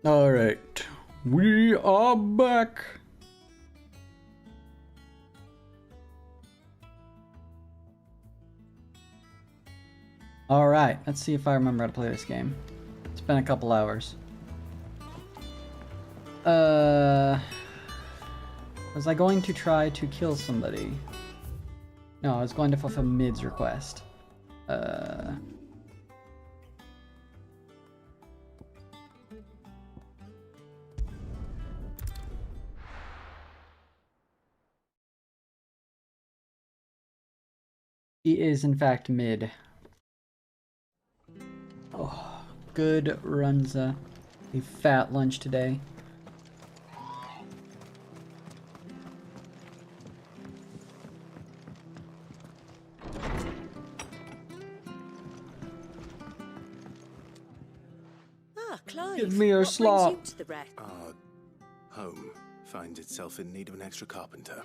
All right, we are back. All right, let's see if I remember how to play this game. It's been a couple hours. Was I going to try to kill somebody? No, I was going to fulfill Mid's request. He is, in fact, Mid. Oh, good Runza. A fat lunch today. Ah, Clive. Give me your slot. What brings you to the wreck? Our home finds itself in need of an extra carpenter.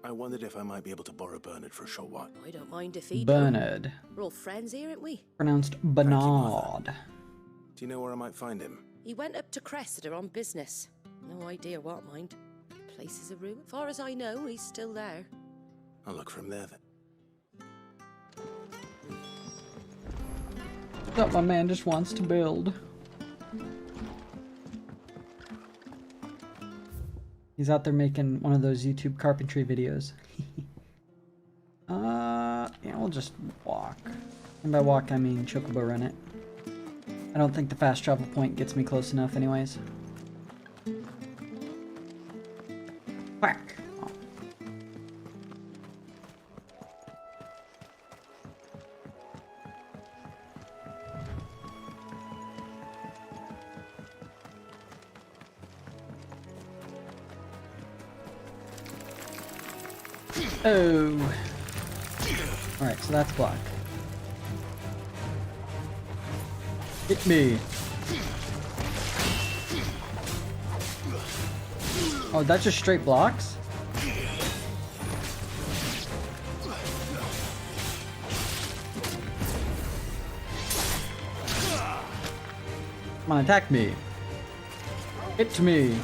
I wondered if I might be able to borrow Bernard for a short while. I don't mind if he Bernard. We're all friends here, aren't we? Pronounced Bernard. Do you know where I might find him? He went up to Cressida on business. No idea what, mind. Place is a ruin. As far as I know, he's still there. I'll look for him there then. Thought my man just wants to build. He's out there making one of those YouTube carpentry videos. Yeah, we'll just walk. And by walk, I mean chocobo run it. I don't think the fast travel point gets me close enough anyways. Whack! Oh. Oh. Alright, so that's block. Hit me. Oh, that's just straight blocks? Come on, attack me. Hit me.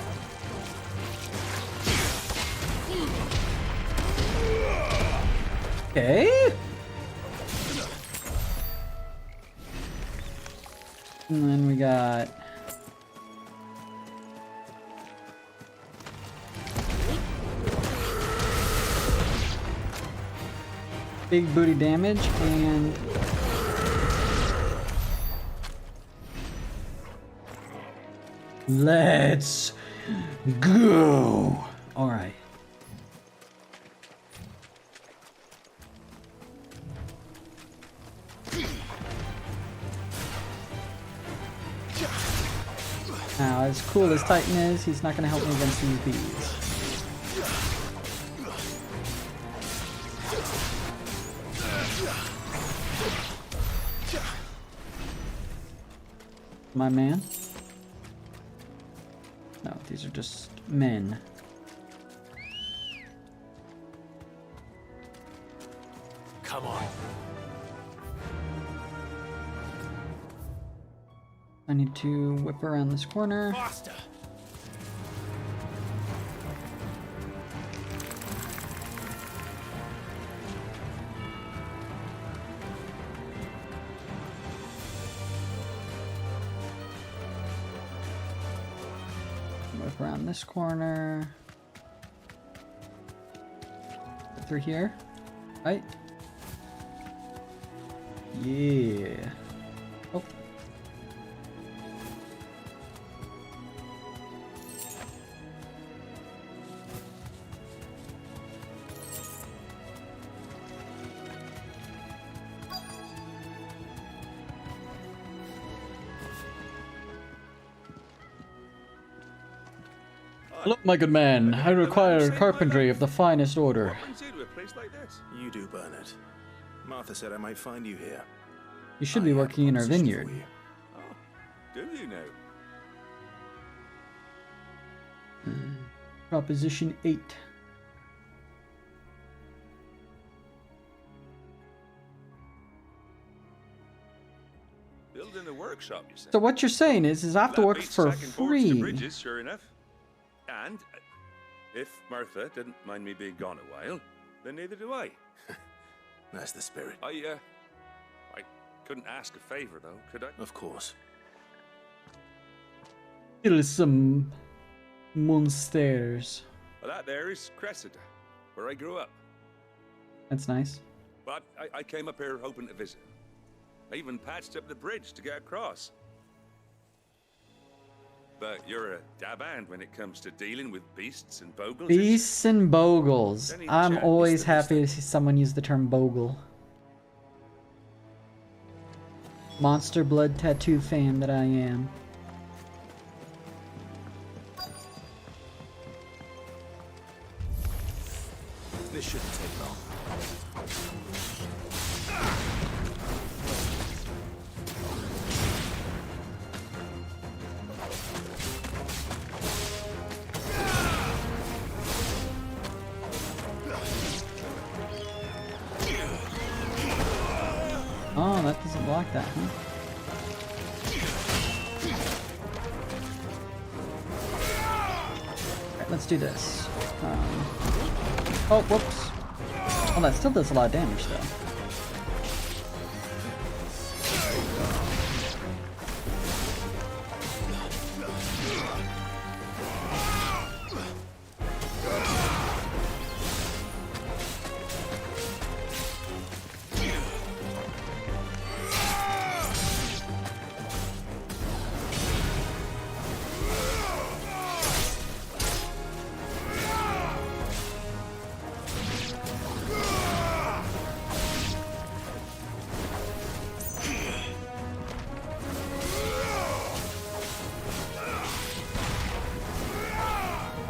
Okay. And then we got big booty damage and let's go. All right. Now, as cool as Titan is, he's not going to help me against these bees. My man? No, these are just men. Come on. I need to whip around this corner. Faster. Whip around this corner. Through here, right? Yeah. Oh. Look, my good man, I require carpentry of the finest order. You do, Bernard. Martha said I might find you here. You should be working in our vineyard. Oh, do you know? Proposition 8. Building a workshop, you said. So what you're saying is I have to That work beats for stacking boards to free. bridges, sure enough. And if Martha didn't mind me being gone a while, then neither do I. That's the spirit. I couldn't ask a favor, though, could I? Of course. Kill some monsters. Well, that there is Cressida, where I grew up. That's nice. But I came up here hoping to visit. I even patched up the bridge to get across. But you're a dab hand when it comes to dealing with beasts and bogles. Beasts and bogles. Any I'm chance always that happy to see someone use the term bogle. Monster blood tattoo fan that I am. This shouldn't take long. Oh, that doesn't block that, huh? Alright, let's do this. Oh, whoops. Oh, that still does a lot of damage, though.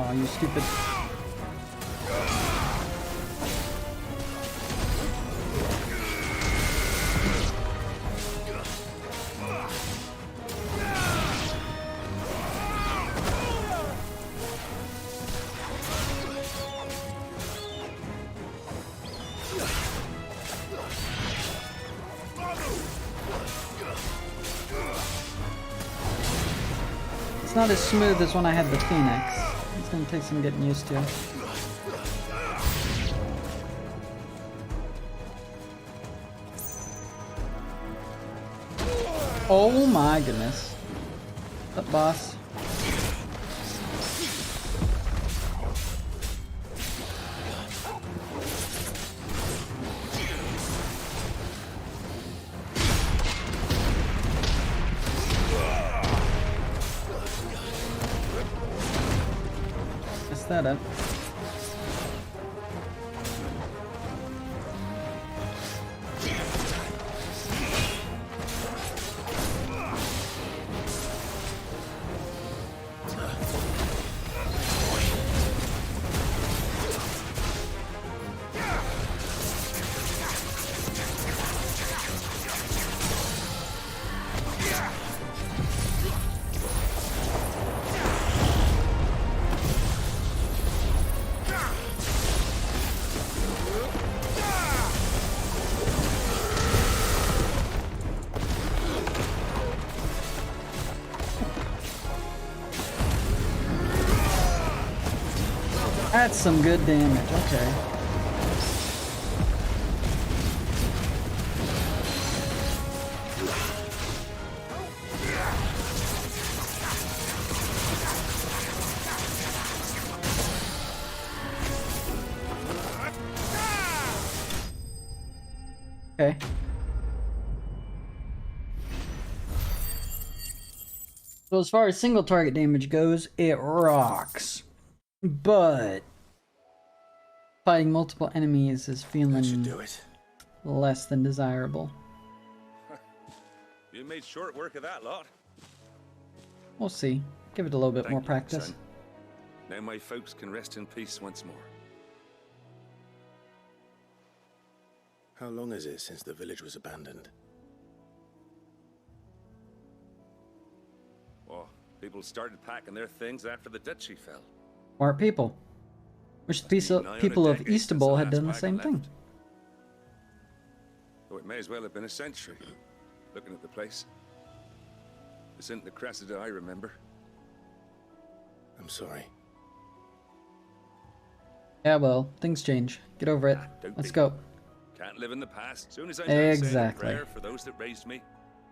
Oh, you stupid. It's not as smooth as when I had the Phoenix. It's gonna take some getting used to. Oh my goodness. What's up, boss? Messed that up. That's some good damage, okay. Okay. So as far as single target damage goes, it rocks. But fighting multiple enemies is That should feeling do it. less than desirable. You made short work of that lot. We'll see. Give it a little bit Thank more you, practice. son. Now my folks can rest in peace once more. How long is it since the village was abandoned? Well, people started packing their things after the duchy fell. Smart people. Wish the people of Eastable had done the same thing. Oh, it may as well have been a century, looking at the place. This isn't the Cressida I remember. I'm sorry. Yeah, well, things change. Get over it. Don't Let's be. go. Can't live in the past. Soon as I'm done saying a Exactly. prayer for those that raised me,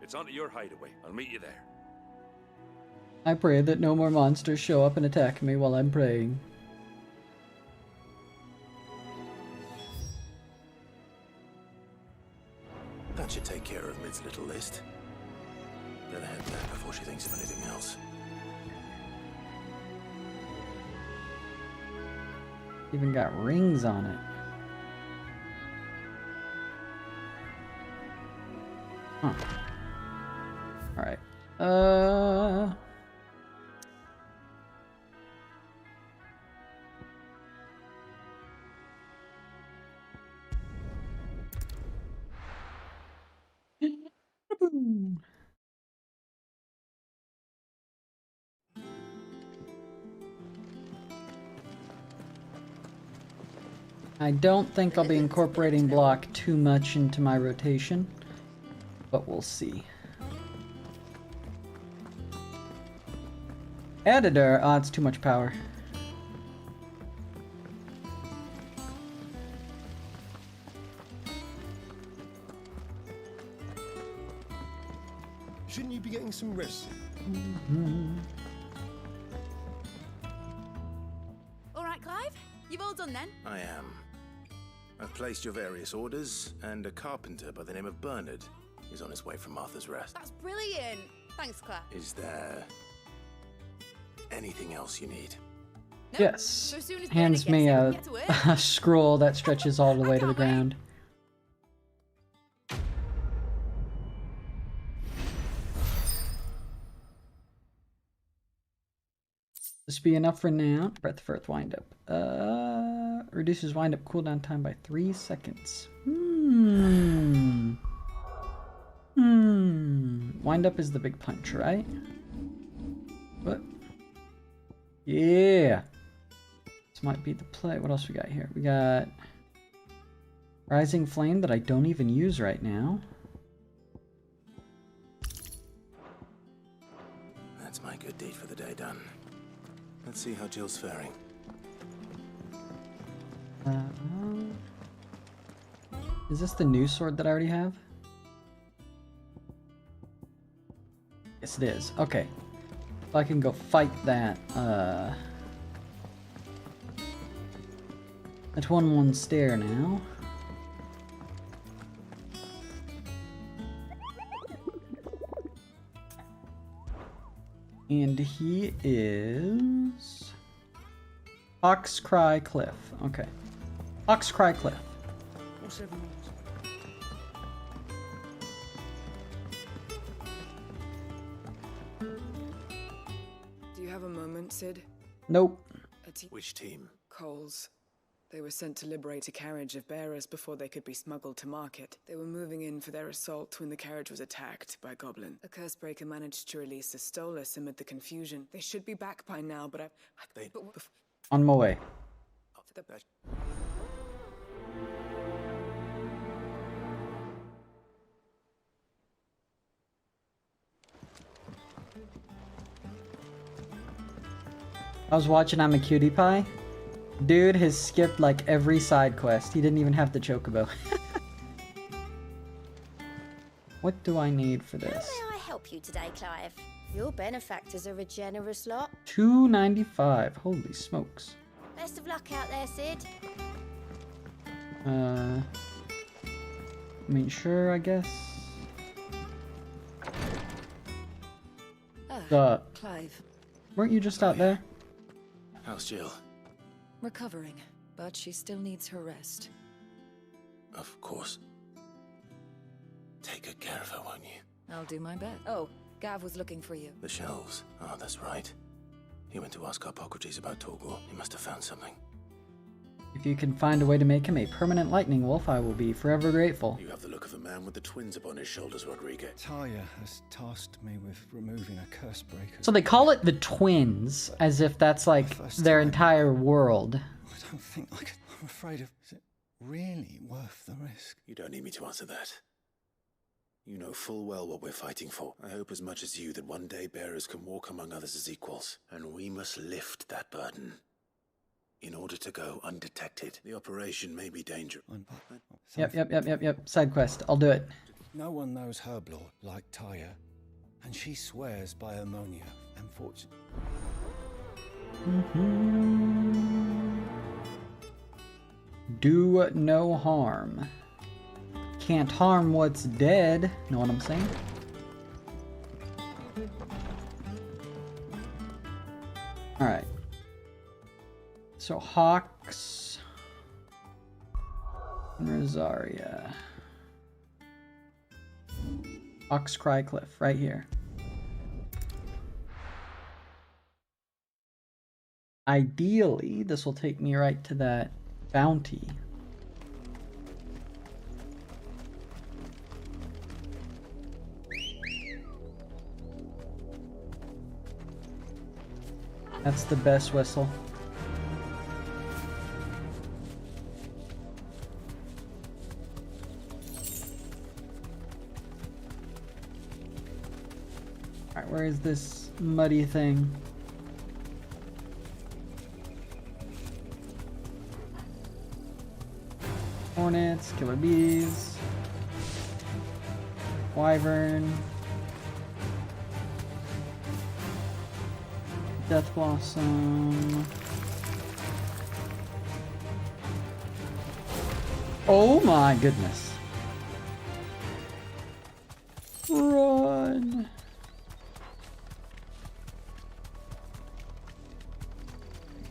it's onto your hideaway. I'll meet you there. I pray that no more monsters show up and attack me while I'm praying. That should take care of Mid's little list. Better head back before she thinks of anything else. Even got rings on it. Huh. Alright. I don't think I'll be incorporating block too much into my rotation, but we'll see. Editor, oh, it's too much power. Shouldn't you be getting some rest? All right, Clive? You've all done then? I am. I've placed your various orders, and a carpenter by the name of Bernard is on his way from Martha's Rest. That's brilliant. Thanks, Claire. Is there anything else you need? No. Yes. So as soon as Hands Bernard me gets a, in, we get to work. a scroll that stretches all the way to the can't wait. ground. This be enough for now. Breath of Earth wind up. Reduces wind up cooldown time by 3 seconds. Wind up is the big punch, right? What? Yeah. This might be the play. What else we got here? We got Rising Flame that I don't even use right now. That's my good deed for the day done. Let's see how Jill's faring. Is this the new sword that I already have? Yes, it is. Okay. So I can go fight that. That's 1-1 stare now. And he is Oxcry Cliff. Okay. Oxcry Cliff. What's everyone's? Do you have a moment, Sid? Nope. Which team? Coles. They were sent to liberate a carriage of bearers before they could be smuggled to market. They were moving in for their assault when the carriage was attacked by Goblin. A Cursebreaker managed to release a Stolas amid the confusion. They should be back by now, but On my way. I was watching I'm a Cutie Pie. Dude has skipped like every side quest. He didn't even have the chocobo. What do I need for How this? may I help you today, Clive? Your benefactors are a generous lot. $2.95. Holy smokes. Best of luck out there, Sid. I mean, sure, I guess. Clive, Weren't you just out there? How's Jill? recovering, but she still needs her rest. Of course. Take good care of her, won't you? I'll do my best. Oh, Gav was looking for you. The shelves. Oh, that's right. He went to ask Harpocrates about Torgor. He must have found something. If you can find a way to make him a permanent lightning wolf, I will be forever grateful. You have the look of a man with the twins upon his shoulders, Rodrigo. Talia has tasked me with removing a curse breaker. So they call it the twins, as if that's like their entire world. I don't think I could. I'm afraid of. Is it really worth the risk? You don't need me to answer that. You know full well what we're fighting for. I hope as much as you that one day bearers can walk among others as equals, and we must lift that burden. In order to go undetected, the operation may be dangerous. Yep. Side quest. I'll do it. No one knows Herblore like Tyre, and she swears by ammonia and fortune. Do no harm. Can't harm what's dead. Know what I'm saying? Alright. So Hawks and Rosaria. Hawks Cry Cliff, right here. Ideally, this will take me right to that bounty. That's the best whistle. Alright, where is this muddy thing? Hornets, killer bees, wyvern, death blossom. Oh my goodness. Run.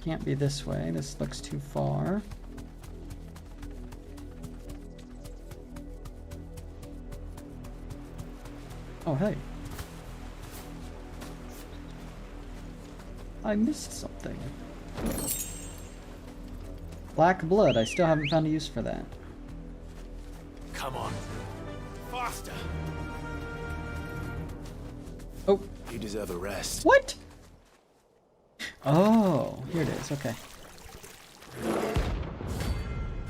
Can't be this way. This looks too far. Oh, hey. I missed something. Black blood. I still haven't found a use for that. Come on. Faster! Oh. You deserve a rest. What? Oh, here it is. Okay.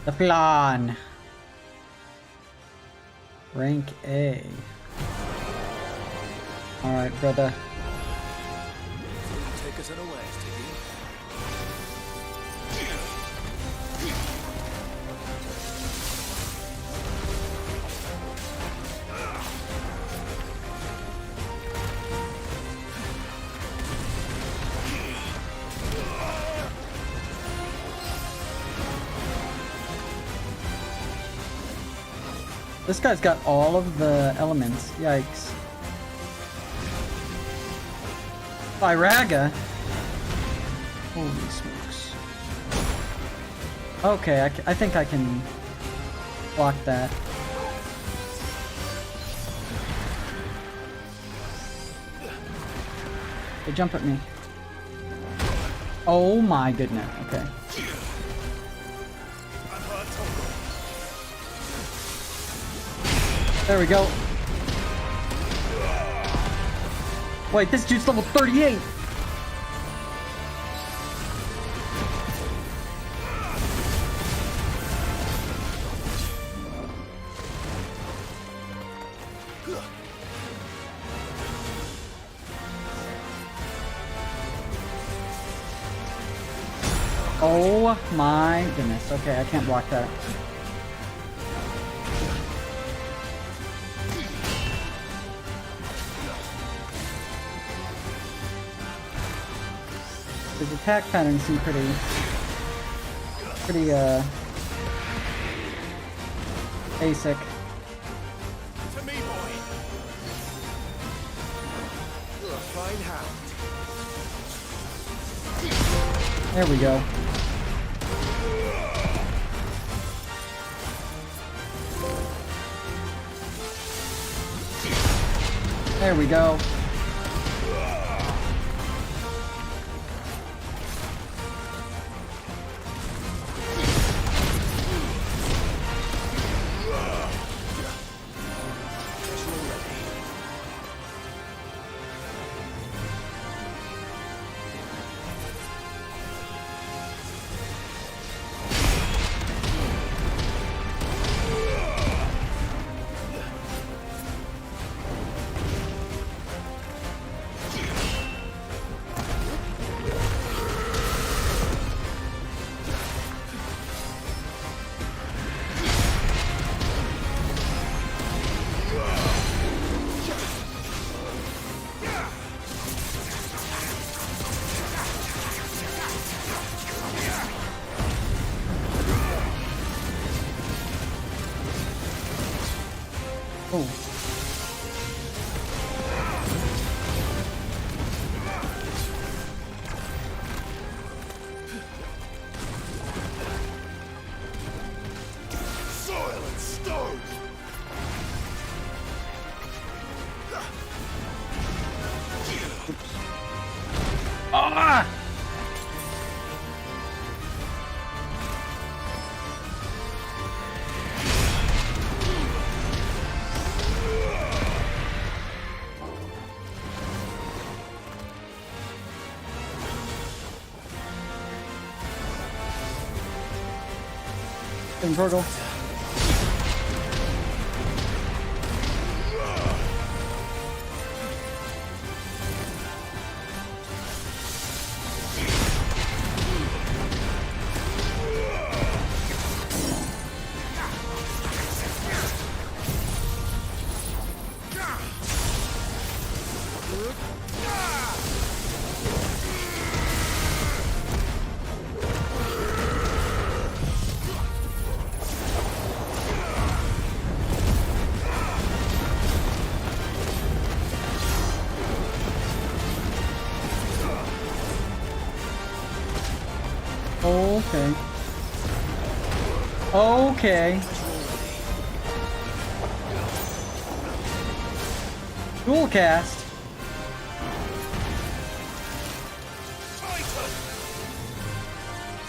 The plan. Rank A. Alright, brother. Take us unawares, Tiggy. This guy's got all of the elements. Yikes. Firaga? Holy smokes. Okay, I think I can block that. They jump at me. Oh my goodness, okay. There we go. Wait, this dude's level 38! Oh my goodness. Okay, I can't block that. His attack patterns seem pretty basic. To me, boy. You're a fine hound. There we go. There we go. Fucking Torgal. Okay. Okay. Dual cast.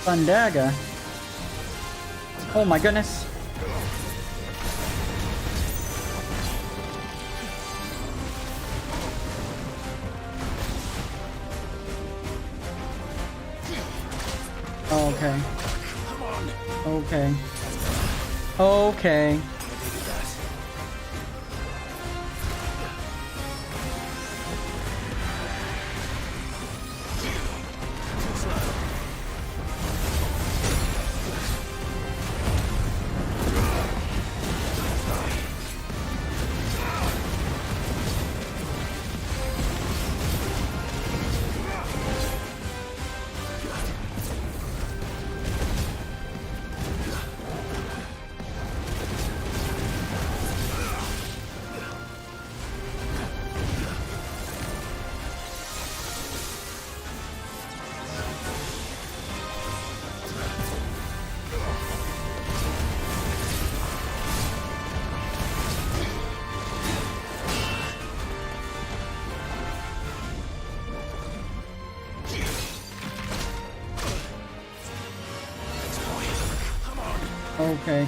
Thundaga. Oh my goodness. Okay. Okay. Okay. Okay.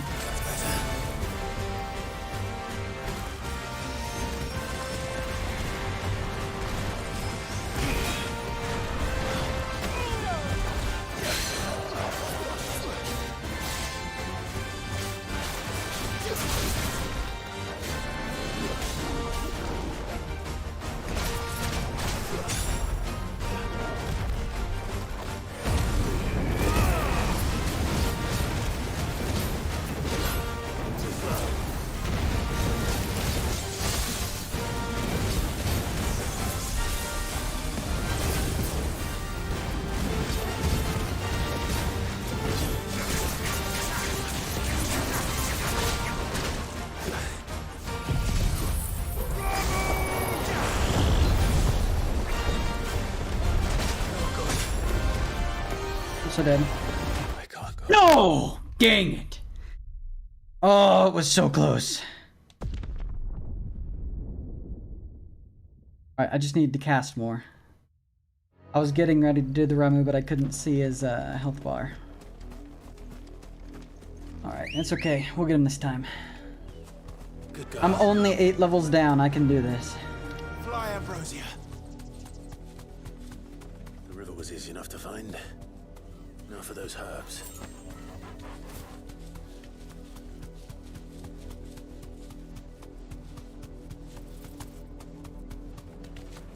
So dead. I can't go. No! Dang it. Oh, it was so close. Alright, I just need to cast more. I was getting ready to do the Ramu, but I couldn't see his health bar. Alright, it's okay. We'll get him this time. Good God. I'm only 8 levels down. I can do this. Fly, Ambrosia. The river was easy enough to find. Now for those herbs.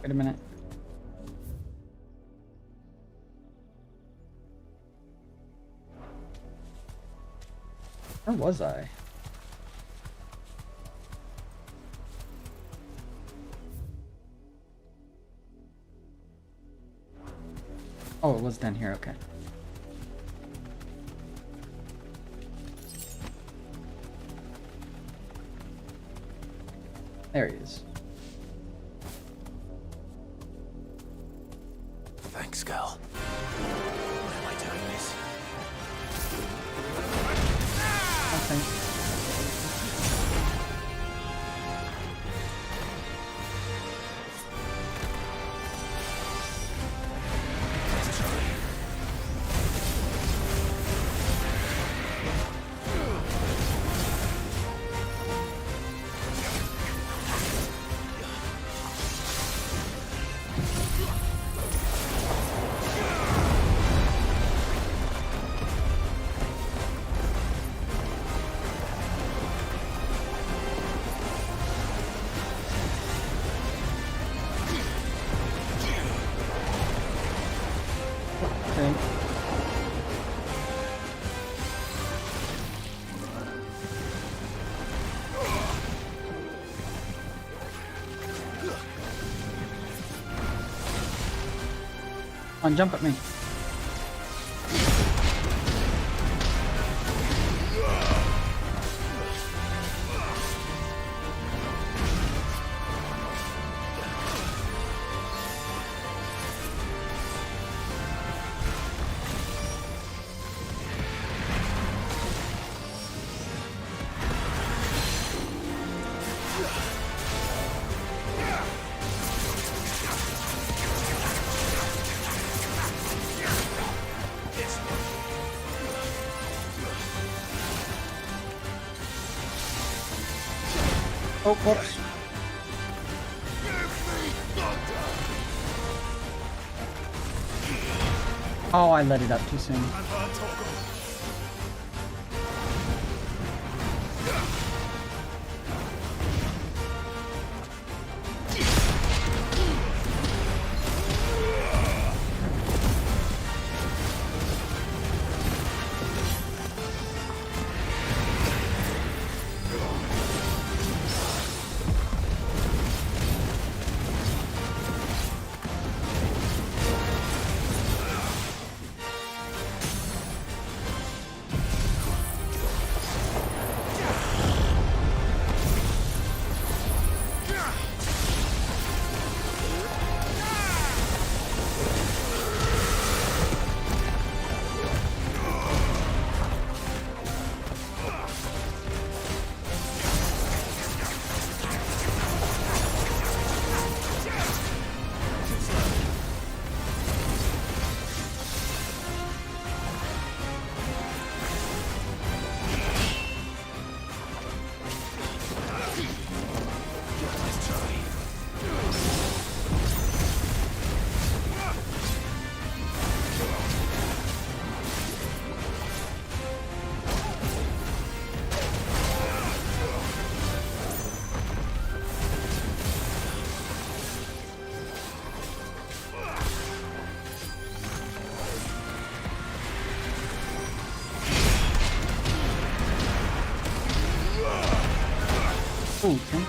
Wait a minute. Where was I? Oh, it was down here, okay. There he is. Thanks, girl. Why am I doing this? Okay. Come on, jump at me. Oh, whoops. Oh, I let it up too soon. Ooh, okay.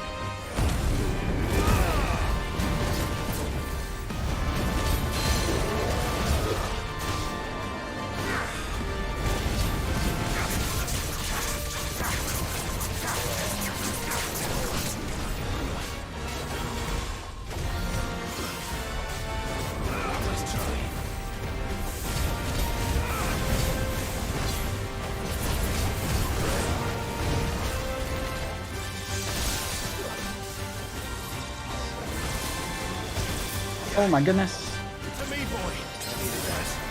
Oh my goodness. To me, boy. Needed that.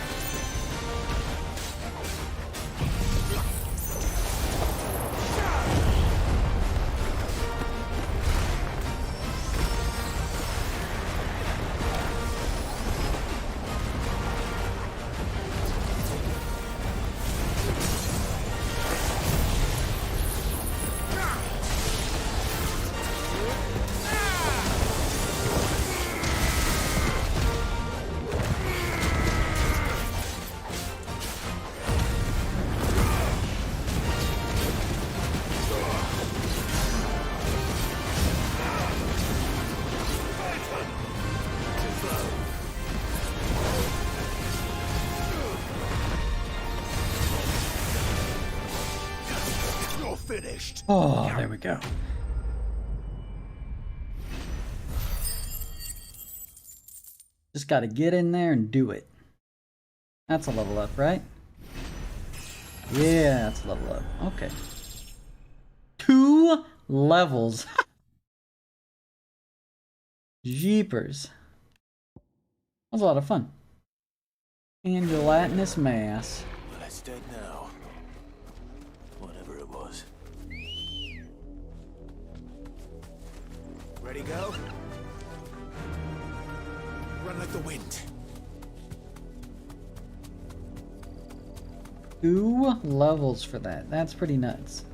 Finished. Oh, there we go. Just gotta get in there and do it. That's a level up, right? Yeah, that's a level up. Okay. 2 levels. Jeepers. That was a lot of fun. And gelatinous mass. Well, it's dead now. Whatever it was. Ready, go? Run like the wind. 2 levels for that. That's pretty nuts.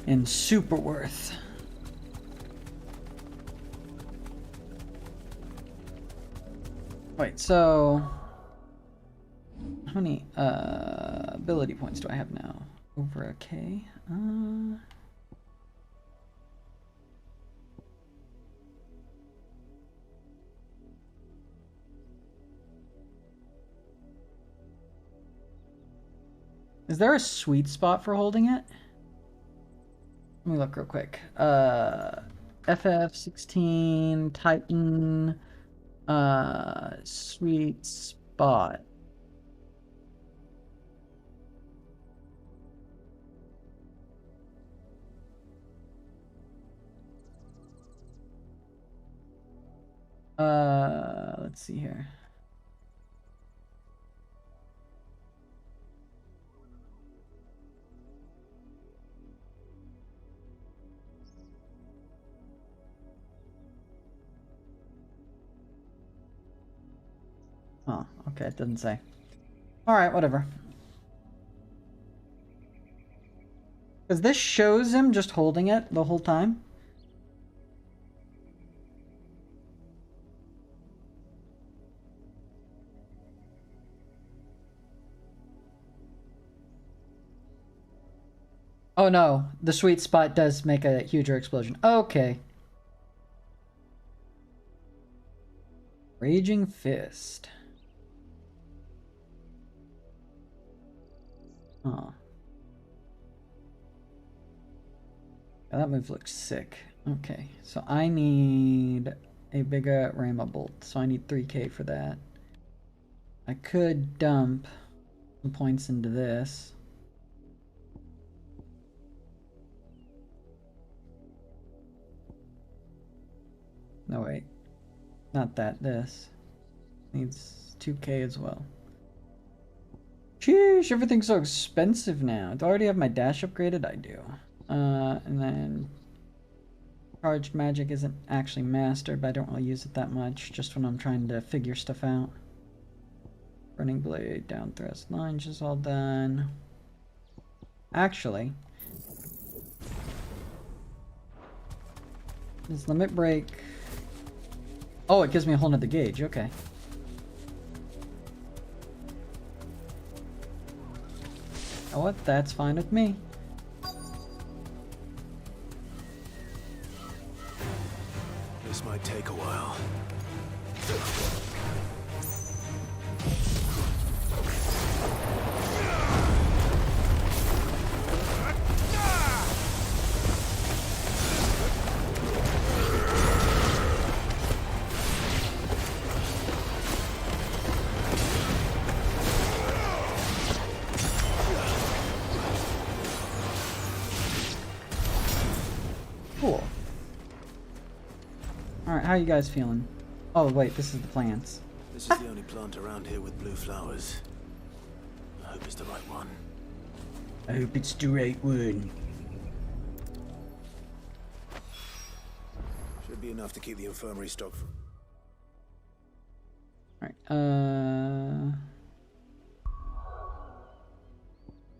And super worth. Wait, so how many ability points do I have now? Over a K? Is there a sweet spot for holding it? Let me look real quick. FF16 Titan sweet spot. Let's see here. Oh, okay, it doesn't say. Alright, whatever. Because this shows him just holding it the whole time. Oh no, the sweet spot does make a huger explosion. Okay. Raging Fist. Huh. Yeah, that move looks sick. Okay, so I need a bigger Rama Bolt, so I need 3k for that. I could dump some points into this. No, wait. Not that, this. Needs 2k as well. Sheesh, everything's so expensive now. Do I already have my dash upgraded? I do. And then charged magic isn't actually mastered, but I don't really use it that much, just when I'm trying to figure stuff out. Burning blade, down thrust, lunge is all done. Actually, does limit break? Oh, it gives me a whole nother gauge. Okay. You know what? That's fine with me. This might take a while. Cool. Alright, how you guys feeling? Oh, wait, this is the plants. This is the only plant around here with blue flowers. I hope it's the right one. I hope it's the right one. Should be enough to keep the infirmary stocked for... Alright, and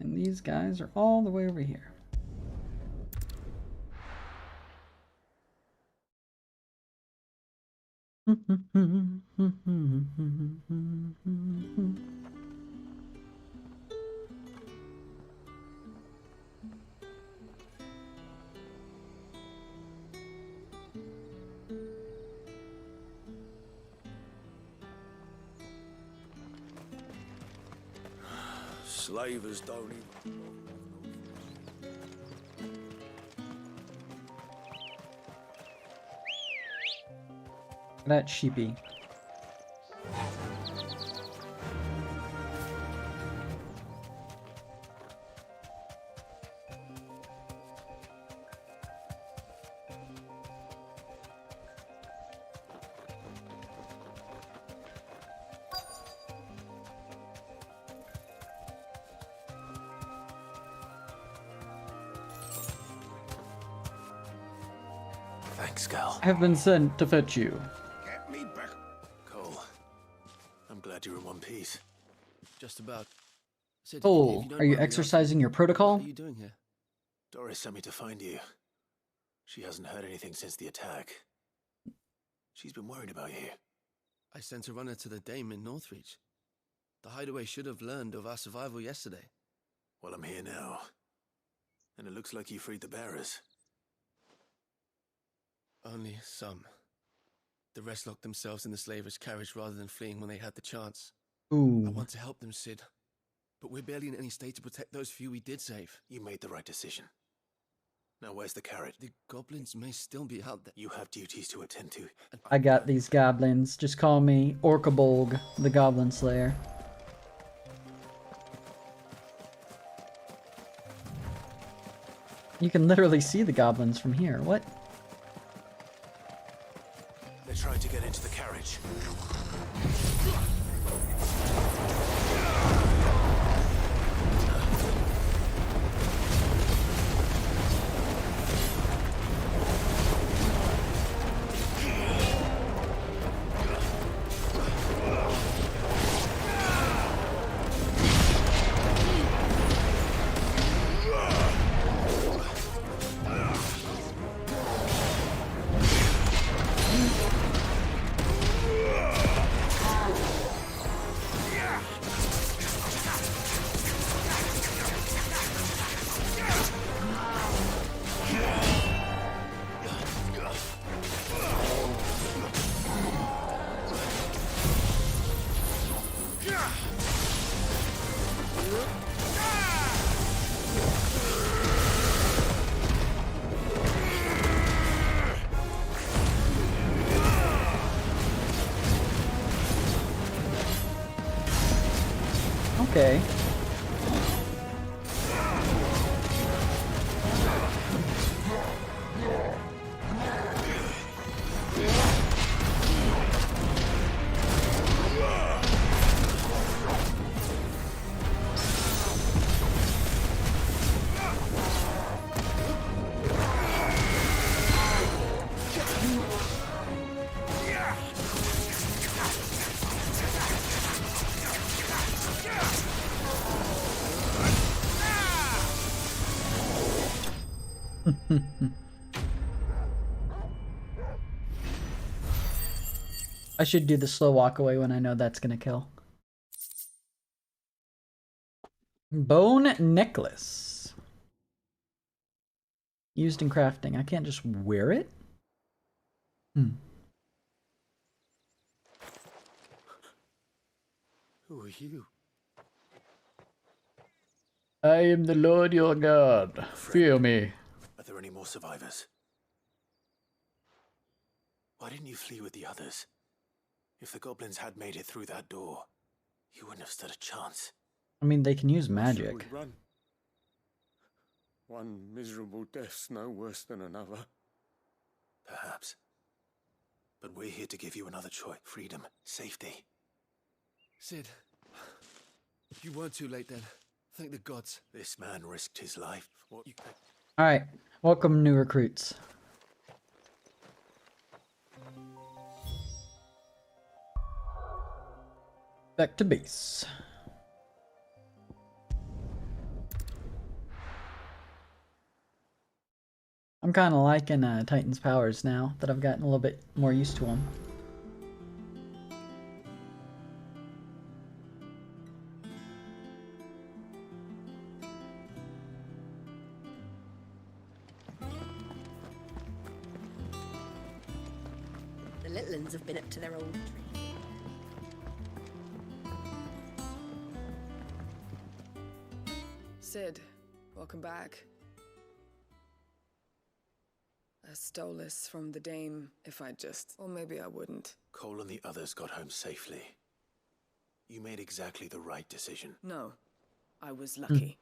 these guys are all the way over here. Slavers don't even... That sheepy. Thanks, Cal. Have been sent to fetch you. Get me back. Cole, I'm glad you're in one piece. Just about. Sid, Oh, if you don't are you mind me exercising your asking, protocol? What are you doing here? Doris sent me to find you. She hasn't heard anything since the attack. She's been worried about you. I sent a runner to the Dame in Northreach. The hideaway should have learned of our survival yesterday. Well, I'm here now. And it looks like you freed the bearers. Only some. The rest locked themselves in the slaver's carriage rather than fleeing when they had the chance. I Ooh. want to help them, Sid. But we're barely in any state to protect those few we did save. You made the right decision. Now where's the carrot? The goblins may still be out there. You have duties to attend to. I got these goblins. Just call me Orcabolg, the Goblin Slayer. You can literally see the goblins from here. What? They're trying to get into the carriage. Okay. I should do the slow walk away when I know that's gonna kill. Bone necklace. Used in crafting. I can't just wear it? Who are you? I am the Lord your God. Fear me. Are there any more survivors? Why didn't you flee with the others? If the goblins had made it through that door, you wouldn't have stood a chance. I mean, they can use Should magic. we run? One miserable death's no worse than another. Perhaps. But we're here to give you another choice. Freedom, safety. Sid, you weren't too late then. Thank the gods. This man risked his life. What you... Alright, welcome new recruits. Back to base. I'm kind of liking Titan's powers now that I've gotten a little bit more used to them. The little uns have been up to their old tricks. Sid, welcome back. I stole this from the dame if I'd just... Or maybe I wouldn't. Cole and the others got home safely. You made exactly the right decision. No, I was lucky.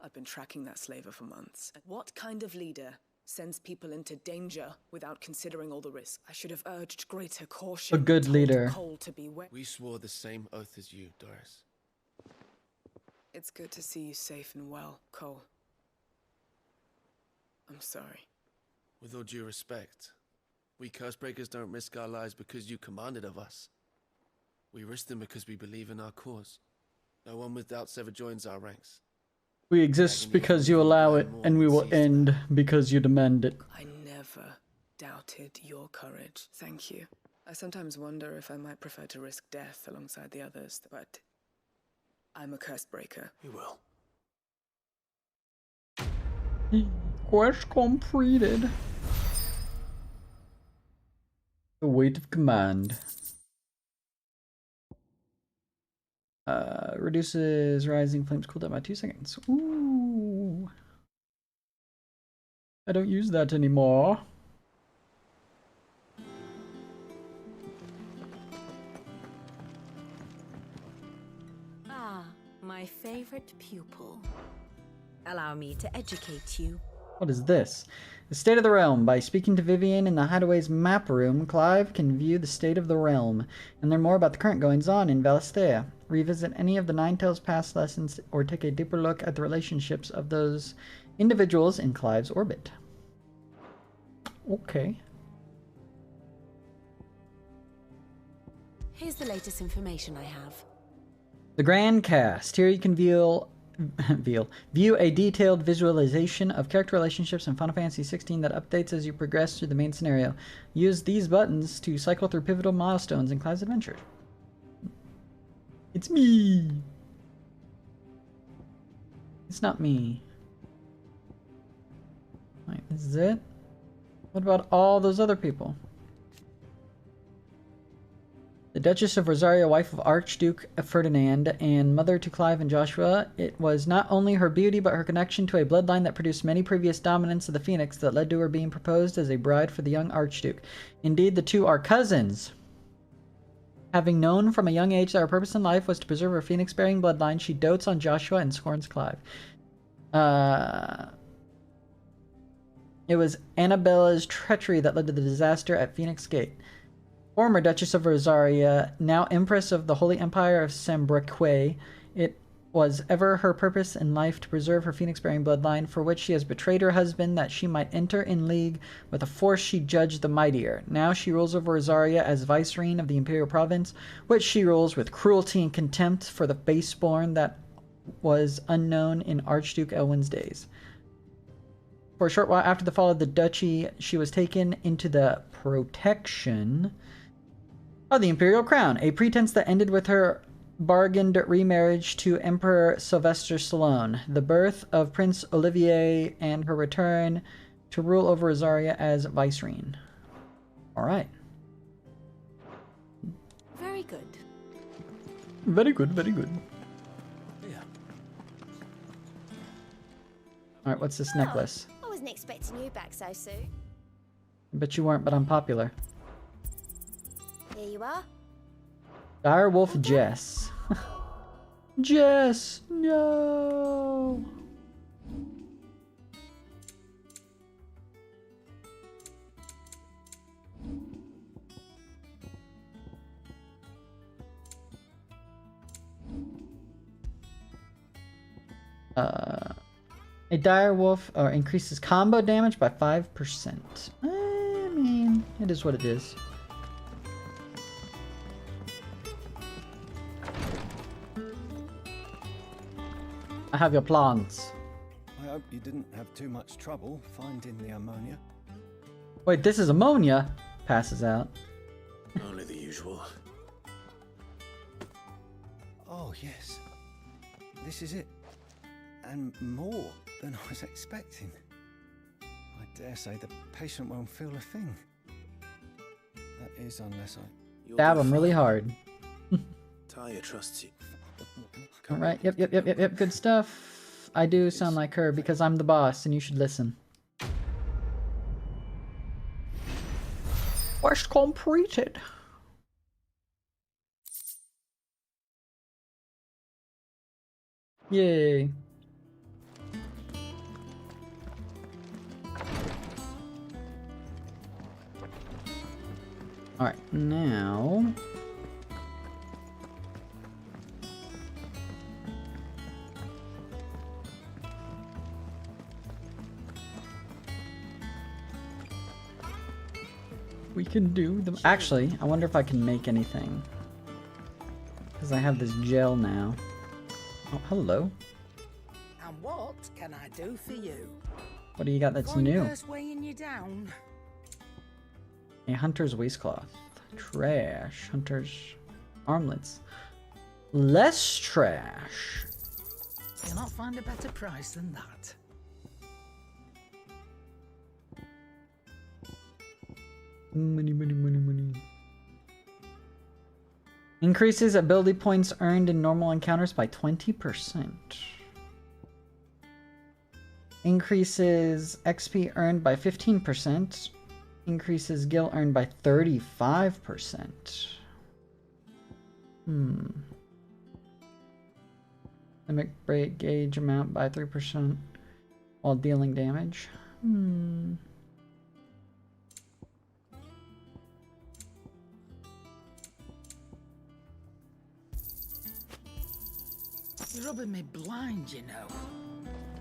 I've been tracking that slaver for months. What kind of leader sends people into danger without considering all the risks? I should have urged greater caution. A good told leader. Cole to beware. We swore the same oath as you, Doris. It's good to see you safe and well, Cole. I'm sorry. With all due respect, we Cursebreakers don't risk our lives because you commanded of us. We risk them because we believe in our cause. No one with doubts ever joins our ranks. We exist because you allow it, and we will end because you demand it. I never doubted your courage. Thank you. I sometimes wonder if I might prefer to risk death alongside the others, but I'm a Cursebreaker. You will. Quest completed. The weight of command. Reduces rising flames cooldown by 2 seconds. Ooh. I don't use that anymore. Ah, my favorite pupil. Allow me to educate you. What is this? The state of the realm. By speaking to Vivian in the Hideaway's map room, Clive can view the state of the realm and learn more about the current goings-on in Valisthea. Revisit any of the Nine Tails past lessons or take a deeper look at the relationships of those individuals in Clive's orbit. Okay. Here's the latest information I have. The Grand Cast. Here you can view a detailed visualization of character relationships in Final Fantasy XVI that updates as you progress through the main scenario. Use these buttons to cycle through pivotal milestones in Clive's adventure. It's me! It's not me. Wait, this is it? What about all those other people? The Duchess of Rosaria, wife of Archduke Ferdinand and mother to Clive and Joshua, it was not only her beauty but her connection to a bloodline that produced many previous dominants of the Phoenix that led to her being proposed as a bride for the young Archduke. Indeed, the two are cousins. Having known from a young age that her purpose in life was to preserve her Phoenix-bearing bloodline, she dotes on Joshua and scorns Clive. It was Annabella's treachery that led to the disaster at Phoenix Gate. Former Duchess of Rosaria, now Empress of the Holy Empire of Sambraque, it was ever her purpose in life to preserve her Phoenix-bearing bloodline, for which she has betrayed her husband that she might enter in league with a force she judged the mightier. Now she rules over Rosaria as vicereine of the Imperial Province, which she rules with cruelty and contempt for the baseborn that was unknown in Archduke Elwin's days. For a short while after the fall of the duchy, she was taken into the protection of the Imperial Crown, a pretense that ended with her bargained remarriage to Emperor Sylvester Stallone, the birth of Prince Olivier, and her return to rule over Rosaria as vicereine. Alright. Very good. Very good, very good. Yeah. Alright, what's this necklace? I wasn't expecting you back so soon. I bet you weren't, but I'm popular. Here you are. Direwolf Jess. Jess, no. A direwolf increases combo damage by 5%. I mean, it is what it is. I have your plans. I hope you didn't have too much trouble finding the ammonia. Wait, this is ammonia? Passes out. Only the usual. Oh, yes. This is it. And more than I was expecting. I dare say the patient won't feel a thing. That is, unless I... Stab him really hard. Taya trusts you. Alright, yep, good stuff. I do sound like her because I'm the boss and you should listen. Quest completed. Yay. Alright, now... we can do them. Actually, I wonder if I can make anything. Because I have this gel now. Oh, hello. And what can I do for you? What do you got that's new? Weighing you down. A hunter's waistcloth. Trash. Hunter's armlets. Less trash. You'll not find a better price than that. Money, money, money, money. Increases ability points earned in normal encounters by 20%. Increases XP earned by 15%. Increases gil earned by 35%. Limit break gauge amount by 3% while dealing damage. You're rubbing me blind, you know.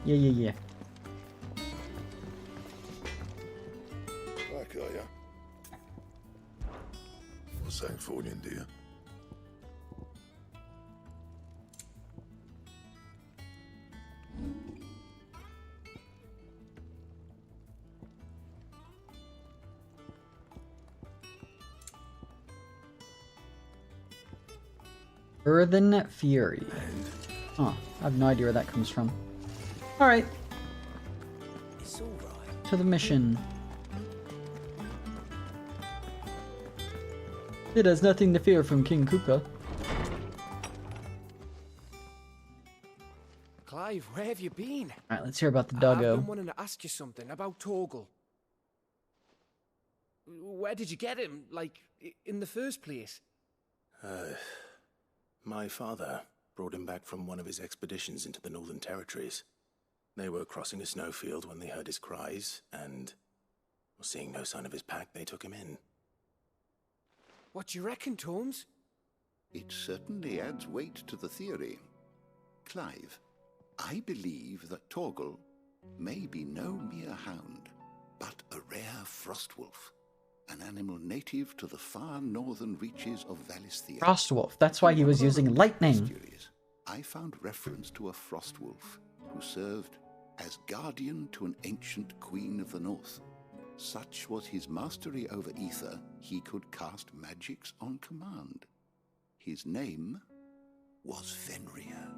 Yeah. Back, are ya? What's that for you, dear? Earthen Fury. Oh, I have no idea where that comes from. Alright. It's all right. To the mission. It has nothing to fear from King Kuka. Clive, where have you been? Alright, let's hear about the I've doggo. been wanting to ask you something about Torgal. Where did you get him, like, in the first place? My father brought him back from one of his expeditions into the Northern Territories. They were crossing a snowfield when they heard his cries, and seeing no sign of his pack, they took him in. What do you reckon, Torms? It certainly adds weight to the theory. Clive, I believe that Torgal may be no mere hound, but a rare frostwolf, an animal native to the far northern reaches of Valisthea. Frostwolf, that's why he was using lightning. I found reference to a frostwolf who served as guardian to an ancient queen of the north. Such was his mastery over ether, he could cast magics on command. His name was Fenrir.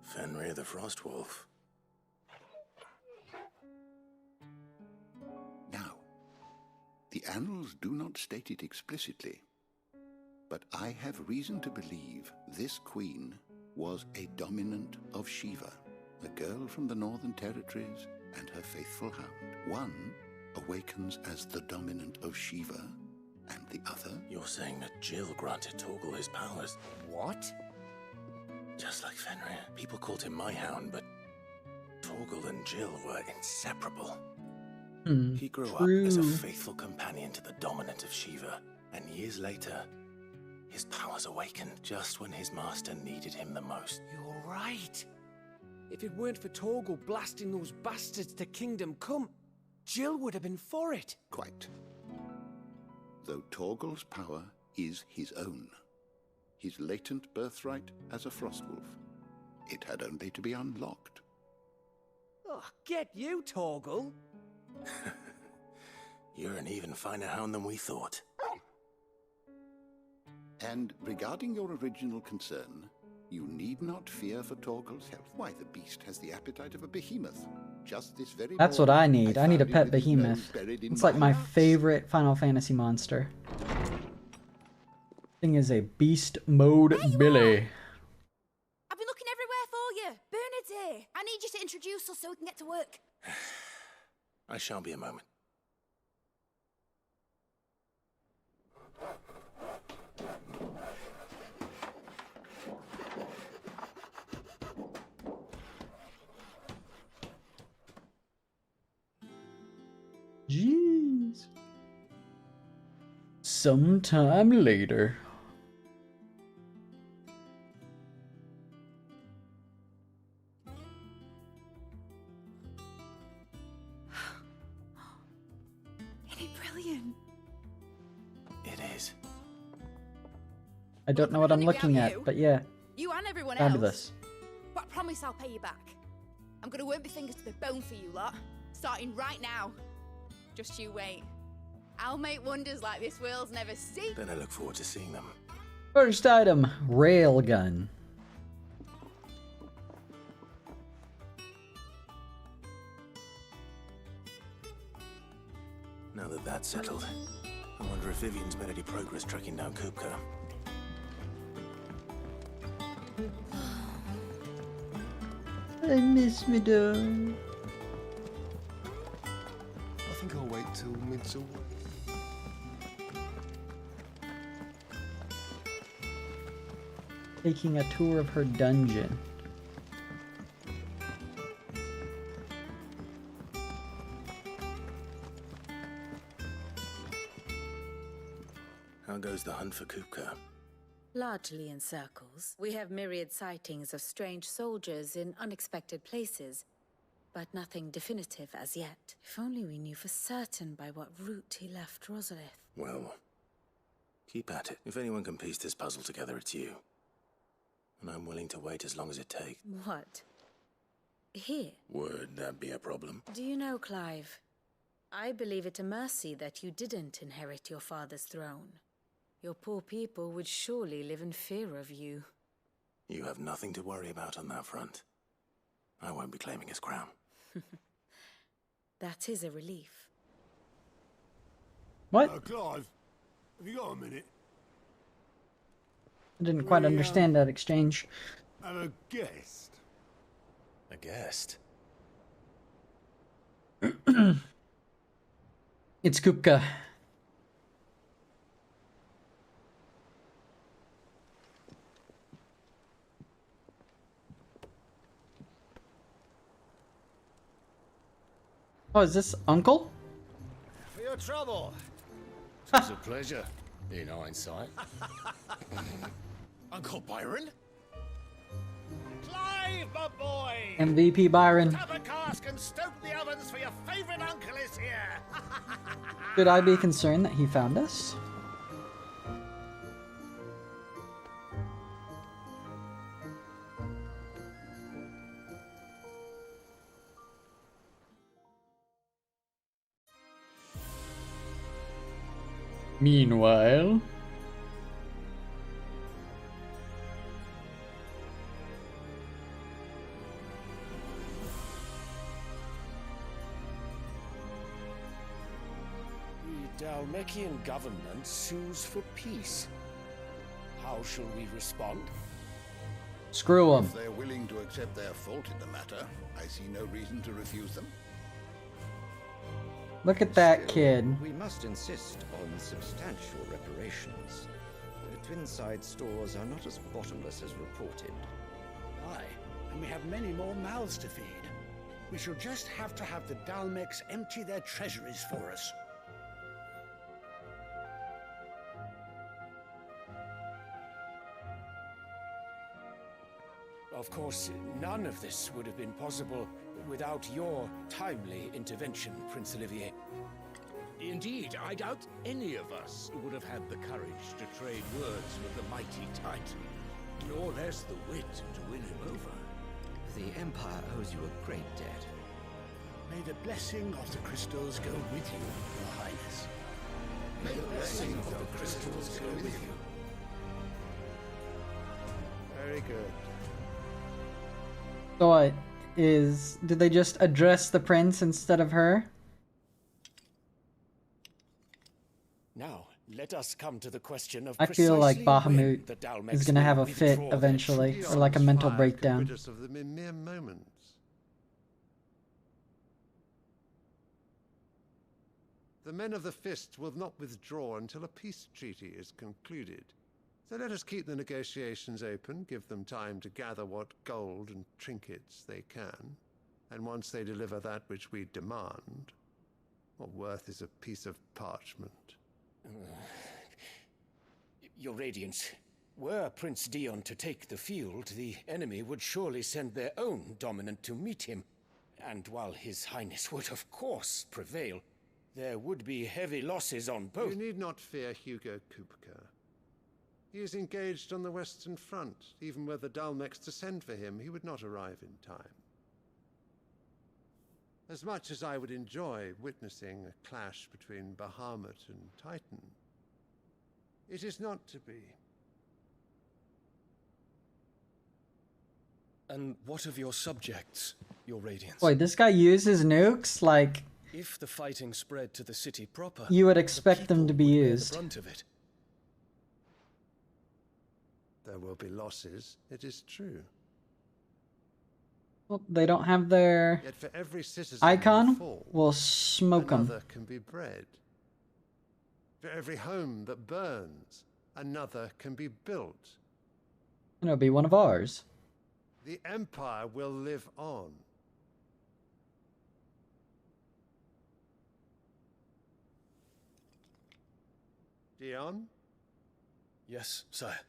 Fenrir the Frostwolf. Now, the annals do not state it explicitly, but I have reason to believe this queen was a dominant of Shiva, a girl from the Northern Territories and her faithful hound. One awakens as the dominant of Shiva, and the other... You're saying that Jill granted Torgal his powers? What? Just like Fenrir. People called him my hound, but Torgal and Jill were inseparable. He grew up as a faithful companion to the dominant of Shiva, and years later, his powers awakened just when his master needed him the most. You're right. If it weren't for Torgal blasting those bastards to Kingdom Come, Jill would have been for it. Quite. Though Torgal's power is his own, his latent birthright as a frostwolf, it had only to be unlocked. Oh, get you, Torgal. You're an even finer hound than we thought. And regarding your original concern, you need not fear for Torgal's health. Why, the beast has the appetite of a behemoth. Just this very That's what I need. I need a pet found it with his nose behemoth. buried in It's like my house. favorite Final Fantasy monster. Thing is a beast mode Billy. I've been looking everywhere for you. Bernard's here. I need you to introduce us so we can get to work. I shall be a moment. Jeez. Sometime later. Isn't it brilliant? It is. I don't know what I'm looking at, but yeah. You and everyone Fabulous. else. But I promise I'll pay you back. I'm gonna work my fingers to the bone for you lot, starting right now. Just you wait. I'll make wonders like this world's never seen. Then I look forward to seeing them. First item, railgun. Now that that's settled, I wonder if Vivian's made any progress tracking down Kupka. I miss me dog. I think I'll wait till mid's away. Taking a tour of her dungeon. How goes the hunt for Kupka? Largely in circles. We have myriad sightings of strange soldiers in unexpected places, but nothing definitive as yet. If only we knew for certain by what route he left Rosalith. Well, keep at it. If anyone can piece this puzzle together, it's you. And I'm willing to wait as long as it takes. What? Here? Would that be a problem? Do you know, Clive? I believe it a mercy that you didn't inherit your father's throne. Your poor people would surely live in fear of you. You have nothing to worry about on that front. I won't be claiming his crown. That is a relief. What? Clive, have you got a minute? I didn't quite understand that exchange. Have a guest. A guest? It's Kupka. Oh, is this Uncle? For your trouble. It's a pleasure, in hindsight. Uncle Byron? Clive, my boy! MVP Byron. Tap a cask and stoke the ovens for your favorite uncle is here! Should I be concerned that he found us? Meanwhile... The Dalmekian government sues for peace. How shall we respond? Screw them. If they're willing to accept their fault in the matter, I see no reason to refuse them. Look at that kid. We must insist on substantial reparations. The Twinside stores are not as bottomless as reported. Aye, and we have many more mouths to feed. We shall just have to have the Dalmecs empty their treasuries for us. Of course, none of this would have been possible without your timely intervention, Prince Olivier. Indeed, I doubt any of us would have had the courage to trade words with the mighty Titan, nor less the wit to win him over. The Empire owes you a great debt. May the blessing of the crystals go with you, Your Highness. May the blessing of the crystals go with you. Very good. So what is... Did they just address the prince instead of her? Now, let us come to the question of I feel like precisely when Bahamut the Dalmecs is gonna have a will fit withdraw their eventually, troops. or like a mental Fire breakdown. could rid us of them in mere moments. The men of the Fist will not withdraw until a peace treaty is concluded. So let us keep the negotiations open, give them time to gather what gold and trinkets they can, and once they deliver that which we demand, what worth is a piece of parchment? Your Radiance, were Prince Dion to take the field, the enemy would surely send their own dominant to meet him. And while His Highness would of course prevail, there would be heavy losses on both. You need not fear Hugo Kupka. He is engaged on the Western Front. Even were the Dalmecs to send for him, he would not arrive in time. As much as I would enjoy witnessing a clash between Bahamut and Titan, it is not to be. And what of your subjects, Your Radiance? Boy, this guy uses nukes like... If the fighting spread to the city proper, you would expect them to be used. the brunt of it. There will be losses, it is true. Well, they don't have their Yet for every citizen icon. who falls, We'll smoke them. another can be bred. For every home that burns, another can be built. And it'll be one of ours. The Empire will live on. Dion? Yes, sire.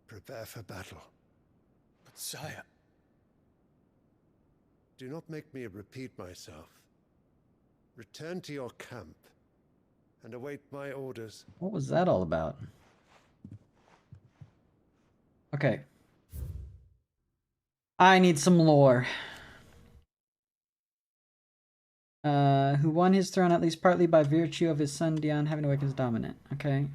Prepare for battle. But sire... Do not make me repeat myself. Return to your camp and await my orders. What was that all about? Okay. I need some lore. Who won his throne at least partly by virtue of his son Dion having to wake his dominant. Okay.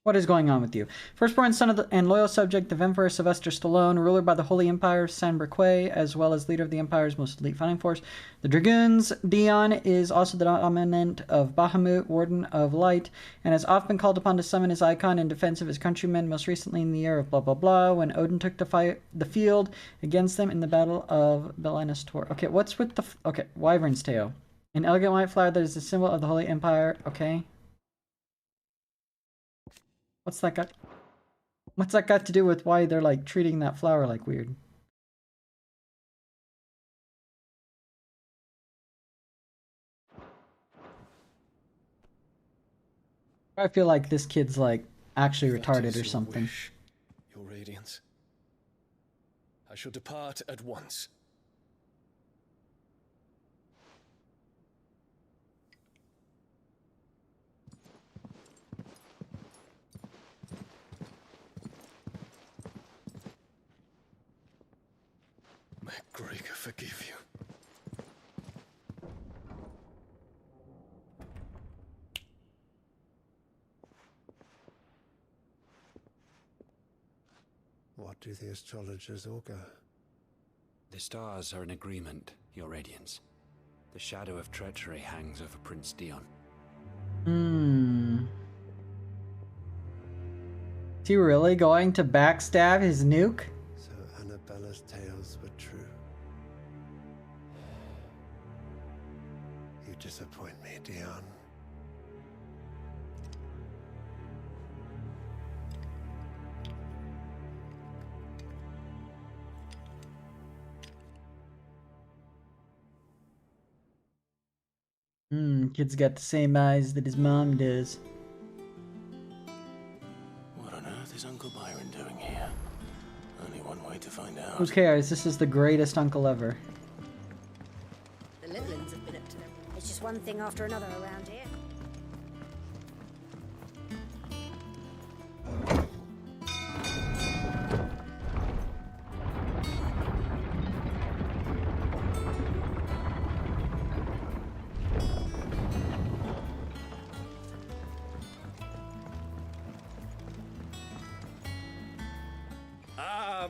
What is going on with you? Firstborn son of and loyal subject of Emperor Sylvester Stallone, ruler by the Holy Empire of San Berque, as well as leader of the Empire's most elite fighting force, the Dragoons. Dion is also the dominant of Bahamut, Warden of Light, and has often been called upon to summon his icon in defense of his countrymen, most recently in the year of blah blah blah, when Odin took the field against them in the Battle of Belenus Tor. Okay, what's with the... Okay, Wyvern's Tail. An elegant white flower that is the symbol of the Holy Empire. Okay. What's that got to do with why they're like treating that flower like weird? I feel like this kid's like actually retarded or something. Wish, Your Radiance. I shall depart at once. May Gregor forgive you. What do the astrologers augur? The stars are in agreement, Your Radiance. The shadow of treachery hangs over Prince Dion. Is he really going to backstab his nuke? So Annabella's tales were true. You disappoint me, Dion. Kid's got the same eyes that his mom does. What on earth is Uncle Byron doing here? Only one way to find out. Who cares? This is the greatest uncle ever. The little ones have been up to them. It's just one thing after another around here.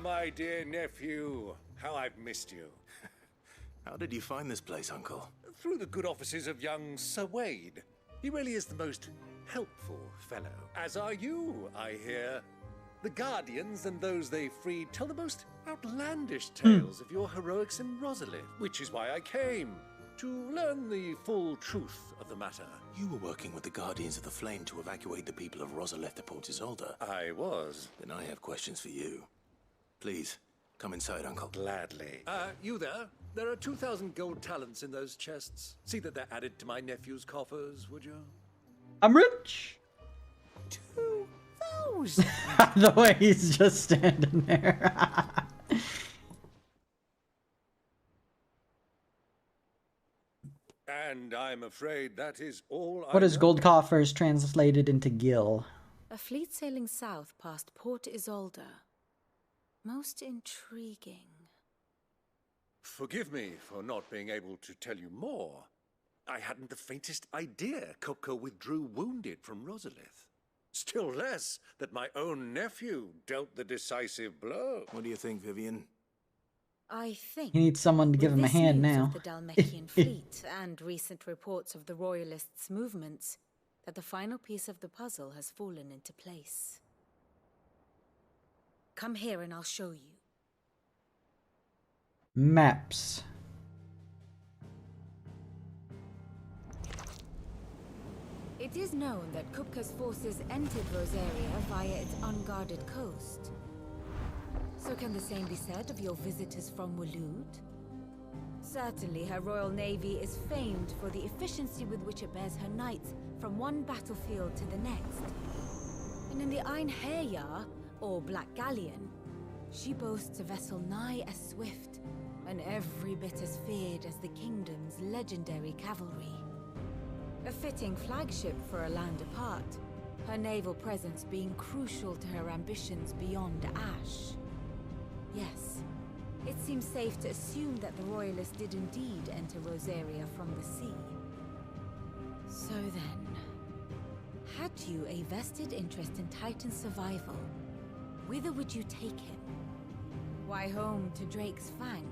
My dear nephew, how I've missed you. How did you find this place, Uncle? Through the good offices of young Sir Wade. He really is the most helpful fellow. As are you, I hear. The Guardians and those they freed tell the most outlandish tales of your heroics in Rosalith, which is why I came, to learn the full truth of the matter. You were working with the Guardians of the Flame to evacuate the people of Rosalith to Port Isolde. I was. Then I have questions for you. Please, come inside, Uncle. Gladly. You there? There are 2,000 gold talents in those chests. See that they're added to my nephew's coffers, would you? I'm rich! 2,000? suppose. The way he's just standing there. And I'm afraid that is all What I is know. gold coffers translated into gill? A fleet sailing south past Port Isolde. Most intriguing. Forgive me for not being able to tell you more. I hadn't the faintest idea Kupka withdrew wounded from Rosalith. Still less that my own nephew dealt the decisive blow. What do you think, Vivian? I think He needs someone to give with him a this hand news now. of the Dalmatian fleet and recent reports of the Royalists' movements, that the final piece of the puzzle has fallen into place. Come here and I'll show you. Maps. It is known that Kupka's forces entered Rosaria via its unguarded coast. So can the same be said of your visitors from Waloed? Certainly her Royal Navy is famed for the efficiency with which it bears her knights from one battlefield to the next. And in the Einherjar, or Black Galleon, she boasts a vessel nigh as swift and every bit as feared as the kingdom's legendary cavalry. A fitting flagship for a land apart, her naval presence being crucial to her ambitions beyond Ash. Yes, it seems safe to assume that the Royalists did indeed enter Rosaria from the sea. So then, had you a vested interest in Titan's survival, whither would you take him? Why, home to Drake's Fang,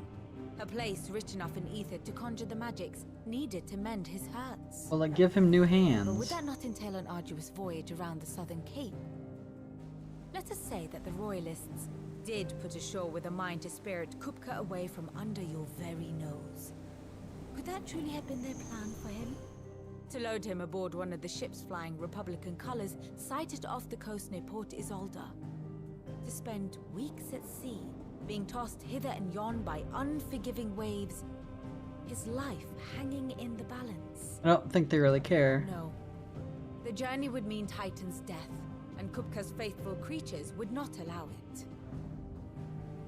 a place rich enough in ether to conjure the magics needed to mend his hurts. Will it give him new But would hands? that not entail an arduous voyage around the southern cape? Let us say that the Royalists did put ashore with a mind to spirit Kupka away from under your very nose. Could that truly have been their plan for him? To load him aboard one of the ships flying Republican colors sighted off the coast near Port Isolde. To spend weeks at sea, being tossed hither and yon by unforgiving waves, his life hanging in the balance. I don't think they really care. No. The journey would mean Titan's death, and Kupka's faithful creatures would not allow it.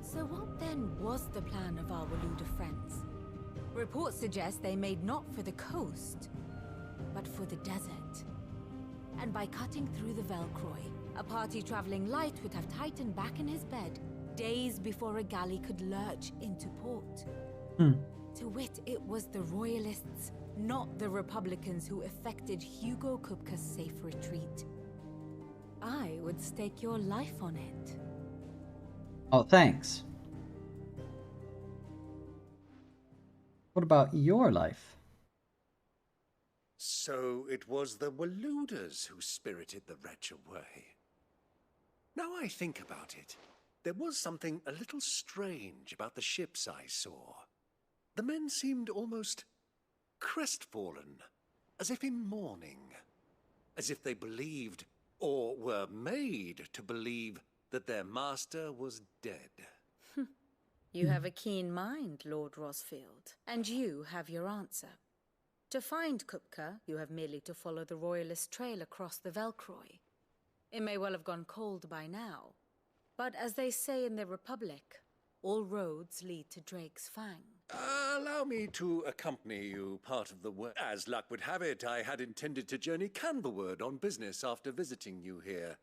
So what then was the plan of our Waluda friends? Reports suggest they made not for the coast, but for the desert. And by cutting through the Velcroy, a party traveling light would have Titan back in his bed days before a galley could lurch into port. To wit, it was the Royalists, not the Republicans, who effected Hugo Kupka's safe retreat. I would stake your life on it. Oh, thanks. What about your life? So it was the Waluders who spirited the wretch away. Now I think about it, there was something a little strange about the ships I saw. The men seemed almost crestfallen, as if in mourning, as if they believed, or were made to believe, that their master was dead. You have a keen mind, Lord Rosfield, and you have your answer. To find Kupka, you have merely to follow the Royalist trail across the Velcroy. It may well have gone cold by now, but as they say in the Republic, all roads lead to Drake's Fang. Allow me to accompany you part of the way. As luck would have it, I had intended to journey Canberward on business after visiting you here.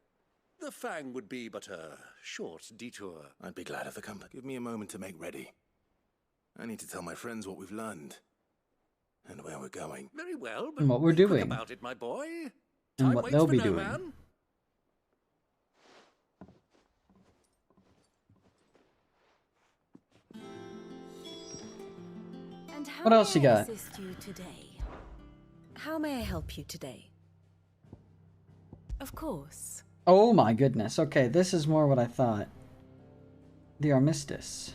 The Fang would be but a short detour. I'd be glad of the company. Give me a moment to make ready. I need to tell my friends what we've learned. And where we're going. Very well, but And what we're be quick doing. about it, my boy. And Time what waits they'll for be no doing. man. And how What else you may I got? assist you today? How may I help you today? Of course. Oh my goodness. Okay, this is more what I thought. The Armistice.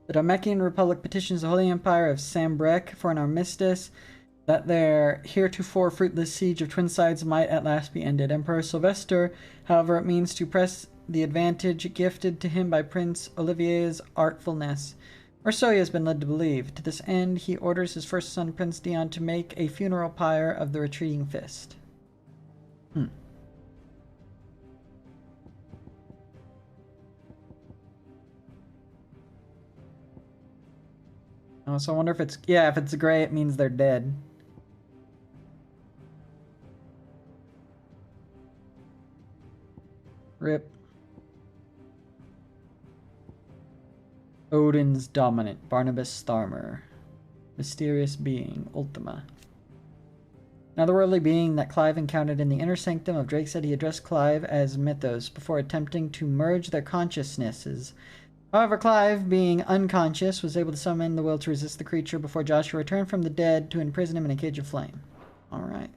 The Dalmatian Republic petitions the Holy Empire of Sambrek for an armistice, that their heretofore fruitless siege of Twin Sides might at last be ended. Emperor Sylvester, however, it means to press the advantage gifted to him by Prince Olivier's artfulness, or so he has been led to believe. To this end, he orders his first son, Prince Dion, to make a funeral pyre of the retreating fist. Oh, so I wonder if it's... Yeah, if it's gray, it means they're dead. Rip. Odin's Dominant, Barnabas Tharmer. Mysterious Being, Ultima. Another worldly being that Clive encountered in the inner sanctum of Drake said he addressed Clive as Mythos before attempting to merge their consciousnesses. However, Clive, being unconscious, was able to summon the will to resist the creature before Joshua returned from the dead to imprison him in a cage of flame. Alright.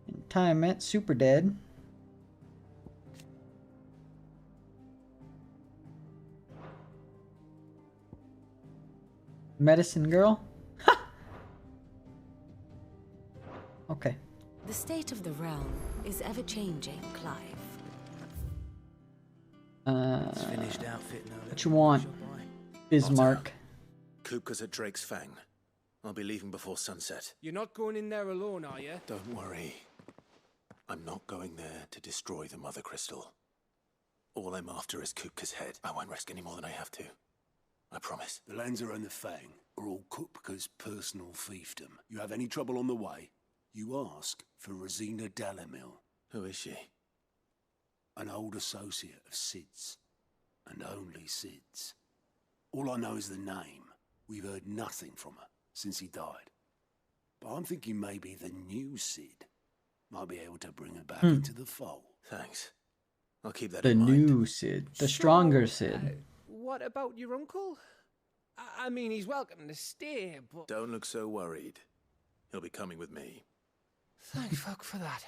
In time meant super dead. Medicine girl? Okay. The state of the realm is ever-changing, Clive. It's finished outfit now. What you want, Bismarck? Kupka's at Drake's Fang. I'll be leaving before sunset. You're not going in there alone, are you? Don't worry. I'm not going there to destroy the Mother Crystal. All I'm after is Kupka's head. I won't risk any more than I have to. I promise. The Lancer and the Fang are all Kupka's personal fiefdom. You have any trouble on the way, you ask for Rosina Dalamil. Who is she? An old associate of Sid's. And only Sid's. All I know is the name. We've heard nothing from her since he died. But I'm thinking maybe the new Sid might be able to bring her back into the fold. Thanks. I'll keep that The in mind. new Sid. The stronger Sid. What about your uncle? I mean, he's welcome to stay, but... Don't look so worried. He'll be coming with me. Thank fuck for that.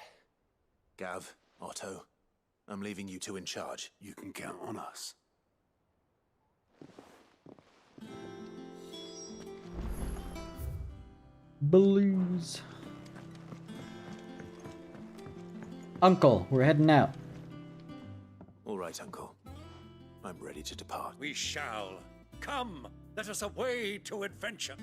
Gav, Otto, I'm leaving you two in charge. You can count on us. Blues. Uncle, we're heading out. All right, Uncle. I'm ready to depart. We shall. Come, let us away to adventure.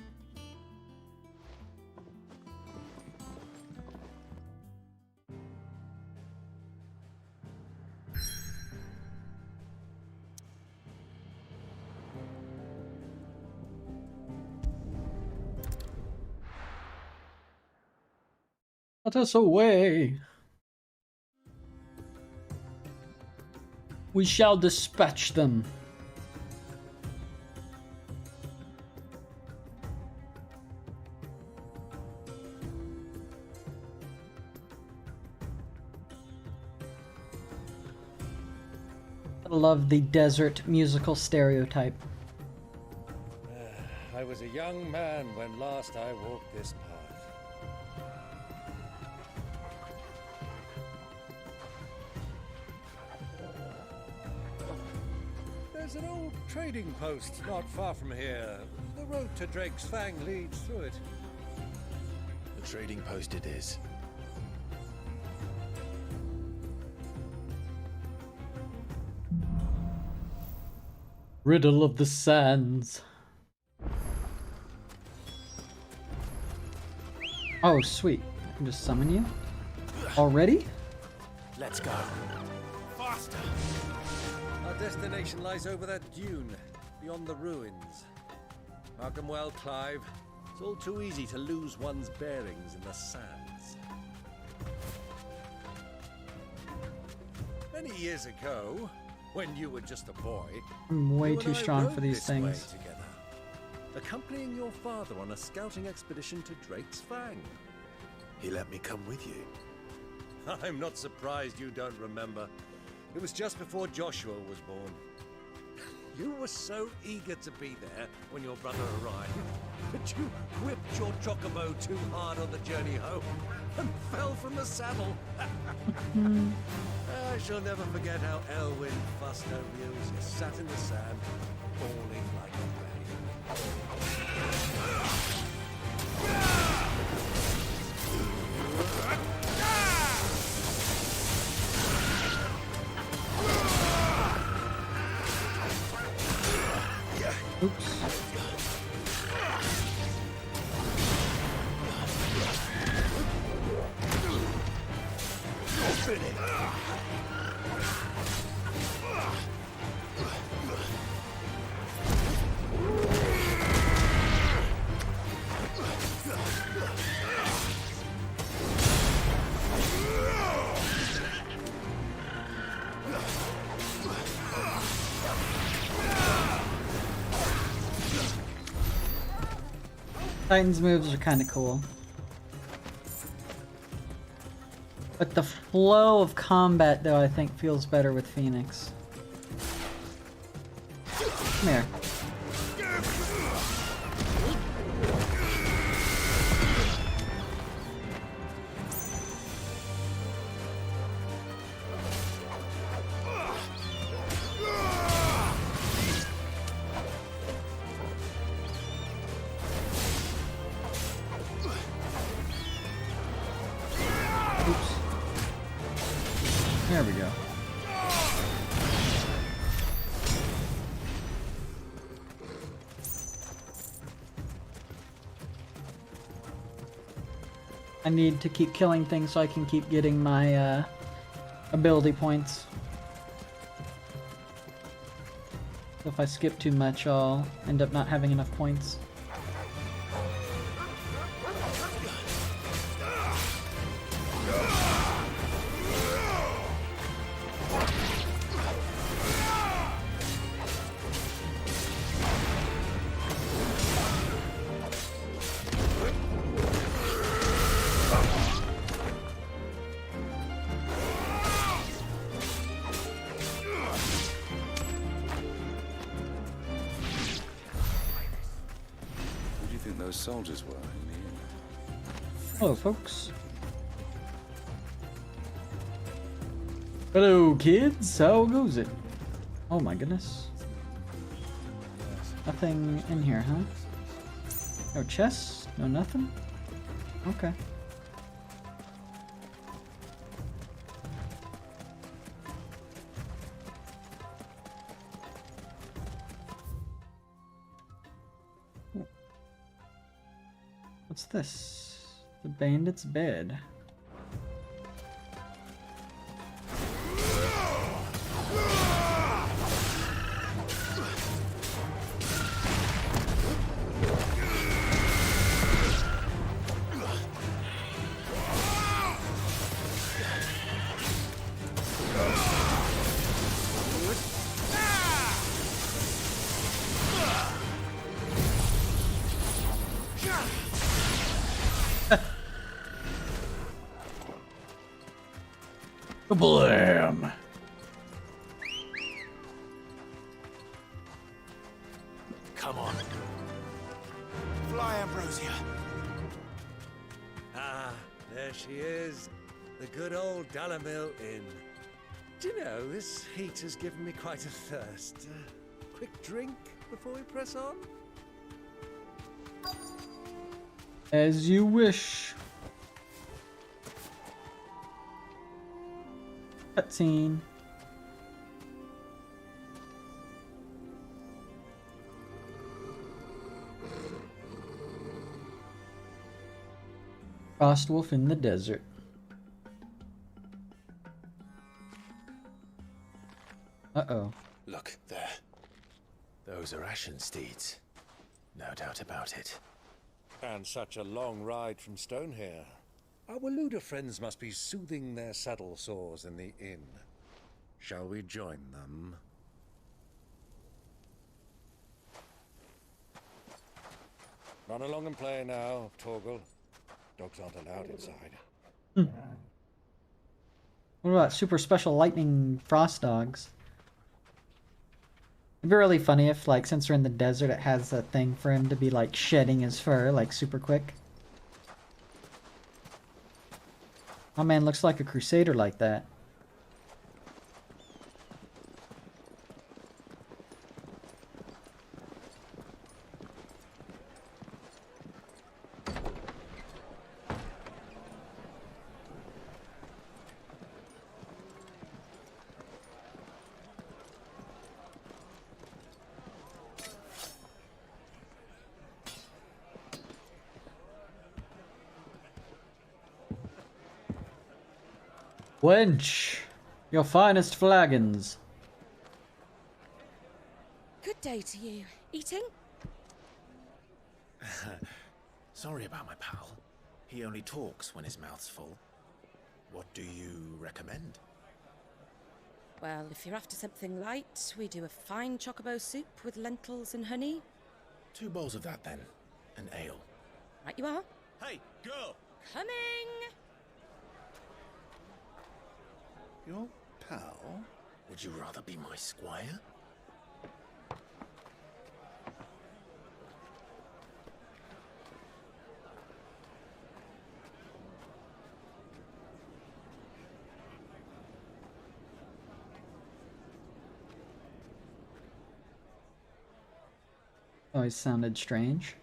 Let us away. We shall dispatch them. I love the desert musical stereotype. I was a young man when last I walked this path. There's an old trading post not far from here. The road to Drake's Fang leads through it. The trading post it is. Riddle of the Sands. Oh, sweet. I can just summon you? Already? Let's go. Faster! Our destination lies over that dune, beyond the ruins. Mark 'em well, Clive. It's all too easy to lose one's bearings in the sands. Many years ago, when you were just a boy, I'm way you and too I strong rode for these this way things. together, accompanying your father on a scouting expedition to Drake's Fang. He let me come with you. I'm not surprised you don't remember. It was just before Joshua was born. You were so eager to be there when your brother arrived that you whipped your chocobo too hard on the journey home and fell from the saddle. I shall never forget how Elwyn fussed over you as you sat in the sand, bawling like a baby. Oops. Titan's moves are kind of cool. But the flow of combat, though, I think feels better with Phoenix. Come here. There we go. I need to keep killing things so I can keep getting my ability points. If I skip too much, I'll end up not having enough points. Soldiers were in the inn. Hello, folks. Hello, kids. How goes it? Oh my goodness. Nothing in here, huh? No chests? No nothing? Okay. What's this? The bandit's bed. Blam! Come on. Fly, Ambrosia. Ah, there she is. The good old Dalamil Inn. Do you know, this heat has given me quite a thirst. Quick drink before we press on? As you wish. Cutscene. Frostwolf in the desert. Uh-oh. Look, there. Those are Ashen steeds. No doubt about it. And such a long ride from Stonehair. Our Waluda friends must be soothing their saddle sores in the inn. Shall we join them? Run along and play now, Torgal. Dogs aren't allowed inside. What about super special lightning frost dogs? It'd be really funny if, like, since we're in the desert, it has a thing for him to be, like, shedding his fur, like, super quick. Oh man, looks like a crusader like that. Wench, your finest flagons. Good day to you. Eating? Sorry about my pal. He only talks when his mouth's full. What do you recommend? Well, if you're after something light, we do a fine chocobo soup with lentils and honey. 2 bowls of that then. An ale. Right you are. Hey, girl! Coming! Your pal? Would you rather be my squire? Always sounded strange.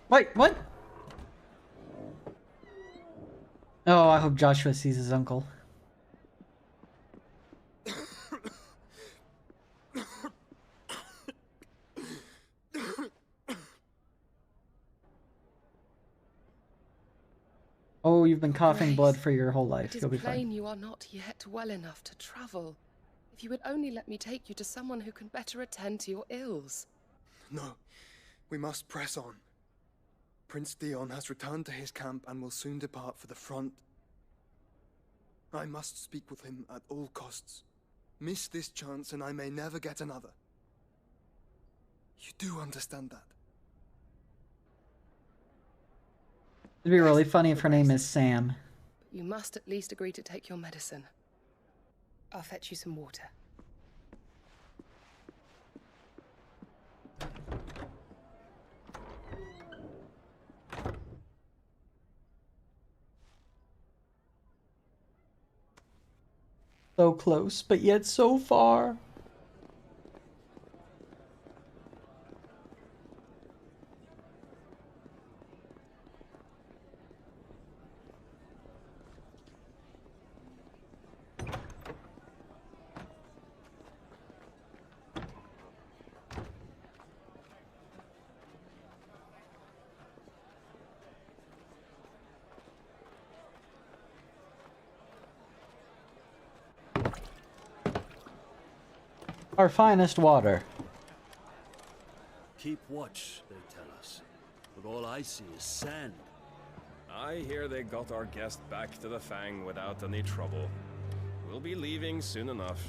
Wait, what? Oh, I hope Joshua sees his uncle. Oh, you've been coughing blood for your whole life. It is You'll be plain fine. you are not yet well enough to travel. If you would only let me take you to someone who can better attend to your ills. No, we must press on. Prince Dion has returned to his camp and will soon depart for the front. I must speak with him at all costs. Miss this chance and I may never get another. You do understand that? It'd be really funny if her name is Sam. But you must at least agree to take your medicine. I'll fetch you some water. So close, but yet so far. Our finest water. Keep watch, they tell us. But all I see is sand. I hear they got our guest back to the Fang without any trouble. We'll be leaving soon enough.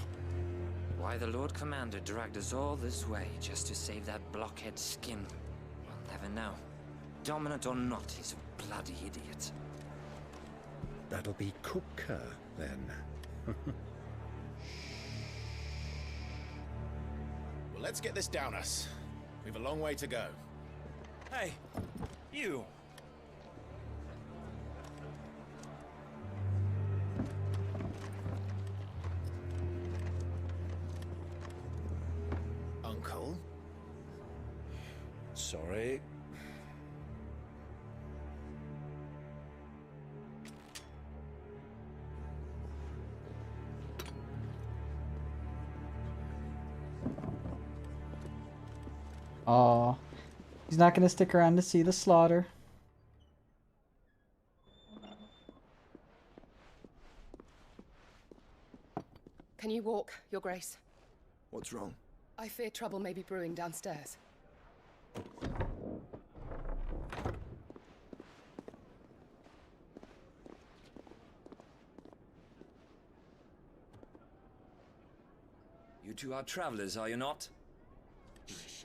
Why the Lord Commander dragged us all this way just to save that blockhead skin, we'll never know. Dominant or not, he's a bloody idiot. That'll be Cooker, then. Well, let's get this down us. We've a long way to go. Hey, you! Uncle? Sorry. Aw. He's not gonna stick around to see the slaughter. Can you walk, Your Grace? What's wrong? I fear trouble may be brewing downstairs. You two are travelers, are you not?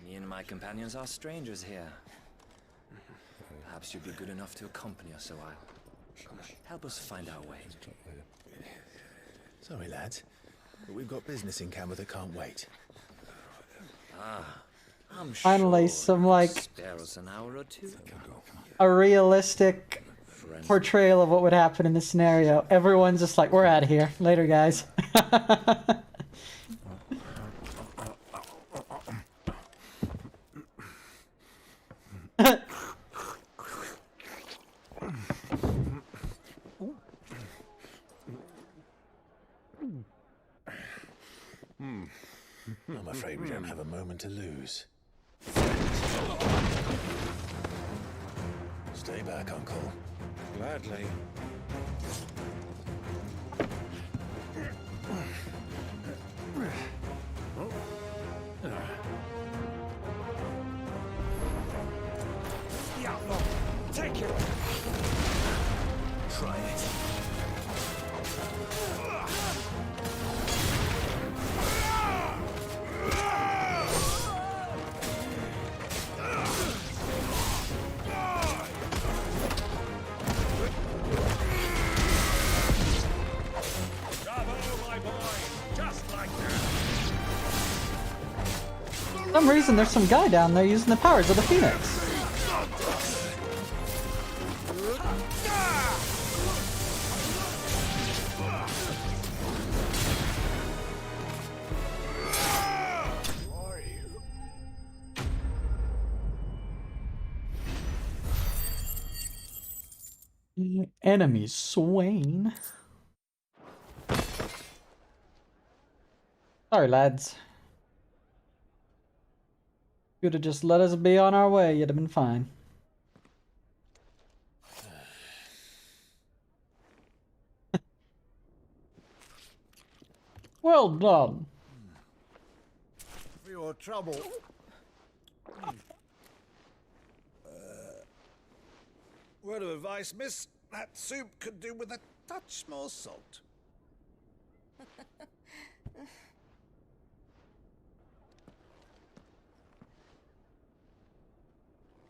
Me and my companions are strangers here. Perhaps you'd be good enough to accompany us a while. Come on, help us find our way. Sorry, lads, but we've got business in camera that can't wait. I'm Finally, sure some you like could spare us an hour or two. a realistic portrayal of what would happen in this scenario. Everyone's just like, we're out of here. Later, guys. I'm afraid we don't have a moment to lose. Stay back, Uncle. Gladly. The outlaw! Take it! Try it. For some reason, there's some guy down there using the powers of the Phoenix. Enemy slain. Sorry, lads. You'd have just let us be on our way, you'd have been fine. Well done. For your trouble. Word of advice, miss. That soup could do with a touch more salt.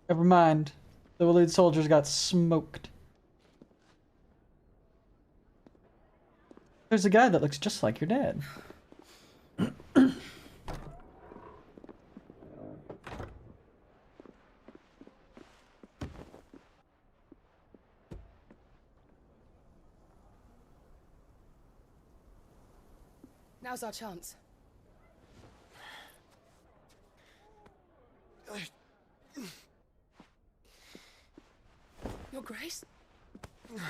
Never mind. The lead soldiers got smoked. There's a guy that looks just like your dad. Now's our chance. Your Grace?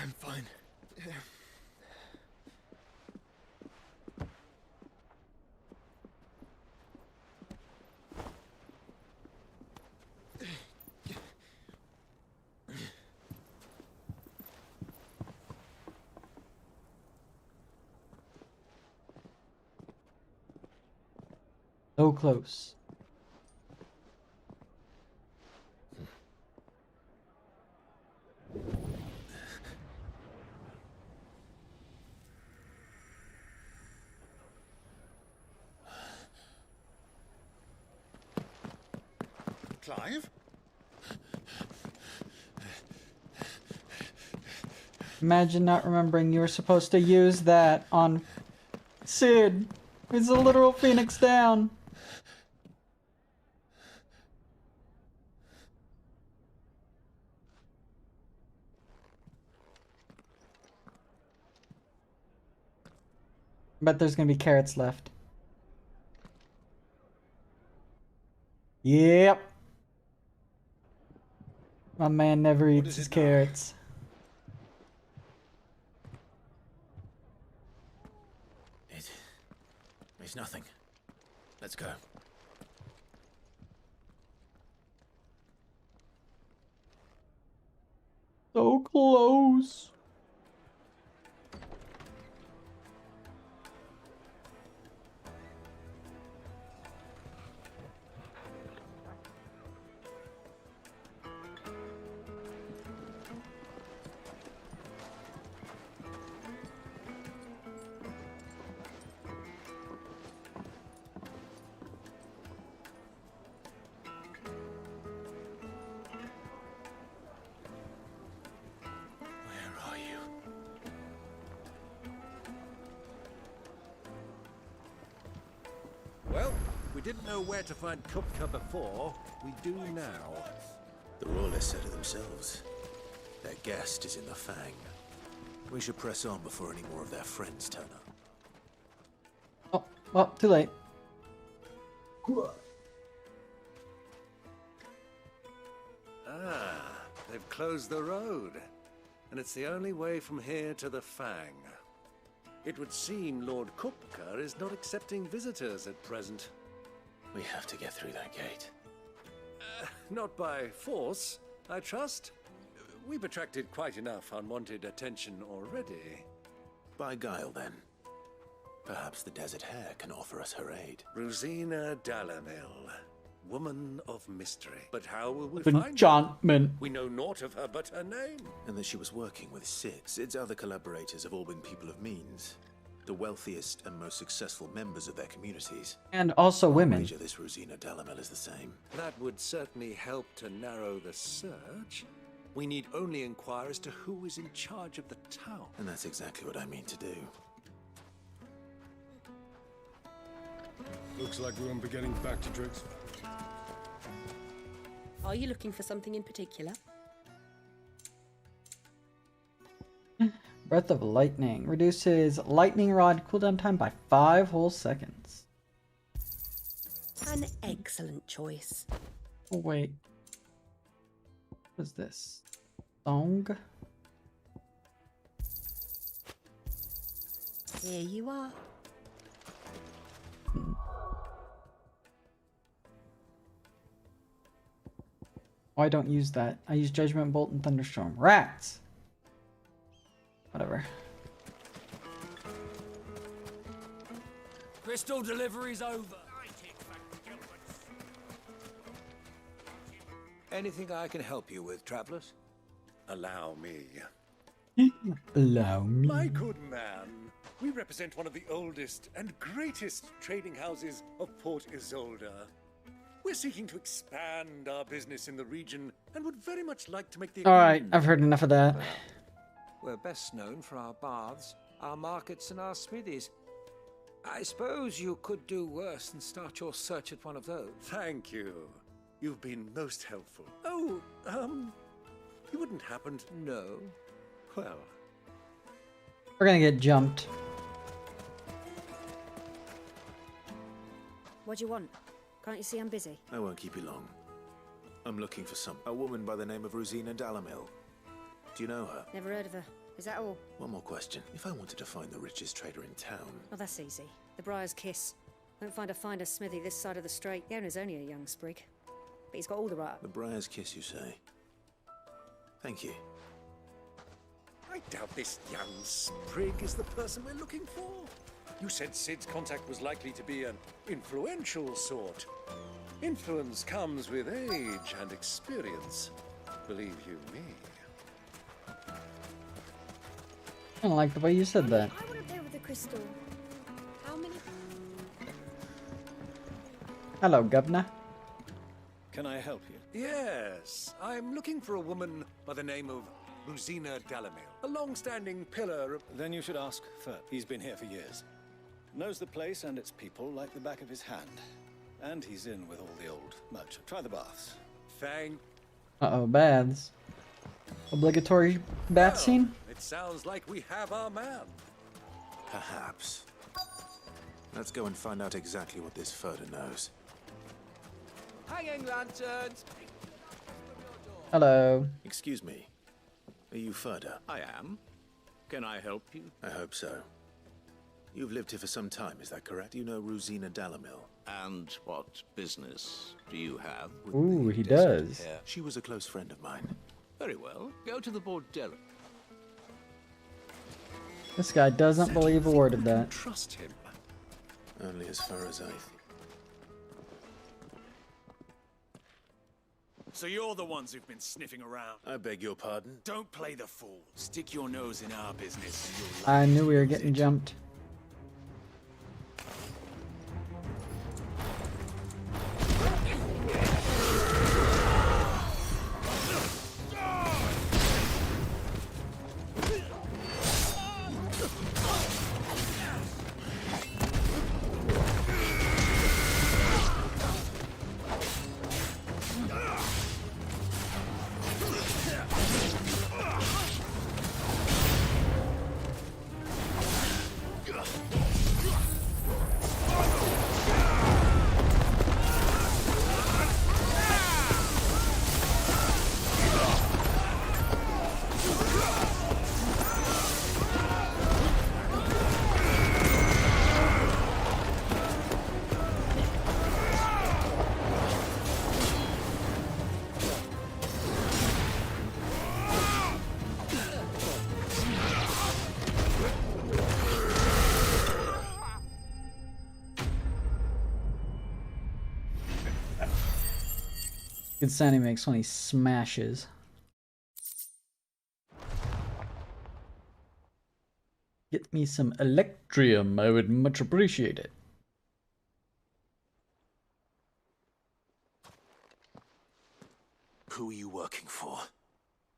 I'm fine. So close. Clive? Imagine not remembering you were supposed to use that on Sid. It's a literal Phoenix down. Bet there's gonna be carrots left. Yep. My man never eats his carrots. It's nothing. Let's go. So close. Well, we didn't know where to find Kupka before. We do now. The Royalists said it themselves. Their guest is in the Fang. We should press on before any more of their friends turn up. Oh, well, too late. Ah, they've closed the road. And it's the only way from here to the Fang. It would seem Lord Kupka is not accepting visitors at present. We have to get through that gate. Not by force, I trust. We've attracted quite enough unwanted attention already. By guile, then. Perhaps the Desert Hare can offer us her aid. Rosina Dalamil, woman of mystery. But how will we Enchantment. find her? We know naught of her but her name. And that she was working with Sid. Sid's other collaborators have all been people of means. The wealthiest and most successful members of their communities. And also women. I'll wager this Rosina Dalamil is the same. That would certainly help to narrow the search. We need only inquire as to who is in charge of the town. And that's exactly what I mean to do. Looks like we won't be getting back to Drixville. Are you looking for something in particular? Breath of Lightning reduces lightning rod cooldown time by 5 whole seconds. An excellent choice. Oh wait, what is this? Song? Here you are. Oh, I don't use that. I use Judgment Bolt and Thunderstorm. Rats! Whatever. Crystal delivery's over. Anything I can help you with, travelers? Allow me. Allow me. My good man, we represent one of the oldest and greatest trading houses of Port Isolde. We're seeking to expand our business in the region and would very much like to make the... Alright, I've heard enough of that. We're best known for our baths, our markets, and our smithies. I suppose you could do worse than start your search at one of those. Thank you. You've been most helpful. Oh, you wouldn't happen to... No. Well... We're gonna get jumped. What do you want? Can't you see I'm busy? I won't keep you long. I'm looking for a woman by the name of Rosina Dalamil. Do you know her? Never heard of her. Is that all? One more question. If I wanted to find the richest trader in town... Oh, that's easy. The Briar's Kiss. Won't find a finer smithy this side of the strait. The owner's only a young sprig. But he's got all the right... The Briar's Kiss, you say? Thank you. I doubt this young sprig is the person we're looking for. You said Sid's contact was likely to be an influential sort. Influence comes with age and experience. Believe you me. I don't like the way you said that. I want to play with the crystal. How many... Hello, governor. Can I help you? Yes. I'm looking for a woman by the name of Rosina Dalamil. A long-standing pillar of... Then you should ask Ferb. He's been here for years. Knows the place and its people like the back of his hand. And he's in with all the old merchant. Try the baths. Thank... Uh-oh, baths. Obligatory bath scene? It sounds like we have our man. Perhaps. Let's go and find out exactly what this Ferda knows. Hanging lanterns! Hello. Excuse me. Are you Ferda? I am. Can I help you? I hope so. You've lived here for some time, is that correct? You know Rosina Dalamil? And what business do you have? Ooh, he does. She was a close friend of mine. Very well. Go to the bordello. This guy doesn't believe a word of that. Trust him. Only as far as I think. So you're the ones who've been sniffing around. I beg your pardon? Don't play the fool. Stick your nose in our business. I knew we were getting jumped. Good sound he makes when he smashes. Get me some electrium, I would much appreciate it. Who are you working for?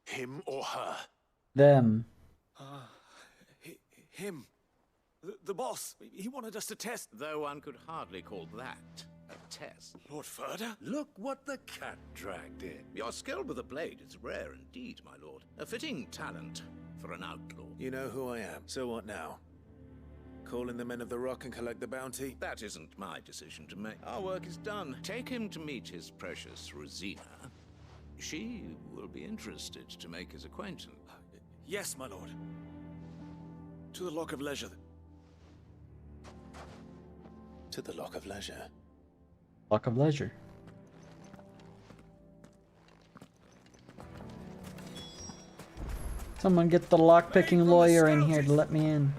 Him or her? Them. Him. The boss. He wanted us to test. Though one could hardly call that A test. Lord Furder? Look what the cat dragged in. Your skill with a blade is rare indeed, my lord. A fitting talent for an outlaw. You know who I am, so what now? Call in the Men of the Rock and collect the bounty? That isn't my decision to make. Our work is done. Take him to meet his precious Rosina. She will be interested to make his acquaintance. Yes, my lord. To the Lock of Leisure. To the Lock of Leisure. Lock of Leisure. Someone get the lock-picking lawyer in here to let me in.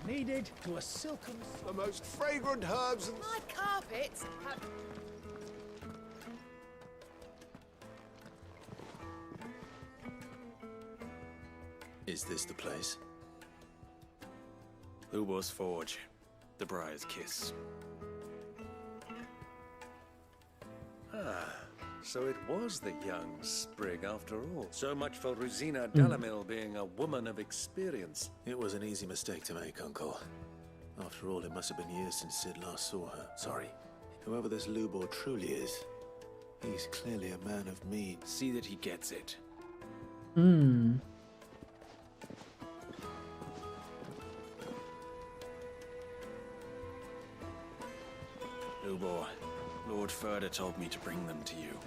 Needed to a silken... The most fragrant herbs and... My carpets have... Is this the place? Lubor's Forge. The Briar's Kiss. Ah, so it was the young sprig after all. So much for Rosina Dalamil being a woman of experience. It was an easy mistake to make, Uncle. After all, it must have been years since Sid last saw her. Sorry. Whoever this Lubor truly is, he's clearly a man of means. See that he gets it. Hmm. Lubor, Lord Furder told me to bring them to you.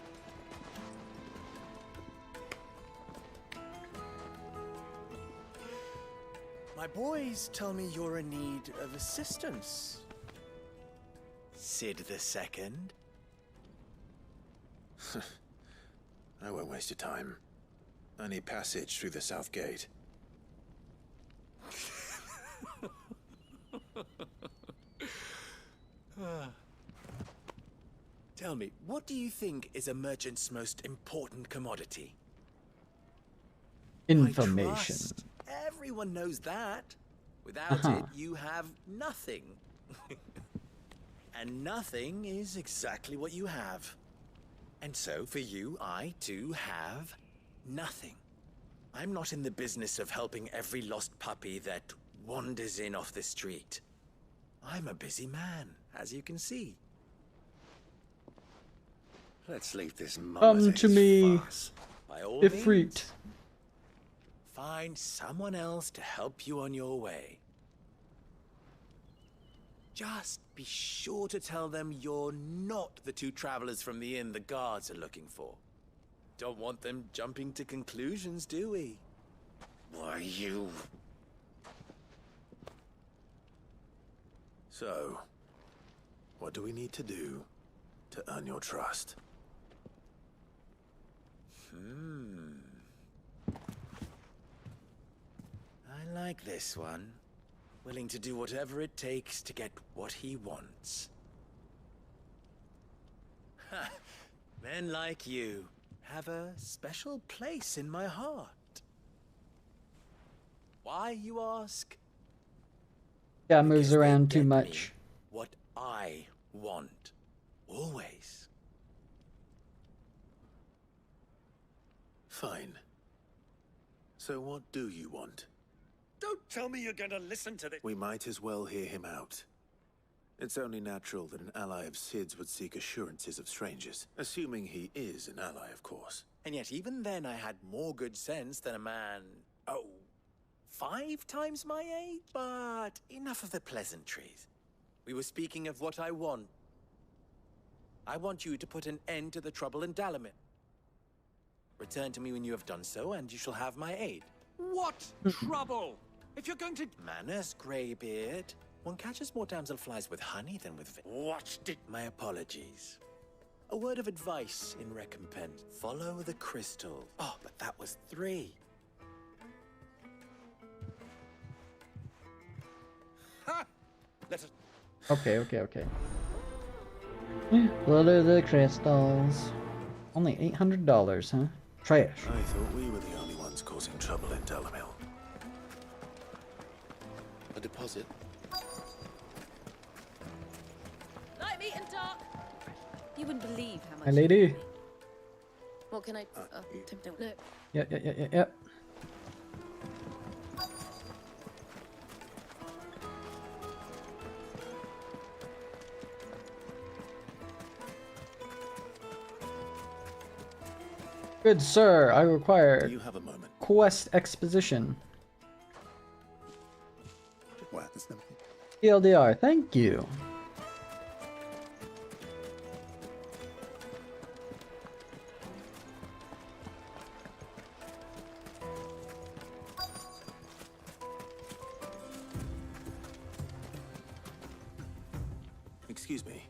My boys tell me you're in need of assistance. Sid the Second? I won't waste your time. I need passage through the south gate. Tell me, what do you think is a merchant's most important commodity? Information. Trust. Everyone knows that. Without it, you have nothing. And nothing is exactly what you have. And so, for you, I too have nothing. I'm not in the business of helping every lost puppy that wanders in off the street. I'm a busy man, as you can see. Let's leave this Come to me, farce. By all Ifrit. means, find someone else to help you on your way. Just be sure to tell them you're not the two travelers from the inn the guards are looking for. Don't want them jumping to conclusions, do we? Why, you... So, what do we need to do to earn your trust? I like this one. Willing to do whatever it takes to get what he wants. Ha! Men like you have a special place in my heart. Why, you ask? Yeah, moves around too much. What I want. Always. Fine. So what do you want? Don't tell me you're going to listen to this. We might as well hear him out. It's only natural that an ally of Sid's would seek assurances of strangers. Assuming he is an ally, of course. And yet even then I had more good sense than a man... 5 times my age? But enough of the pleasantries. We were speaking of what I want. I want you to put an end to the trouble in Dalamir. Return to me when you have done so, and you shall have my aid. What trouble? If you're going to... Manners, Greybeard. One catches more damselflies with honey than with... Watched it. My apologies. A word of advice in recompense. Follow the crystal. Oh, but that was 3. Ha! Let us... Okay. Follow the crystals. Only $800, huh? Trash. I thought we were the only ones causing trouble in Dalamil. A deposit? Light meat and dark. You wouldn't believe how much. My lady. What can I... don't look. Yep. Good sir, I require Do you have a moment? quest exposition. Well, there's nothing. TLDR, thank you. Excuse me.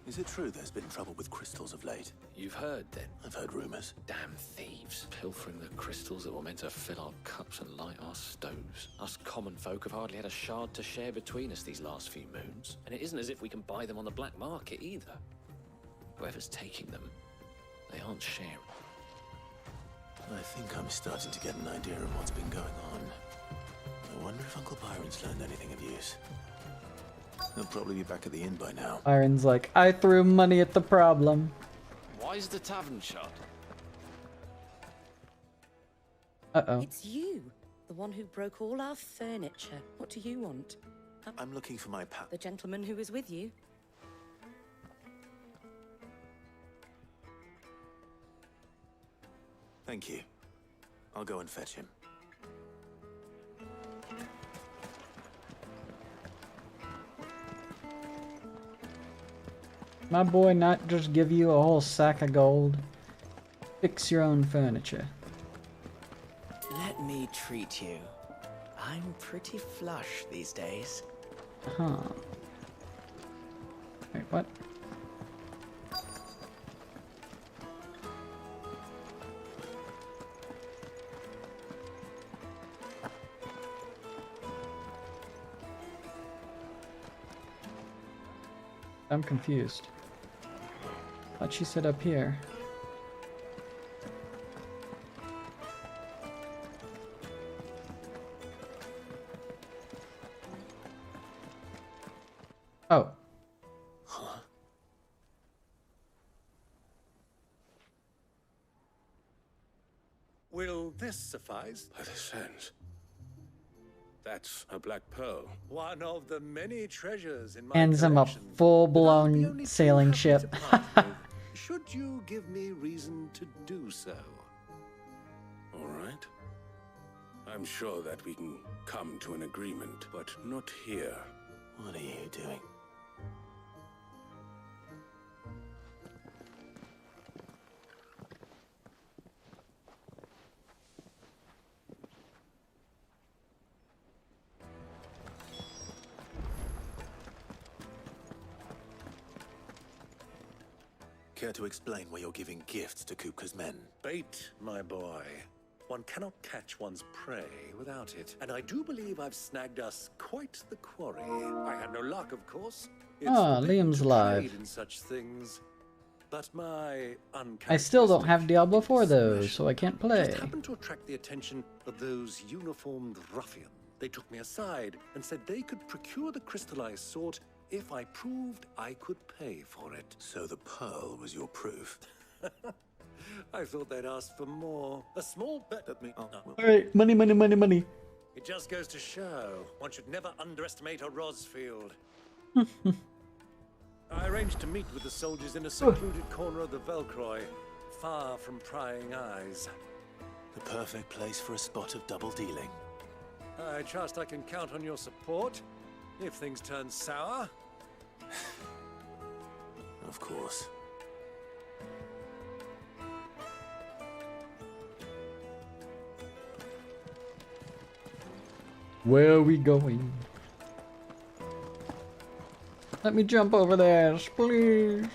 Is it true there's been trouble with crystals of late? You've heard, then? I've heard rumors. Damn thieves. Pilfering the crystals that were meant to fill our cups and light our stoves. Us common folk have hardly had a shard to share between us these last few moons. And it isn't as if we can buy them on the black market, either. Whoever's taking them, they aren't sharing. I think I'm starting to get an idea of what's been going on. I wonder if Uncle Byron's learned anything of use. He'll probably be back at the inn by now. Byron's like, I threw money at the problem. Why is the tavern shut? Uh-oh. It's you, the one who broke all our furniture. What do you want? I'm looking for my pal. The gentleman who was with you. Thank you. I'll go and fetch him. My boy not just give you a whole sack of gold. Fix your own furniture. Let me treat you. I'm pretty flush these days. Huh. Wait, what? I'm confused. Thought she said up here. Oh. Huh? Will this suffice? By the sense. That's a black pearl. One of the many treasures in my Hands him a collection. full-blown sailing ship. Should you give me reason to do so? All right. I'm sure that we can come to an agreement, but not here. What are you doing? Care to explain why you're giving gifts to Kupka's men? Bait, my boy. One cannot catch one's prey without it. And I do believe I've snagged us quite the quarry. I had no luck, of course. It's Liam's to live. trade in such things. But my I still don't have Diablo 4 though, so I can't play. just happened to attract the attention of those uniformed ruffians. They took me aside and said they could procure the crystallized sword if I proved I could pay for it. So the pearl was your proof? I thought they'd ask for more. A small bet at me. Alright, money, money, money, money. It just goes to show one should never underestimate a Rosfield. I arranged to meet with the soldiers in a secluded corner of the Velcroy, far from prying eyes. The perfect place for a spot of double dealing. I trust I can count on your support if things turn sour. Of course. Where are we going? Let me jump over there, please.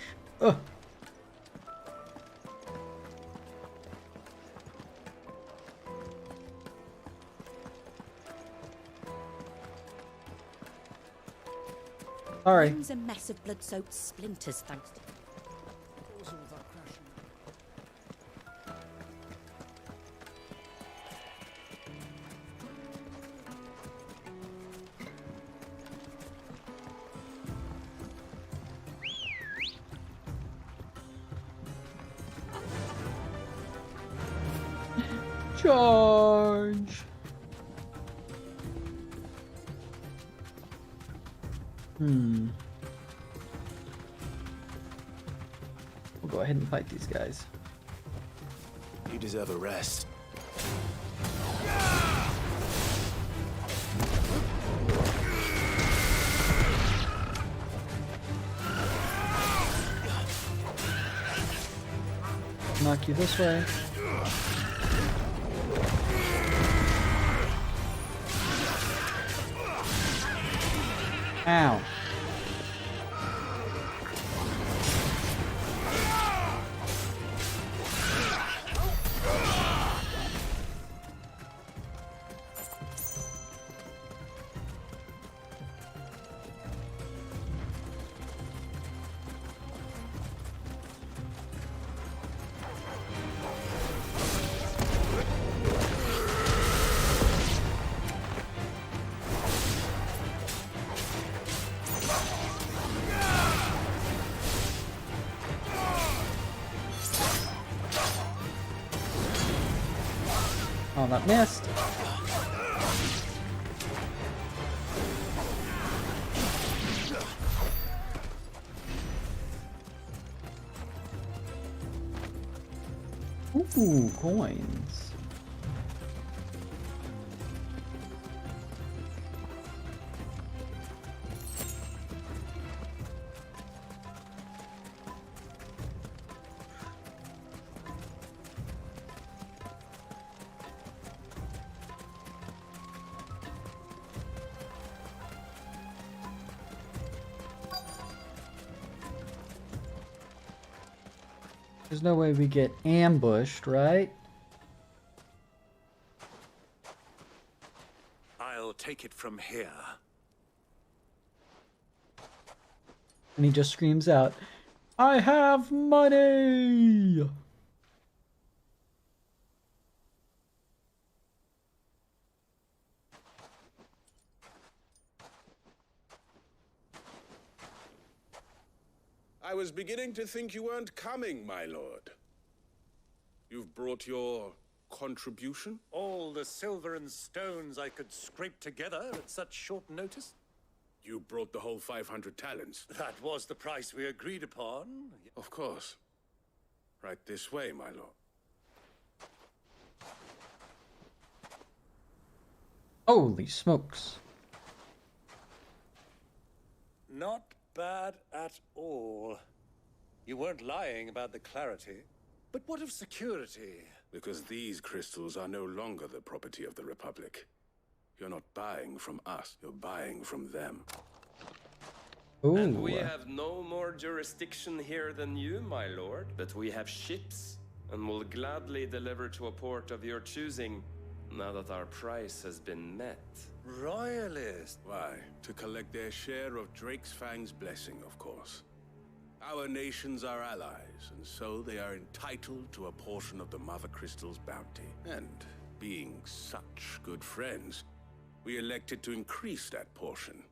Sorry. Room's a mess of blood-soaked splinters, thanks to... Charge! We'll go ahead and fight these guys. You deserve a rest. Knock you this way. Ow. Oh, that missed. Ooh, coins. There's no way we get ambushed, right? I'll take it from here. And he just screams out, "I have money!" I was beginning to think you weren't coming, my lord. You've brought your contribution? All the silver and stones I could scrape together at such short notice? You brought the whole 500 talents. That was the price we agreed upon. Of course. Right this way, my lord. Holy smokes. Not bad at all. You weren't lying about the clarity. But what of security? Because these crystals are no longer the property of the Republic. You're not buying from us, you're buying from them. Ooh. And we have no more jurisdiction here than you, my lord. But we have ships, and will gladly deliver to a port of your choosing, now that our price has been met. Royalist? Why? To collect their share of Drake's Fang's blessing, of course. Our nations are allies, and so they are entitled to a portion of the Mother Crystal's bounty. And being such good friends, we elected to increase that portion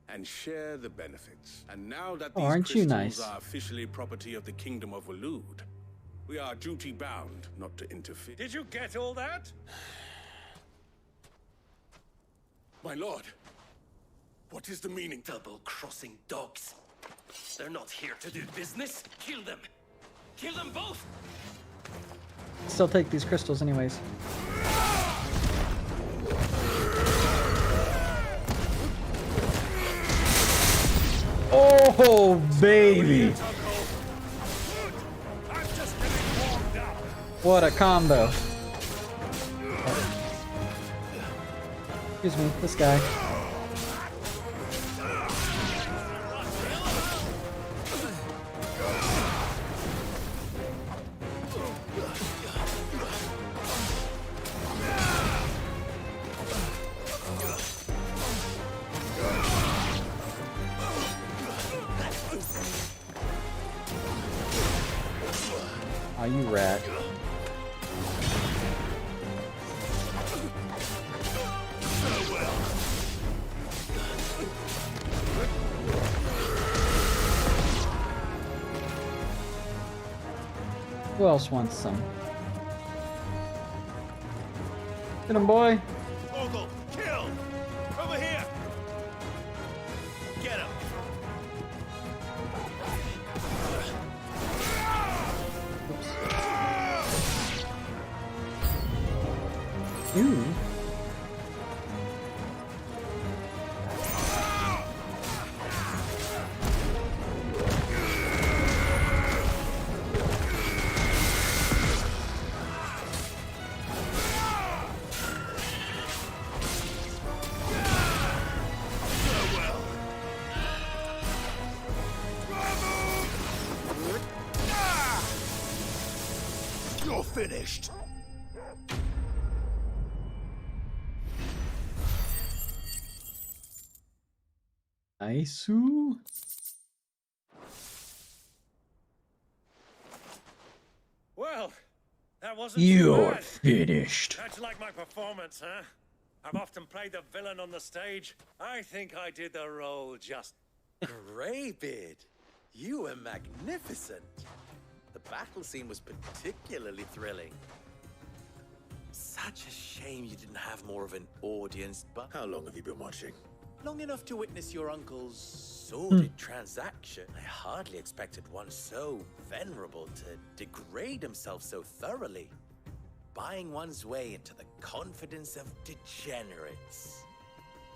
and share the benefits. And now that these aren't you crystals nice? are officially property of the Kingdom of Waloed, we are duty-bound not to interfere. Did you get all that? My lord, what is the meaning? Double-crossing dogs. They're not here to do business. Kill them. Kill them both. Still take these crystals anyways. Oh, baby. What a combo. Excuse me, this guy. Oh, you rat. Who else wants some? Get him, boy. Ogle, kill! Over here! Get him! Ooh. You're finished. Nice. Well, that wasn't You're too bad. finished. How'd you like my performance, huh? I've often played the villain on the stage. I think I did the role just... Greybeard, you were magnificent. The battle scene was particularly thrilling. Such a shame you didn't have more of an audience, but... How long have you been watching? Long enough to witness your uncle's sordid transaction. I hardly expected one so venerable to degrade himself so thoroughly. Buying one's way into the confidence of degenerates.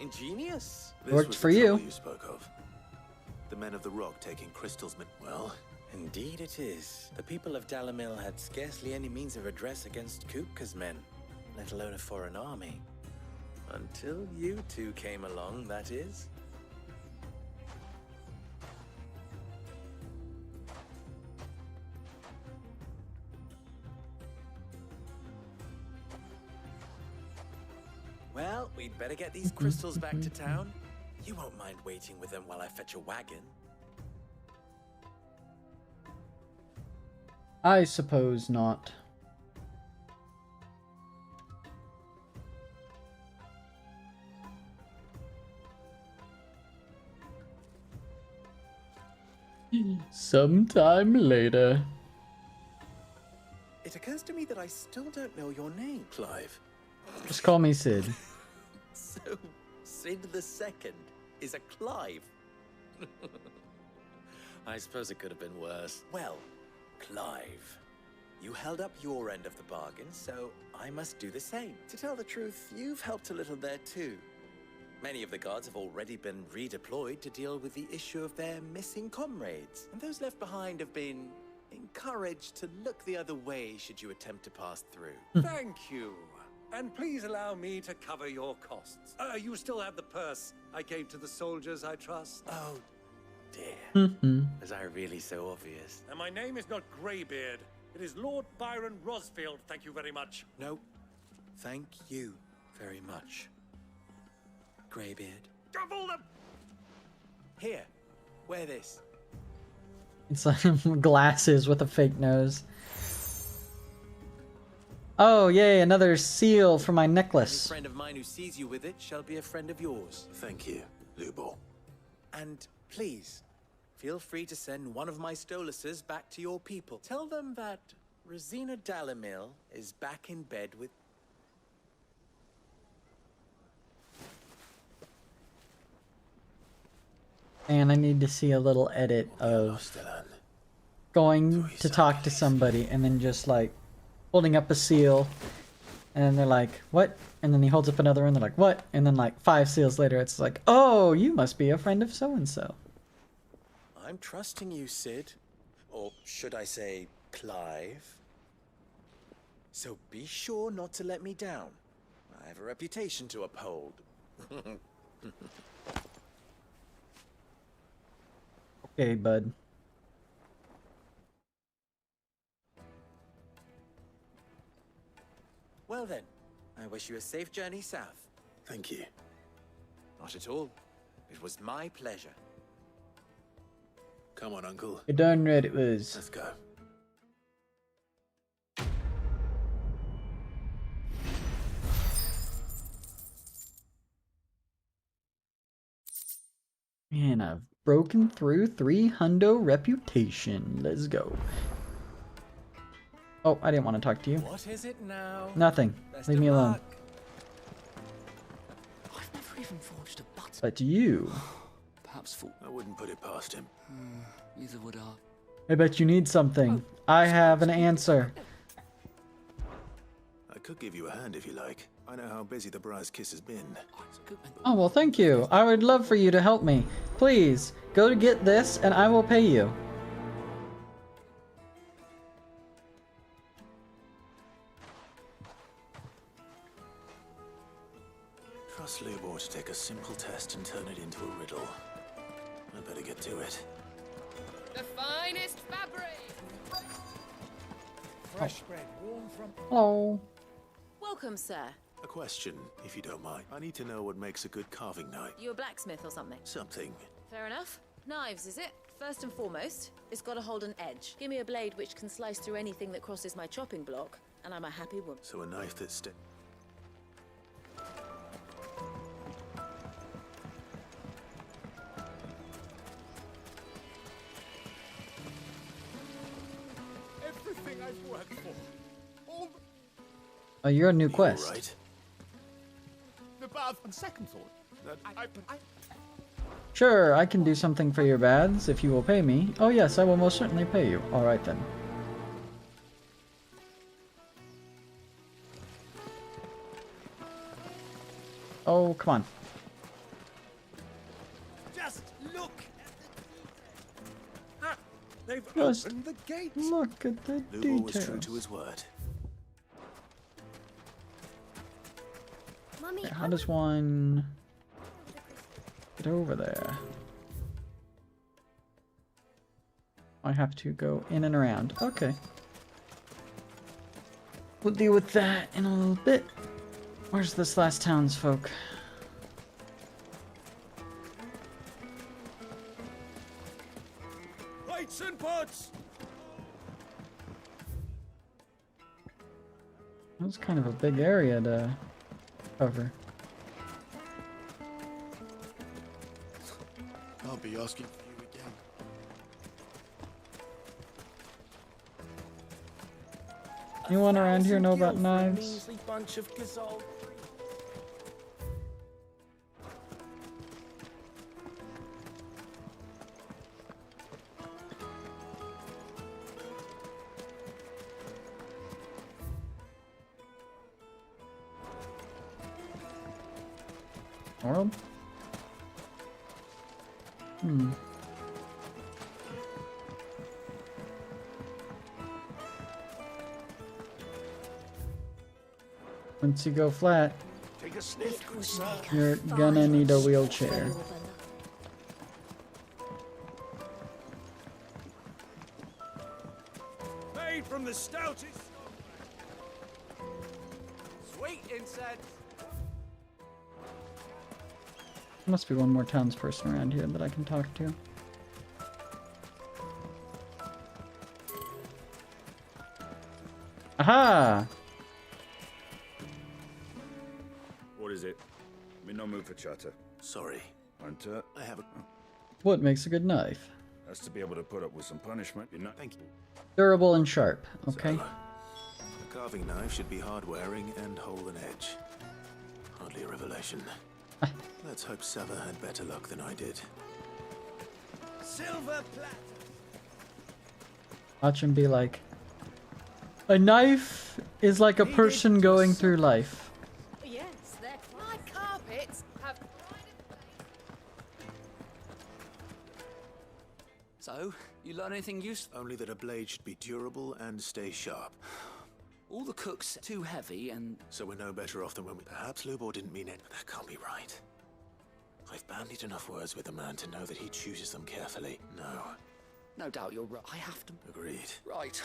Ingenious. Worked for you. You spoke of. The men of the Rock taking Crystal's men. Well, indeed it is. The people of Dalamil had scarcely any means of redress against Kupka's men, let alone a foreign army. Until you two came along, that is. Well, we'd better get these crystals back to town. You won't mind waiting with them while I fetch a wagon. I suppose not. Sometime later. It occurs to me that I still don't know your name. Clive. Just call me Sid. So, Sid the Second is a Clive. I suppose it could have been worse. Well, Clive, you held up your end of the bargain, so I must do the same. To tell the truth, you've helped a little there too. Many of the guards have already been redeployed to deal with the issue of their missing comrades, and those left behind have been encouraged to look the other way should you attempt to pass through. Thank you. And please allow me to cover your costs. You still have the purse I gave to the soldiers, I trust? Oh, dear. Mm-hmm. Was I really so obvious? And my name is not Greybeard. It is Lord Byron Rosfield, thank you very much. No, thank you very much, Greybeard. Double them! Here, wear this. It's like glasses with a fake nose. Oh, yay, another seal for my necklace. Any friend of mine who sees you with it shall be a friend of yours. Thank you, Lubor. And please, feel free to send one of my Stoluses back to your people. Tell them that Rosina Dalamil is back in bed with... And I need to see a little edit of going to talk to somebody and then just like holding up a seal and they're like, what? And then he holds up another one, they're like, what? And then like 5 seals later, it's like, oh, you must be a friend of so-and-so. I'm trusting you, Sid. Or should I say, Clive. So be sure not to let me down. I have a reputation to uphold. Okay, bud. Well then, I wish you a safe journey south. Thank you. Not at all. It was my pleasure. Come on, Uncle. You're darn right it was. Let's go. And I've broken through 300 reputation. Let's go. Oh, I didn't want to talk to you. What is it now? Nothing. Best Leave of me alone. luck. I've never even forged a button. But you. Perhaps for... I wouldn't put it past him. Neither would I. I bet you need something. I have an answer. I could give you a hand if you like. I know how busy the Briar's Kiss has been. Oh, well, thank you. I would love for you to help me. Please, go to get this, and I will pay you. Trust Lubor to take a simple test and turn it into a riddle. I better get to it. The finest fabric! Fresh bread, warm from... Hello. Welcome, sir. A question, if you don't mind. I need to know what makes a good carving knife. You a blacksmith or something? Something. Fair enough. Knives, is it? First and foremost, it's got to hold an edge. Give me a blade which can slice through anything that crosses my chopping block, and I'm a happy woman. So a knife that Everything I've worked for. All Oh, you're a new quest. Right. the bath on second thought. Sure, I can do something for your baths if you will pay me. Oh yes, I will most certainly pay you. Alright then. Oh, come on. Just look. They've Just opened the gate. look at the Lubor was true details. to his word. Mummy, Okay, how does one get over there? I have to go in and around. Okay. We'll deal with that in a little bit. Where's this last townsfolk? Lights and pots. That's kind of a big area to cover. I'll be asking for you again. Anyone around here know about knives? Bunch of gazelle. World? Hmm. Once you go flat, Take a sniff, good sir. you're gonna need a wheelchair. Made from the stoutest. Sweet incense. There must be one more townsperson around here that I can talk to. Aha! What is it? I'm in no mood for chatter. Sorry. Hunter, I have a... What makes a good knife? has to be able to put up with some punishment. You're not... Thank you. Durable and sharp, okay? So, a carving knife should be hard-wearing and hold an edge. Hardly a revelation. Let's hope Sava had better luck than I did. Silver platter. Watch him be like, a knife is like a person going through life. Yes, they're My carpets have... So, you learn anything useful? Only that a blade should be durable and stay sharp. All the cooks too heavy and... So we're no better off than when we... Perhaps Lubor didn't mean it, but that can't be right. I've bandied enough words with the man to know that he chooses them carefully. No. No doubt you're right. I have to... Agreed. Right.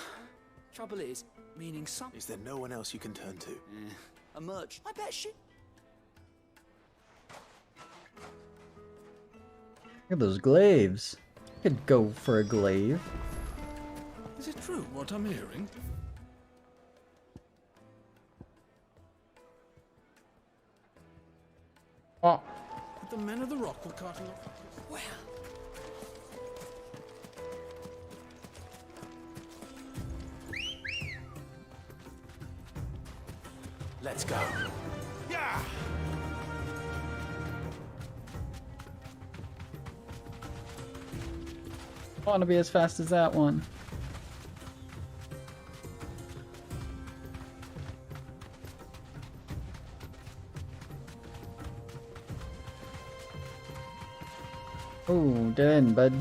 Trouble is, meaning some... Is there no one else you can turn to? A merch. I bet she... Look at those glaives. I could go for a glaive. Is it true what I'm hearing? Oh. The men of the rock will carting off. Well... Let's go. Yeah. I want to be as fast as that one. Oh, dead end, bud.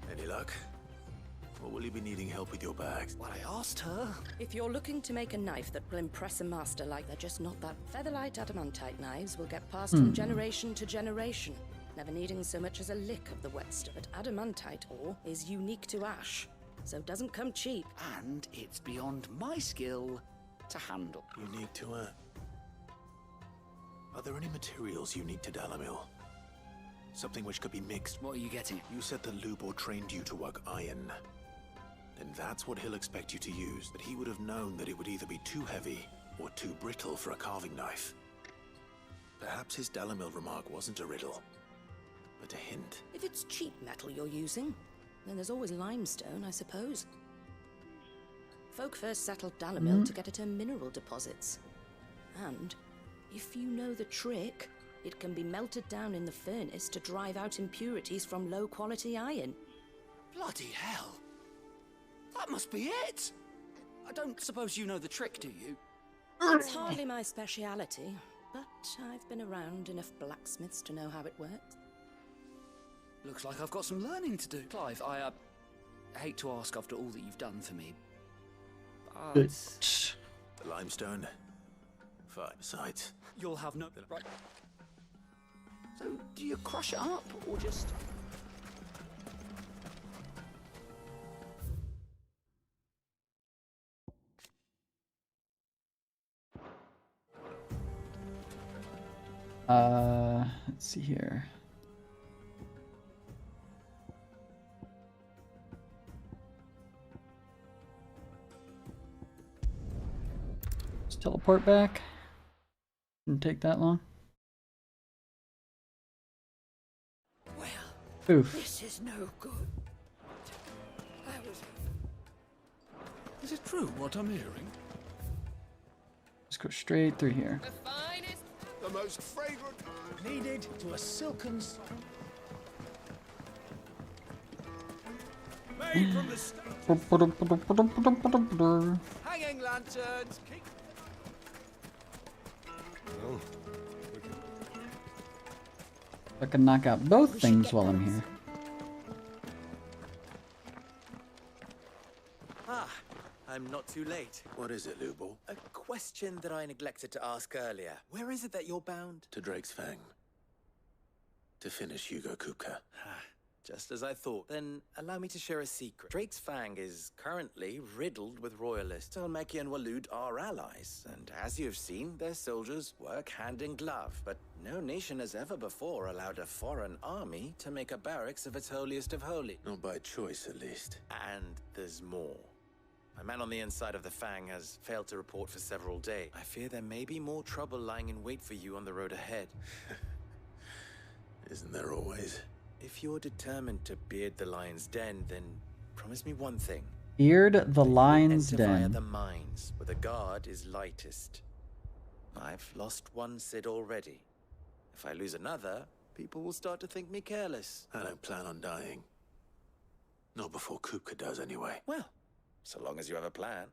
Any luck? Or will you be needing help with your bags? Well, I asked her. If you're looking to make a knife that will impress a master like they're just not that, featherlight adamantite knives will get passed from generation to generation, never needing so much as a lick of the wet stuff. But adamantite ore is unique to ash, so it doesn't come cheap. And it's beyond my skill to handle. Unique to her. Are there any materials unique to Dalamil? Something which could be mixed. What are you getting? You said the Lubor trained you to work iron. Then that's what he'll expect you to use. But he would have known that it would either be too heavy or too brittle for a carving knife. Perhaps his Dalamil remark wasn't a riddle, but a hint. If it's cheap metal you're using, then there's always limestone, I suppose. Folk first settled Dalamil to get at her mineral deposits. And if you know the trick, it can be melted down in the furnace to drive out impurities from low-quality iron. Bloody hell! That must be it! I don't suppose you know the trick, do you? It's hardly my speciality, but I've been around enough blacksmiths to know how it works. Looks like I've got some learning to do. Clive, I hate to ask after all that you've done for me, but... The limestone? Fine. Besides, you'll have no... Right. So, do you crush it up, or just... Let's see here. Let's teleport back. Didn't take that long. Well, oof. This is no good. Is it true what I'm hearing? Let's go straight through here. The most fragrant needed to a silken Made from the hanging lanterns. I can knock out both things while I'm here. Ah, I'm not too late. What is it, Lubor? A question that I neglected to ask earlier. Where is it that you're bound? To Drake's Fang. To finish Hugo Kupka. Just as I thought. Then allow me to share a secret. Drake's Fang is currently riddled with royalists. Almeki and Walud are allies, and as you've seen, their soldiers work hand in glove. But no nation has ever before allowed a foreign army to make a barracks of its holiest of holy. Not by choice, at least. And there's more. A man on the inside of the Fang has failed to report for several days. I fear there may be more trouble lying in wait for you on the road ahead. Isn't there always? If you're determined to beard the lion's den, then promise me one thing. Beard the lion's Enter via den. the mines, where the guard is lightest. I've lost one Cid already. If I lose another, people will start to think me careless. I don't plan on dying. Not before Kupka does, anyway. Well, so long as you have a plan.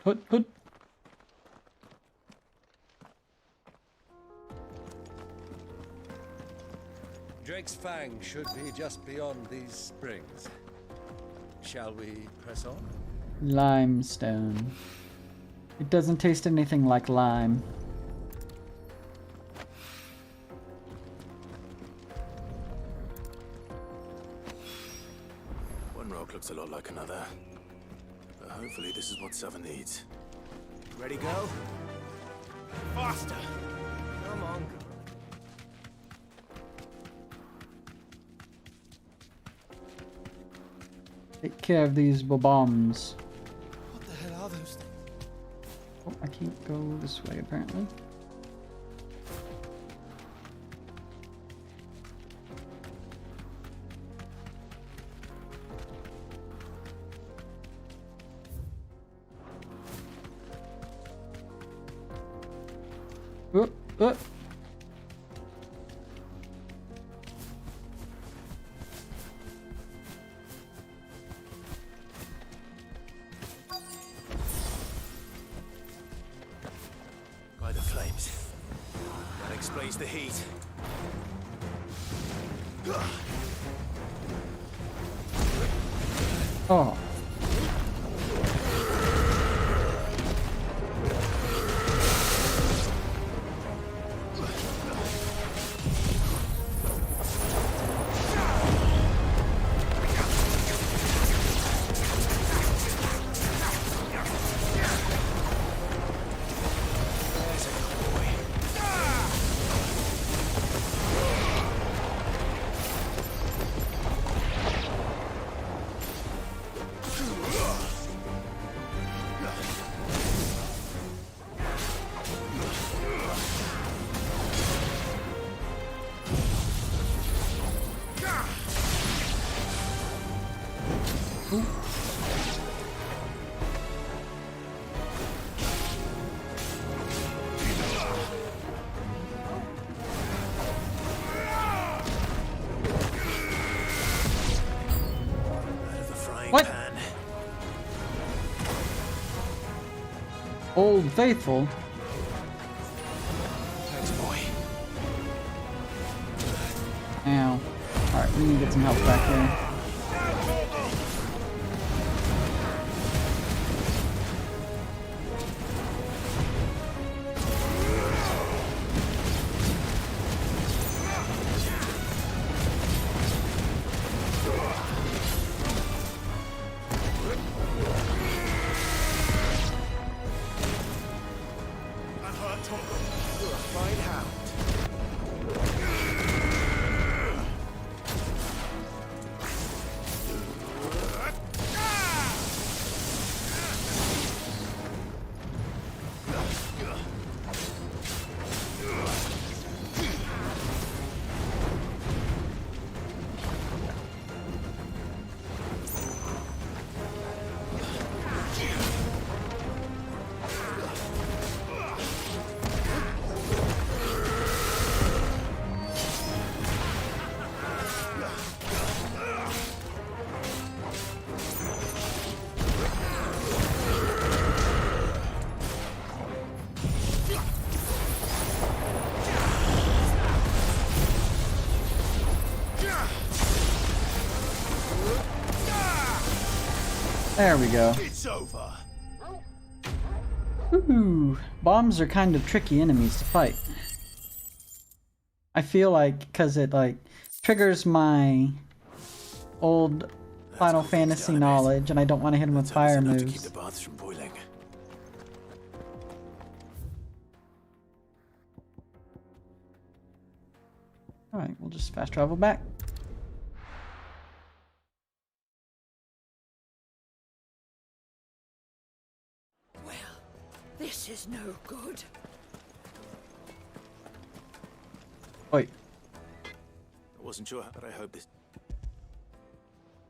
Put. Drake's Fang should be just beyond these springs. Shall we press on? Limestone. It doesn't taste anything like lime. One rock looks a lot like another. But hopefully this is what Southern needs. Ready, go? Faster! Come on. Take care of these bombs. What the hell are those things? Oh, I can't go this way apparently. explains the heat. Oh. What? Old Faithful? Thanks, boy. Ow. Alright, we need to get some help back here. There we go. It's over. Woohoo! Bombs are kind of tricky enemies to fight. I feel like because it like triggers my old Final Fantasy knowledge, and I don't want to hit him with fire moves. To keep the baths from boiling. All right, we'll just fast travel back. This is no good. Wait. I wasn't sure, but I hope this.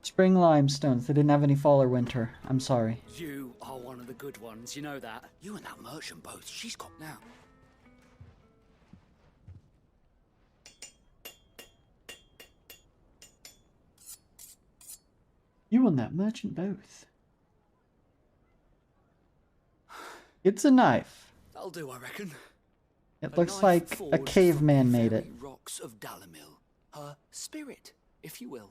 Spring limestones. They didn't have any fall or winter. I'm sorry. You are one of the good ones, you know that. You and that merchant both. She's got now. You and that merchant both. It's a knife. That'll do, I reckon. It looks like a caveman made it. Rocks of Dalamil. Her spirit, if you will.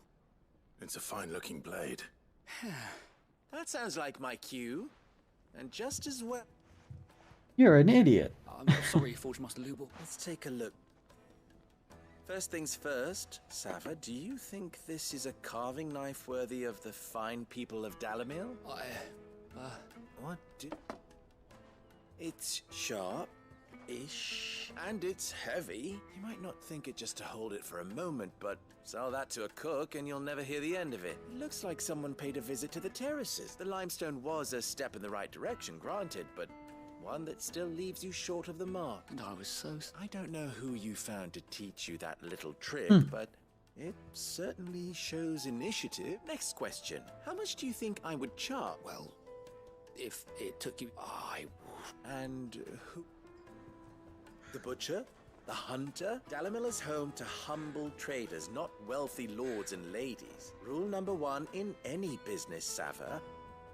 It's a fine-looking blade. That sounds like my cue. And just as well. You're an idiot. I'm sorry, Forge Master Lubel. Let's take a look. First things first, Sava, do you think this is a carving knife worthy of the fine people of Dalamil? What do... It's sharp-ish, and it's heavy. You might not think it just to hold it for a moment, but sell that to a cook and you'll never hear the end of it. It looks like someone paid a visit to the terraces. The limestone was a step in the right direction, granted, but one that still leaves you short of the mark. And I was so... I don't know who you found to teach you that little trick, but it certainly shows initiative. Next question. How much do you think I would charge? Well, if it took you... I would. And who? The butcher? The hunter? Dalamil is home to humble traders, not wealthy lords and ladies. Rule number 1 in any business, Sava.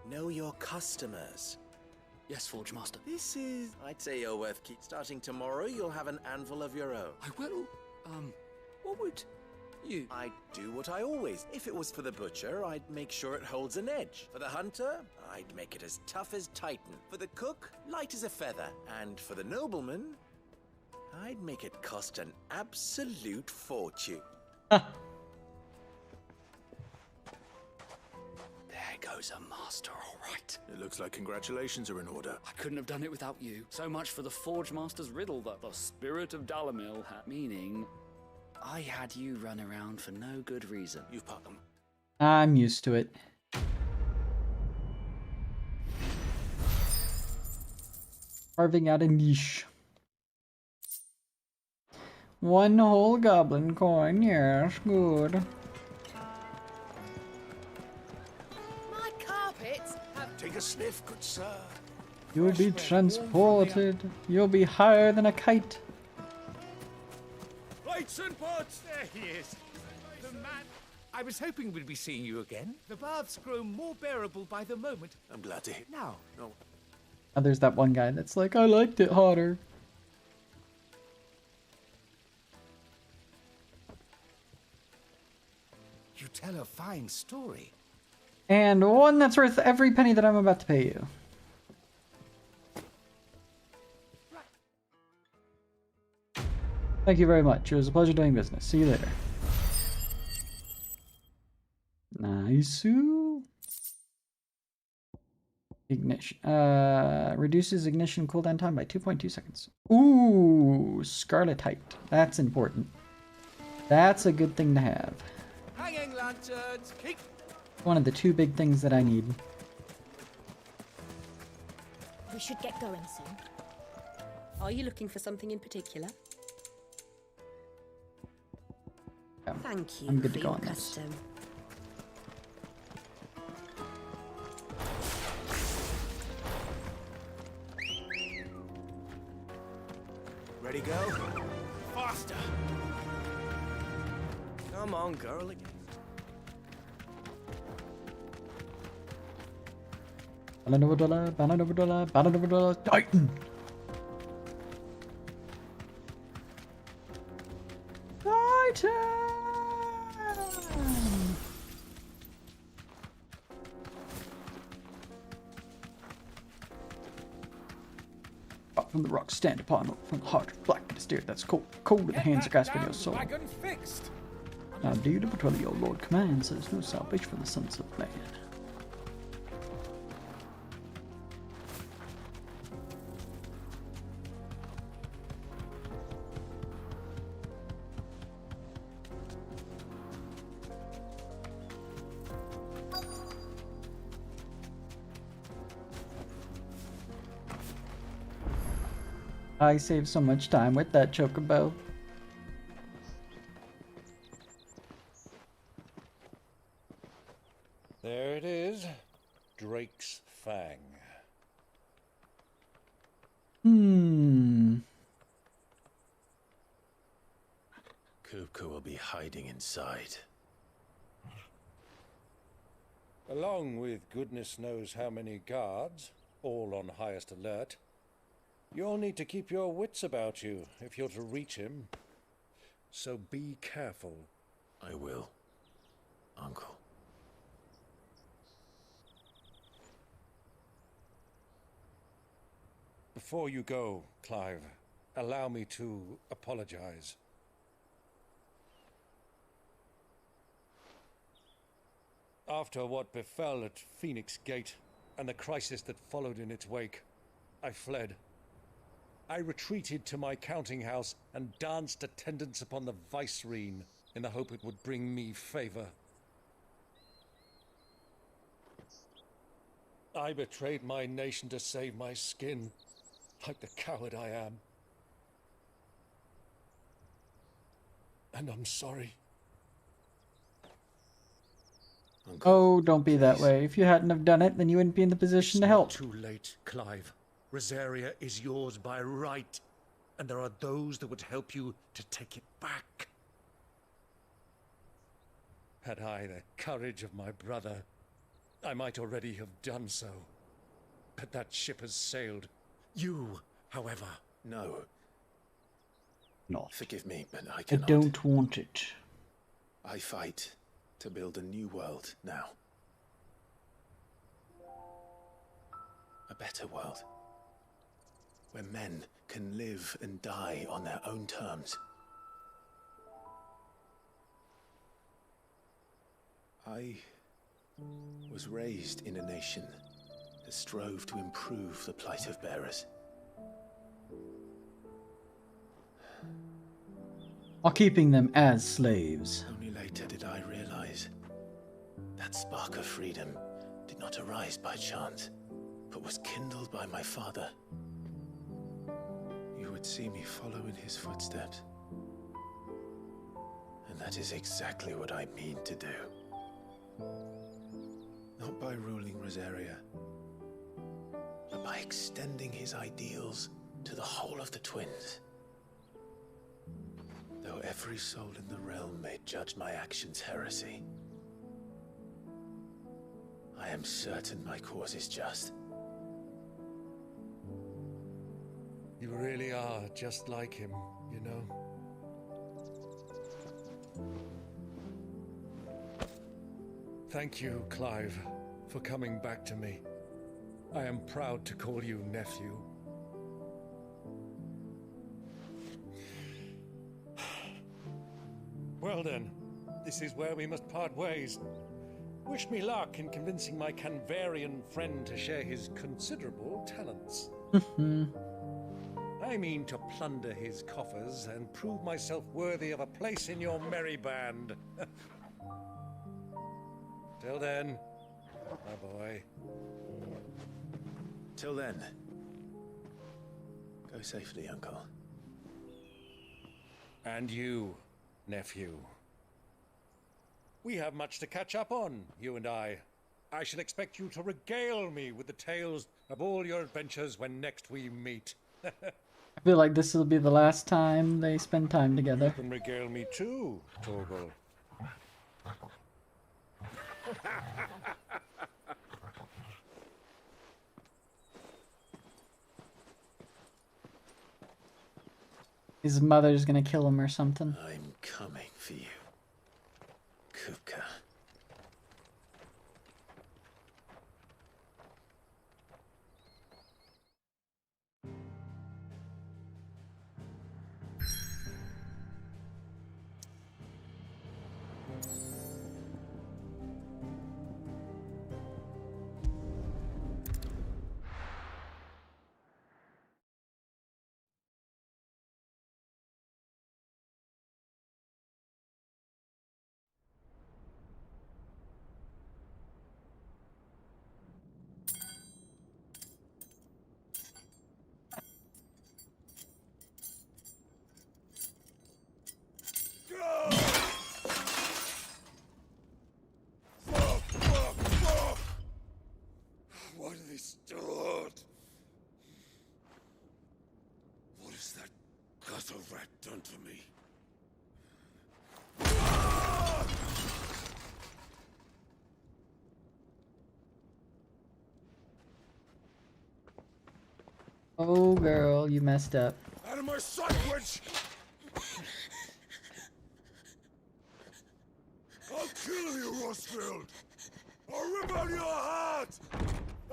Know your customers. Yes, Forge Master. This is... I'd say you're worth keep. Starting tomorrow, you'll have an anvil of your own. I will. What would you? I'd do what I always... If it was for the butcher, I'd make sure it holds an edge. For the hunter, I'd make it as tough as Titan. For the cook, light as a feather. And for the nobleman, I'd make it cost an absolute fortune. There goes a master, all right. It looks like congratulations are in order. I couldn't have done it without you. So much for the Forge Master's riddle that the spirit of Dalamil had, meaning I had you run around for no good reason. You've put them. I'm used to it. Carving out a niche. One whole goblin coin, yes, good. My carpets have... Take a sniff, good sir. You'll be transported. You'll be higher than a kite. Lights and pots! There he is. The man. I was hoping we'd be seeing you again. The baths grow more bearable by the moment. I'm glad to hear. Now. No. Oh, there's that one guy that's like, I liked it hotter. You tell a fine story. And one that's worth every penny that I'm about to pay you. Thank you very much. It was a pleasure doing business. See you later. Nice. Ignition. Reduces ignition cooldown time by 2.2 seconds. Ooh, Scarletite. That's important. That's a good thing to have. Hanging lanterns, keep... One of the two big things that I need. We should get going soon. Are you looking for something in particular? Yeah, Thank you I'm good for to go your on this. custom. Ready, go? Faster! Come on, girl. $1, Titan! Titan! Up from the rocks, stand upon it, from the heart, black and steer, that's cold. Cold in the hands of grasping your soul. Wagon fixed. Now do you but what your Lord commands, there's no salvation for the sons of man. I saved so much time with that chocobo. There it is. Drake's Fang. Kupka will be hiding inside. Along with goodness knows how many guards, all on highest alert. You'll need to keep your wits about you if you're to reach him. So be careful. I will, Uncle. Before you go, Clive, allow me to apologize. After what befell at Phoenix Gate and the crisis that followed in its wake, I fled. I retreated to my counting house and danced attendance upon the vicereine in the hope it would bring me favor. I betrayed my nation to save my skin, like the coward I am. And I'm sorry. Uncle, Oh, don't be that way. If you hadn't have done it, then you wouldn't be in the position to help. Too late, Clive. Rosaria is yours by right, and there are those that would help you to take it back. Had I the courage of my brother, I might already have done so. But that ship has sailed. You, however... No. Not. Forgive me, but I I cannot. don't want it. I fight to build a new world now. A better world. Where men can live and die on their own terms. I was raised in a nation that strove to improve the plight of bearers. While keeping them as slaves. Only later did I realize that spark of freedom did not arise by chance, but was kindled by my father. You would see me follow in his footsteps. And that is exactly what I mean to do. Not by ruling Rosaria, but by extending his ideals to the whole of the twins. Though every soul in the realm may judge my actions heresy, I am certain my cause is just. You really are just like him, you know? Thank you, Clive, for coming back to me. I am proud to call you nephew. Well then, this is where we must part ways. Wish me luck in convincing my Canvarian friend to share his considerable talents. I mean to plunder his coffers and prove myself worthy of a place in your merry band. Till then, my boy. Till then, go safely, Uncle. And you, nephew. We have much to catch up on, you and I. I shall expect you to regale me with the tales of all your adventures when next we meet. I feel like this will be the last time they spend time together. You can regale me too, Torgal. His mother's gonna kill him or something. I'm coming for you, Kupka. Why do they start? What has that gutter rat done to me? Oh girl, you messed up. Out of my sight, witch! I'll kill you, Rosfield! I'll rip out your heart!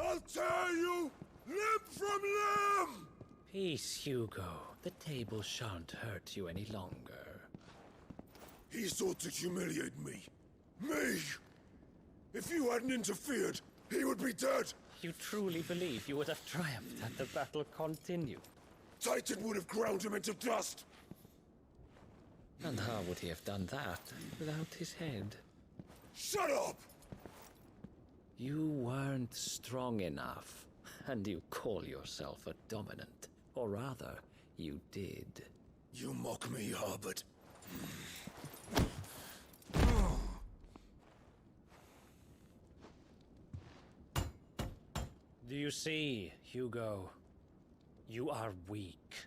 I'll tear you limb from limb! Peace, Hugo. The table shan't hurt you any longer. He sought to humiliate me. Me! If you hadn't interfered, he would be dead! You truly believe you would have triumphed had the battle continued? Titan would have ground him into dust! And how would he have done that without his head? Shut up! You weren't strong enough, and you call yourself a dominant. Or rather, you did. You mock me, Harbert. Do you see, Hugo? You are weak.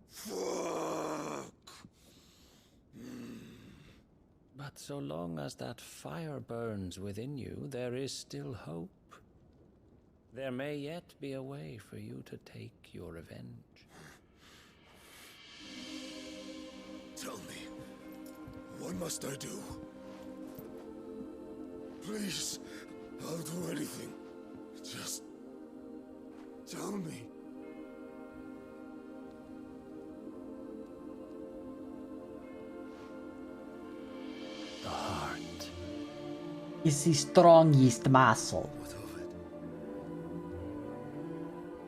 Fuck! But so long as that fire burns within you, there is still hope. There may yet be a way for you to take your revenge. Tell me, what must I do? Please, I'll do anything. Just tell me. The heart. Is the strongest muscle.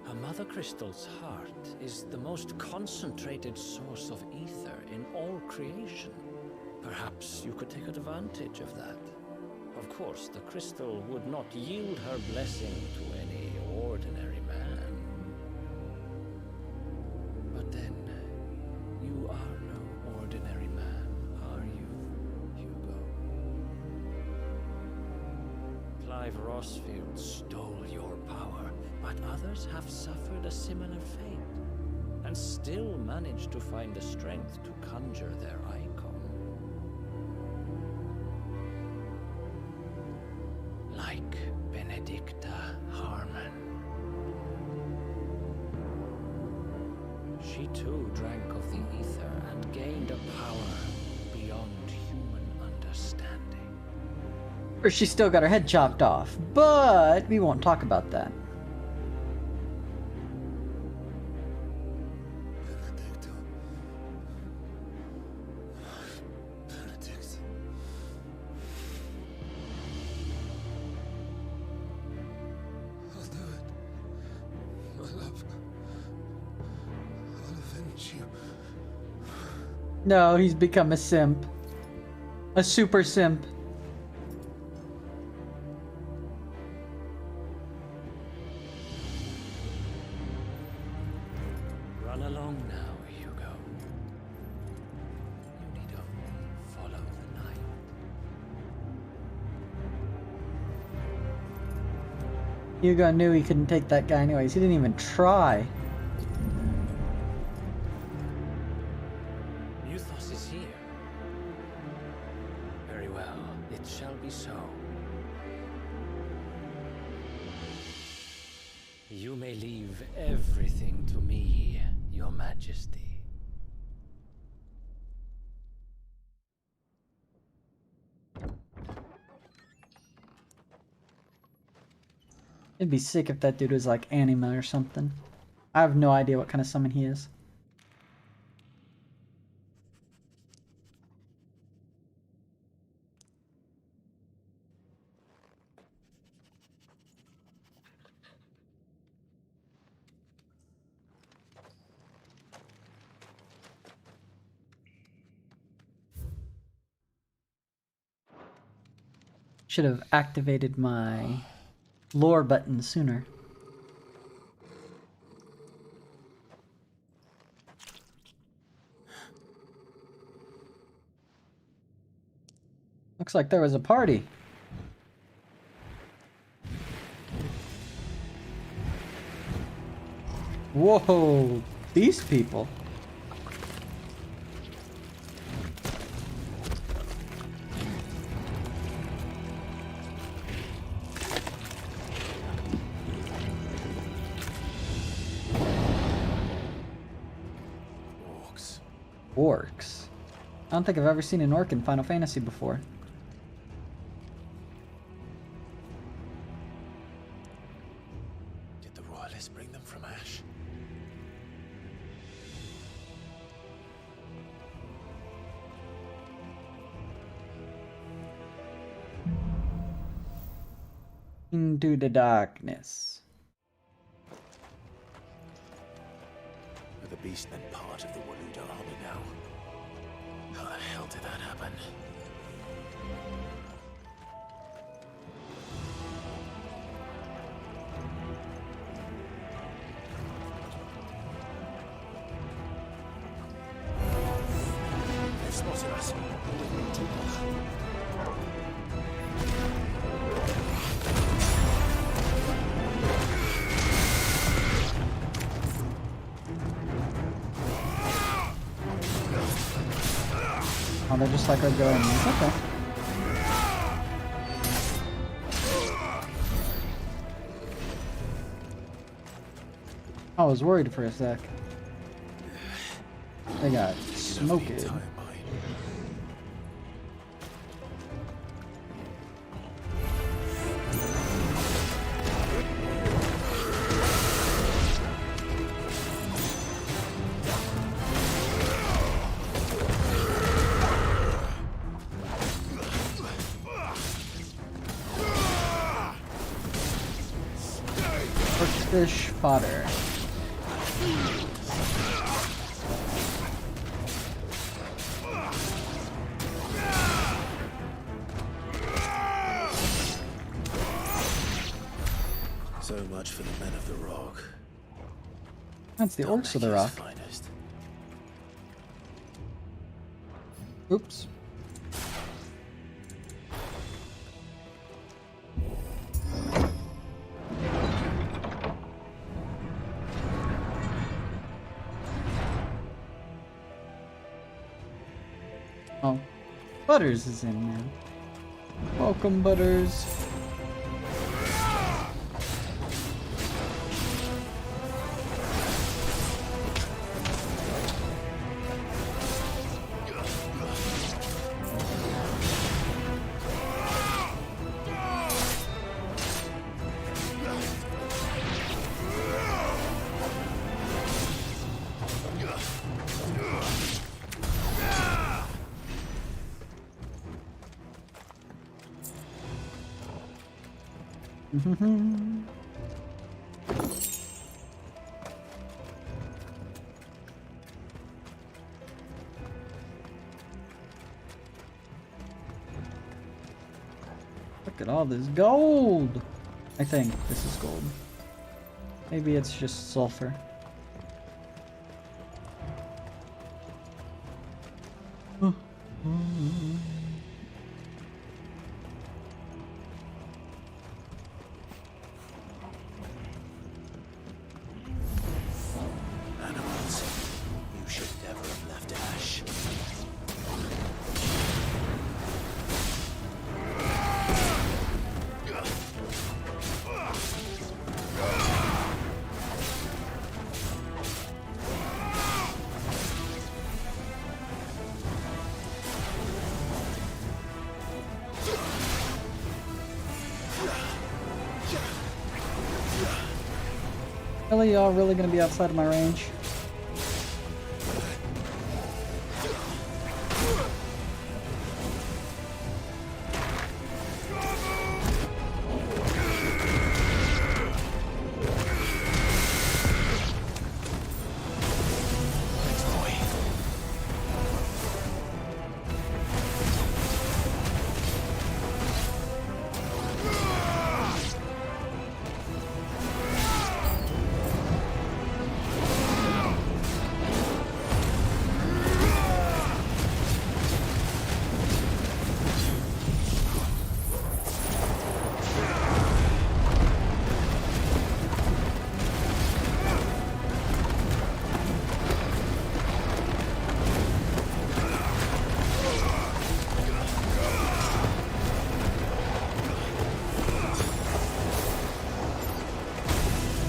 A mother crystal's heart is the most concentrated source of ether in all creation. Perhaps you could take advantage of that. Of course, the crystal would not yield her blessing to any ordinary man. But then, you are no ordinary man, are you, Hugo? Clive Rossfield stole your power, but others have suffered a similar fate, and still managed to find the strength to conjure their icon. Like Benedicta Harmon. She too drank of the ether and gained a power beyond human understanding. Or she still got her head chopped off, but we won't talk about that. No, he's become a simp. A super simp. Run along now, Hugo. You need only follow the night. Hugo knew he couldn't take that guy anyways. He didn't even try. Muthos is here. Very well, it shall be so. You may leave everything to me, Your Majesty. It'd be sick if that dude was like anima or something. I have no idea what kind of summon he is. Should have activated my lore button sooner. Looks like there was a party. Whoa, these people. Orcs. I don't think I've ever seen an orc in Final Fantasy before. Did the royalists bring them from Ash? Into the darkness. With the beast then part of the Waluda army now. How the hell did that happen? They've spotted us. Oh, they're just like regular enemies. Okay. I was worried for a sec. They got smoked. Fish fodder. So much for the men of the rock. That's the orcs of the rock. Finest. Oops. Oh, Butters is in now. Welcome, Butters. Look at all this gold! I think this is gold. Maybe it's just sulfur. Animals, you should never have left Ash. Really, y'all really gonna be outside of my range?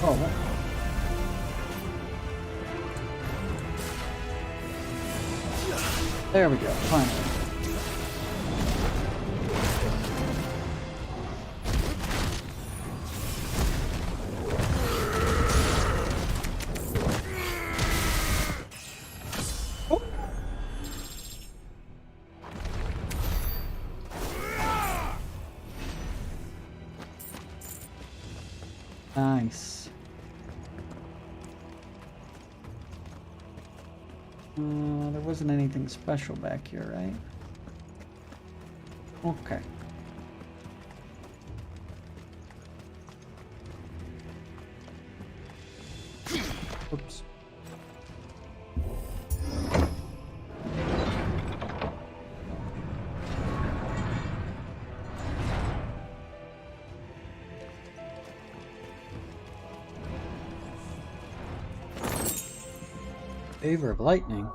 Oh, there we go, finally. Oh. Nice. There wasn't anything special back here, right? Okay. Oops. Favor of lightning.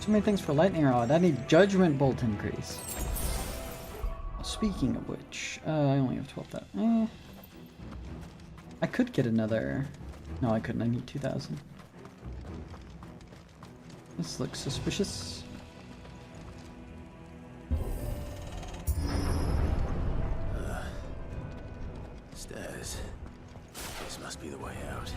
Too many things for lightning rod. I need judgment bolt increase. Speaking of which, I only have 12,000. I could get another. No, I couldn't. I need 2,000. This looks suspicious. Stairs. This must be the way out.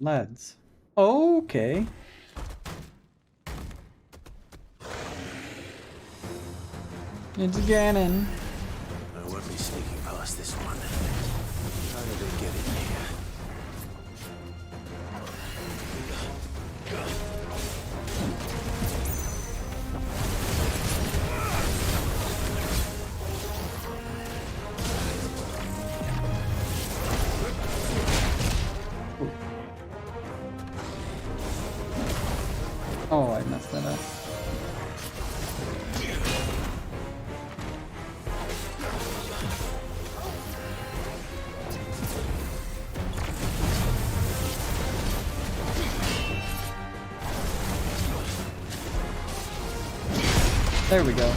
Lads. Okay. It's Ganon. I won't be sneaking past this one. How did they get in here? Oh, I messed that up. There we go.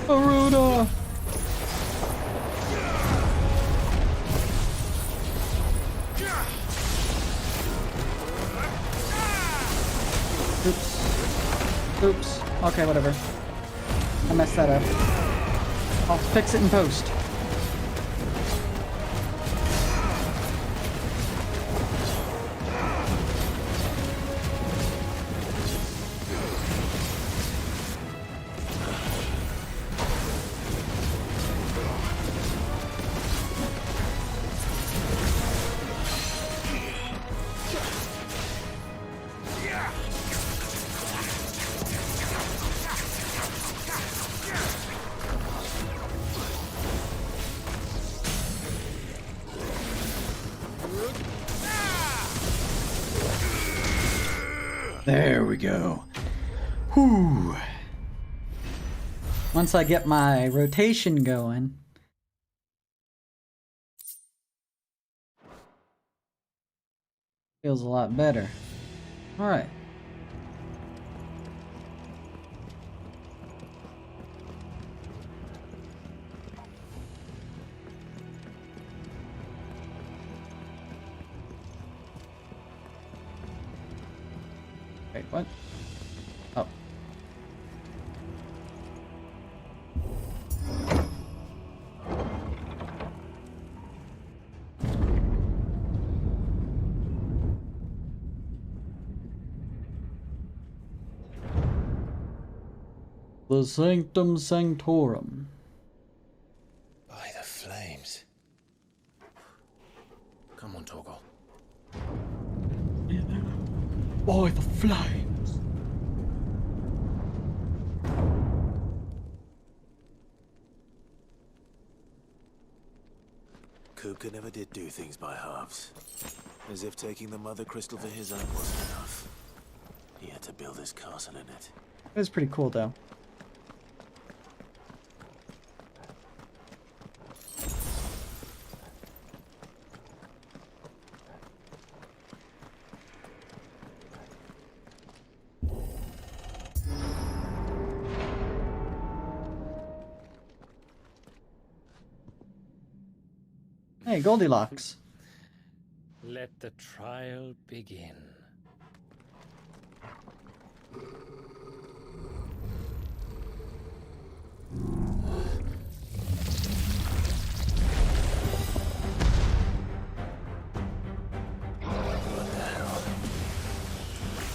Aruda! Oops. Oops. Okay, whatever. I messed that up. I'll fix it in post. There we go. Whew. Once I get my rotation going. Feels a lot better. Alright. Wait, what? Oh. The Sanctum Sanctorum. By the flames. Come on, Torgal. By the flames. Kupka never did do things by halves. As if taking the Mother Crystal for his own wasn't enough. He had to build his castle in it. It was pretty cool, though. Hey, Goldilocks. Let the trial begin.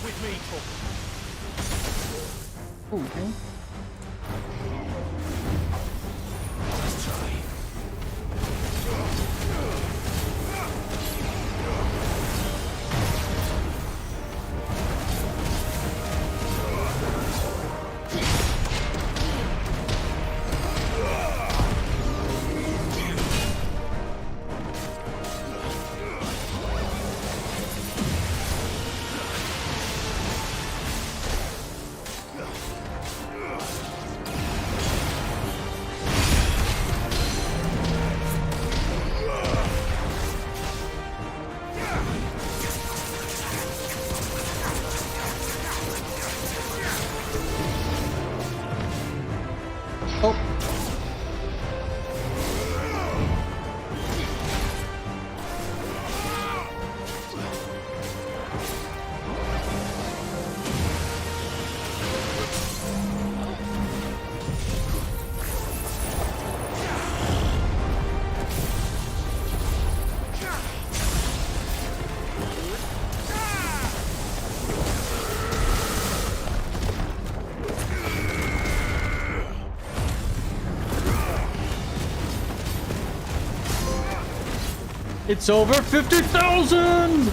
With me, Okay. It's over 50,000!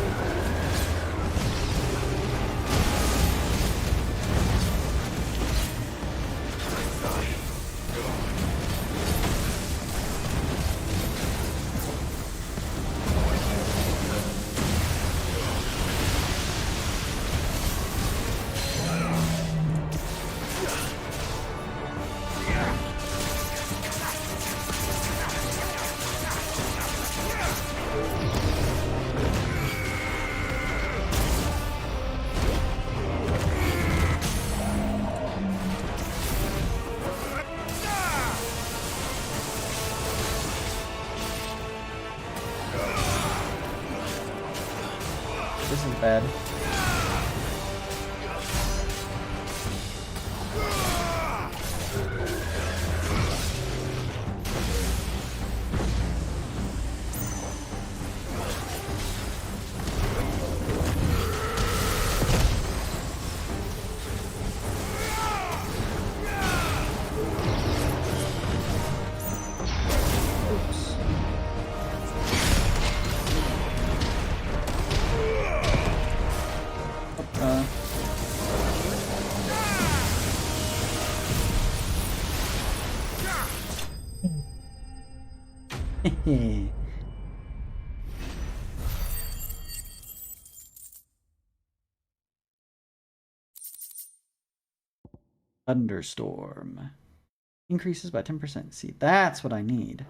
This is bad. Thunderstorm. Increases by 10%. See, that's what I need.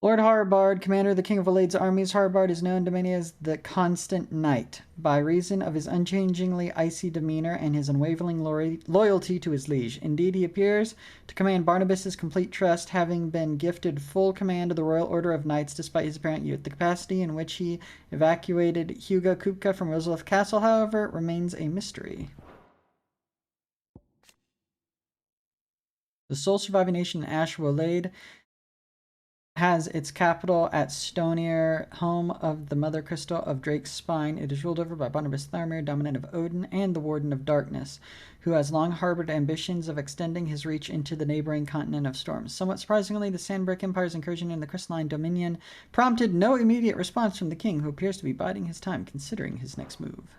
Lord Harbard, commander of the King of Alade's armies, Harbard is known to many as the Constant Knight, by reason of his unchangingly icy demeanor and his unwavering loyalty to his liege. Indeed, he appears to command Barnabas's complete trust, having been gifted full command of the Royal Order of Knights despite his apparent youth. The capacity in which he evacuated Hugo Kupka from Rosalith Castle, however, remains a mystery. The sole surviving nation in Ashwalade has its capital at Stonier, home of the Mother Crystal of Drake's Spine. It is ruled over by Barnabas Tharmir, dominant of Odin, and the Warden of Darkness, who has long harbored ambitions of extending his reach into the neighboring continent of Storms. Somewhat surprisingly, the Sandbreak Empire's incursion in the Crystalline Dominion prompted no immediate response from the king, who appears to be biding his time, considering his next move.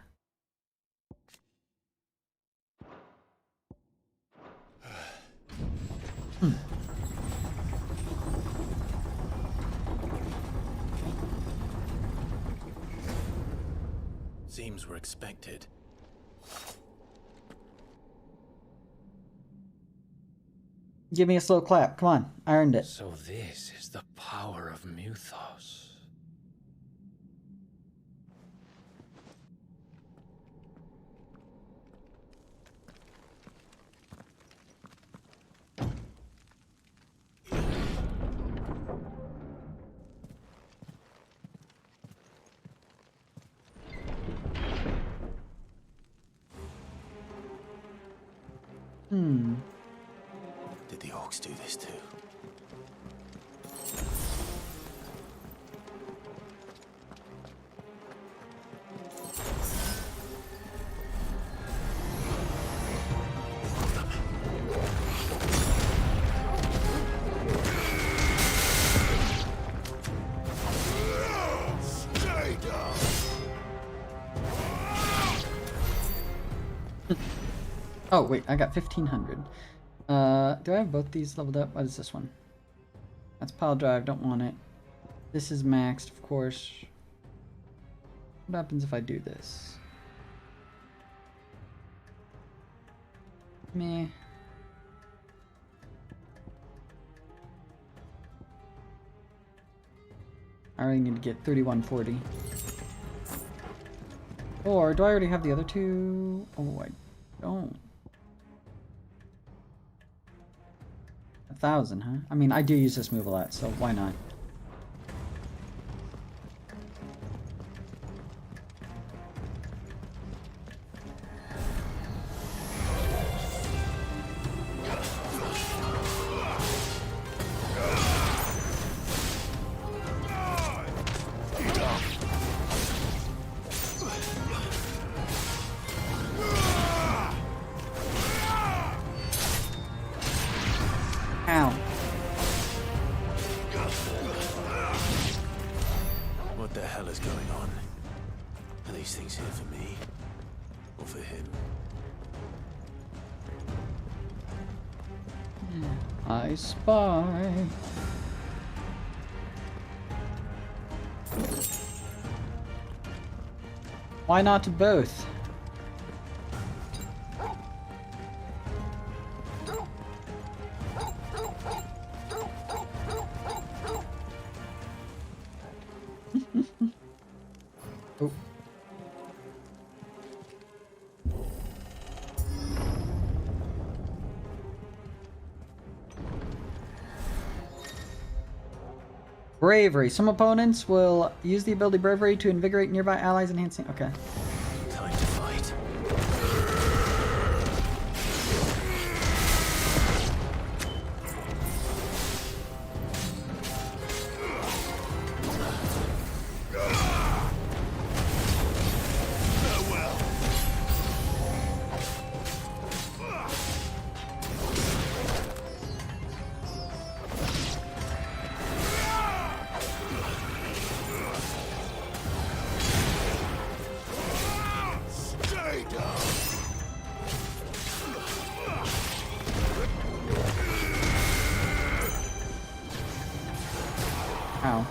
Seems we're expected. Give me a slow clap. Come on. I earned it. So this is the power of Muthos. Did the orcs do this too? Stay down. Oh, wait, I got 1,500. Do I have both these leveled up? What is this one? That's pile drive, don't want it. This is maxed, of course. What happens if I do this? Meh. I really need to get 3140. Or do I already have the other two? Oh, I don't. 1,000, huh? I mean, I do use this move a lot, so why not? the hell is going on? Are these things here for me? Or for him? I spy. Why not both? Oh. Bravery. Some opponents will use the ability Bravery to invigorate nearby allies, enhancing. Okay. Time to fight. Ow.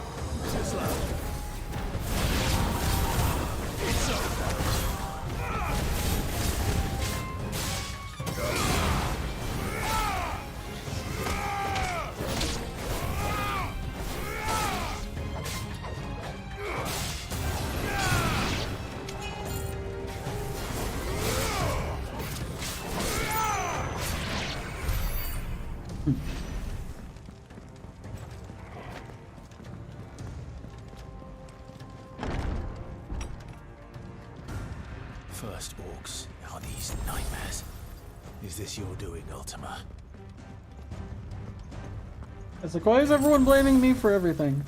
First orcs. Are these nightmares? Is this your doing, Ultima? It's like, why is everyone blaming me for everything?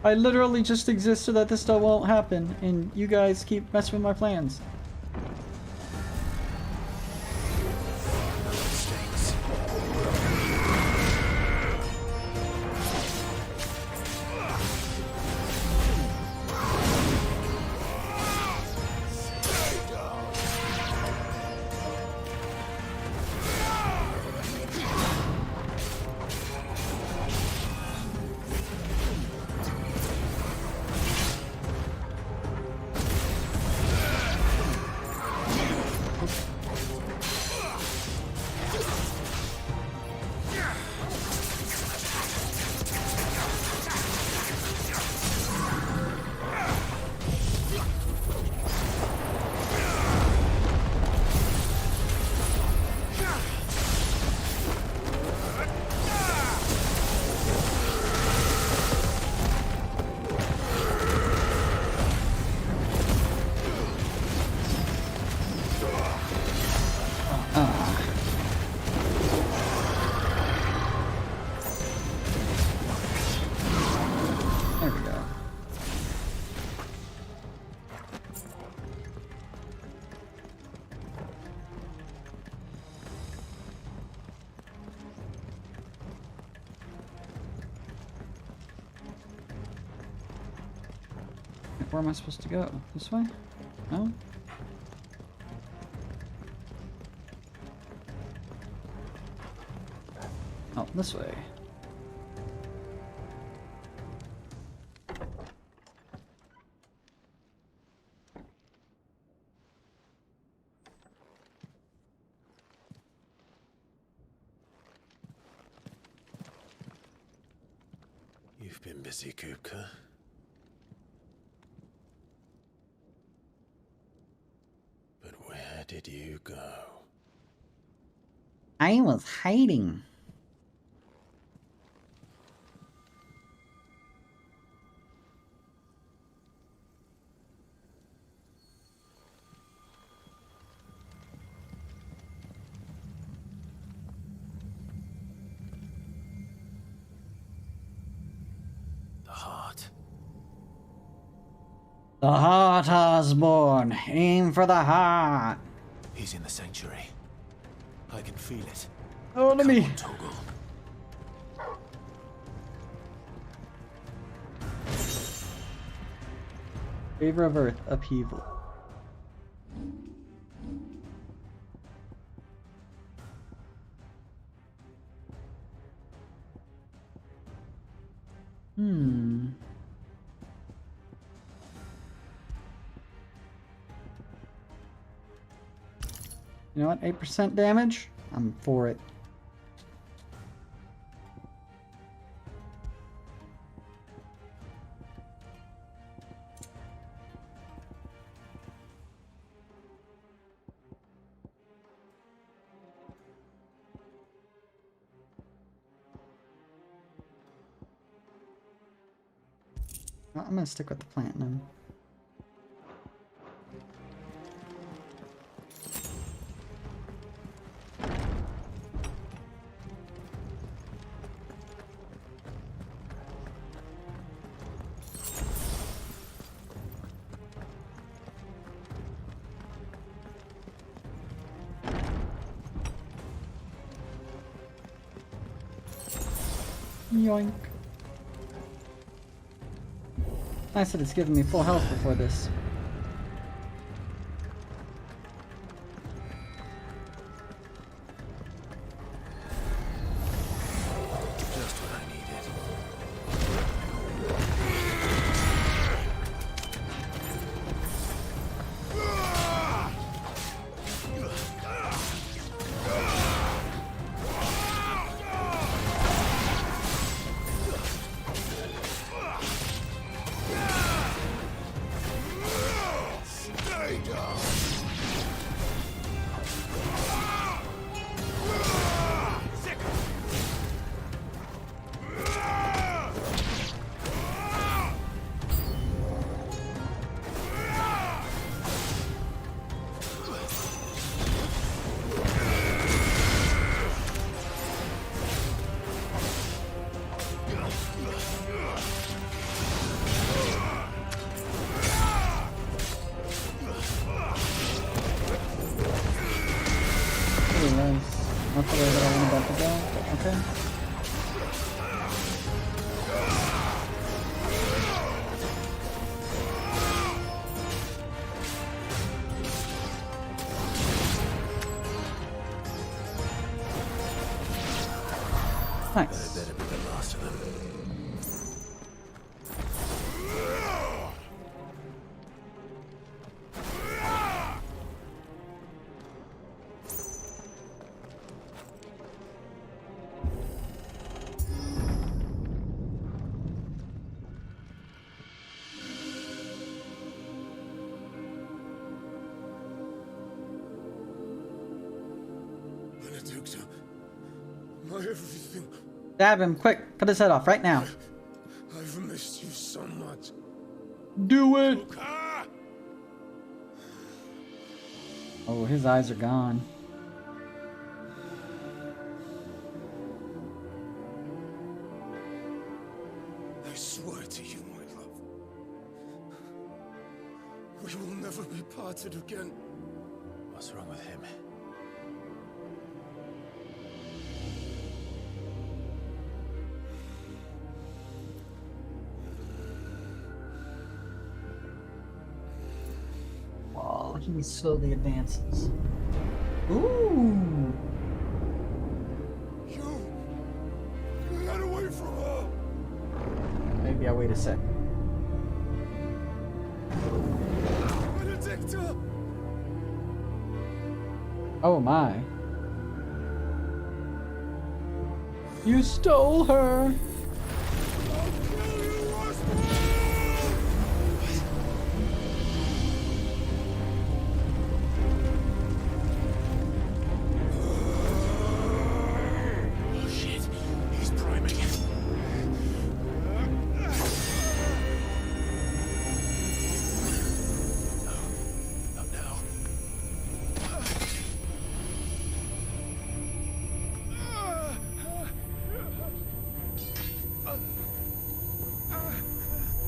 I literally just exist so that this stuff won't happen, and you guys keep messing with my plans. There we go. Where am I supposed to go? This way? No? Oh, this way. You've been busy, Kupka. But where did you go? I was hiding. The heart, Osborne. Aim for the heart. He's in the sanctuary. I can feel it. Oh, let me. Toggle. Favor of Earth, upheaval. Hmm. You know what? 8% damage? I'm for it. I'm gonna stick with the platinum. Yoink. Nice that it's giving me full health before this. Just what I needed. Not the way that I want about to go, but okay. Nice. That better be the last of them. My everything. Stab him, quick! Cut his head off right now. I've missed you so much. Do it! Oh, his eyes are gone. I swear to you, my love. We will never be parted again. What's wrong with him? Oh, he slowly advances. Ooh! You get away from her! Maybe I'll wait a sec. Benedicta! Oh my. You stole her!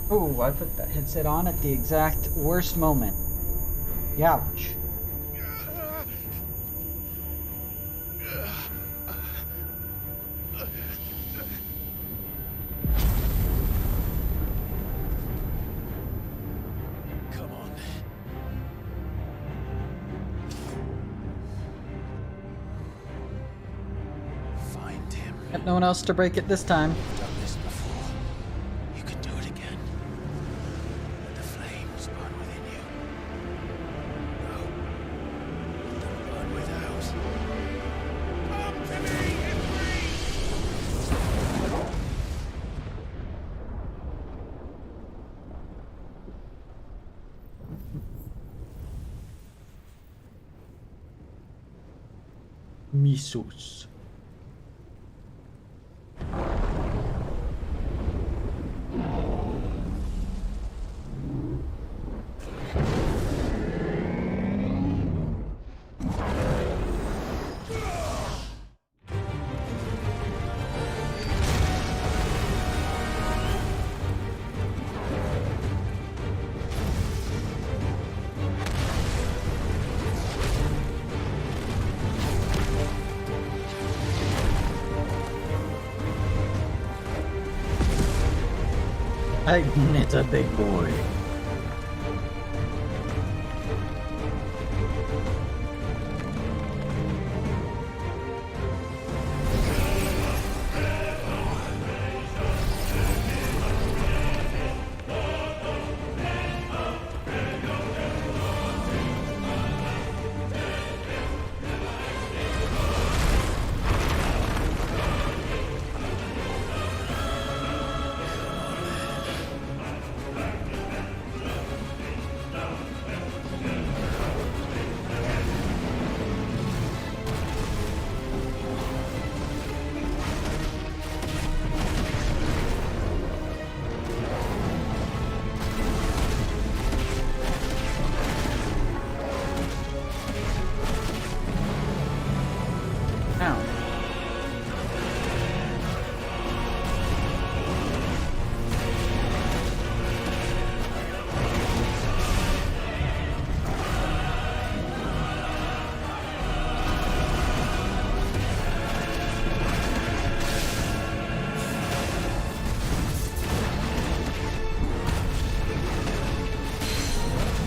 Oh, I put that headset on at the exact worst moment. Youch. Got no one else to break it this time. You've done this before. You can do it again. Let the flames burn within you. No. Let them burn without. Come to me, Misos. It's a big boy.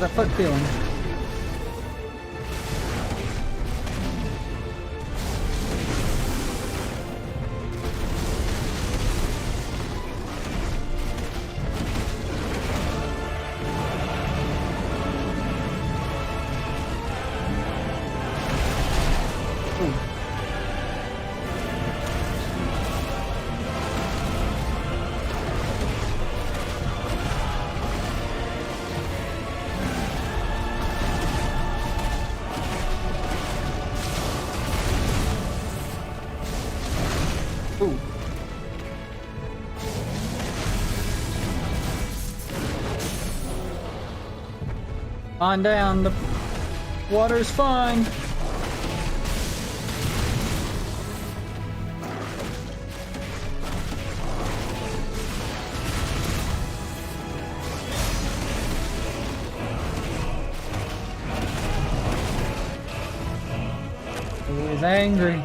That fuck feeling. On down, the water's fine. He's angry.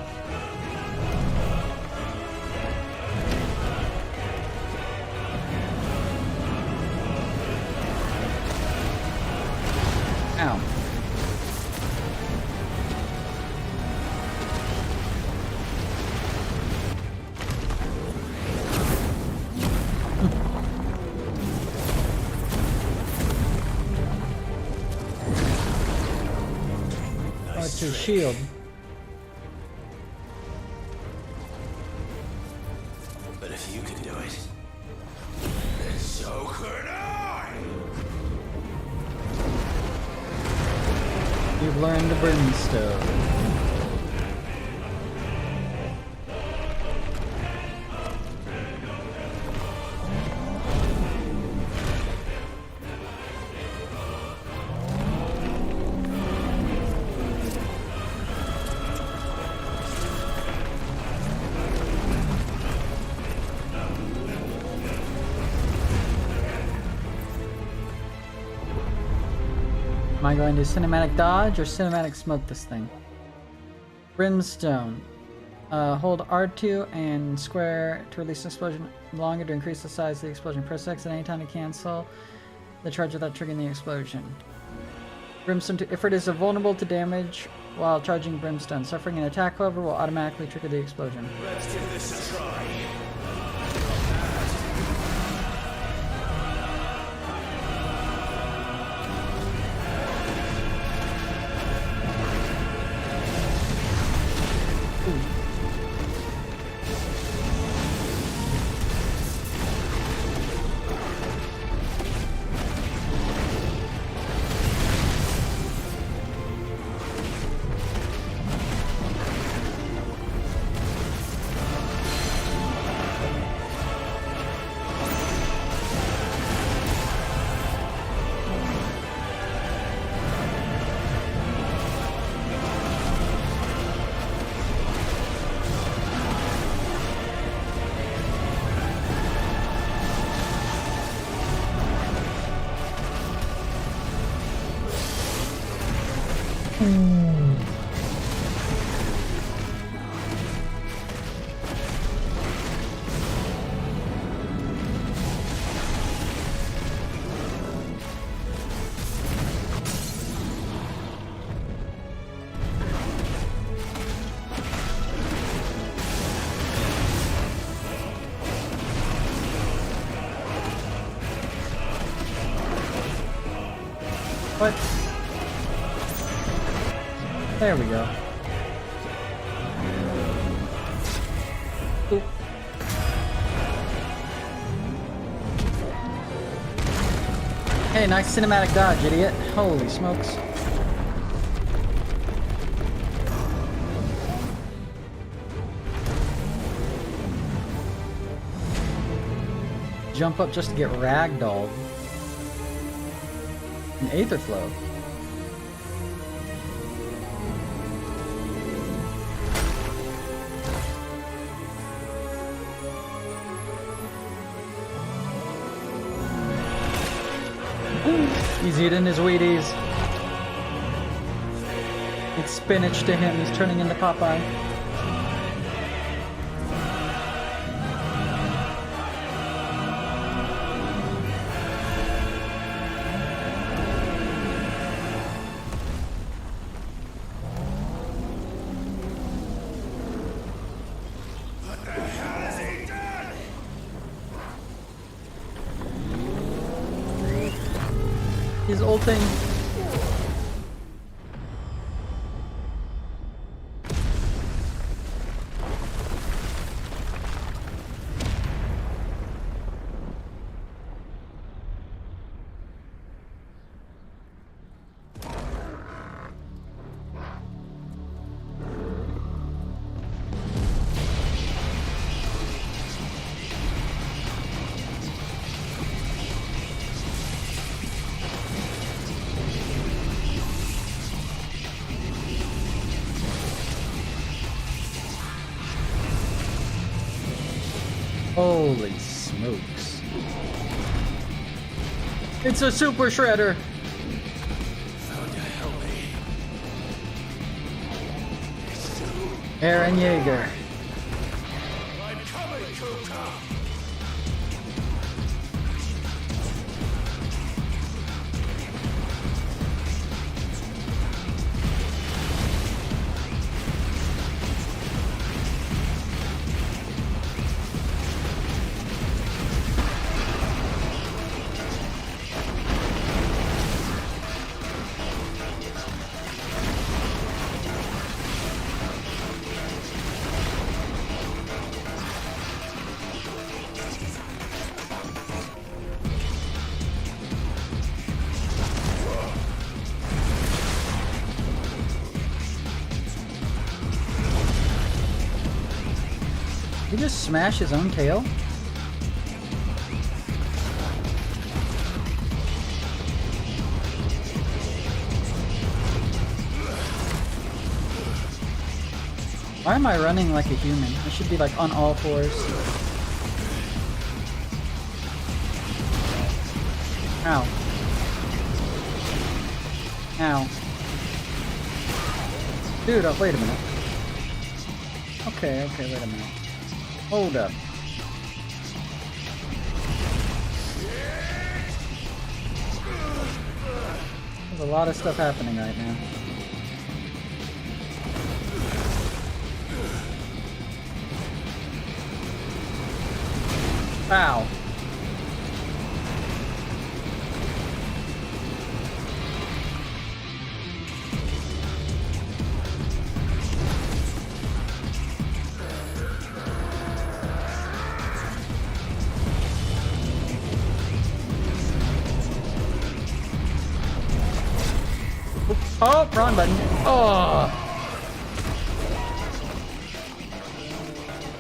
Ow. What's your shield? But if you can do it, then so could I! You've learned the brimstone. Am I going to cinematic dodge or cinematic smoke this thing? Brimstone. Hold R2 and square to release the explosion longer to increase the size of the explosion. Press X at any time to cancel the charge without triggering the explosion. Brimstone to Ifrit is vulnerable to damage while charging Brimstone. Suffering an attack, however, will automatically trigger the explosion. Let's give this a try. What? There we go. Oop. Hey, nice cinematic dodge, idiot. Holy smokes. Jump up just to get ragdolled. An aether flow. He's eating his Wheaties. It's spinach to him. He's turning into Popeye. He's ulting. Holy smokes. It's a super shredder. Aaron Yeager. He just smashed his own tail? Why am I running like a human? I should be like on all fours. Ow. Ow. Dude, oh, wait a minute. Okay, wait a minute. Hold up. There's a lot of stuff happening right now. Wow. Oh, wrong button. Oh.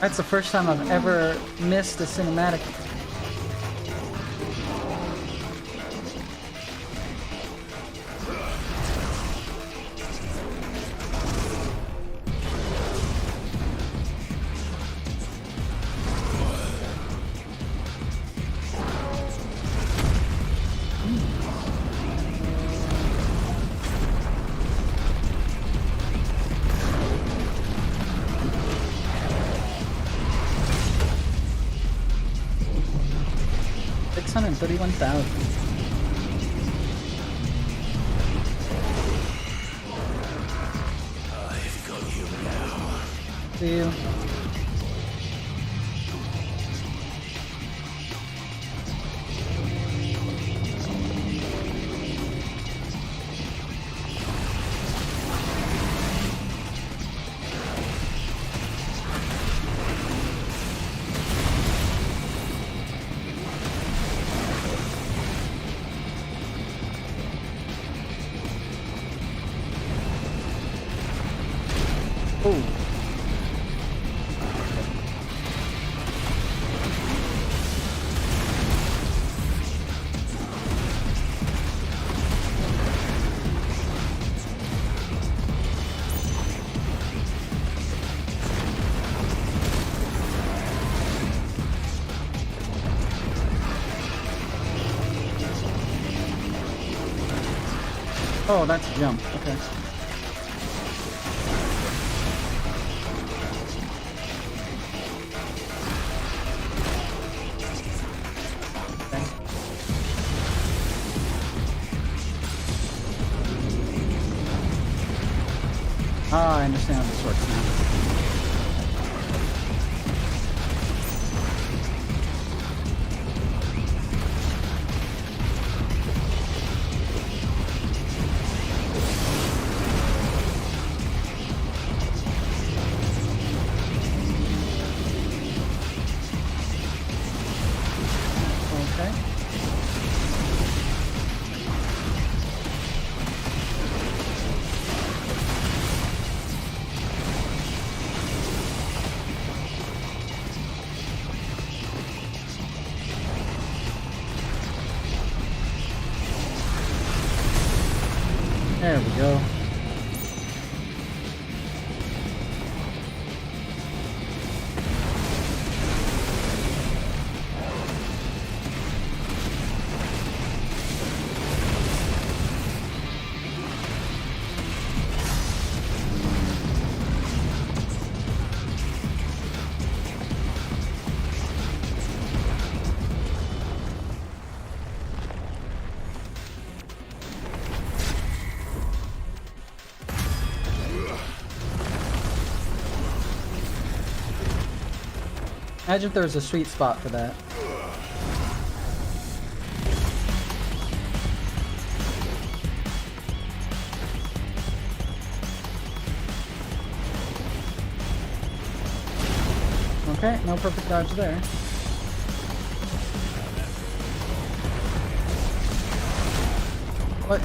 That's the first time I've ever missed a cinematic. $631,000. I've got you now. See you. Oh. Oh, that's a jump. Okay. Ah, I understand how this works now. Okay. There we go. Imagine if there was a sweet spot for that. Okay, no perfect dodge there. What?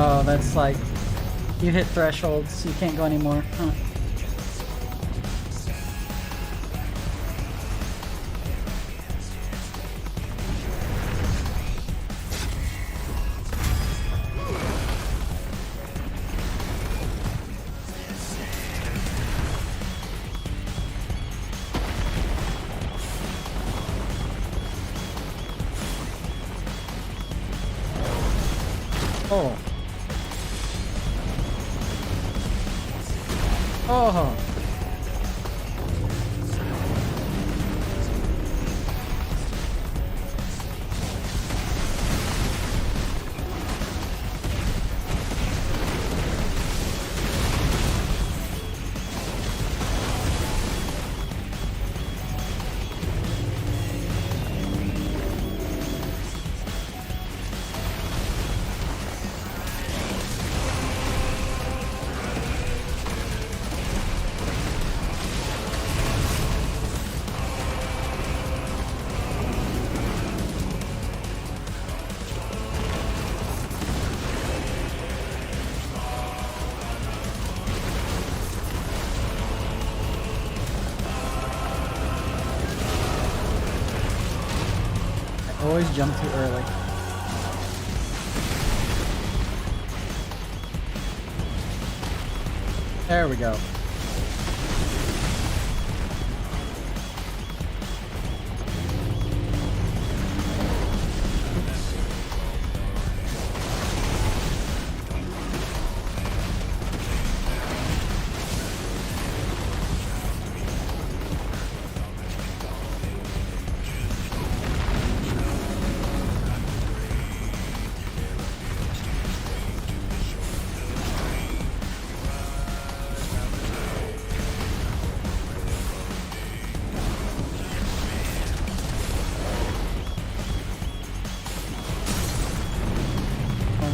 Oh, that's like, you hit thresholds, you can't go anymore. Huh. Oh. Oh. Always jump too early. There we go.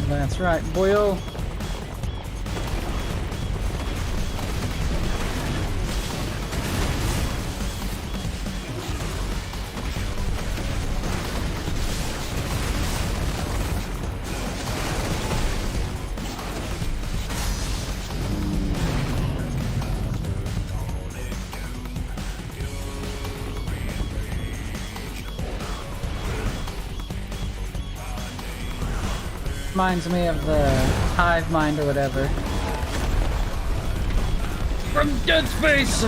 That's right, boyo. Reminds me of the hive mind or whatever from Dead Space.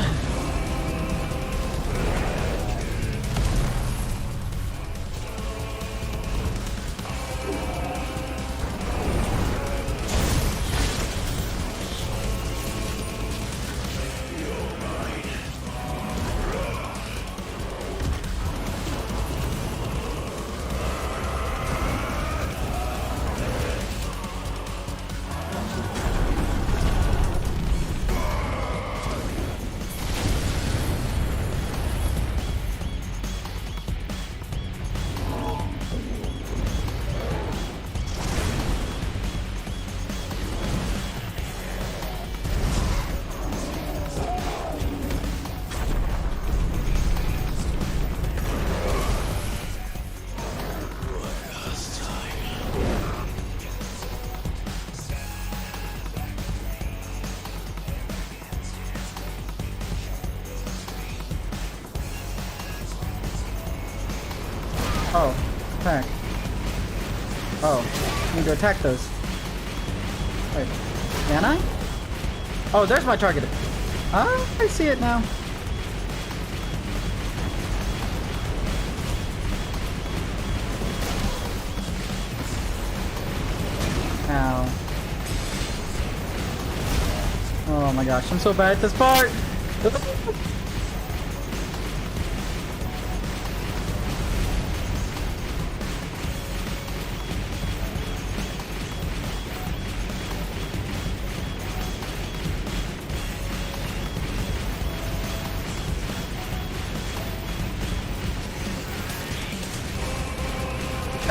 Oh, attack. Oh, I need to attack those. Wait, can I? Oh, there's my target. Oh, I see it now. Ow. Oh my gosh, I'm so bad at this part.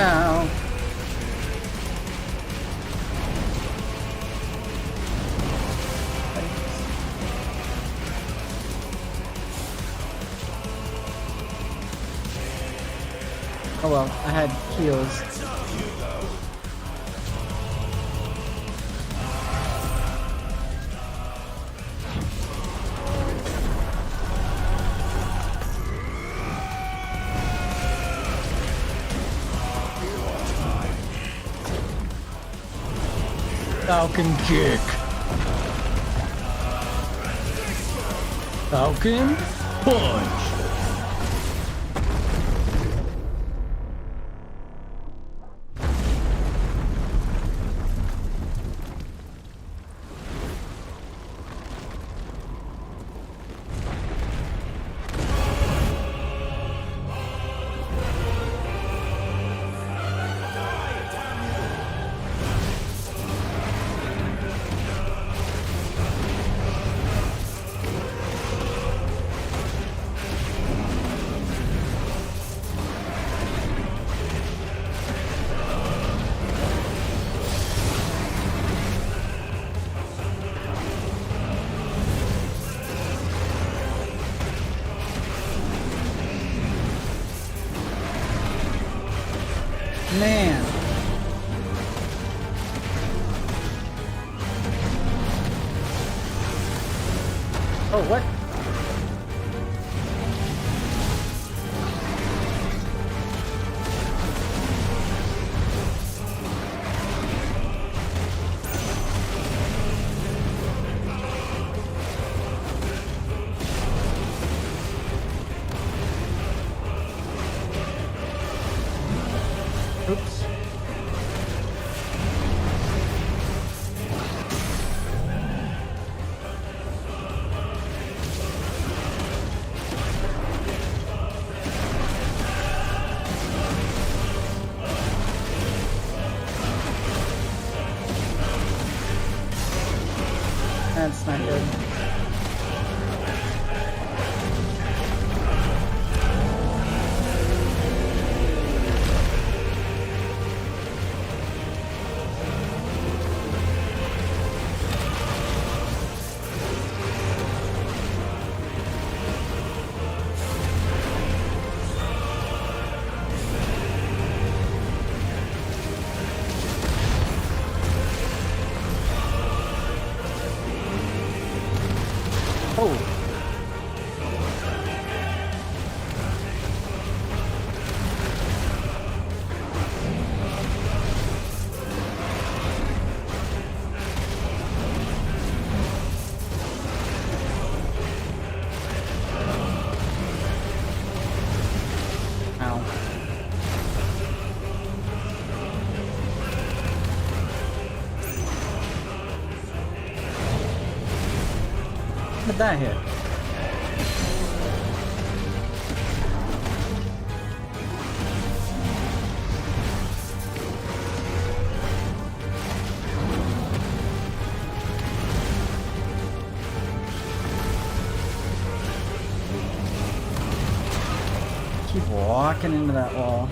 Ow. Oh well, I had heals. Falcon kick. Falcon punch. Man. Oh, what? Oops. That's not good. Oh. Ow. Look at that hit. Keep walking into that wall.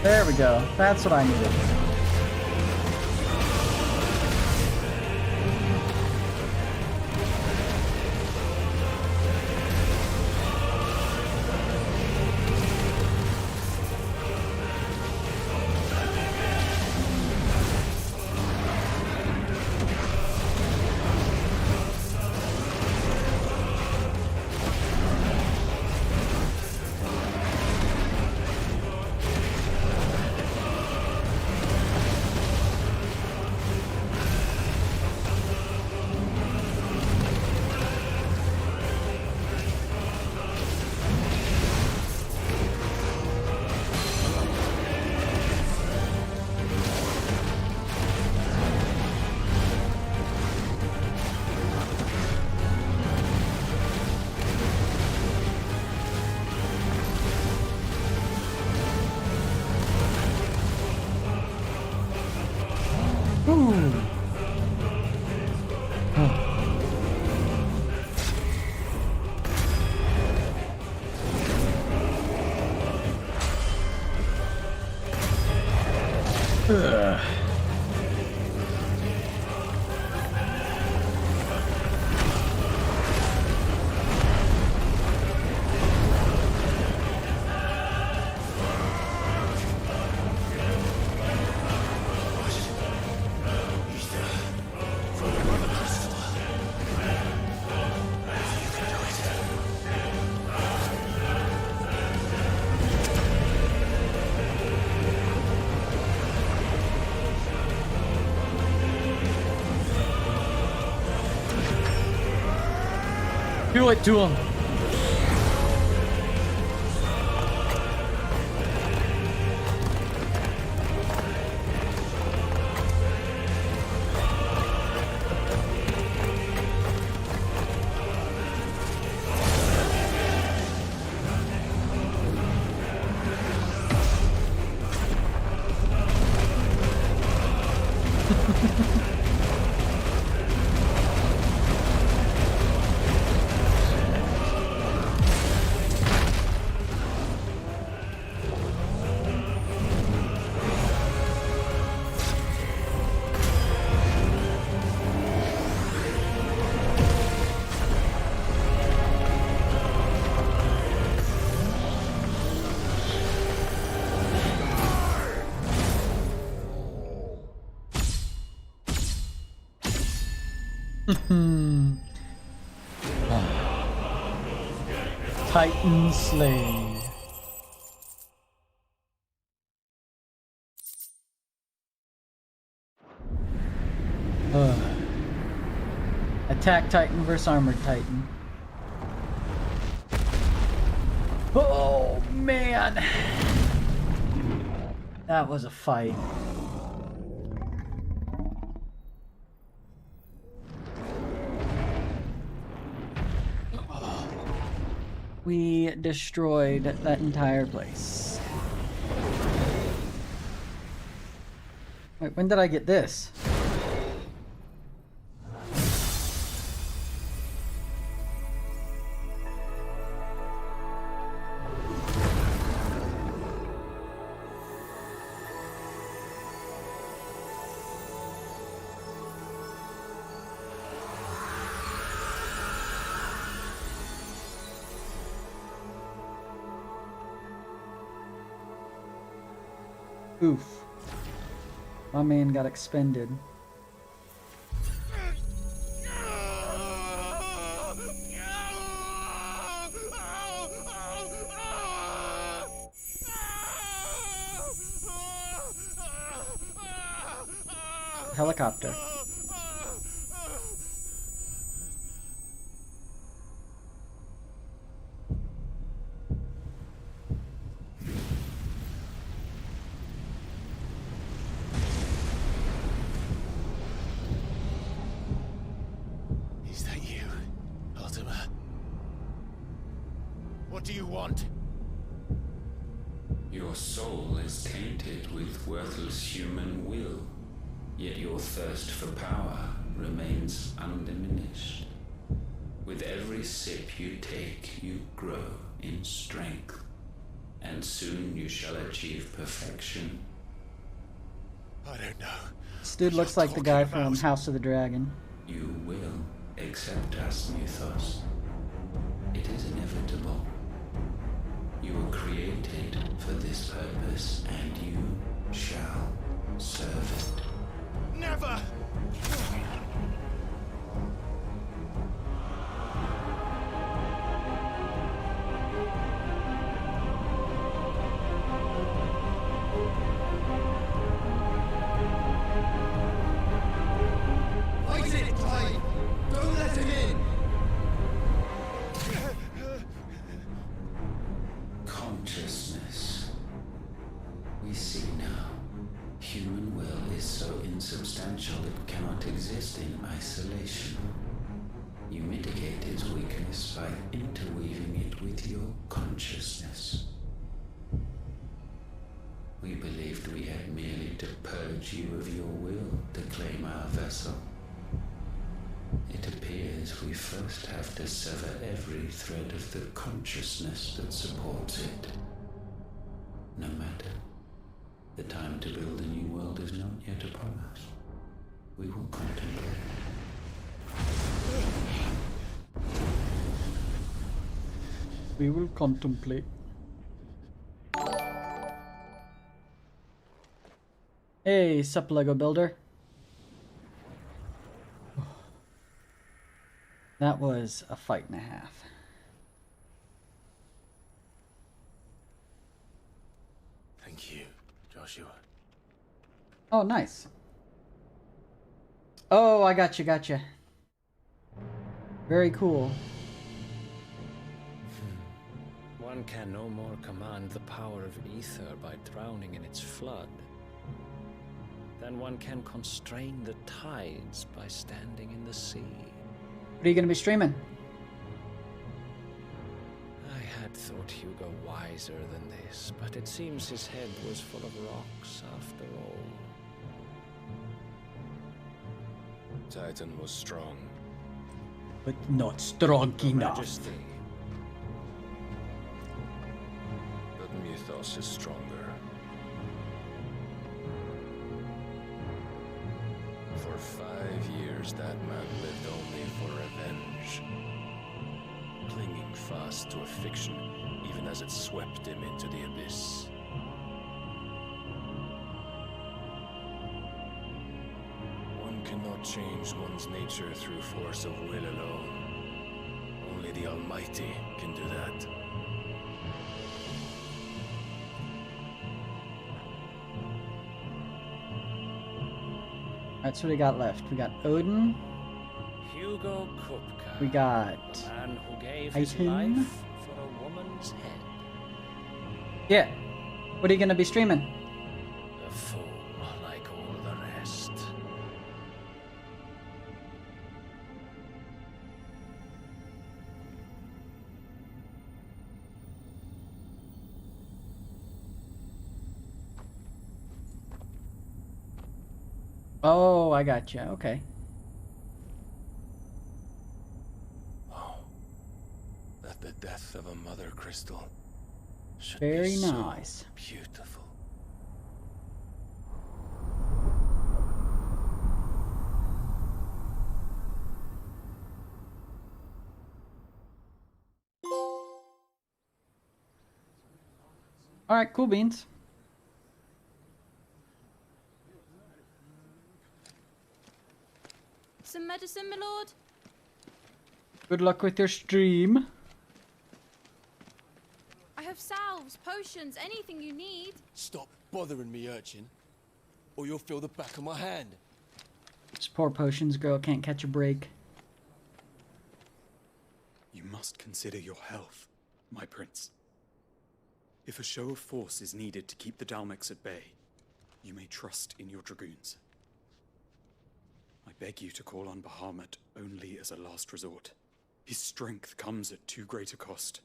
There we go. That's what I needed. Do it to him. Titan slain. Attack Titan versus Armored Titan. Oh man, that was a fight. We destroyed that entire place. Wait, when did I get this? Oof. My man got expended. Helicopter. Is that you, Ultima? What do you want? Your soul is tainted with worthless human will, yet your thirst for power remains undiminished. With every sip you take, you grow in strength, and soon you shall achieve perfection. I don't know. This dude looks like the guy from House of the Dragon. You will accept us, Mythos. It is inevitable. You were created for this purpose, and you shall serve it. Never! Fight it, Clive! Don't let him in! Consciousness. We see now. Human will is so insubstantial it cannot exist in isolation. You mitigate its weakness by interweaving it with your consciousness. We believed we had merely to purge you of your will to claim our vessel. It appears we first have to sever every thread of the consciousness that supports it. No matter. The time to build a new world is not yet upon us. We will contemplate. We will contemplate. Hey, sup Lego builder. That was a fight and a half. Thank you, Joshua. Oh, nice. Oh, I gotcha. Very cool. One can no more command the power of ether by drowning in its flood than one can constrain the tides by standing in the sea. What are you going to be streaming? I had thought Hugo wiser than this, but it seems his head was full of rocks after all. Titan was strong. But not strong enough. Majesty. But Mythos is stronger. For 5 years, that man lived only for revenge. Clinging fast to a fiction, even as it swept him into the abyss. One cannot change one's nature through force of will alone. Only the Almighty can do that. That's what we got left. We got Odin. Hugo Kupka. We got the man who gave his Titan. life for a woman's head. Yeah. What are you gonna be streaming? A fool like all the rest. Oh, I got you. Okay. That the death of a mother crystal should Very be so nice. beautiful. All right, cool beans. Some medicine, my lord? Good luck with your stream. I have salves, potions, anything you need. Stop bothering me, urchin, or you'll feel the back of my hand. This poor potions girl can't catch a break. You must consider your health, my prince. If a show of force is needed to keep the Dalmex at bay, you may trust in your dragoons. I beg you to call on Bahamut only as a last resort. His strength comes at too great a cost.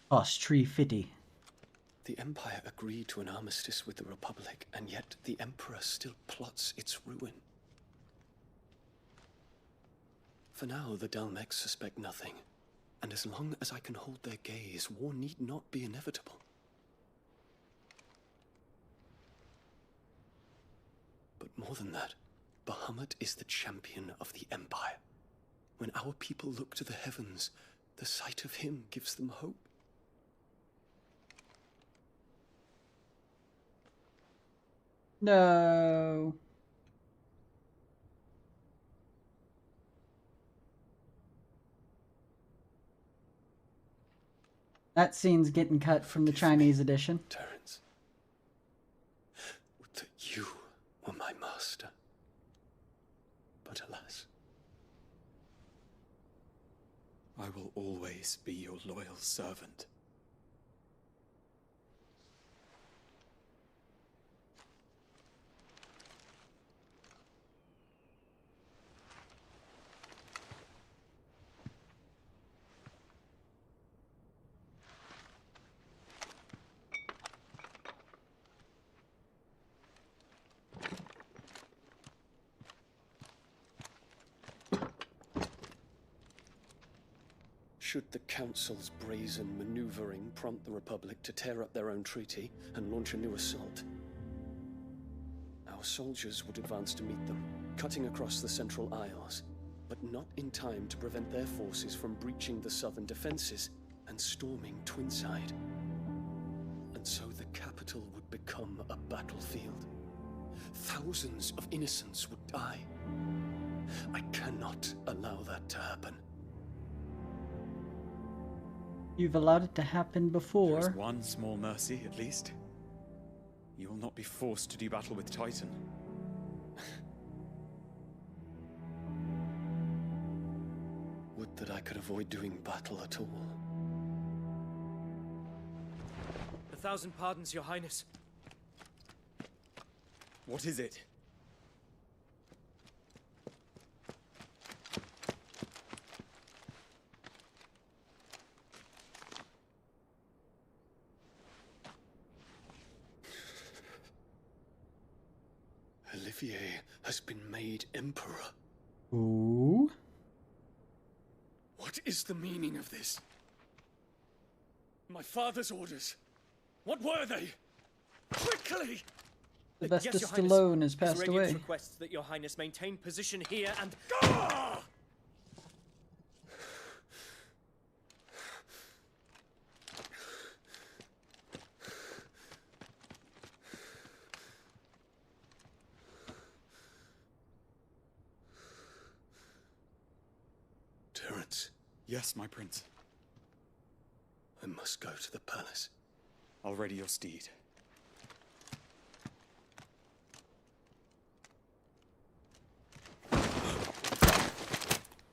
Cost 350. The Empire agreed to an armistice with the Republic, and yet the Emperor still plots its ruin. For now, the Dalmex suspect nothing, and as long as I can hold their gaze, war need not be inevitable. But more than that, Bahamut is the champion of the Empire. When our people look to the heavens, the sight of him gives them hope. No. That scene's getting cut from the Chinese edition. Terence, would that you were my master. But alas. I will always be your loyal servant. Should the Council's brazen maneuvering prompt the Republic to tear up their own treaty and launch a new assault, our soldiers would advance to meet them, cutting across the Central Isles, but not in time to prevent their forces from breaching the southern defenses and storming Twinside. And so the capital would become a battlefield. Thousands of innocents would die. I cannot allow that to happen. You've allowed it to happen before. There's one small mercy, at least. You will not be forced to do battle with Titan. Would that I could avoid doing battle at all. 1,000 pardons, Your Highness. What is it? Olivier has been made emperor. Ooh. What is the meaning of this? My father's orders. What were they? Quickly! The Yes, bestest Your Highness. alone has His passed Radiance away. requests that Your Highness maintain position here and... Ah! Terence. Yes, my prince. I must go to the palace. I'll ready your steed.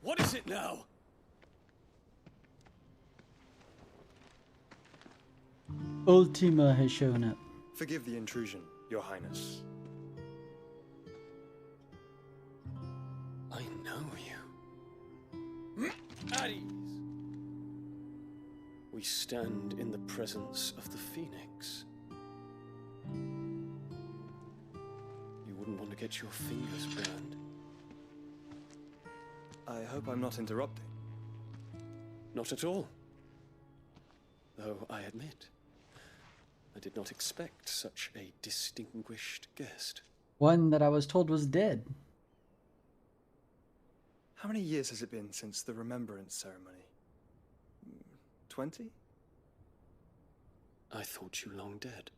What is it now? Ultima has shown up. Forgive the intrusion, Your Highness. I know you. At ease. We stand in the presence of the Phoenix. You wouldn't want to get your fingers burned. I hope I'm not interrupting. Not at all. Though I admit, I did not expect such a distinguished guest. One that I was told was dead. How many years has it been since the Remembrance ceremony? 20? I thought you long dead.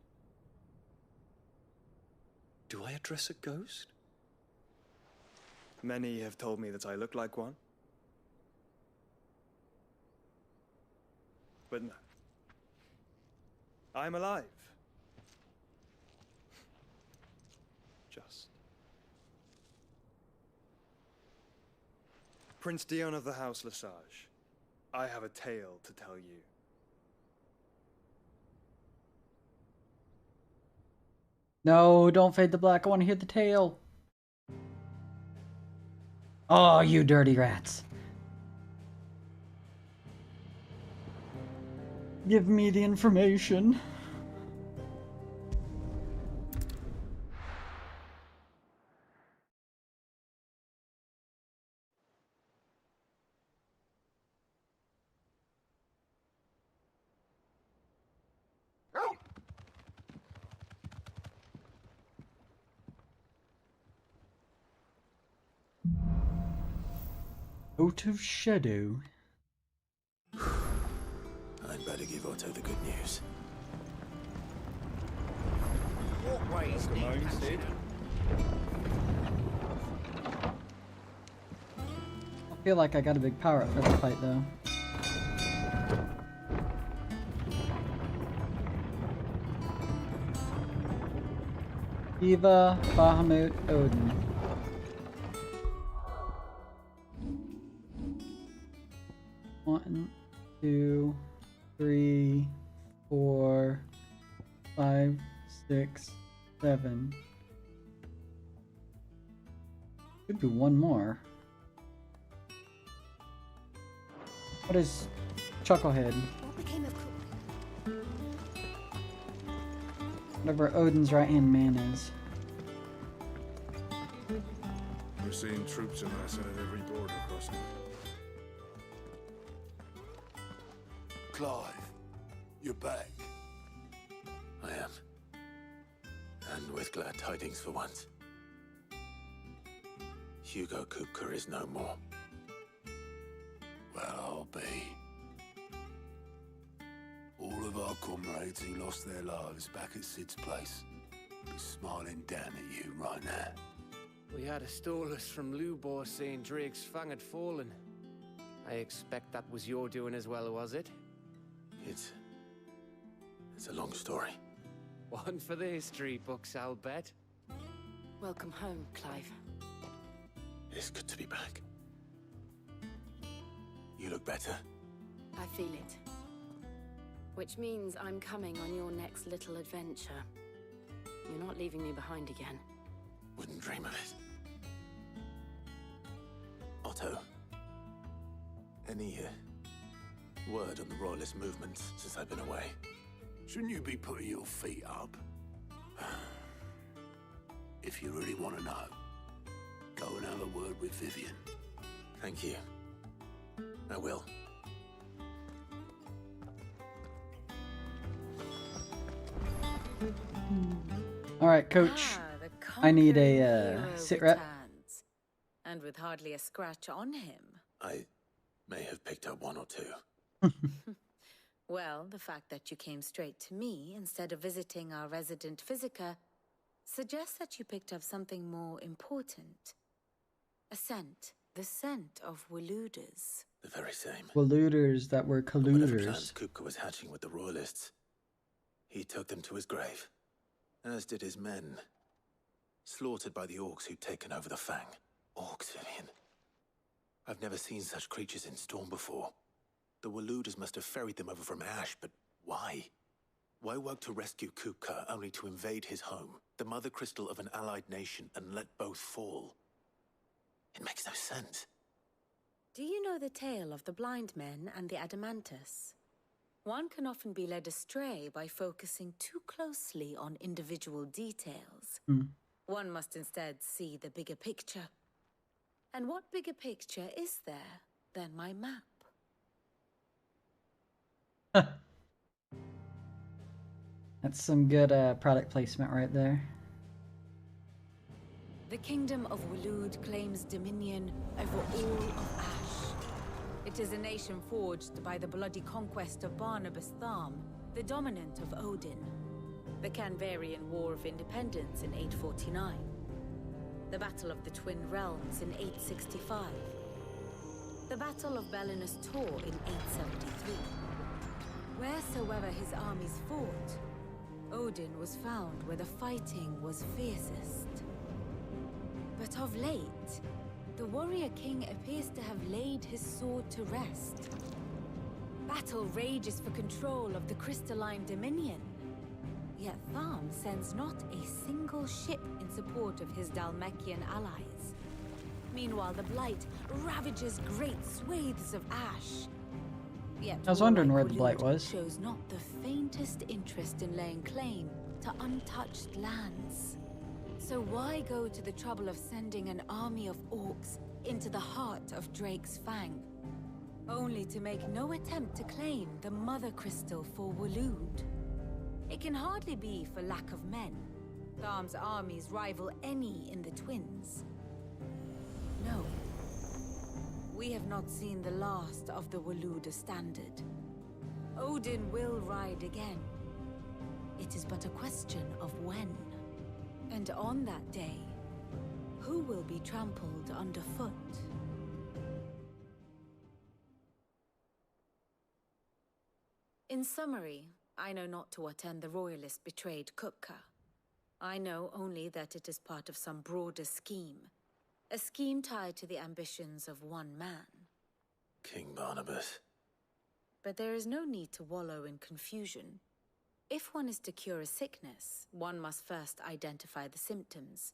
Do I address a ghost? Many have told me that I look like one. But no. I'm alive. Just. Prince Dion of the House Lesage, I have a tale to tell you. No, don't fade to black. I want to hear the tale. Oh, you dirty rats. Give me the information. Out of shadow. I'd better give Otto the good news. Walkways need patching I feel like I got a big power up for the fight though. Eva, Bahamut, Odin. One, 2, 3, 4, 5, 6, 7. Could be one more. What is Chucklehead? What became of Whatever Odin's right-hand man is. We're seeing troops amassing at every border crossing. Clive, you're back. I am. And with glad tidings for once. Hugo Kupka is no more. Well, I'll be. All of our comrades who lost their lives back at Sid's place be smiling down at you right now. We had a stolus from Lubor saying Drake's fang had fallen. I expect that was your doing as well, was it? It's a long story. One for the history books, I'll bet. Welcome home, Clive. It's good to be back. look better. I feel it. Which means I'm coming on your next little adventure. You're not leaving me behind again. Wouldn't dream of it. Otto, any word on the Royalist movements since I've been away? Shouldn't you be putting your feet up? If you really want to know, go and have a word with Vivian. Thank you. I will. All right, Coach. I need a sit rep. And with hardly a scratch on him. I may have picked up one or two. Well, the fact that you came straight to me instead of visiting our resident Physica suggests that you picked up something more important. A scent. The scent of Waluders. The very same. Waluders that were Whatever colluders. plans Kupka was hatching with the Royalists, he took them to his grave, as did his men. Slaughtered by the orcs who'd taken over the Fang. Orcs, Vivian. I've never seen such creatures in Storm before. The Waluders must have ferried them over from Ash, but why? Why work to rescue Kupka only to invade his home, the mother crystal of an allied nation, and let both fall? It makes no sense. Do you know the tale of the blind men and the Adamantus? One can often be led astray by focusing too closely on individual details. One must instead see the bigger picture. And what bigger picture is there than my map? That's some good product placement right there. The kingdom of Walud claims dominion over all of Ash. It is a nation forged by the bloody conquest of Barnabas Tharm, the dominant of Odin. The Canvarian War of Independence in 849. The Battle of the Twin Realms in 865. The Battle of Belinus Tor in 873. Wheresoever his armies fought, Odin was found where the fighting was fiercest. But of late, the warrior king appears to have laid his sword to rest. Battle rages for control of the crystalline dominion. Yet Tharm sends not a single ship in support of his Dalmekian allies. Meanwhile, the Blight ravages great swathes of Ash. Yet I was wondering where the Walud Blight was. shows not the faintest interest in laying claim to untouched lands. So why go to the trouble of sending an army of orcs into the heart of Drake's Fang, only to make no attempt to claim the Mother Crystal for Walud? It can hardly be for lack of men. Tharm's armies rival any in the Twins. No. We have not seen the last of the Waluda standard. Odin will ride again. It is but a question of when. And on that day, who will be trampled underfoot? In summary, I know not to what end the Royalists betrayed Kupka. I know only that it is part of some broader scheme. A scheme tied to the ambitions of one man. King Barnabas. But there is no need to wallow in confusion. If one is to cure a sickness, one must first identify the symptoms.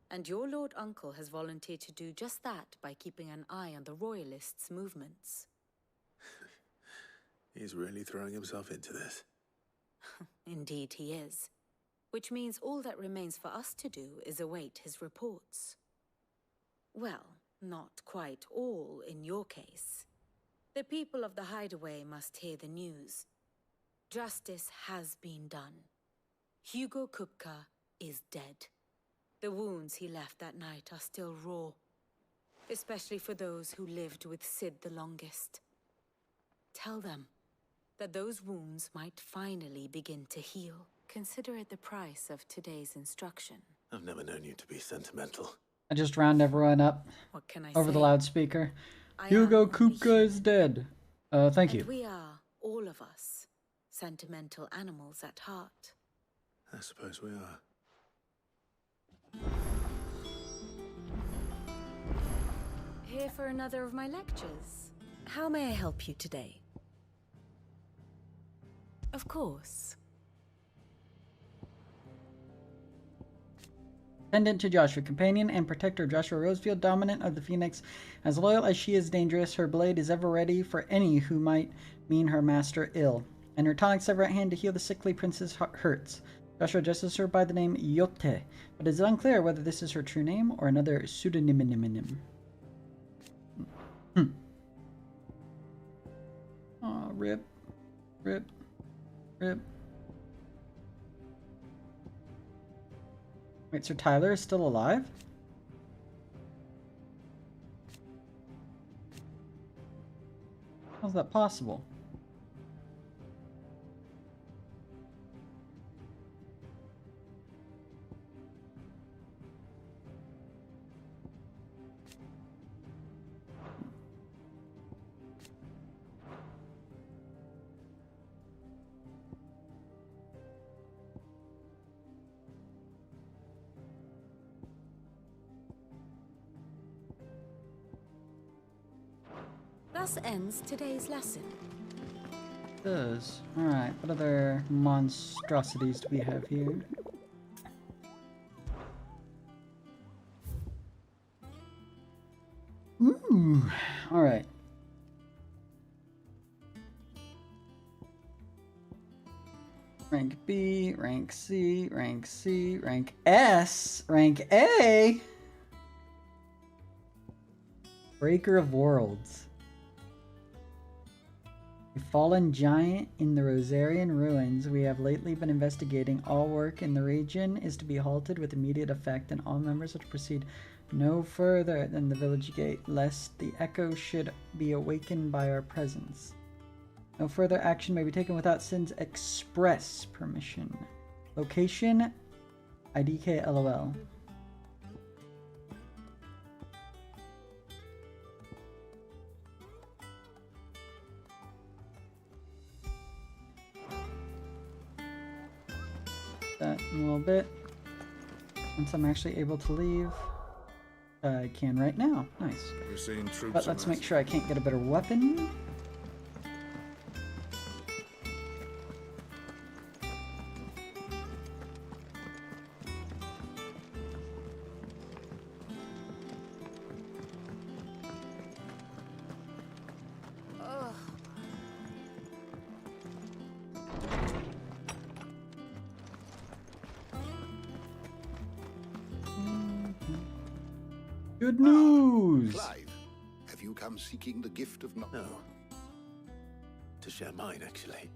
And your Lord Uncle has volunteered to do just that by keeping an eye on the Royalists' movements. He's really throwing himself into this. Indeed he is. Which means all that remains for us to do is await his reports. Well, not quite all in your case. The people of the Hideaway must hear the news. Justice has been done. Hugo Kupka is dead. The wounds he left that night are still raw, especially for those who lived with Sid the longest. Tell them that those wounds might finally begin to heal. Consider it the price of today's instruction. I've never known you to be sentimental. I just round everyone up What can I over say? the loudspeaker. I Hugo am Kupka is dead. Thank And you. we are, all of us, sentimental animals at heart. I suppose we are. Here for another of my lectures. How may I help you today? Of course. Pendant to Joshua, companion and protector of Joshua Rosefield, dominant of the Phoenix. As loyal as she is dangerous, her blade is ever ready for any who might mean her master ill, and her tonic sever at hand to heal the sickly prince's hurts. Joshua addresses her by the name Yote, but it is unclear whether this is her true name or another pseudonym. Aw, rip. Rip. Rip. Wait, Sir Tyler is still alive? How's that possible? Thus ends today's lesson. Does. Alright, what other monstrosities do we have here? Ooh, alright. Rank B, rank C, rank C, rank S, rank A! Breaker of Worlds. A fallen giant in the Rosarian ruins we have lately been investigating. All work in the region is to be halted with immediate effect, and all members are to proceed no further than the village gate, lest the echo should be awakened by our presence. No further action may be taken without Sin's express permission. Location, IDK LOL. That in a little bit. Once I'm actually able to leave, I can right now. Nice. We're seeing troops. But let's make sure I can't get a better weapon. Good news! Clive, have you come seeking the gift of No. To share mine, actually.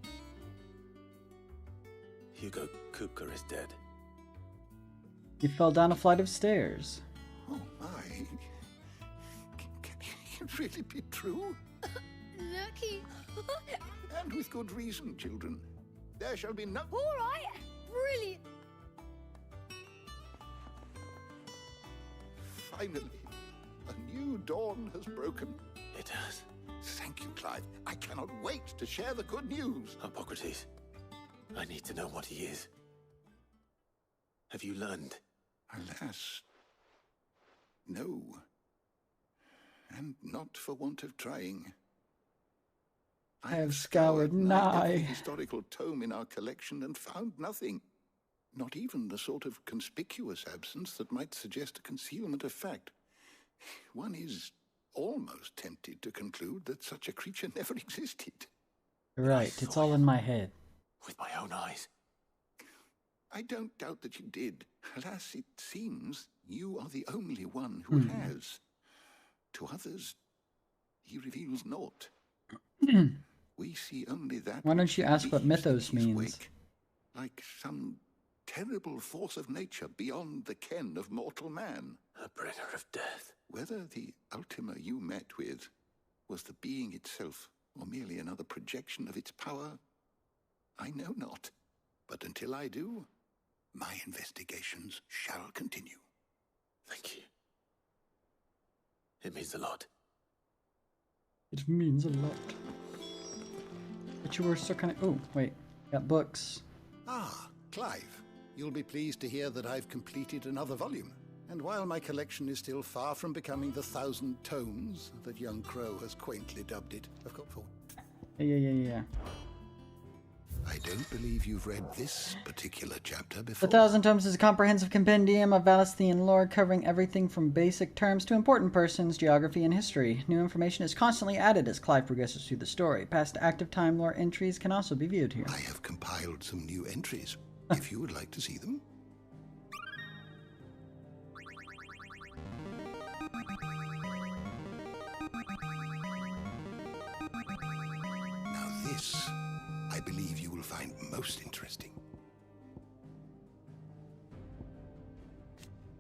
Hugo Kupka is dead. He fell down a flight of stairs. Oh my. Can it really be true? Lucky. And with good reason, children. There shall be no... All right. Brilliant. Finally, a new dawn has broken. It has. Thank you, Clive. I cannot wait to share the good news. Hippocrates, I need to know what he is. Have you learned? Alas, no. And not for want of trying. I have scoured nigh every historical tome in our collection and found nothing. Not even the sort of conspicuous absence that might suggest a concealment of fact. One is almost tempted to conclude that such a creature never existed. Right, it's all in my head. With my own eyes. I don't doubt that you did. Alas, it seems you are the only one who has. To others, he reveals naught. We see only that. Why don't you ask what mythos means? Wake, like some terrible force of nature beyond the ken of mortal man. A bringer of death. Whether the Ultima you met with was the being itself, or merely another projection of its power, I know not. But until I do, my investigations shall continue. Thank you. It means a lot. It means a lot. But you were so kind of... Oh, wait. Got books. Ah, Clive. You'll be pleased to hear that I've completed another volume. And while my collection is still far from becoming the 1,000 tomes that young Crow has quaintly dubbed it, I've got 4. Yeah. I don't believe you've read this particular chapter The before. 1,000 Tomes is a comprehensive compendium of Valesthian lore covering everything from basic terms to important persons, geography, and history. New information is constantly added as Clive progresses through the story. Past active time lore entries can also be viewed here. I have compiled some new entries, if you would like to see them. Now this, I believe you will find most interesting.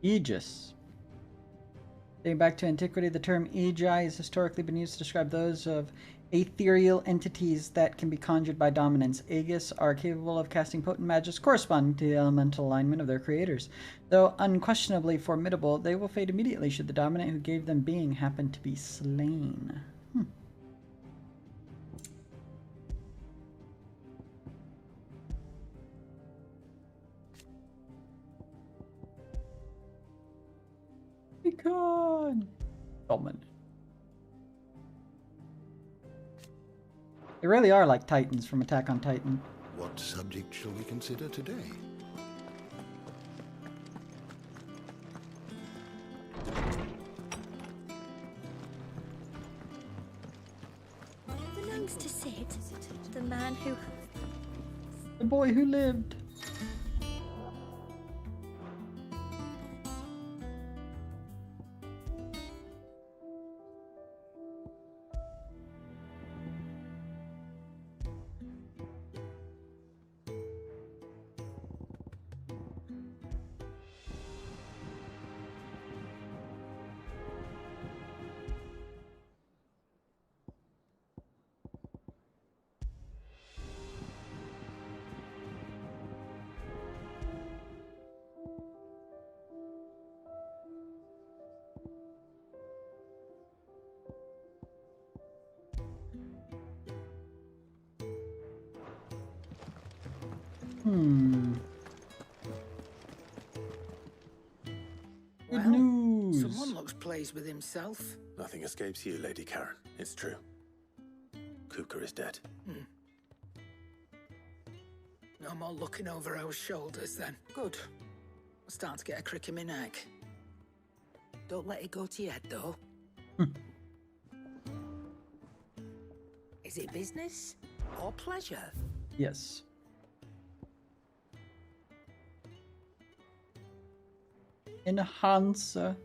Aegis. Dating back to antiquity, the term Aegi has historically been used to describe those of ethereal entities that can be conjured by dominance. Aegis are capable of casting potent magics corresponding to the elemental alignment of their creators. Though unquestionably formidable, they will fade immediately should the dominant who gave them being happen to be slain. Beacon! Dominant. They really are like Titans from Attack on Titan. What subject shall we consider today? The nose to Sid, the man who... The boy who lived. Good news. Someone looks pleased with himself. Nothing escapes you, Lady Karen. It's true. Kuka is dead. No more looking over our shoulders, then. Good. I'm starting to get a crick in my neck. Don't let it go to your head, though. Is it business or pleasure? Yes. Enhancer.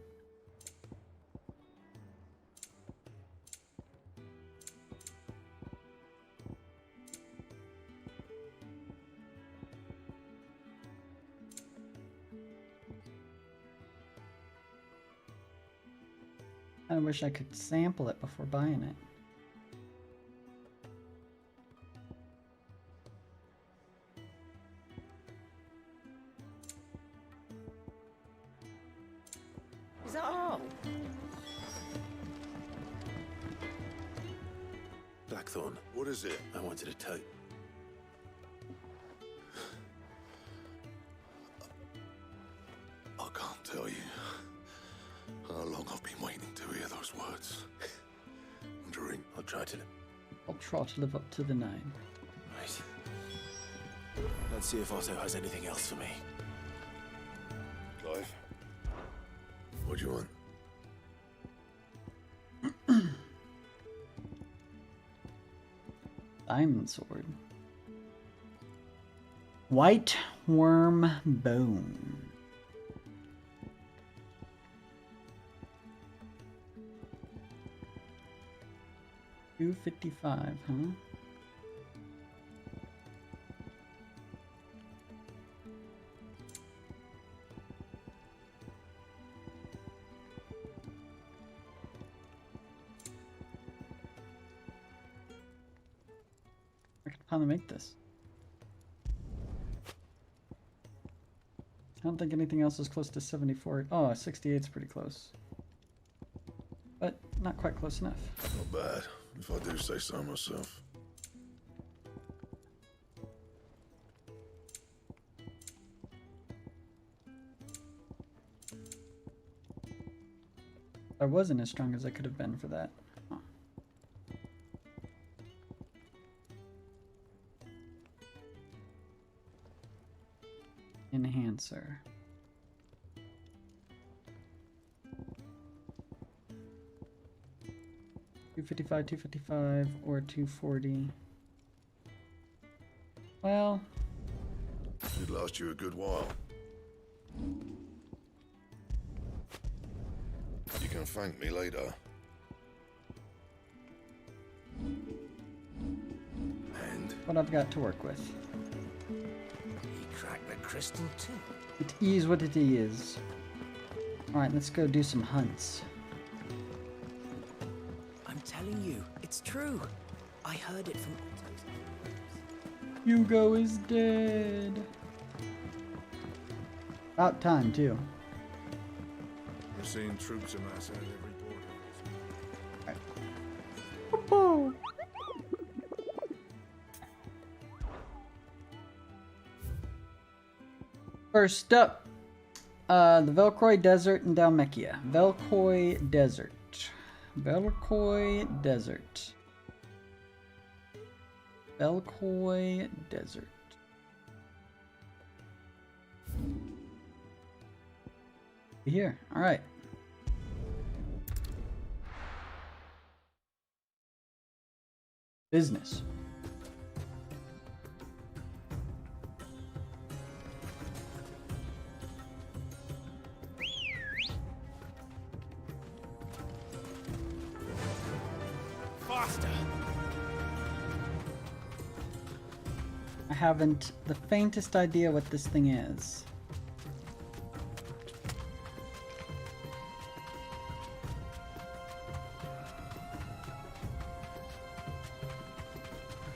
I wish I could sample it before buying it. Is that all? Blackthorn. What is it? I wanted to tell you. I can't tell you how long I've been waiting to hear those words. Drink. I'll try to live up to the name. Right. Let's see if Otto has anything else for me. Clive, what do you want? Diamond sword. White worm bone. $255, huh? I could probably make this. I don't think anything else is close to 74. Oh, 68 is pretty close. But not quite close enough. Not bad, if I do say so myself. I wasn't as strong as I could have been for that. Huh. Enhancer. $255, $255, or $240. Well, Should last you a good while. You can thank me later. and what I've got to work with. He cracked the crystal too. It is what it is. Alright, let's go do some hunts. I'm telling you, it's true. I heard it from Hugo is dead. About time, too. We're seeing troops amass at every border. Oh. First up, the Velkoi Desert in Dalmekia. Velkoi Desert. Velkoi Desert. Velkoi Desert. Here, alright. Business. faster. I haven't the faintest idea what this thing is.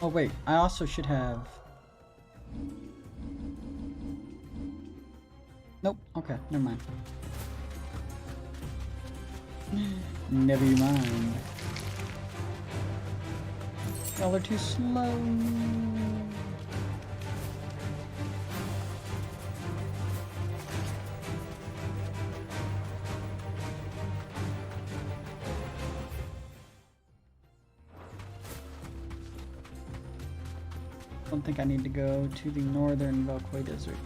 Oh wait, I also should have... Nope, okay, never mind. Never mind. Y'all are too slow. I don't think I need to go to the northern Velkoi Desert.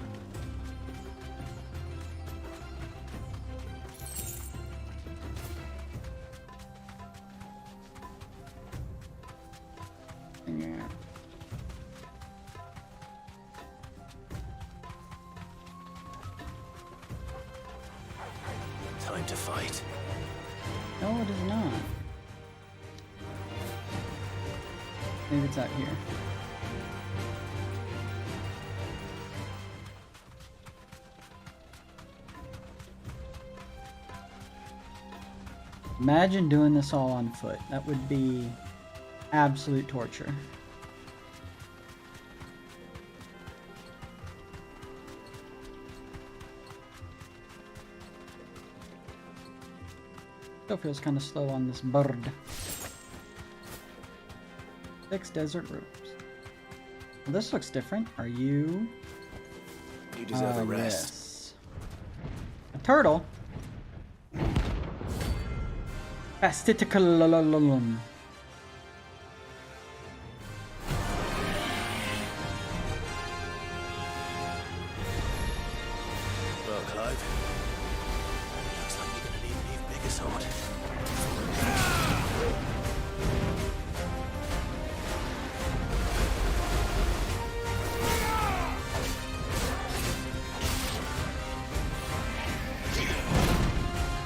Yeah. Time to fight. No, it is not. Maybe it's out here. Imagine doing this all on foot. That would be absolute torture. Still feels kind of slow on this bird. 6 desert routes. Well, this looks different. Are you? You deserve a rest. Yes. A turtle? Fastitical. Well, Clive, looks like you're gonna need an even bigger sword.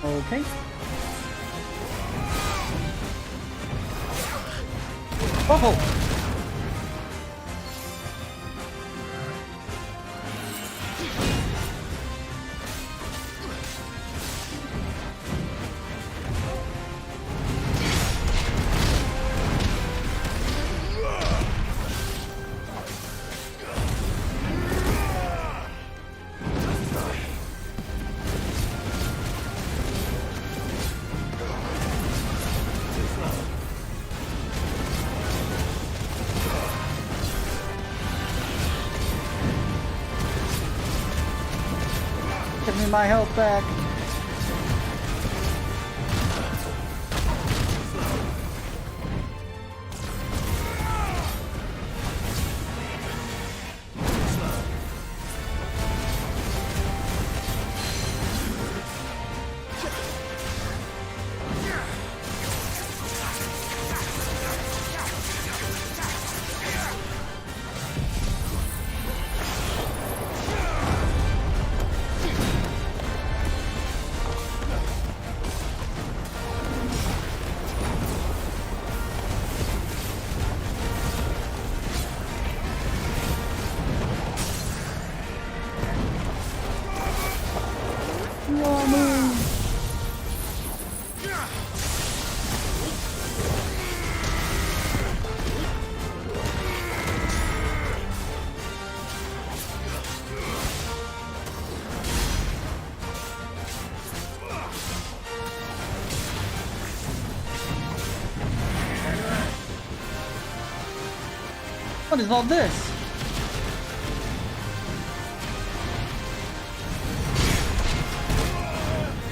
Okay. Oh! Give me my health back. What is all this?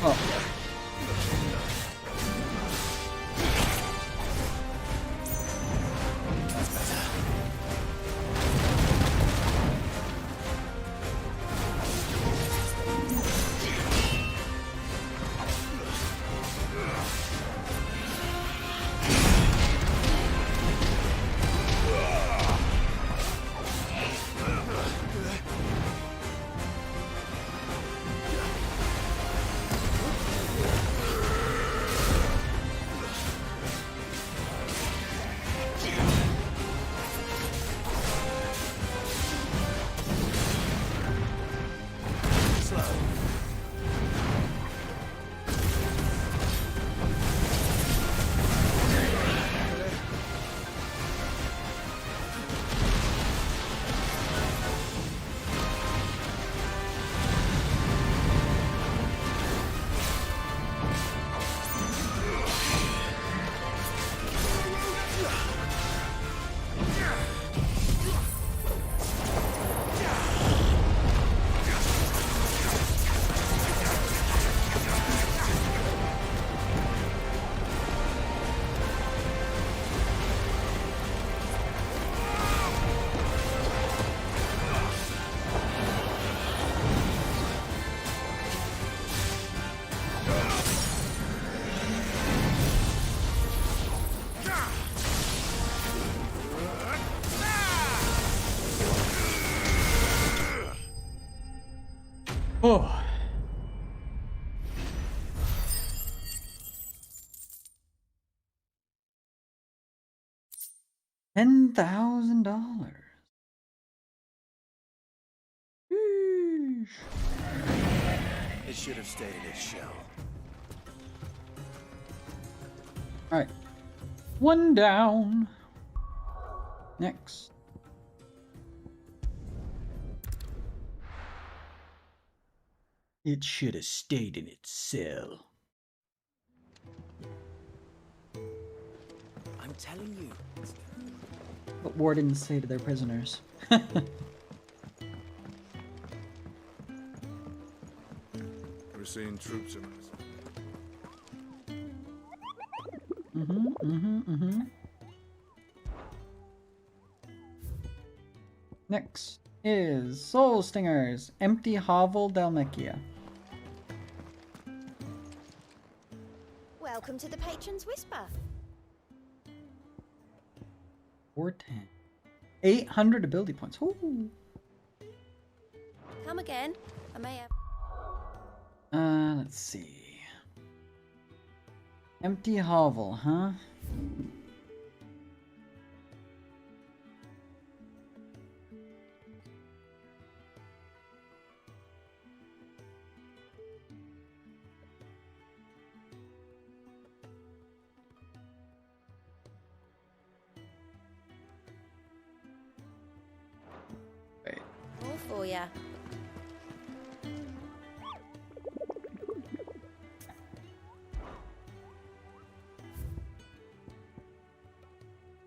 Oh. Oh. $10,000. It should have stayed in its shell. Alright. One down. Next. It should have stayed in its cell. I'm telling you. What wardens say to their prisoners. We're seeing troops in us. Next is Soul Stingers, Empty Hovel, Dalmekia. Welcome to the Patron's Whisper. 410. 800 ability points. Ooh. Come again. I may have. Let's see. Empty hovel, huh? All for ya.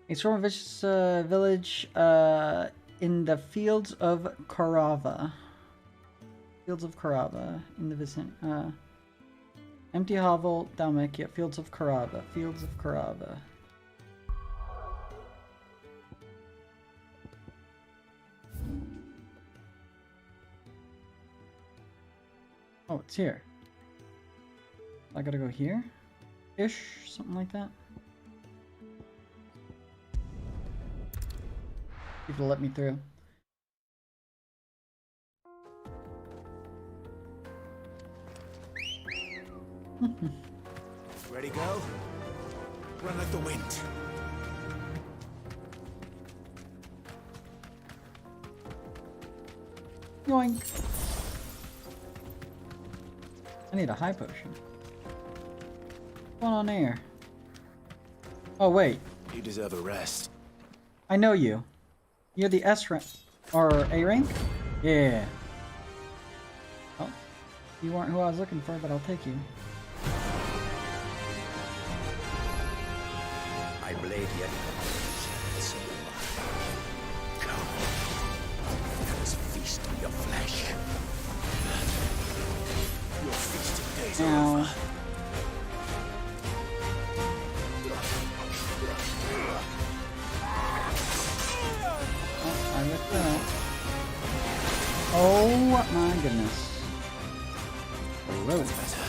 A storm vicious village in the fields of Karava. Fields of Karava in the vicinity. Empty hovel, Dalmekia. Fields of Karava. Fields of Karava. Oh, it's here. I gotta go here? Ish? Something like that? People let me through. Ready, go? Run like the wind. Yoink. I need a high potion. What's going on there? Oh, wait. You deserve a rest. I know you. You're the S rank. Or A rank? Yeah. Oh. You weren't who I was looking for, but I'll take you. I blade yet. It's Ow. over. Oh, I missed that. Oh my goodness. Whoa. That's better.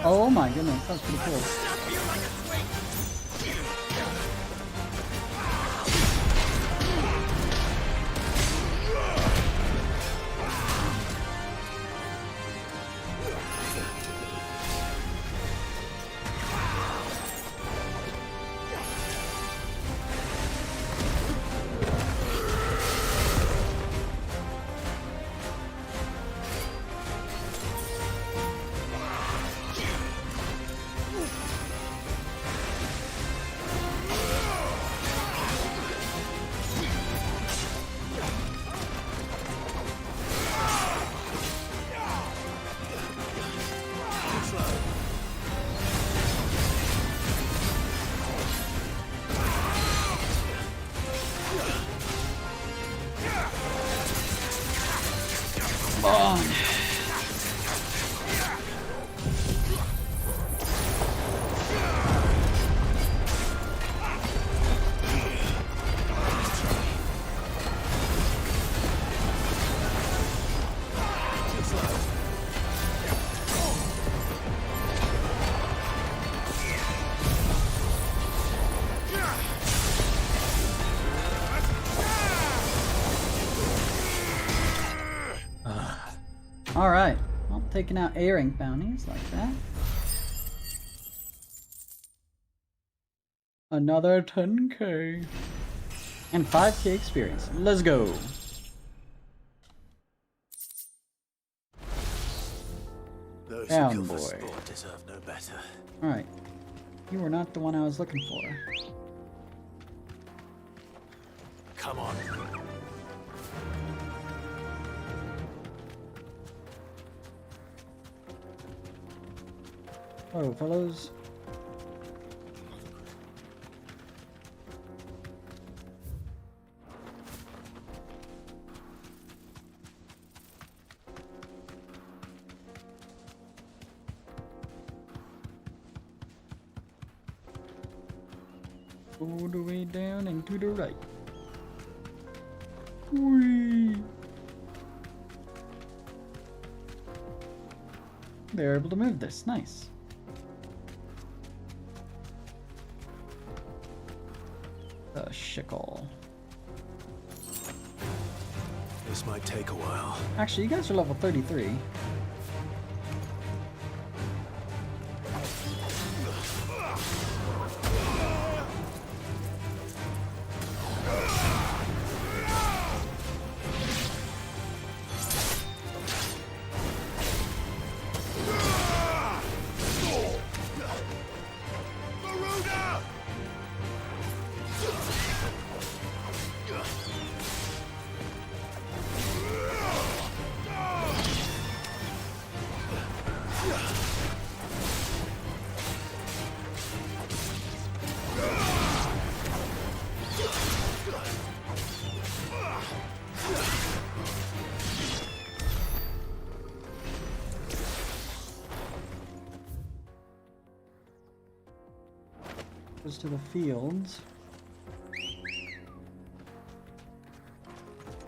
Oh my goodness, that's pretty cool. Alright, well, taking out A rank bounties like that. Another 10k. And 5k experience. Let's go. Those Down, who kill for boy. sport deserve no better. Alright. You were not the one I was looking for. Come on. Oh, fellows. All the way down and to the right. Whee! They're able to move this. Nice. The shickle. This might take a while. Actually, you guys are level 33. Goes to the fields.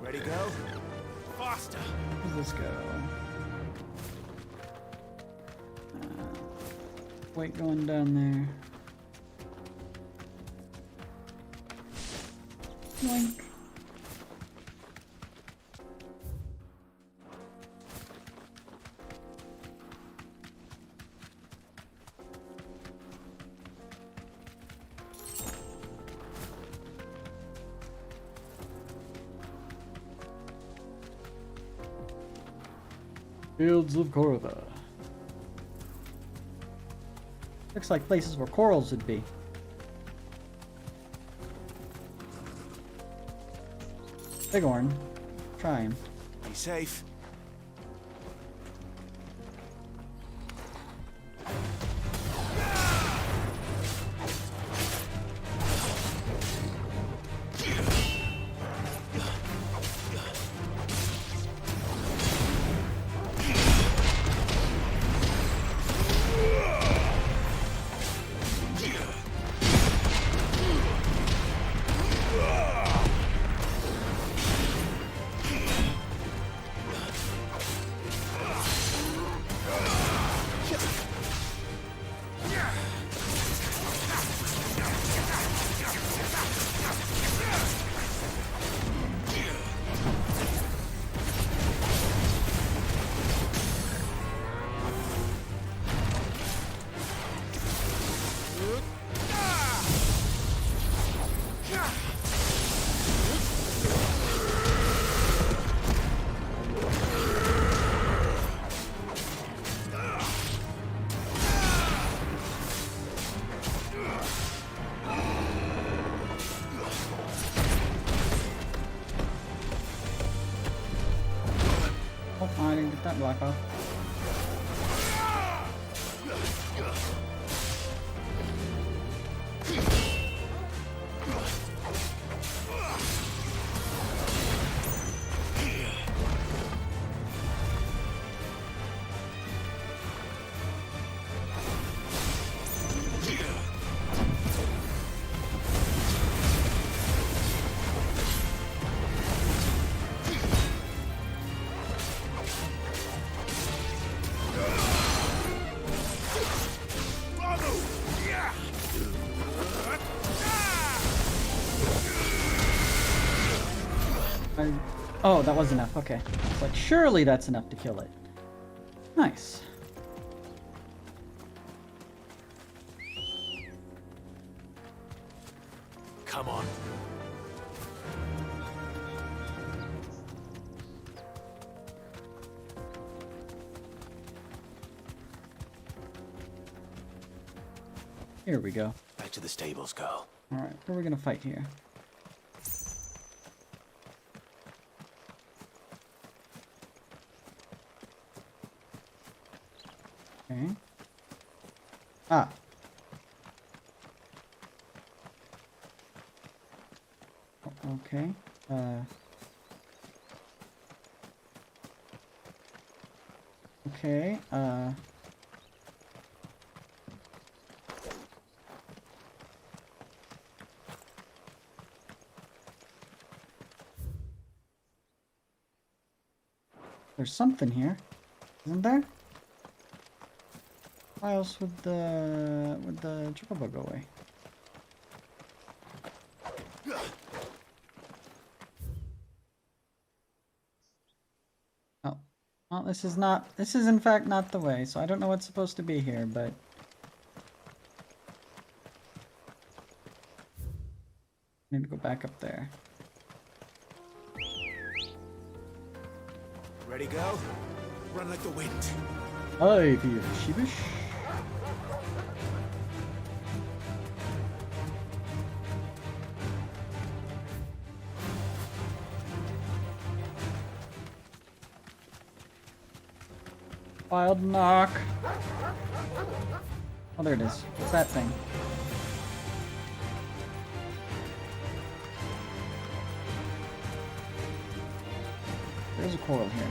Ready, go? Faster! Where does this go? Wait, going down there. Boink. Fields of Corva. Looks like places where corals would be. Bighorn. Try him. Be safe. I didn't get that block off. Oh, that was enough. Okay. It's like, surely that's enough to kill it. Nice. Come on. Here we go. Back to the stables, girl. Alright, who are we gonna fight here? Okay. Ah. Okay. Okay. There's something here, isn't there? Why else would the chocobo go away? Oh, well, this is in fact not the way, so I don't know what's supposed to be here, but I need to go back up there. Ready, go? Run like the wind. I feel sheepish. Wild knock. Oh, there it is. What's that thing? There's a coral here.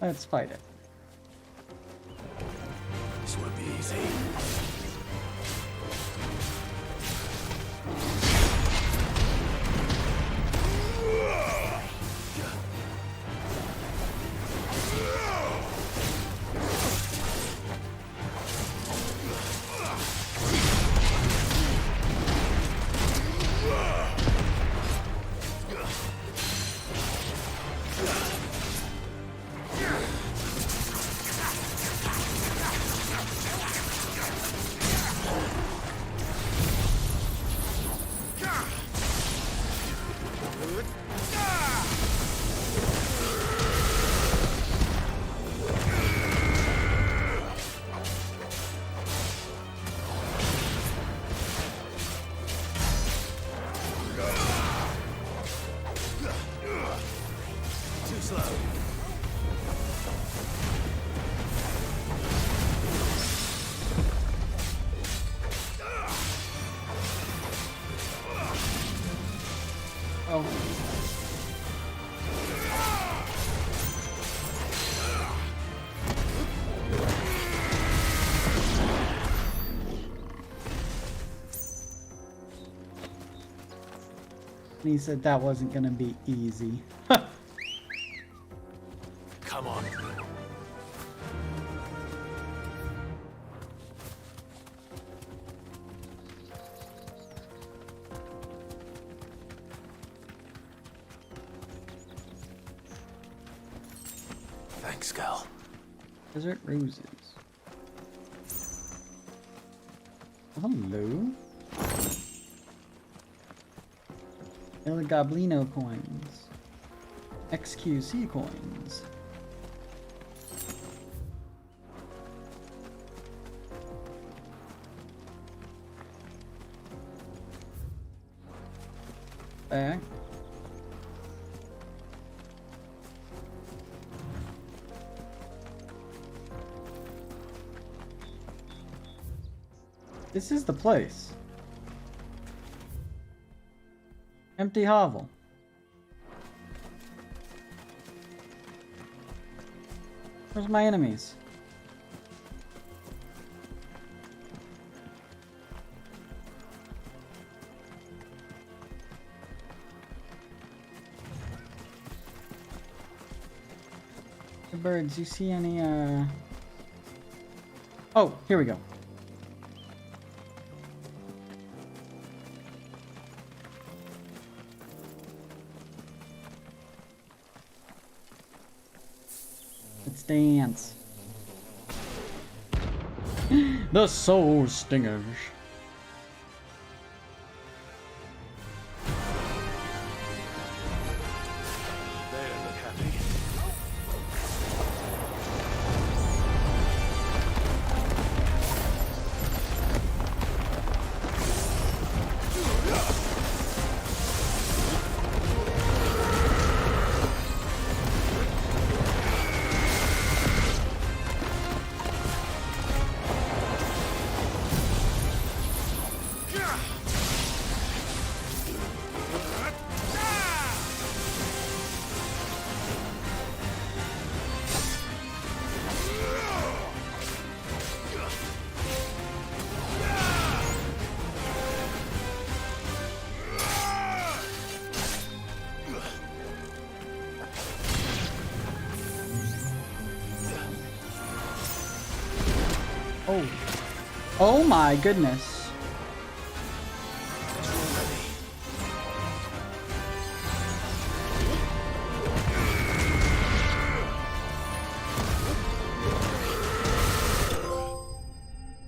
Let's fight it. This won't be easy. slow. Oh. He said that wasn't gonna be easy. Come on. Thanks, Gal. Desert roses. Hello. El Goblino coins. XQC coins. Back. This is the place. Empty hovel. Where's my enemies? The birds, you see any, Oh, here we go. Let's dance. The soul stingers. They don't look happy. Oh. Oh my goodness.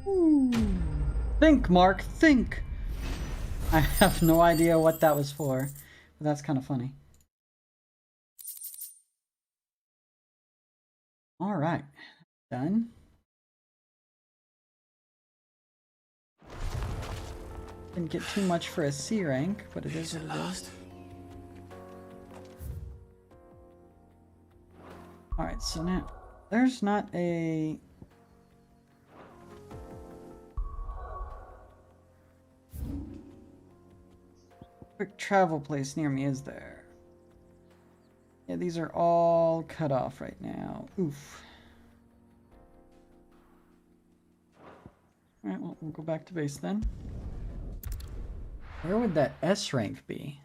Ooh. Think, Mark, think. I have no idea what that was for, but that's kind of funny. All right, done. Didn't get too much for a C rank, but it is what it is. Alright, so now there's not a quick travel place near me, is there? Yeah, these are all cut off right now. Oof. Alright, well, we'll go back to base then. Where would that S rank be?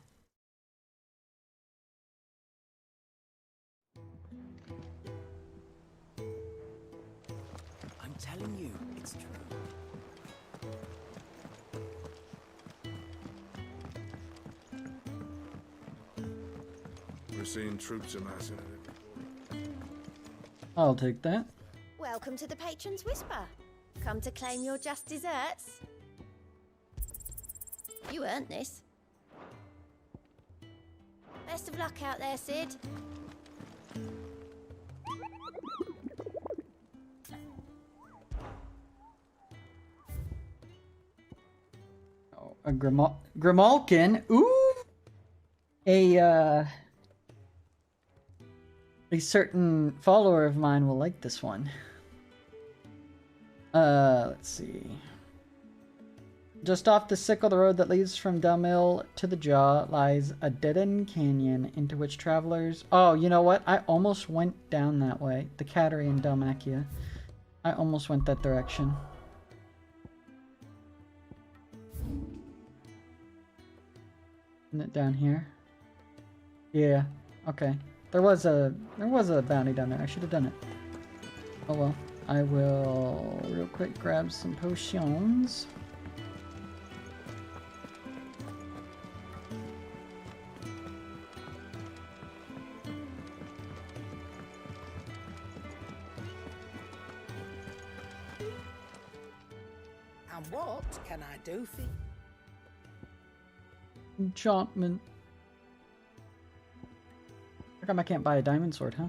I'm telling you, it's true. We're seeing troops amassing. I'll take that. Welcome to the Patron's Whisper. Come to claim your just desserts? You earned this. Best of luck out there, Sid. Oh, a Grimalkin. Ooh! A certain follower of mine will like this one. Let's see. Just off the sickle, the road that leads from Delmill to the Jaw lies a dead-end canyon into which travelers... Oh, you know what? I almost went down that way. The Cattery and Dalmacia. I almost went that direction. Isn't it down here? Yeah. Okay. There was a bounty down there. I should have done it. Oh well. I will real quick grab some potions. And what can I do for you? Enchantment. How come I can't buy a diamond sword, huh?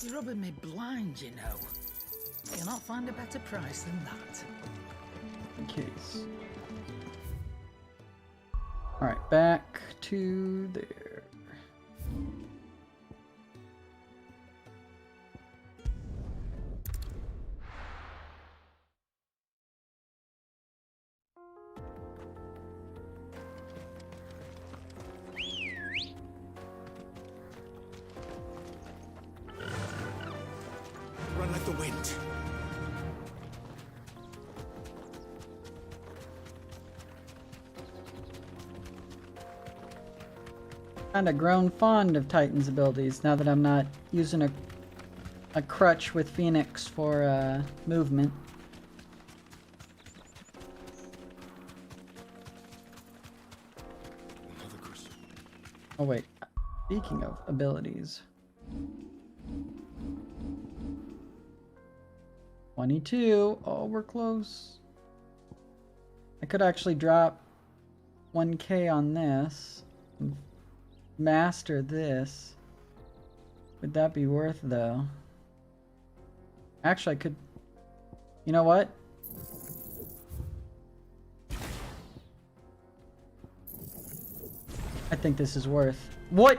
You're rubbing me blind, you know. You'll not find a better price than that. In case. Alright, back to there. Run like the wind. Kinda grown fond of Titan's abilities now that I'm not using a crutch with Phoenix for movement. Oh wait, speaking of abilities. 22. Oh, we're close. I could actually drop 1k on this and master this. Would that be worth though? Actually, I could... You know what? I think this is worth... What?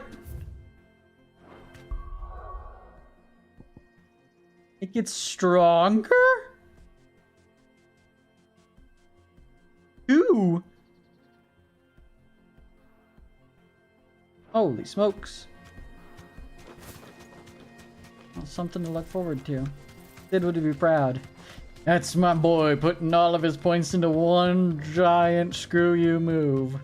It gets stronger? Ooh. Holy smokes. Well, something to look forward to. Sid would be proud. That's my boy putting all of his points into one giant screw you move.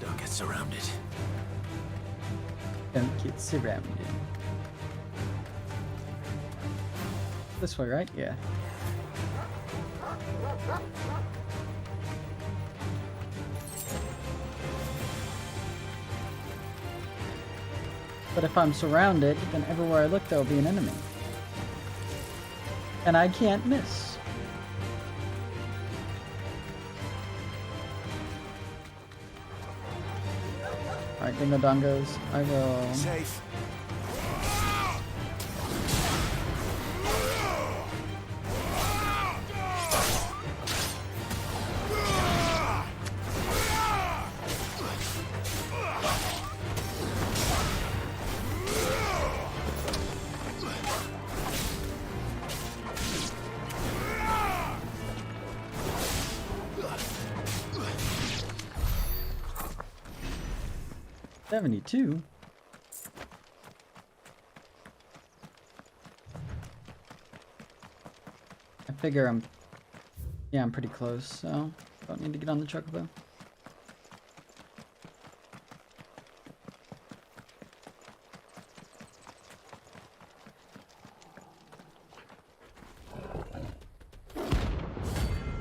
Don't get surrounded. Don't get surrounded. This way, right? Yeah. But if I'm surrounded, then everywhere I look there will be an enemy. And I can't miss. Alright, dingo dongos. I will... Safe. $72. I figure I'm pretty close, so don't need to get on the chocobo.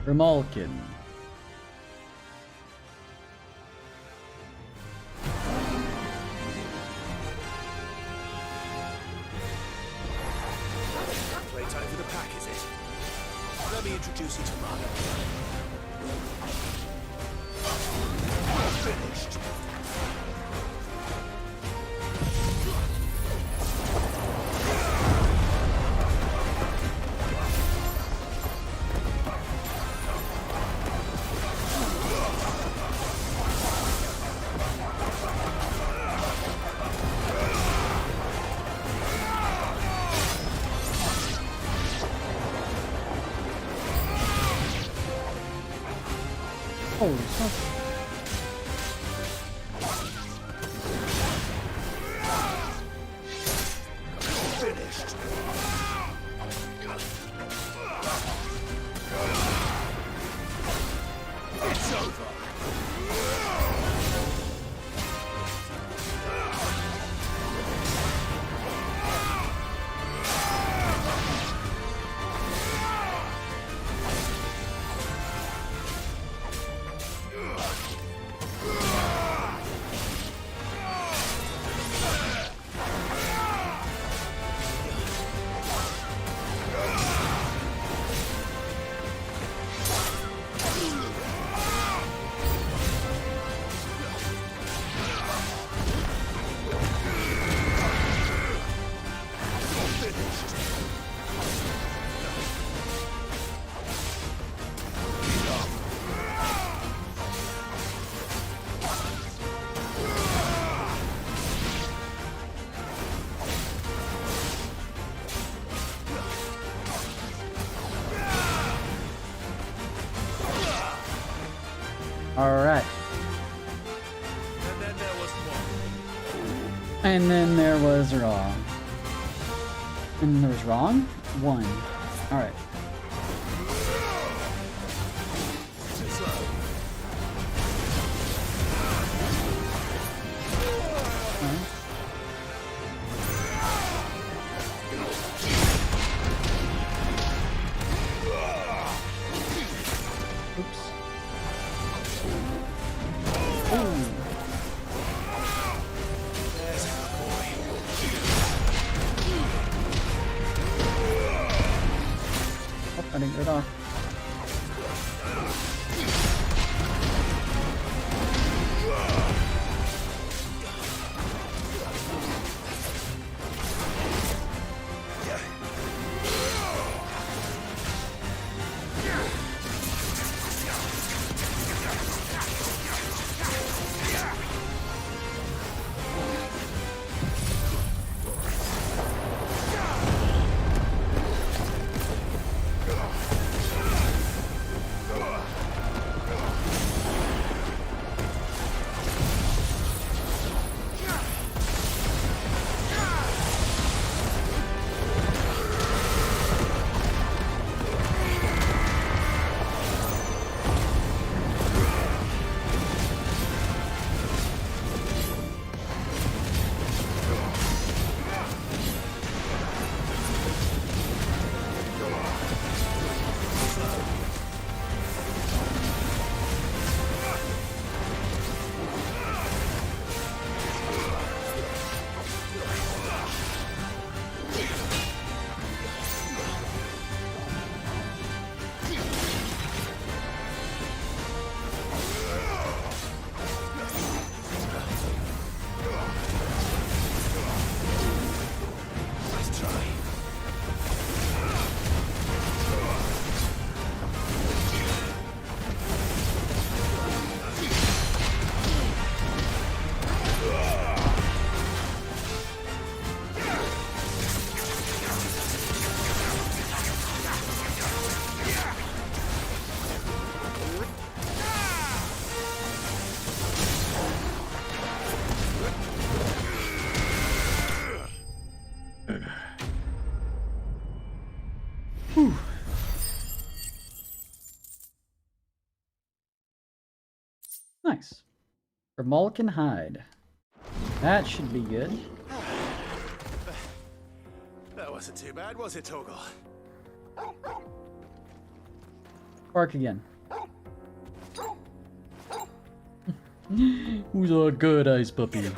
Remolkin. Holy fuck. Finished. It's over. Alright. And then there was one. And then there was wrong. And then there was wrong? One. Alright. I didn't get it off. Whew. Nice. For Malkin Hide. That should be good. That wasn't too bad, was it, Torgal? Bark again. Who's a good ice puppy?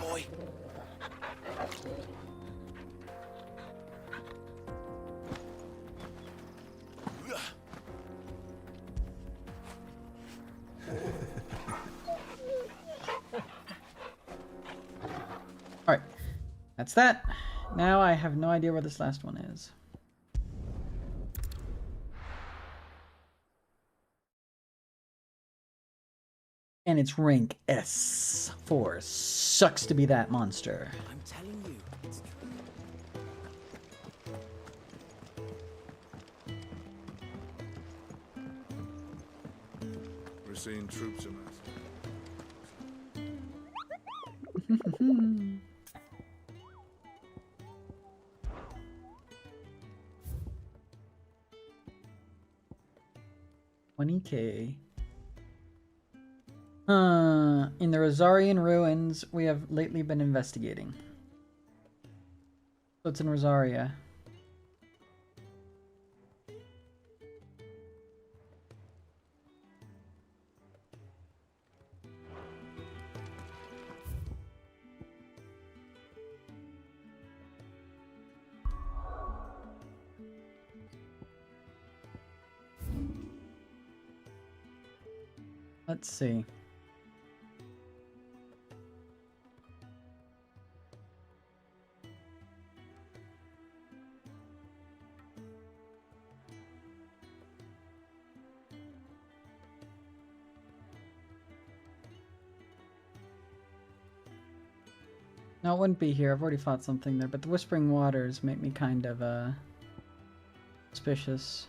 Alright. That's that. Now I have no idea where this last one is. And it's rank S4. Sucks to be that monster. I'm telling you, it's true. seeing troops amass. 20K. In the Rosarian ruins we have lately been investigating. So it's in Rosaria. Let's see. No, it wouldn't be here. I've already fought something there, but the Whispering Waters make me kind of, suspicious.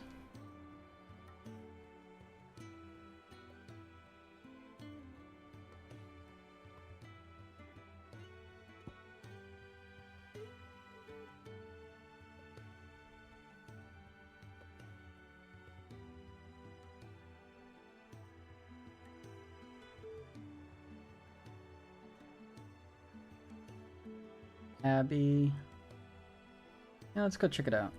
Abbey. Yeah, let's go check it out.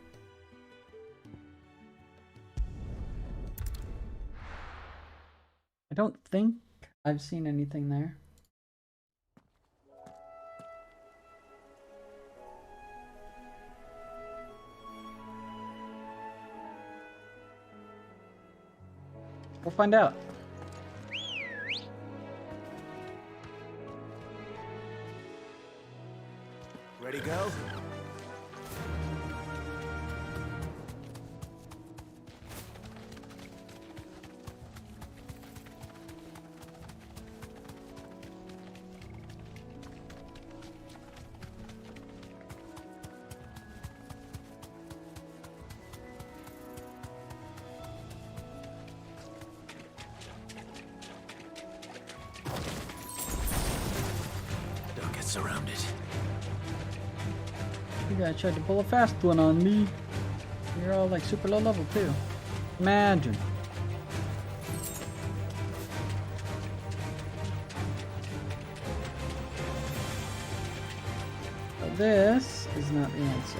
I don't think I've seen anything there. We'll find out. Ready, go? Don't get surrounded. You guys tried to pull a fast one on me. You're all like super low level too. Imagine. So this is not the answer.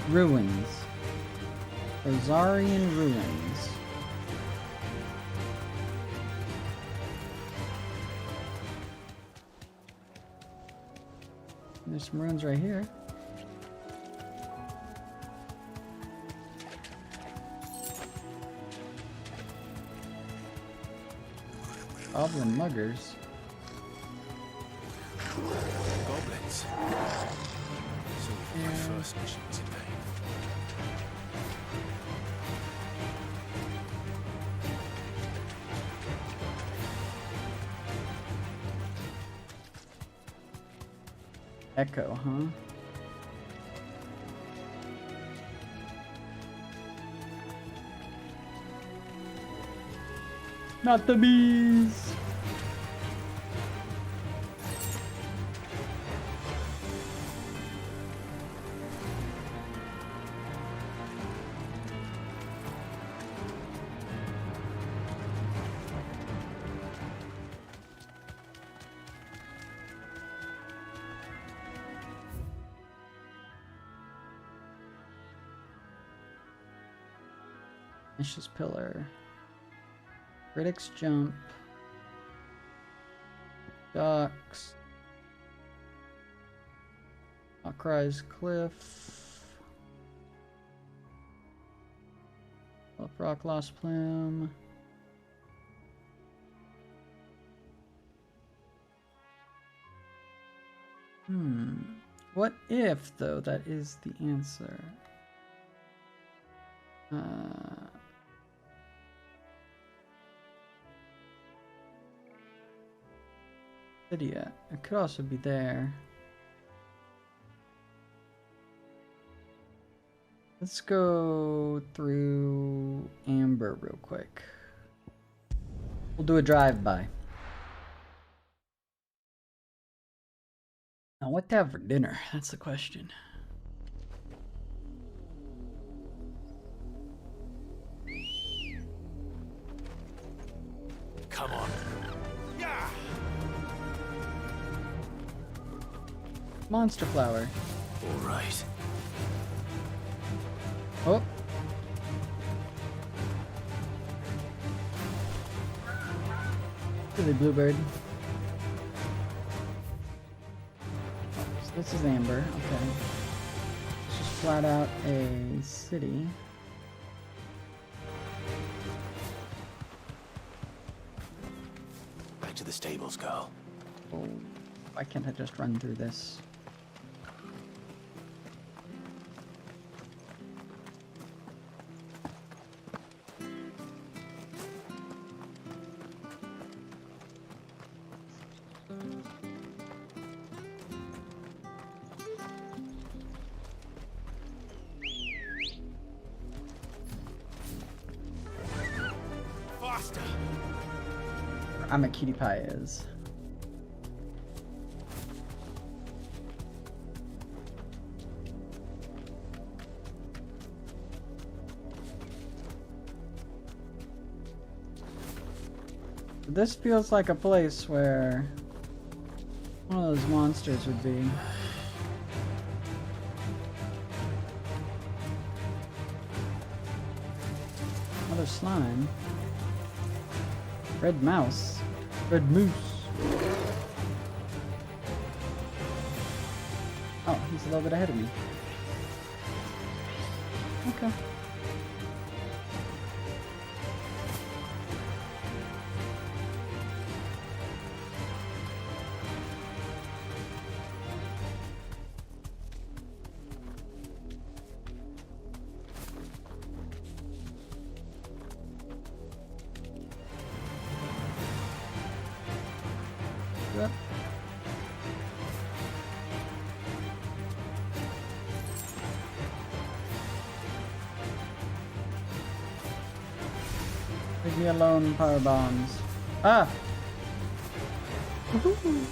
Ruins. Rosarian ruins. There's some ruins right here. Goblin muggers. Goblins. So my first mission was in vain. Echo, huh? Not the bees! Vicious Pillar. Critics Jump. Docks. Outcries Cliff. Up Rock Lost Plume. What if, though, that is the answer? Lydia. It could also be there. Let's go through Amber real quick. We'll do a drive-by. Now, what to have for dinner? That's the question. Come on. Yeah. Monster flower. All right. Oh. Silly bluebird. So this is amber. Okay. Let's just flat out a city. Back to the stables, girl. Oh, why can't I just run through this? Faster. I'm a cutie pie is. This feels like a place where one of those monsters would be. Another slime. Red mouse. Red moose. Oh, he's a little bit ahead of me. Okay. Yep. Leave me alone, power bombs. Ah! Woohoo!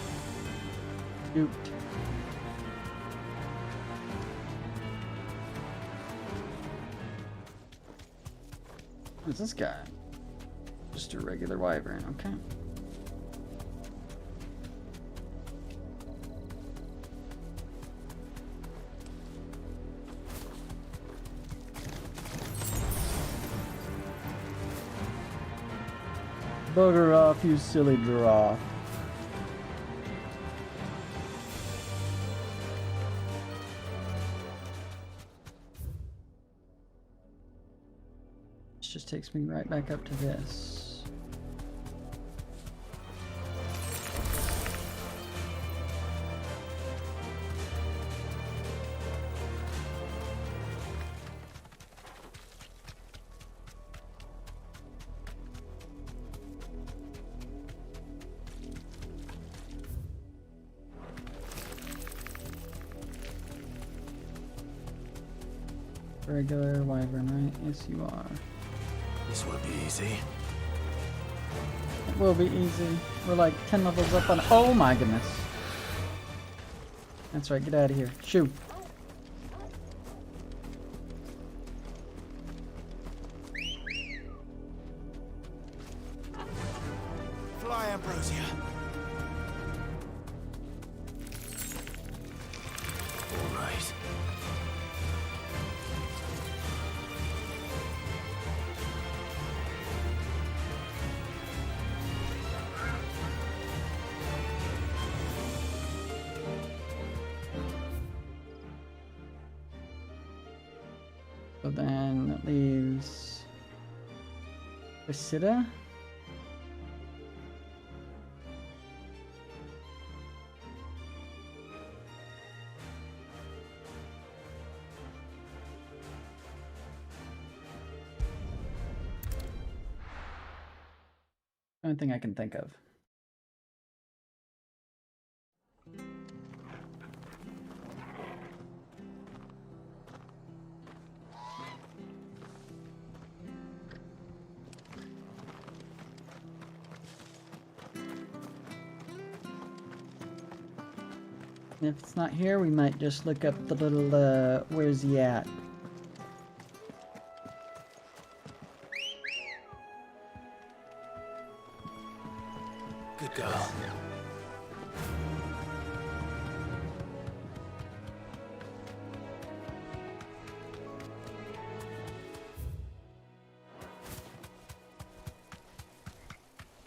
Shoot. Who's this guy? Just a regular wyvern, okay. Bugger off, you silly giraffe. This just takes me right back up to this. Regular wyvern, right? Yes, you are. This won't be easy. It will be easy. We're like 10 levels up on. Oh my goodness. That's right, get out of here. Shoo. Fly, Ambrosia. All right. So then that leaves Visita. Only thing I can think of. If it's not here, we might just look up the little, where's he at? Good girl.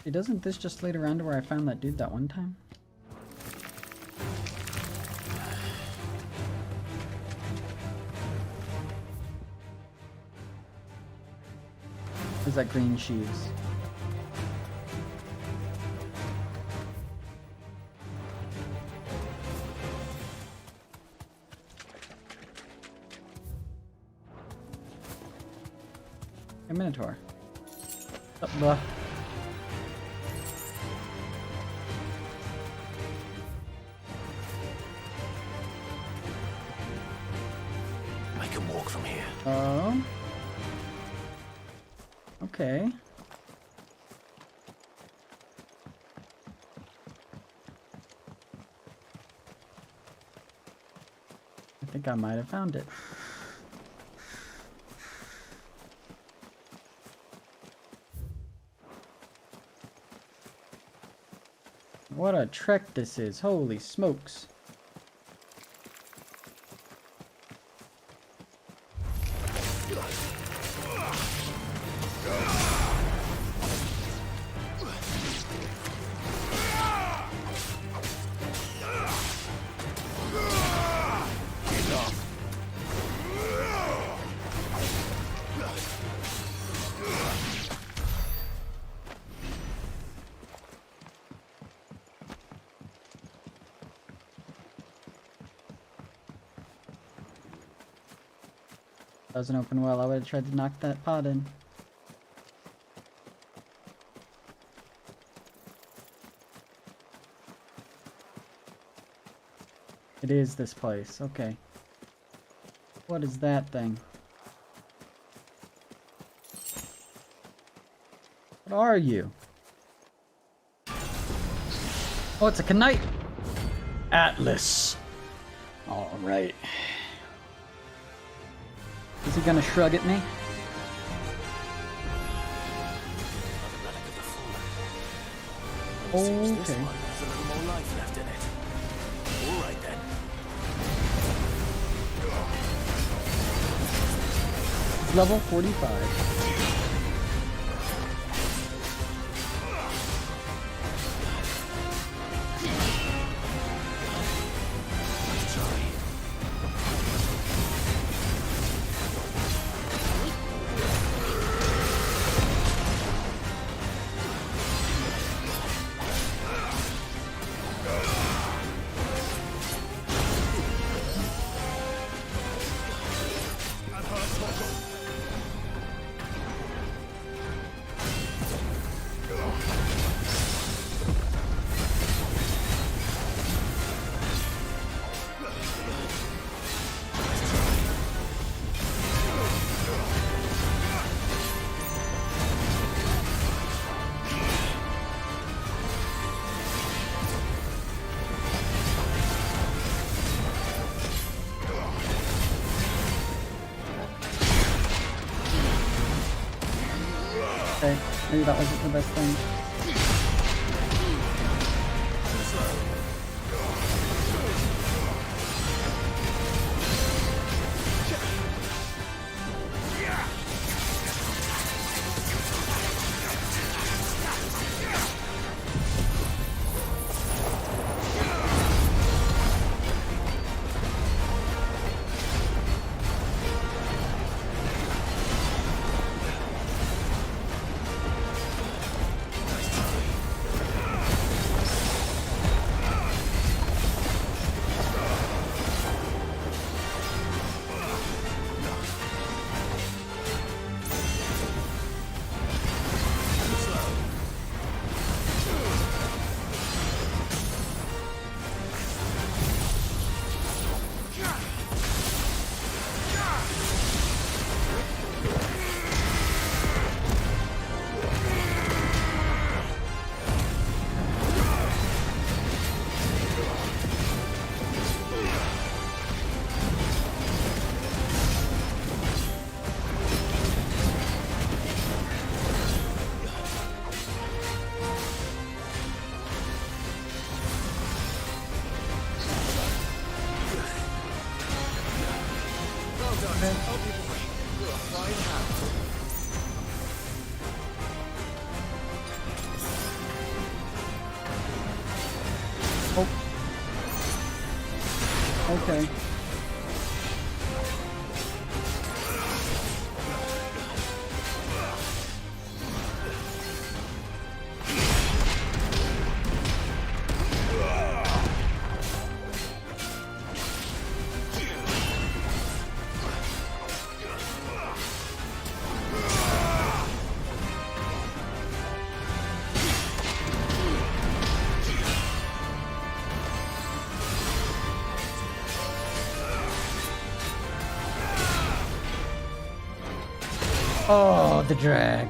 Hey, doesn't this just lead around to where I found that dude that one time? Where's that green shoes? A Minotaur. What's up, bro? I can walk from here. Oh. Okay. I think I might have found it. What a trek this is. Holy smokes. Doesn't open well. I would have tried to knock that pot in. It is this place. Okay. What is that thing? What are you? Oh, it's a knight! Atlas. Alright. Is he gonna shrug at me? Okay. There's a little more life left in it. All right then. It's level 45. Okay, maybe that wasn't the best thing. Oh. Okay. Oh, the drag.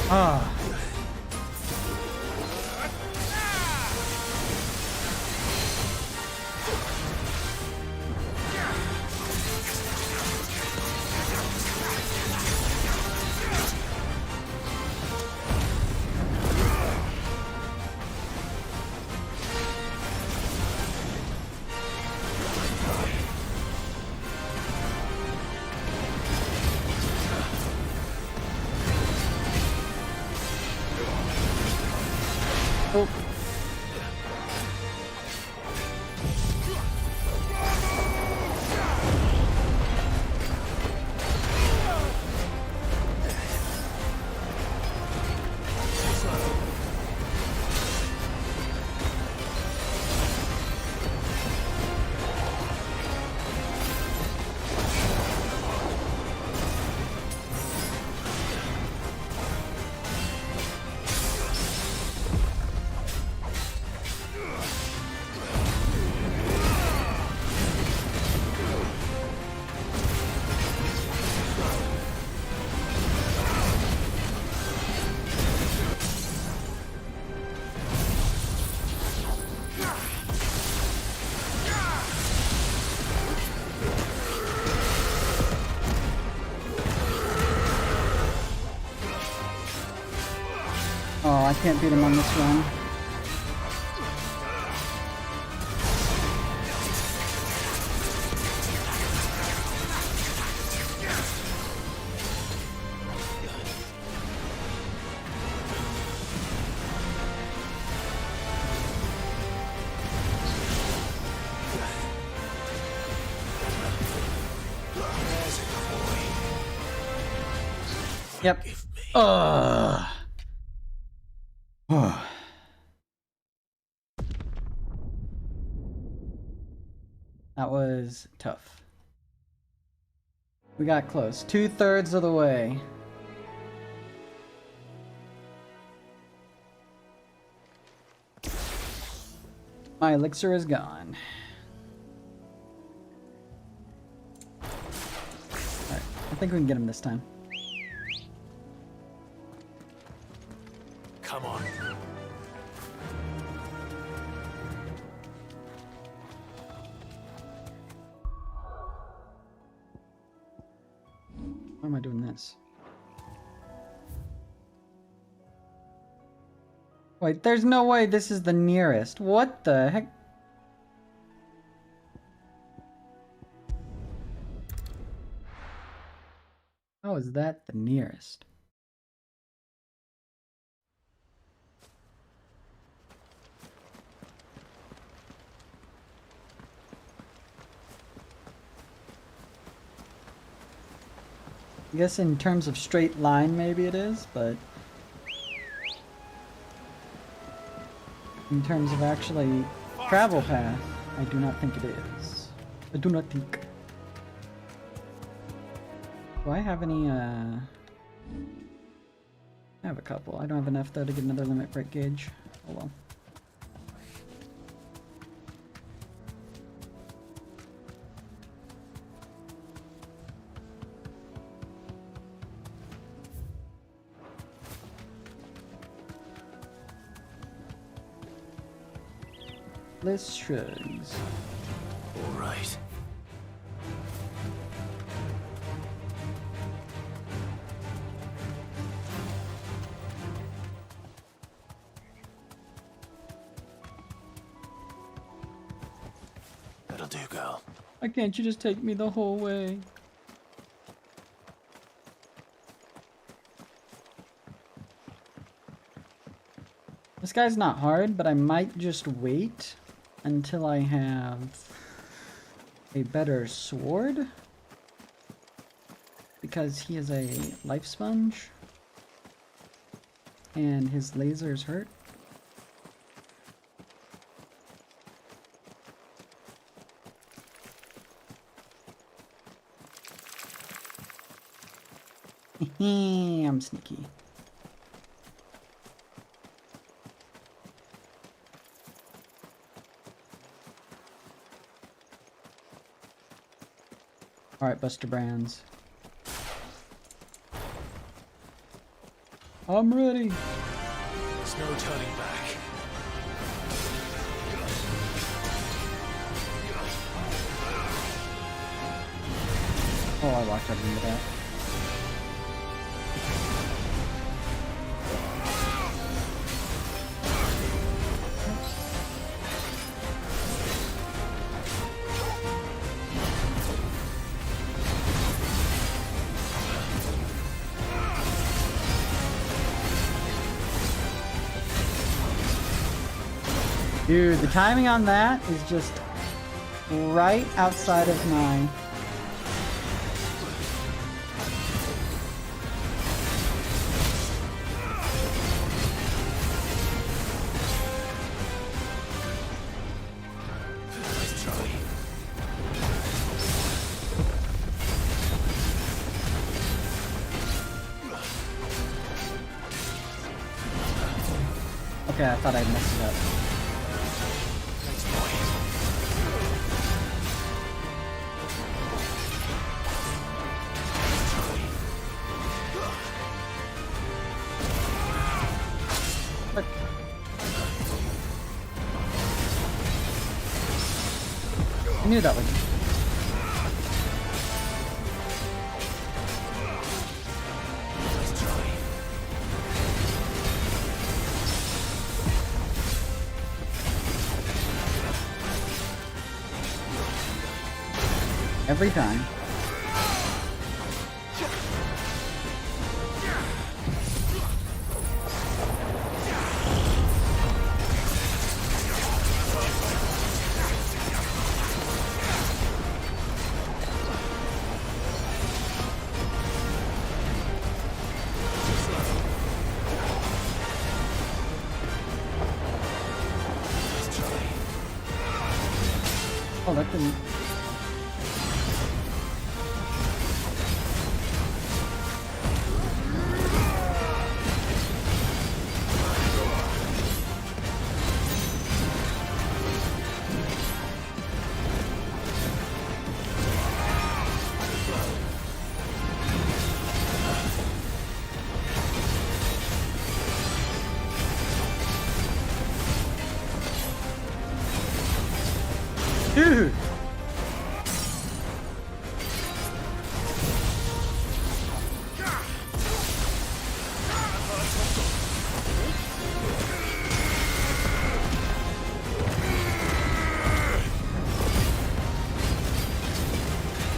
Ah. Oh. Oh, I can't beat him on this run. Yep. Ugh. Oh. That was tough. We got close. 2/3 of the way. My elixir is gone. Alright, I think we can get him this time. Come on. Why am I doing this? Wait, there's no way this is the nearest. What the heck? How is that the nearest? I guess in terms of straight line maybe it is, but in terms of actually travel path, I do not think it is. I do not think. Do I have any, I have a couple. I don't have enough though to get another limit break gauge. Oh well. Liz shrugs. All right. That'll do, girl. Why can't you just take me the whole way? This guy's not hard, but I might just wait until I have a better sword. Because he is a life sponge. And his lasers hurt. I'm sneaky. Alright, Buster Brands. I'm ready. There's no turning back. Oh, I walked up into that. Dude, the timing on that is just right outside of my... Okay, I thought I messed it up. I knew that would. Every time. Oh, that didn't. Dude!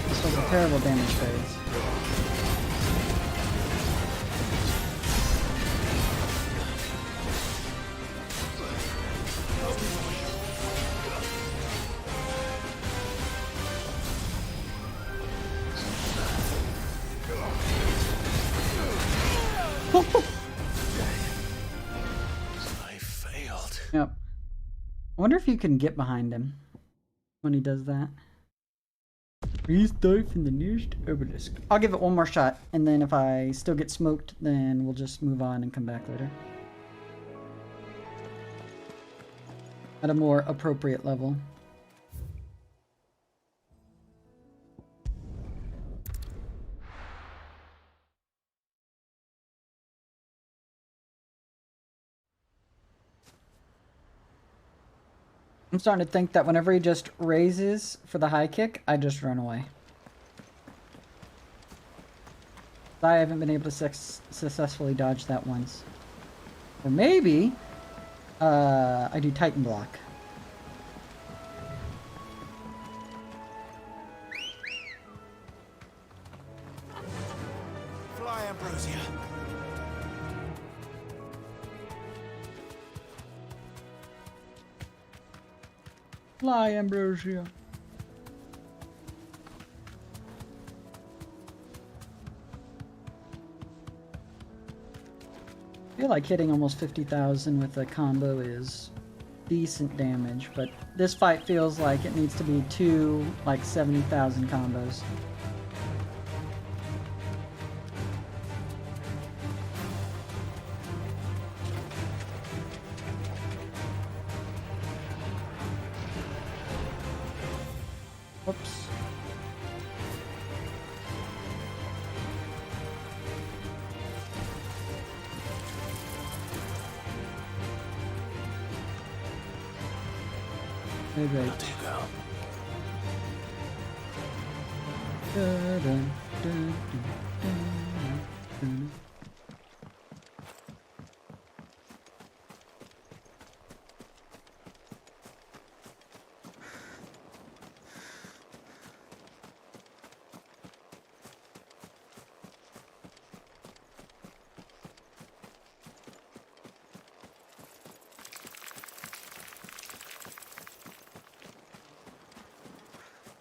This was a terrible damage phase. I failed. Yep. I wonder if you can get behind him when he does that. Please die from the nearest obelisk. I'll give it one more shot, and then if I still get smoked, then we'll just move on and come back later. At a more appropriate level. I'm starting to think that whenever he just raises for the high kick, I just run away. I haven't been able to successfully dodge that once. Or maybe I do Titan block. Fly, Ambrosia. Fly, Ambrosia. I feel like hitting almost 50,000 with a combo is decent damage, but this fight feels like it needs to be two, like 70,000 combos. Whoops. Maybe. How do you go? Dun, dun, dun, dun, dun.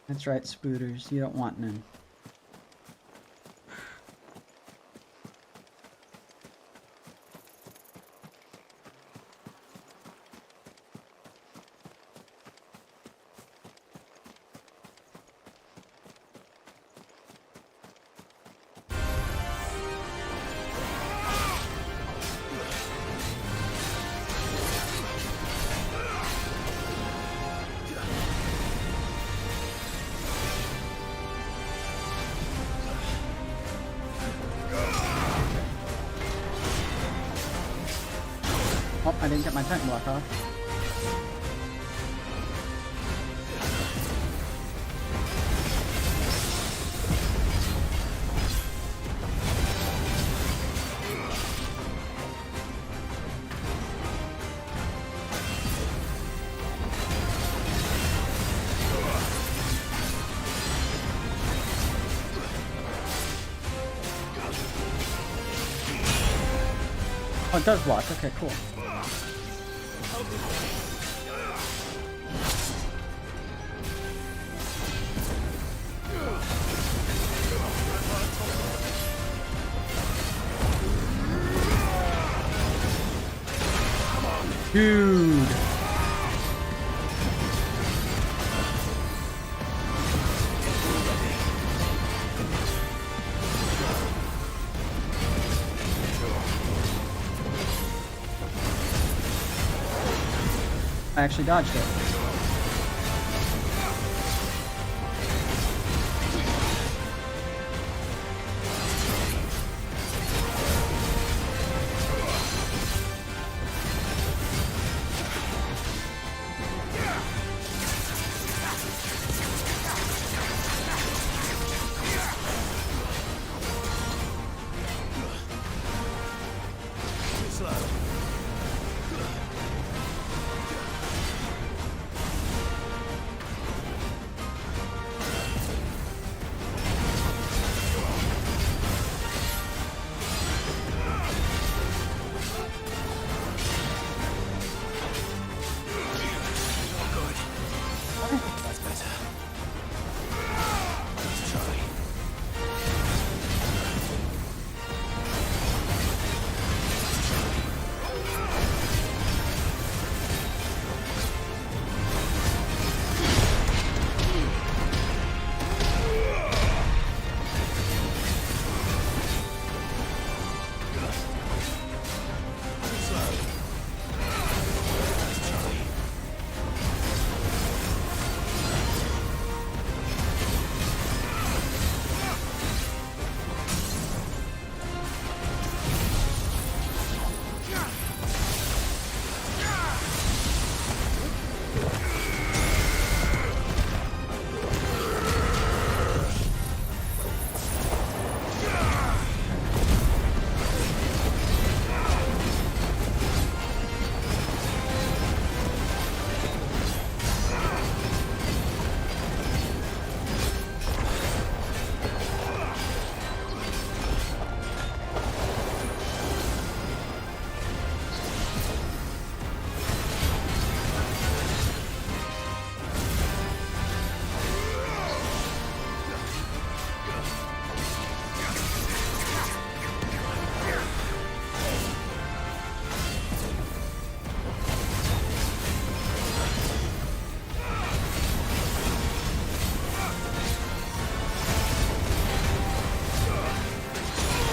That's right, spooters. You don't want none. Oh, I didn't get my Titan block off. Oh, it does block. Okay, cool. Dude. I actually dodged it.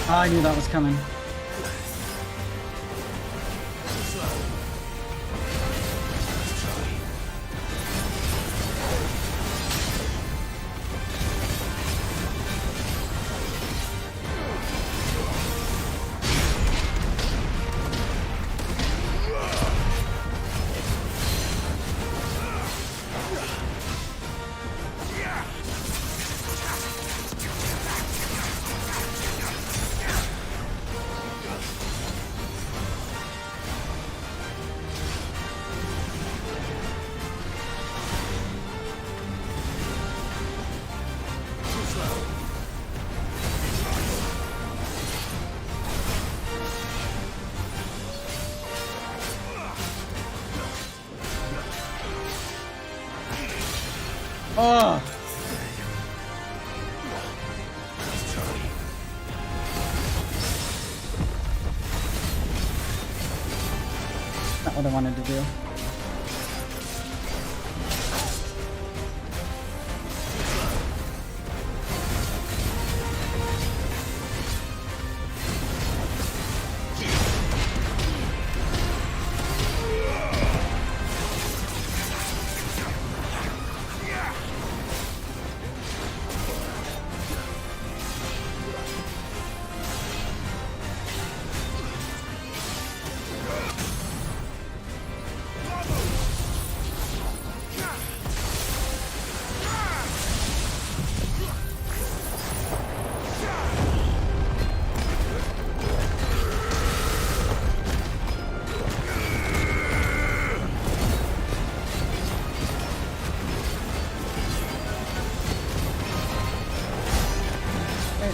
Oh, I knew that was coming. Oh! Not what I wanted to do.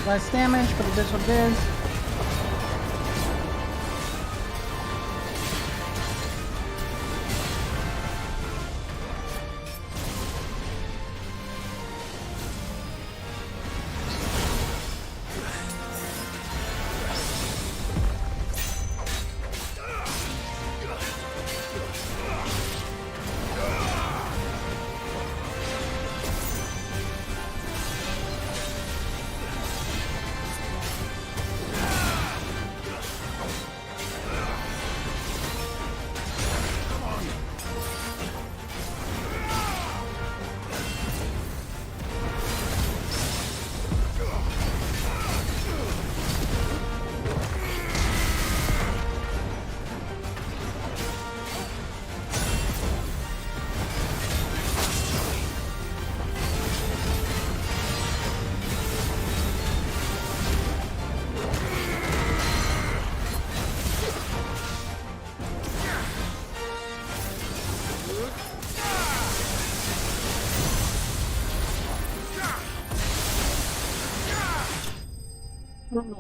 Less damage, but it is what it is.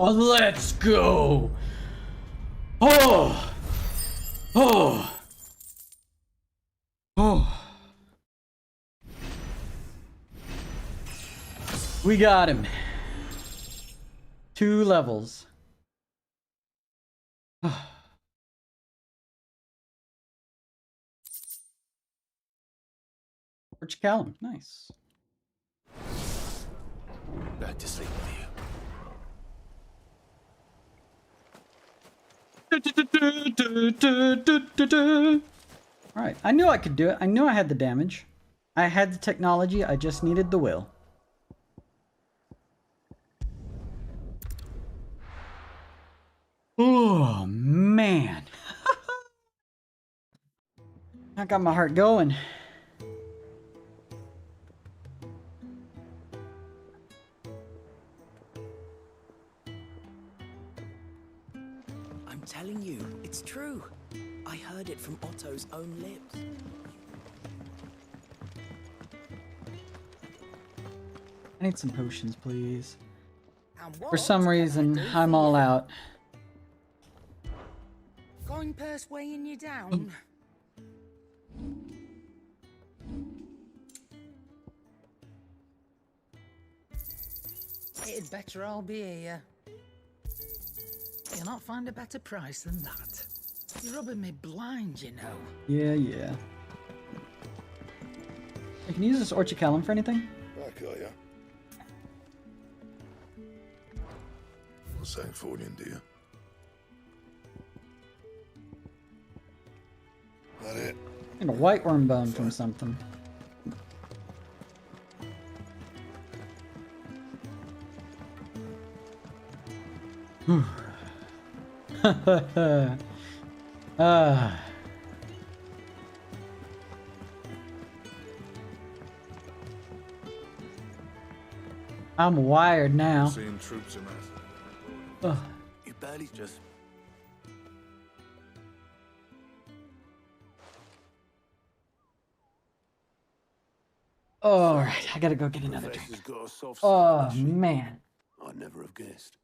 Oh, let's go! Oh! Oh! Oh! We got him. 2 levels. Torch Callum, nice. Back to sleep with you. Alright, I knew I could do it. I knew I had the damage. I had the technology, I just needed the will. Oh, man. I got my heart going. I'm telling you, it's true. I heard it from Otto's own lips. I need some potions, please. And For some reason, I'm all out. Going purse weighing you down. It'd better all be here. You'll not find a better price than that. You're rubbing me blind, you know. Yeah, yeah. I can use this Orchicalum for anything? Back, are ya? a Sanktfordian, do you? That it? And a white worm bone from something. I'm wired now. Seeing troops amassing. Ugh. You barely just... All right, I gotta go get another drink. Professor's got a soft Oh side, man. I'd never have guessed.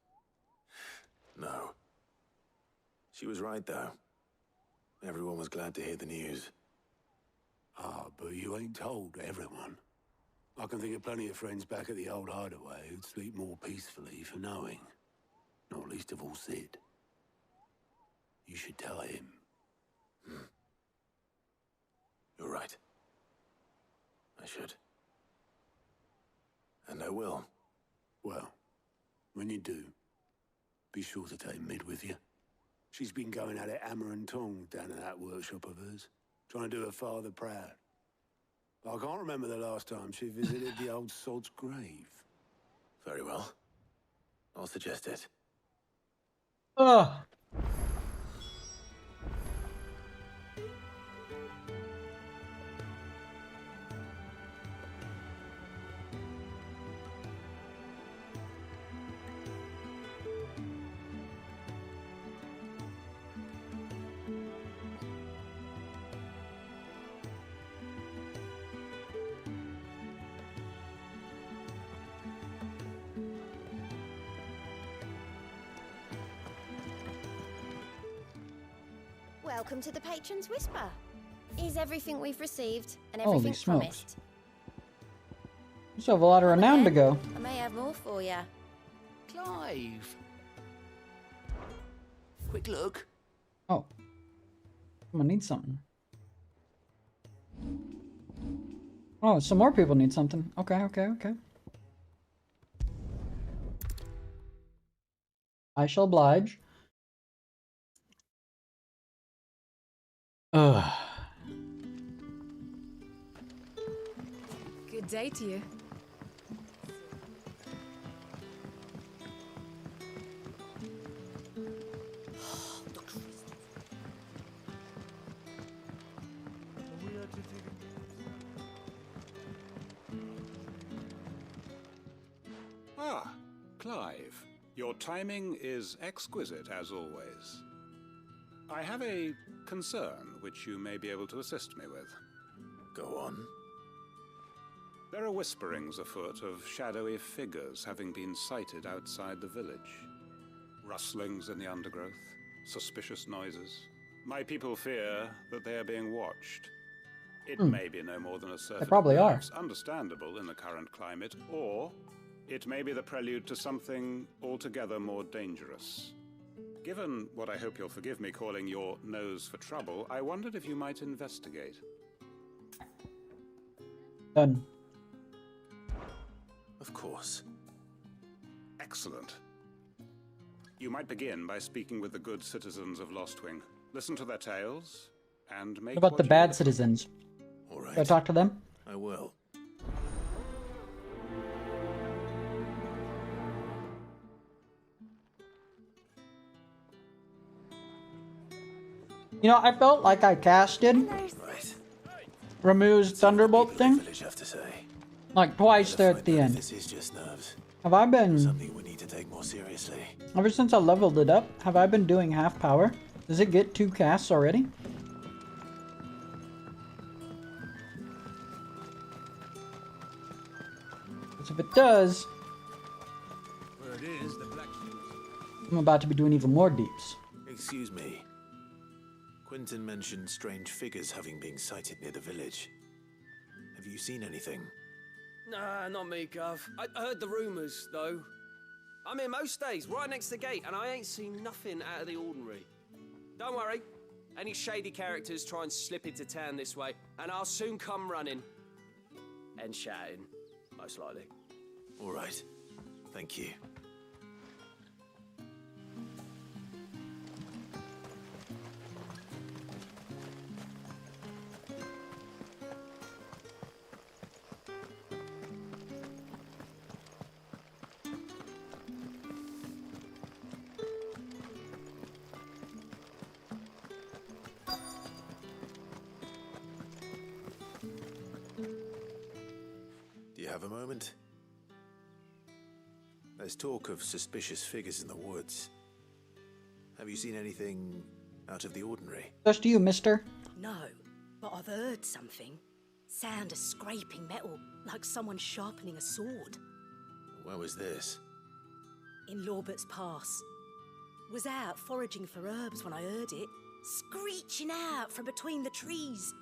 No. She was right, though. Everyone was glad to hear the news. Ah, but you ain't told everyone. I can think of plenty of friends back at the old hideaway who'd sleep more peacefully for knowing. Not least of all Sid. You should tell him. You're right. I should. And I will. Well, when you do, be sure to take Mid with you. She's been going at it hammer and tongs down in that workshop of hers, trying to do her father proud. But I can't remember the last time she visited the old sod's grave. Very well. I'll suggest it. Ugh. Welcome to the Patron's Whisper. Is everything we've received and Holy everything smokes. promised? You still have a lot of renown to go. I may have more for you. Clive! Quick look. Oh. I'm gonna need something. Oh, some more people need something. Okay. I shall oblige. Ugh. Good day to you. Ah, Clive. Your timing is exquisite, as always. I have a concern which you may be able to assist me with. Go on. There are whisperings afoot of shadowy figures having been sighted outside the village. Rustlings in the undergrowth, suspicious noises. My people fear that they are being watched. It may be no more than a surfeit. They probably are. Understandable in the current climate, or it may be the prelude to something altogether more dangerous. Given what I hope you'll forgive me calling your nose for trouble, I wondered if you might investigate. Done. Of course. Excellent. You might begin by speaking with the good citizens of Lostwing. Listen to their tales, and make What about the you bad will. citizens? All right. Do I talk to them? I will. You know, I felt like I casted Ramu's Thunderbolt thing Village have to say. like twice there at the end. This is just nerves. Have I been, Something we need to take more seriously. ever since I leveled it up, have I been doing half power? Does it get 2 casts already? Because if it does, Where it is, the black I'm about to be doing even more deeps. Excuse me. Quentin mentioned strange figures having been sighted near the village. Have you seen anything? Nah, not me, Gov. I heard the rumours, though. I'm here most days, right next to the gate, and I ain't seen nothing out of the ordinary. Don't worry. Any shady characters try and slip into town this way, and I'll soon come running. And shouting, most likely. All right. Thank you. have a moment? There's talk of suspicious figures in the woods. Have you seen anything out of the ordinary? Just you, mister. No, but I've heard something. Sound of scraping metal, like someone sharpening a sword. Where was this? In Lorbert's Pass. Was out foraging for herbs when I heard it, screeching out from between the trees.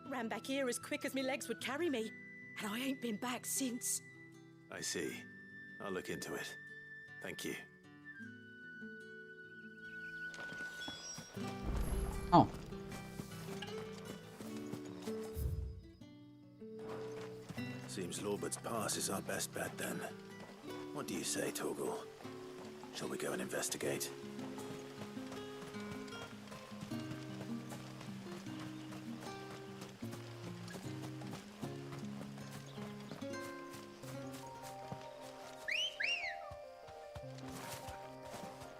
Ran back here as quick as my legs would carry me, and I ain't been back since. I see. I'll look into it. Thank you. Oh. Seems Lorbert's Pass is our best bet then. What do you say, Torgal? Shall we go and investigate?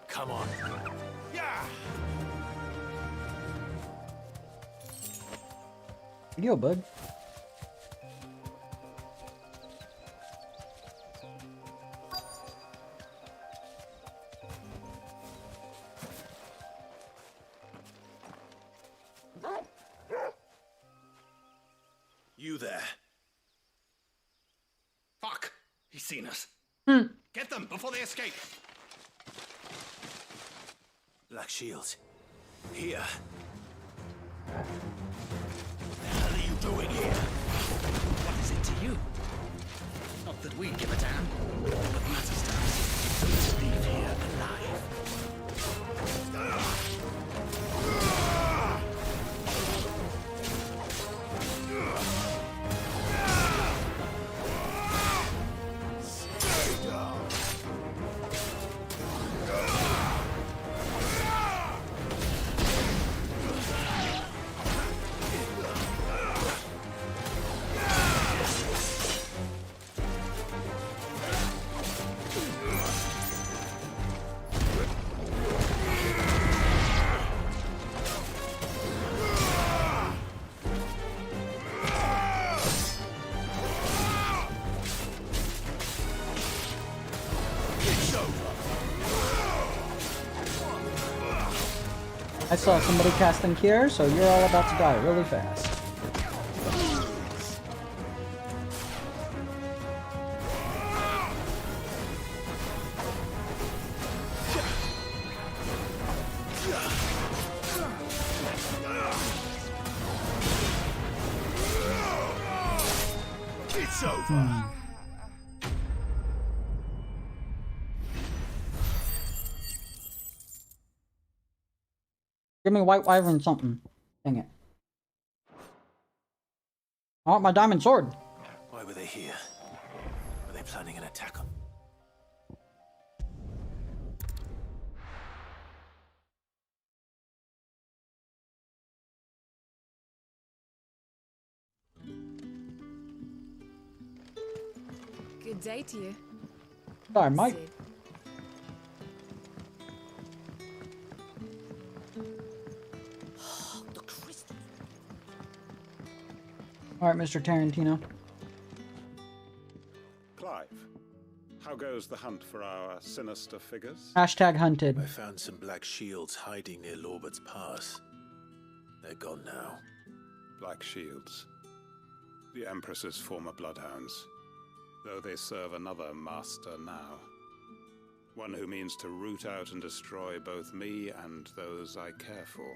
Come on. Yeah. Yo, bud. You there. Fuck! He's seen us. Get them before they escape. Black Shields. Here. What the hell are you doing here? What is it to you? Not that we give a damn. What matters to us is to leave here alive. Stay down. I saw somebody casting Cure, so you're all about to die really fast. It's over. Give me White Wyvern something. Dang it. I want my diamond sword. Why were they here? Were they planning an attack on... Good day to you. Sorry, Mike. Sid. Alright, Mr. Tarantino. Clive, how goes the hunt for our sinister figures? Hashtag hunted. I found some Black Shields hiding near Lorbert's Pass. They're gone now. Black Shields. The Empress's former bloodhounds. Though they serve another master now. One who means to root out and destroy both me and those I care for.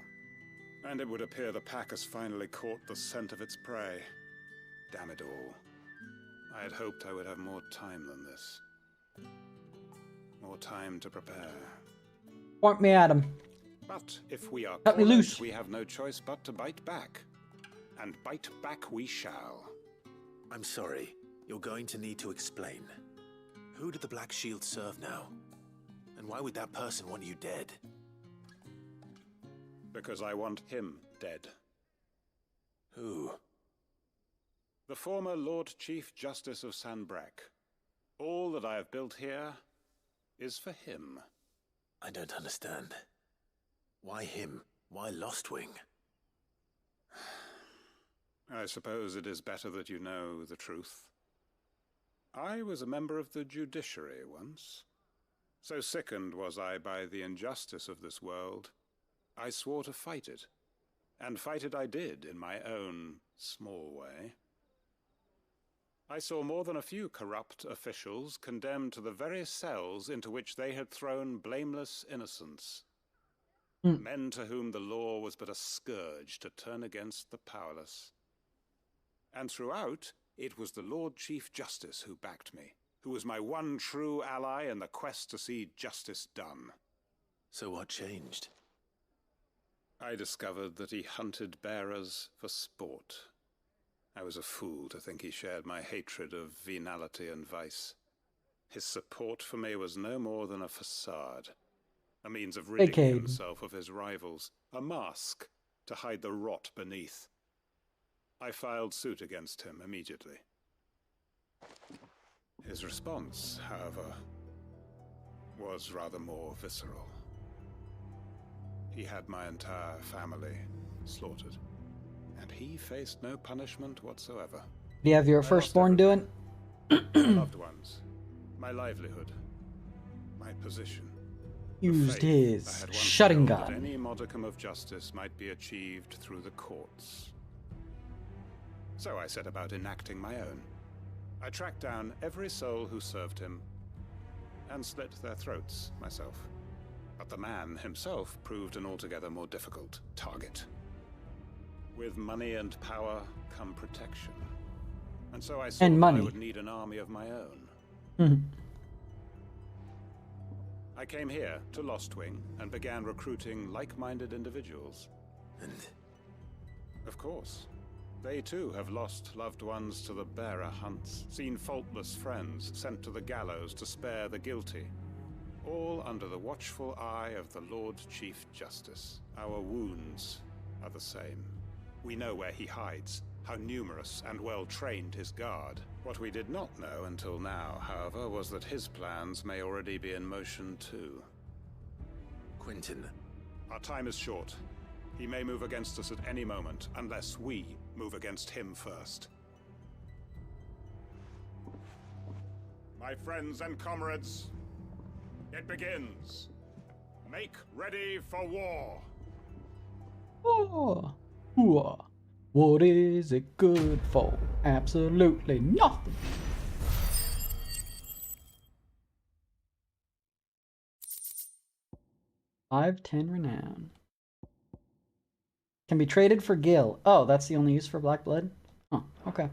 And it would appear the pack has finally caught the scent of its prey. Damn it all. I had hoped I would have more time than this. More time to prepare. Point me at him. But if we are Cut me cornered, loose. we have no choice but to bite back. And bite back we shall. I'm sorry. You're going to need to explain. Who do the Black Shields serve now? And why would that person want you dead? Because I want him dead. Who? The former Lord Chief Justice of Sanbreque. All that I have built here is for him. I don't understand. Why him? Why Lostwing? I suppose it is better that you know the truth. I was a member of the judiciary once. So sickened was I by the injustice of this world, I swore to fight it. And fight it I did, in my own small way. I saw more than a few corrupt officials condemned to the very cells into which they had thrown blameless innocents. Men to whom the law was but a scourge to turn against the powerless. And throughout, it was the Lord Chief Justice who backed me, who was my one true ally in the quest to see justice done. So what changed? I discovered that he hunted bearers for sport. I was a fool to think he shared my hatred of venality and vice. His support for me was no more than a facade, a means of ridding himself of his rivals, a mask to hide the rot beneath. I filed suit against him immediately. His response, however, was rather more visceral. He had my entire family slaughtered, and he faced no punishment whatsoever. Do you have your firstborn doing? My loved ones, my livelihood, my position. Used his shutting gun. That any modicum of justice might be achieved through the courts. So I set about enacting my own. I tracked down every soul who served him, and slit their throats myself. But the man himself proved an altogether more difficult target. With money and power come protection. And so I saw that I would need an army of my own. I came here to Lostwing and began recruiting like-minded individuals. And? Of course. They too have lost loved ones to the bearer hunts, seen faultless friends sent to the gallows to spare the guilty. All under the watchful eye of the Lord Chief Justice. Our wounds are the same. We know where he hides, how numerous and well-trained his guard. What we did not know until now, however, was that his plans may already be in motion too. Quentin. Our time is short. He may move against us at any moment, unless we move against him first. My friends and comrades, it begins. Make ready for war. Oh, what is it good for? Absolutely nothing. $510 renown. Can be traded for Gil. Oh, that's the only use for Black Blood? Oh, okay.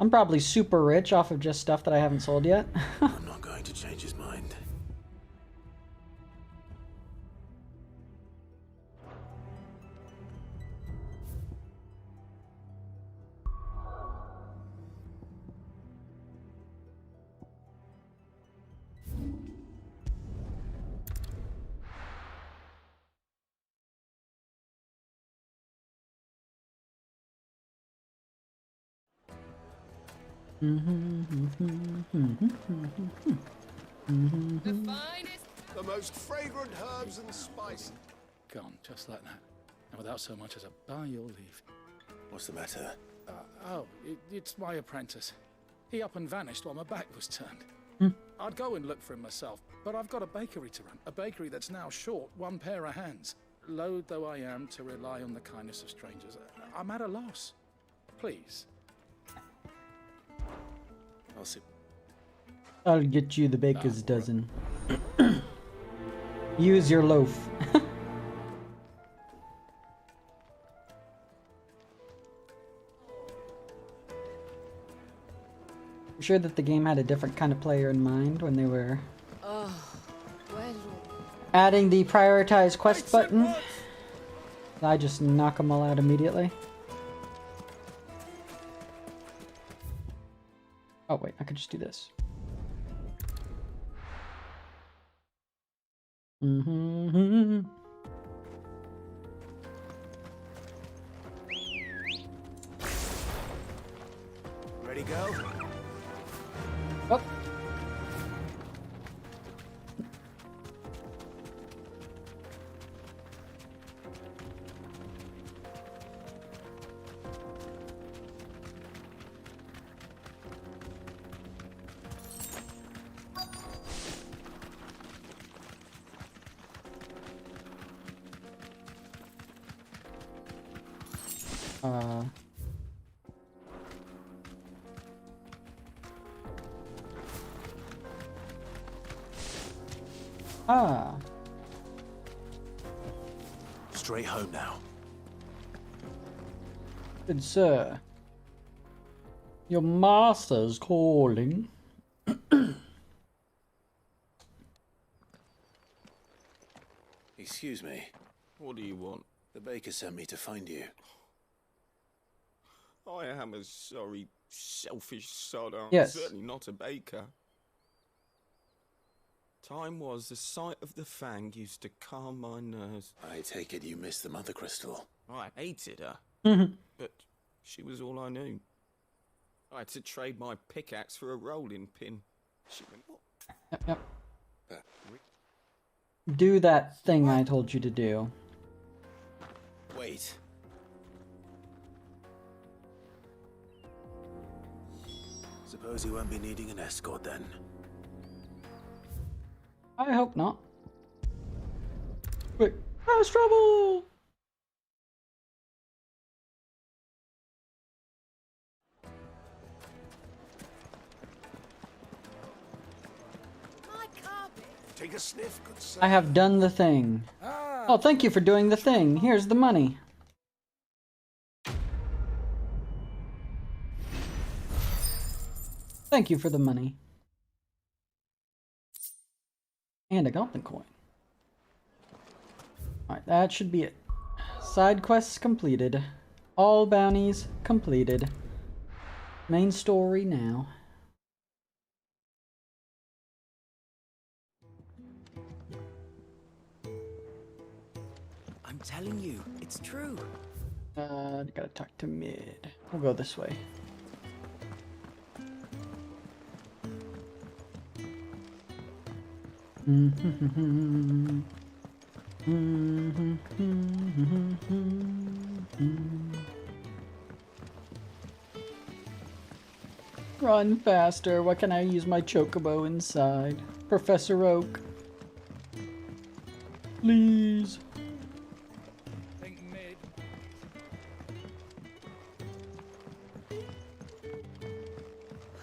I'm probably super rich off of just stuff that I haven't sold yet. I'm not going to change his mind. The finest, the most fragrant herbs and spices. Gone, just like that. And without so much as a by your leave. What's the matter? It's my apprentice. He up and vanished while my back was turned. I'd go and look for him myself, but I've got a bakery to run. A bakery that's now short one pair of hands. Loath though I am to rely on the kindness of strangers, I'm at a loss. Please. I'll see. I'll get you the baker's dozen. Use your loaf. I'm sure that the game had a different kind of player in mind when they were adding the prioritize quest button. I just knock them all out immediately. Oh wait, I could just do this. Ready, go? Oh. Straight home now. Good sir. Your master's calling. Excuse me. What do you want? The baker sent me to find you. I am a sorry, selfish sod. I'm Yes. certainly not a baker. Time was the sight of the Fang used to calm my nerves. I take it you missed the mother crystal. I hated her, but she was all I knew. I had to trade my pickaxe for a rolling pin. She went, what? Yep. Do that thing I told you to do. Wait. Suppose you won't be needing an escort then. I hope not. Quick, house trouble! Take a sniff, good sir. I have done the thing. Oh, thank you for doing the thing. Here's the money. Thank you for the money. And a goblin coin. Alright, that should be it. Side quests completed. All bounties completed. Main story now. I'm telling you, it's true. Gotta talk to Mid. We'll go this way. Run faster. Why can't I use my chocobo inside? Professor Oak. Please.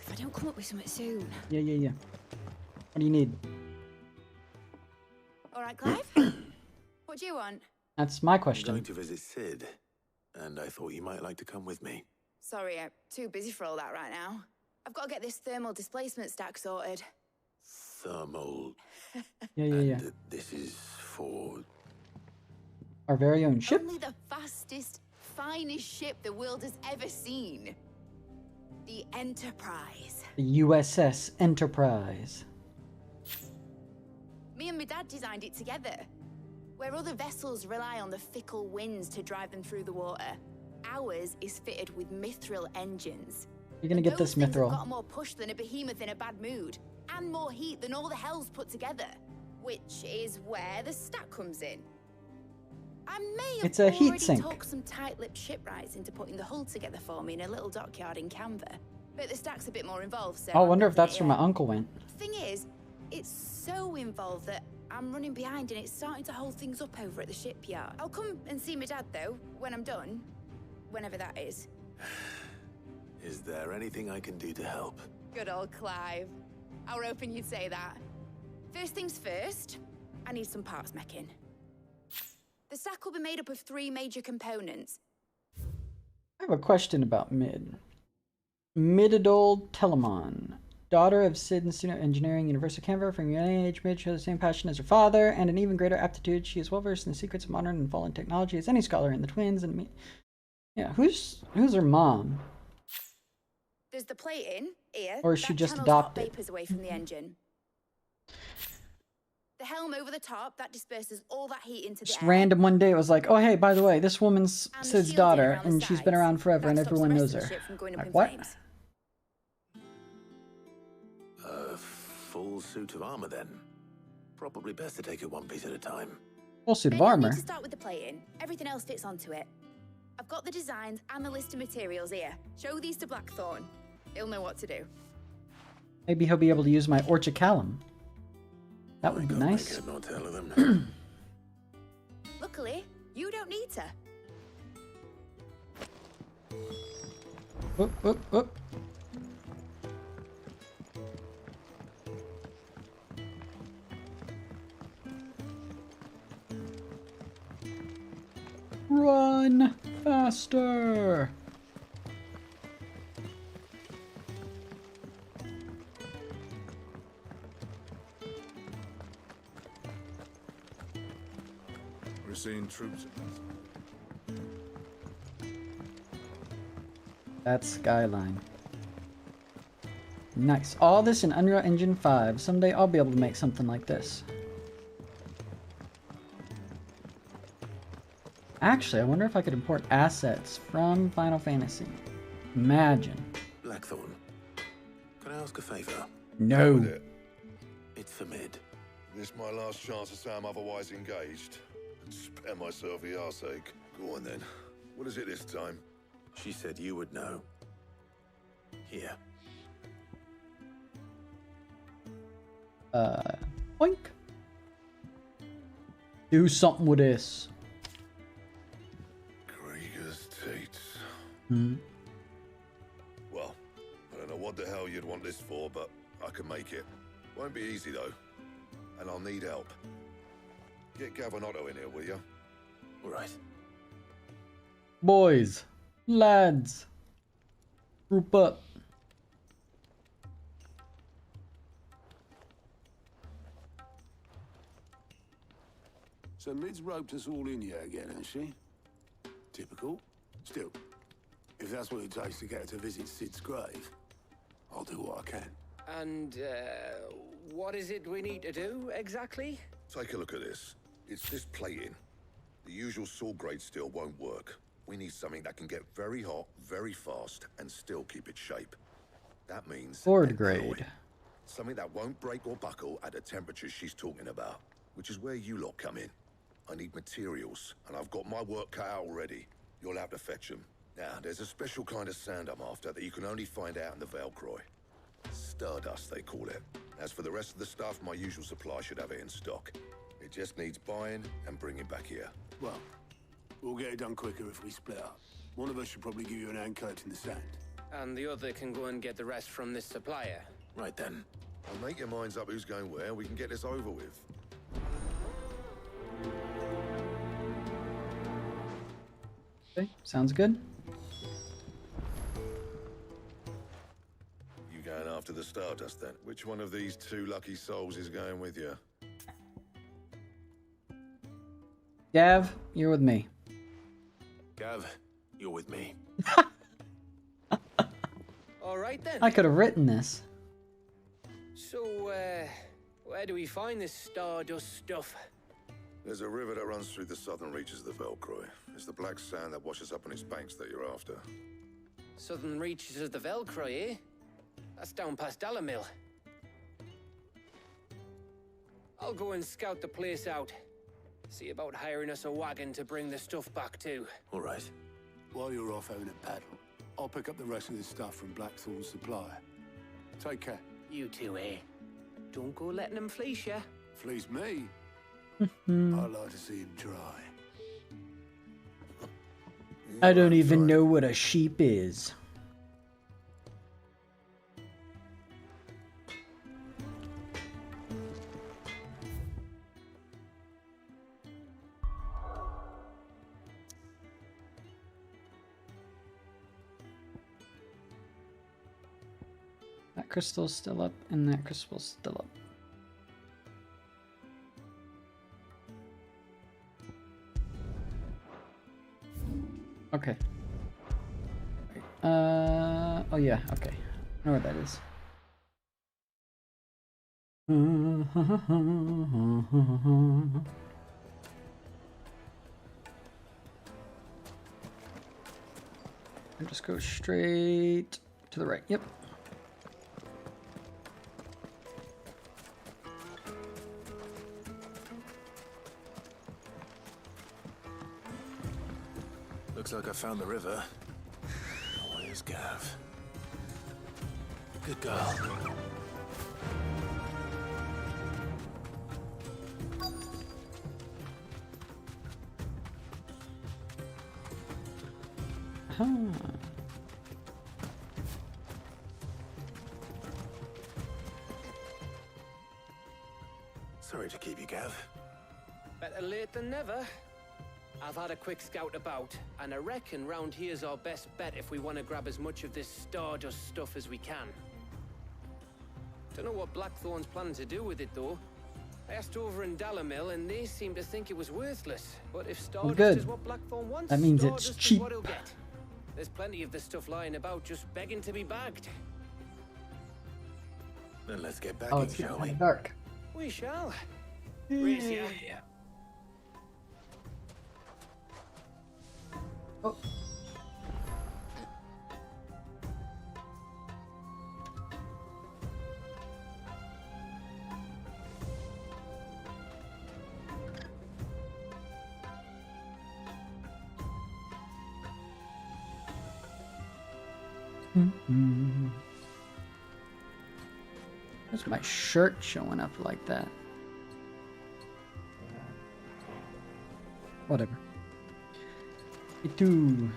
If I don't come up with something soon. Yeah. What do you need? All right, Clive. What do you want? That's my I'm question. going to visit Sid, and I thought you might like to come with me. Sorry, I'm too busy for all that right now. I've got to get this thermal displacement stack sorted. Thermal. Yeah. This is for... Our very own ship? Only the fastest, finest ship the world has ever seen. The Enterprise. The USS Enterprise. Me and my dad designed it together. Where other vessels rely on the fickle winds to drive them through the water, ours is fitted with mithril engines. You're gonna get this Those things have mithril. got more push than a behemoth in a bad mood, and more heat than all the hells put together. Which is where the stack comes in. I may have It's a heat already sink. talked some tight-lipped shipwrights into putting the hull together for me in a little dockyard in Canva. But the stack's a bit more involved, so... I I'm wonder if building that's it where my yet. uncle went. Thing is, it's so involved that I'm running behind and it's starting to hold things up over at the shipyard. I'll come and see my dad, though, when I'm done. Whenever that is. Is there anything I can do to help? Good old Clive. I were hoping you'd say that. First things first, I need some parts meching. The stack will be made up of 3 major components. I have a question about Mid. Mididol Telemon. Daughter of Sid and student of engineering, University of Canberra. From a young age, Mid shows the same passion as her father and an even greater aptitude. She is well versed in the secrets of modern and fallen technology as any scholar in the twins. And yeah, who's her mom? There's the plating here. Or is she that just channels hot adopted? vapors away from the engine. The helm over the top that disperses all that heat into Just the air. random one day it was like, oh hey, by the way, this woman's And the Sid's shielding daughter, around the and she's been sides. around forever, and That stops the everyone rest knows of the her. ship from going up Like in what? flames. A full suit of armor then. Probably best to take it one piece at a time. Full suit of Then you'll armor. need to start with the plating. Everything else fits onto it. I've got the designs and the list of materials here. Show these to Blackthorn. He'll know what to do. Maybe he'll be able to use my Orchicalum. That would be nice. Not tell them. Luckily, you don't need to. Whoop, whoop, whoop. Run faster. We're seeing troops. That's Skyline. Nice. All this in Unreal Engine 5. Someday I'll be able to make something like this. Actually, I wonder if I could import assets from Final Fantasy. Imagine. Blackthorn, can I ask a favor? No. It's for Mid. This my last chance to say I'm otherwise engaged. And spare myself the arseache. Go on then. What is it this time? She said you would know. Here. Boink. Do something with this. Krieger's Tates. Hmm. Well, I don't know what the hell you'd want this for, but I can make it. Won't be easy though. And I'll need help. Get Gav and Otto in here, will you? All right. Boys. Lads. Group up. So Mid's roped us all in here again, hasn't she? Typical. Still, if that's what it takes to get her to visit Sid's grave, I'll do what I can. And, what is it we need to do, exactly? Take a look at this. It's this plating. The usual sword grade steel won't work. We need something that can get very hot, very fast, and still keep its shape. That means Sword grade. something that won't break or buckle at the temperatures she's talking about, which is where you lot come in. I need materials, and I've got my work cut out already. You'll have to fetch them. Now, there's a special kind of sand I'm after that you can only find out in the Velcroy. Stardust, they call it. As for the rest of the stuff, my usual supply should have it in stock. It just needs buying and bringing back here. Well, we'll get it done quicker if we split up. One of us should probably give you an hand collecting the sand. And the other can go and get the rest from this supplier. Right then. I'll make your minds up who's going where. We can get this over with. Okay, sounds good. You going after the Stardust then? Which one of these two lucky souls is going with you? Gav, you're with me. Gav, you're with me. All right then. I could have written this. So, where do we find this Stardust stuff? There's a river that runs through the southern reaches of the Velcroy. It's the black sand that washes up on its banks that you're after. Southern reaches of the Velcroy, eh? That's down past Dalamil. I'll go and scout the place out. See about hiring us a wagon to bring the stuff back to. All right. While you're off having a paddle, I'll pick up the rest of this stuff from Blackthorn's supplier. Take care. You two, eh? Don't go letting them fleece ya. Fleece me? I'd like to see him try. I don't even know what a sheep is. That crystal's still up, and that crystal's still up. Okay. Oh yeah, okay. I know where that is. And just go straight to the right. Yep. Looks like I found the river. Where's Gav? Good girl. Huh. keep you, Gav? Better late than never. I've had a quick scout about, and I reckon round here's our best bet if we want to grab as much of this Stardust stuff as we can. Don't know what Blackthorn's planning to do with it, though. I asked over in Dalamil, and they seem to think it was worthless. But if Stardust good. is what Blackthorn wants, That means Stardust it's is cheap. what he'll get. There's plenty of the stuff lying about, just begging to be bagged. Then let's get back Oh, in, it's getting shall kind we? of dark. We shall. Race ya. Oh. Where's my shirt showing up like that? Whatever. Two.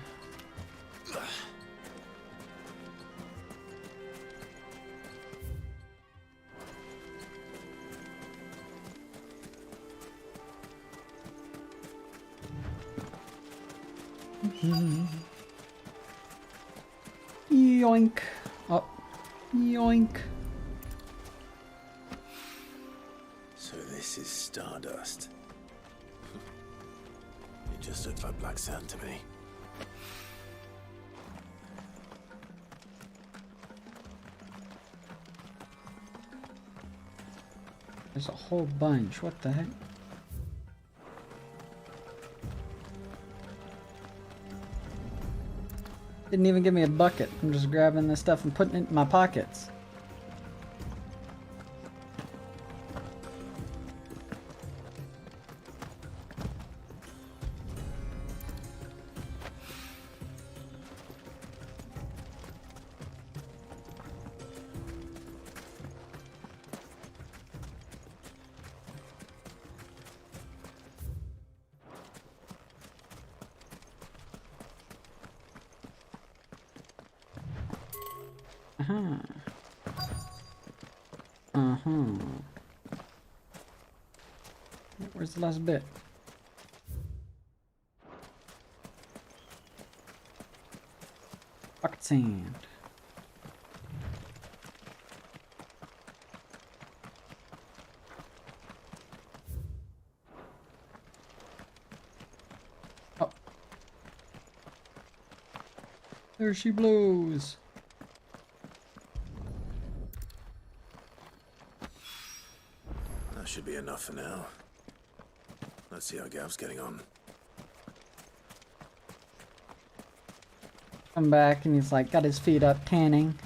Yoink. Oh. Yoink. So this is Stardust. It just looks like black sand to me. There's a whole bunch. What the heck? Didn't even give me a bucket. I'm just grabbing this stuff and putting it in my pockets. Where's the last bit? Pocket sand. Oh. There she blows. That should be enough for now. Let's see how Gav's getting on. Come back and he's like got his feet up tanning.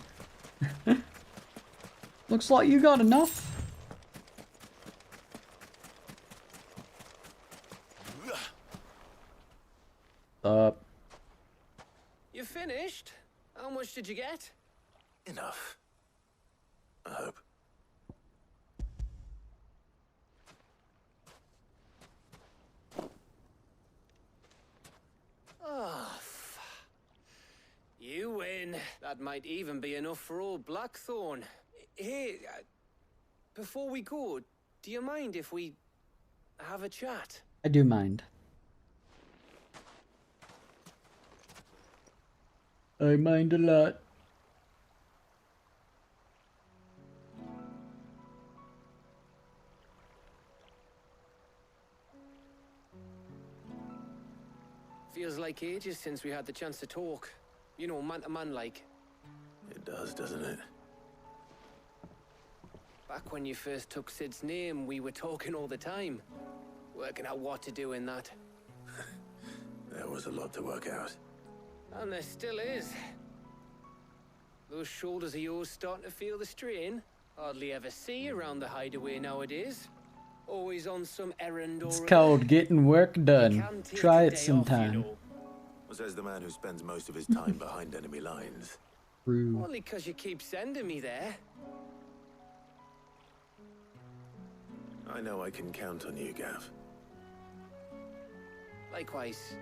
Looks like you got enough. Up. You finished? How much did you get? Enough. I hope. Oh, you win. That might even be enough for old Blackthorn. Hey, before we go, do you mind if we have a chat? I do mind. I mind a lot. Feels like ages since we had the chance to talk. You know, man to man like. It does, doesn't it? Back when you first took Sid's name, we were talking all the time. Working out what to do in that. There was a lot to work out. And there still is. Those shoulders of yours starting to feel the strain. Hardly ever see you around the hideaway nowadays. Always on some errand or It's other. called getting work done. Try it sometime. Says the man who spends most of his time behind enemy lines. True. Only 'cause you keep sending me there. I know I can count on you, Gav. Likewise.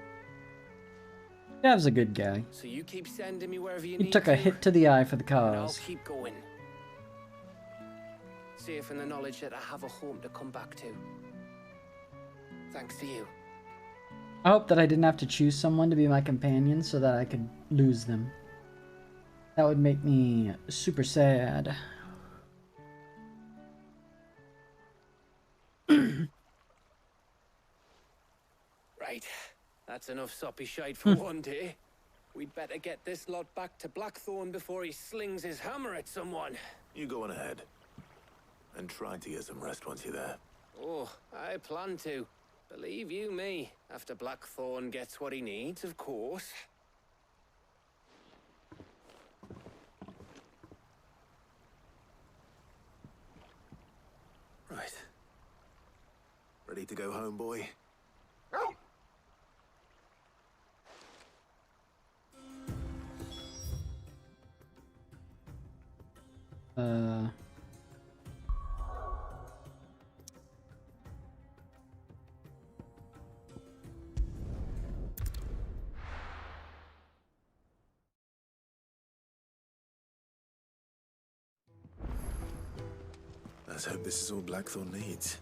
Gav's a good guy. So you keep sending me wherever you He need took a to, hit to the eye for the and I'll cause. keep going. safe in the knowledge that I have a home to come back to. Thanks to you. I hope that I didn't have to choose someone to be my companion so that I could lose them. That would make me super sad. Right, that's enough soppy shite for one day. We'd better get this lot back to Blackthorn before he slings his hammer at someone. You go on ahead. And try to get some rest once you're there. Oh, I plan to. Believe you me, after Blackthorn gets what he needs, of course. Right. Ready to go home, boy? Let's hope this is all Blackthorn needs.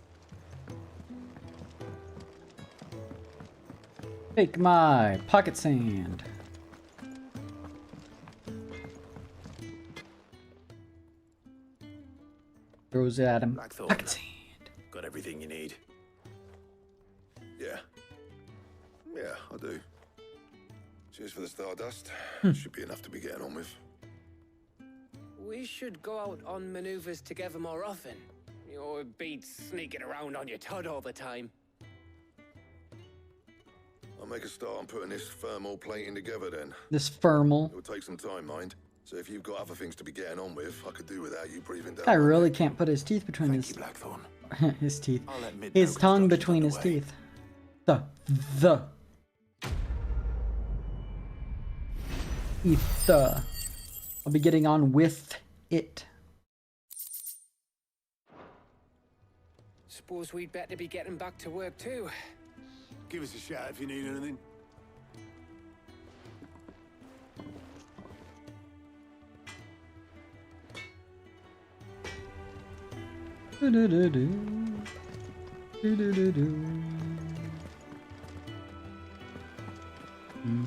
Take my pocket sand. Throws it at him. Blackthorn. Pocket sand. Got everything you need. Yeah. Yeah, I do. Cheers for the stardust. Should be enough to be getting on with. We should go out on maneuvers together more often. You're beat sneaking around on your tud all the time. I'll make a start on putting this thermal plating together then. This thermal. It'll take some time, mind. So if you've got other things to be getting on with, I could do without you breathing down. I really can't put his teeth between his Blackthorn. his teeth. I'll admit His no tongue construction's between his underway. teeth. The. Ether. I'll be getting on with it. Suppose we'd better be getting back to work too. Give us a shout if you need anything. Do-do-do-do. Do-do-do-do. Okay.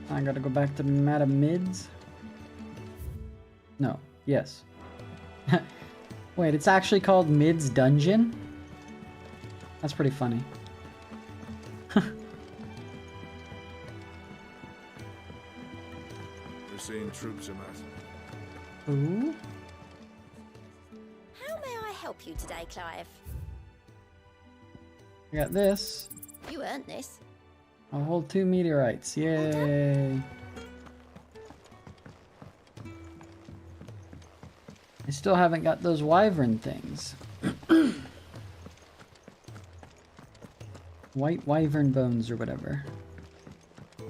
I gotta go back to Madam Mids. No. Yes. Wait, it's actually called Mid's Dungeon? That's pretty funny. We're seeing troops amassing. Ooh. How may I help you today, Clive? I got this. You earned this. I'll hold 2 meteorites. Yay. I still haven't got those wyvern things. White wyvern bones or whatever. I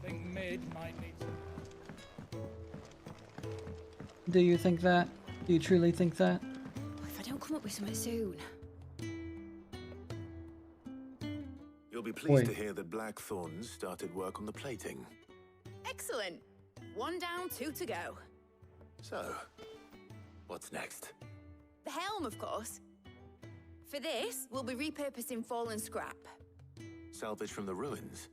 think mid might need Do you think that? Do you truly think that? If I don't come up with something soon. You'll be pleased Oi. to hear that Blackthorn started work on the plating. Excellent. 1 down, 2 to go. So, what's next? The helm, of course. For this, we'll be repurposing fallen scrap. Salvage from the ruins?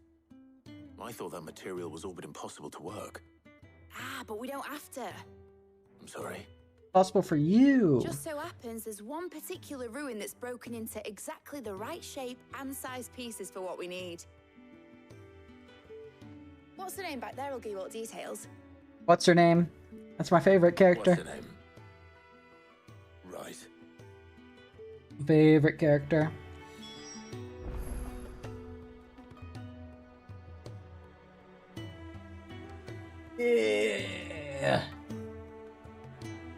I thought that material was all but impossible to work. Ah, but we don't have to. I'm sorry. Possible for you. Just so happens there's one particular ruin that's broken into exactly the right shape and size pieces for what we need. What's the name back there? I'll give you all the details. What's her name? That's my favorite character. What's the name? Right. Favorite character. Yeah.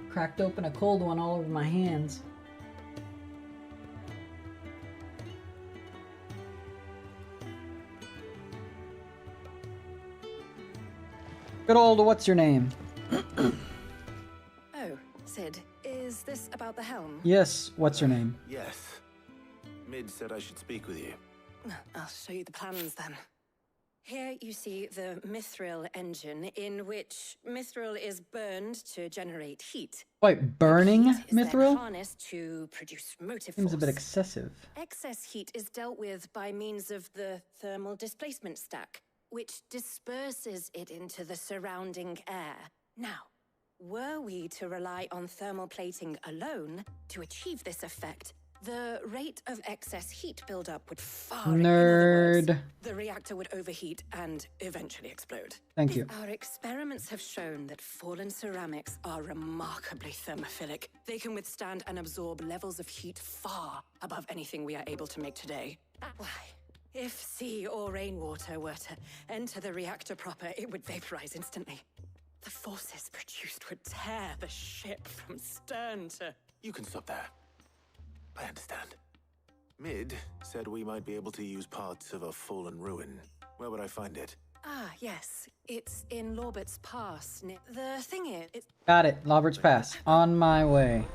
Cracked open a cold one all over my hands. Good old what's your name? Oh, Sid, is this about the helm? Yes, what's your name? Yes. Mid said I should speak with you. I'll show you the plans then. Here you see the mithril engine, in which mithril is burned to generate heat. Wait, burning Is then mithril? harnessed to produce motive Seems force. a bit excessive. Excess heat is dealt with by means of the thermal displacement stack, which disperses it into the surrounding air. Now, were we to rely on thermal plating alone to achieve this effect, the rate of excess heat buildup would far. In other words, Nerd. the reactor would overheat and eventually explode. Thank you. Our experiments have shown that fallen ceramics are remarkably thermophilic. They can withstand and absorb levels of heat far above anything we are able to make today. Why, if sea or rainwater were to enter the reactor proper, it would vaporize instantly. The forces produced would tear the ship from stern to... You can stop there. I understand. Mid said we might be able to use parts of a fallen ruin. Where would I find it? Ah, yes. It's in Lorbert's Pass. The thing is... It's... Got it. Robert's Pass. On my way.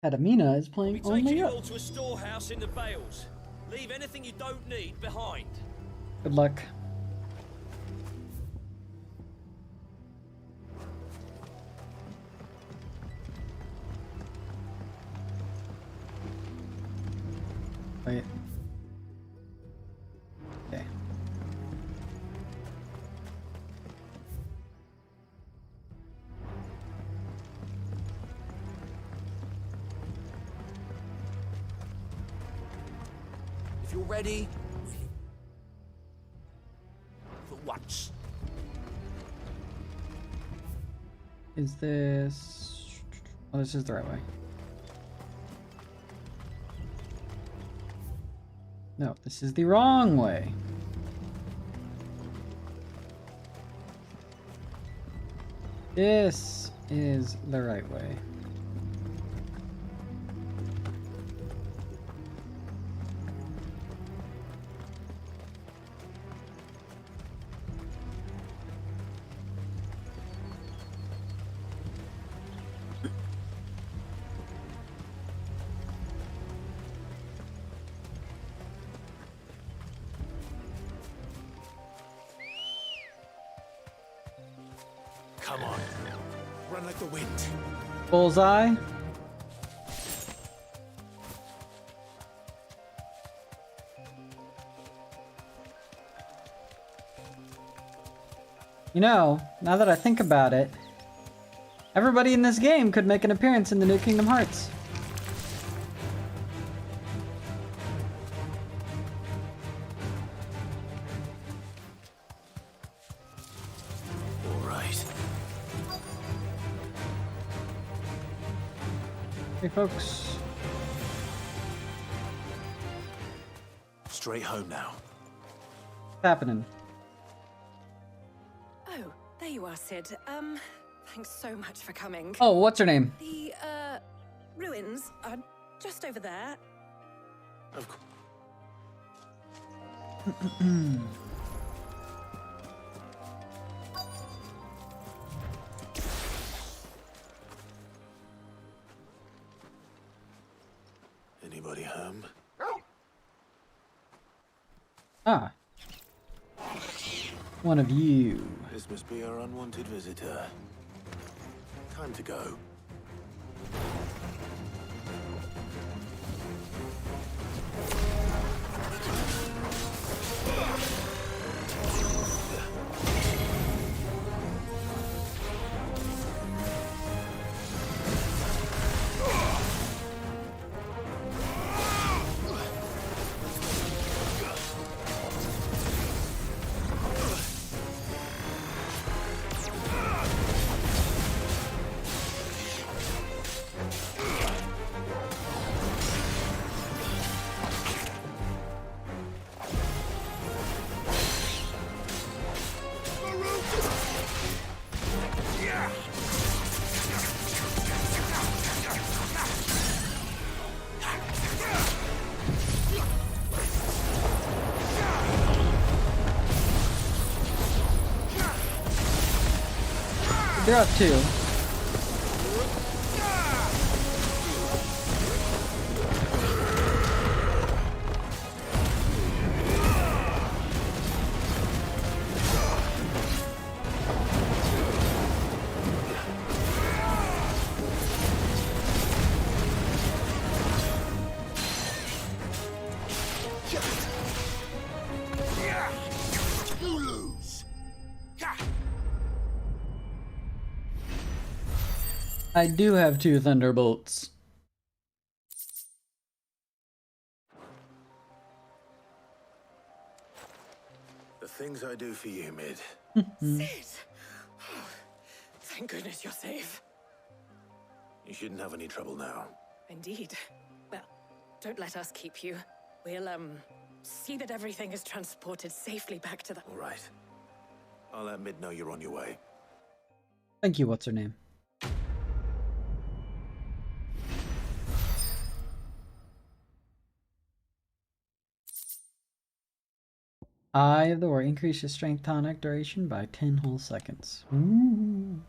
Adamina is playing We're only taking you up. all to a storehouse in the Vales. Leave anything you don't need behind. Good luck. Wait. Okay. If you're ready, for once. Is this... Oh, this is the right way. No, this is the wrong way. This is the right way. Come on. Run like the wind. Bullseye. You know, now that I think about it, everybody in this game could make an appearance in the new Kingdom Hearts. All right. Hey, folks. Straight home now. What's happening? Oh, there you are, Sid. Thanks so much for coming. Oh, what's her name? The, ruins are just over there. Of course. Anybody home? Ah. One of you. This must be our unwanted visitor. Time to go. You're up too. You lose. I do have 2 thunderbolts. The things I do for you, Mid. Sid! Oh, thank goodness you're safe. You shouldn't have any trouble now. Indeed. Well, don't let us keep you. We'll, see that everything is transported safely back to the... All right. I'll let Mid know you're on your way. Thank you, what's her name? Eye of the War increases strength tonic duration by 10 whole seconds. Ooh.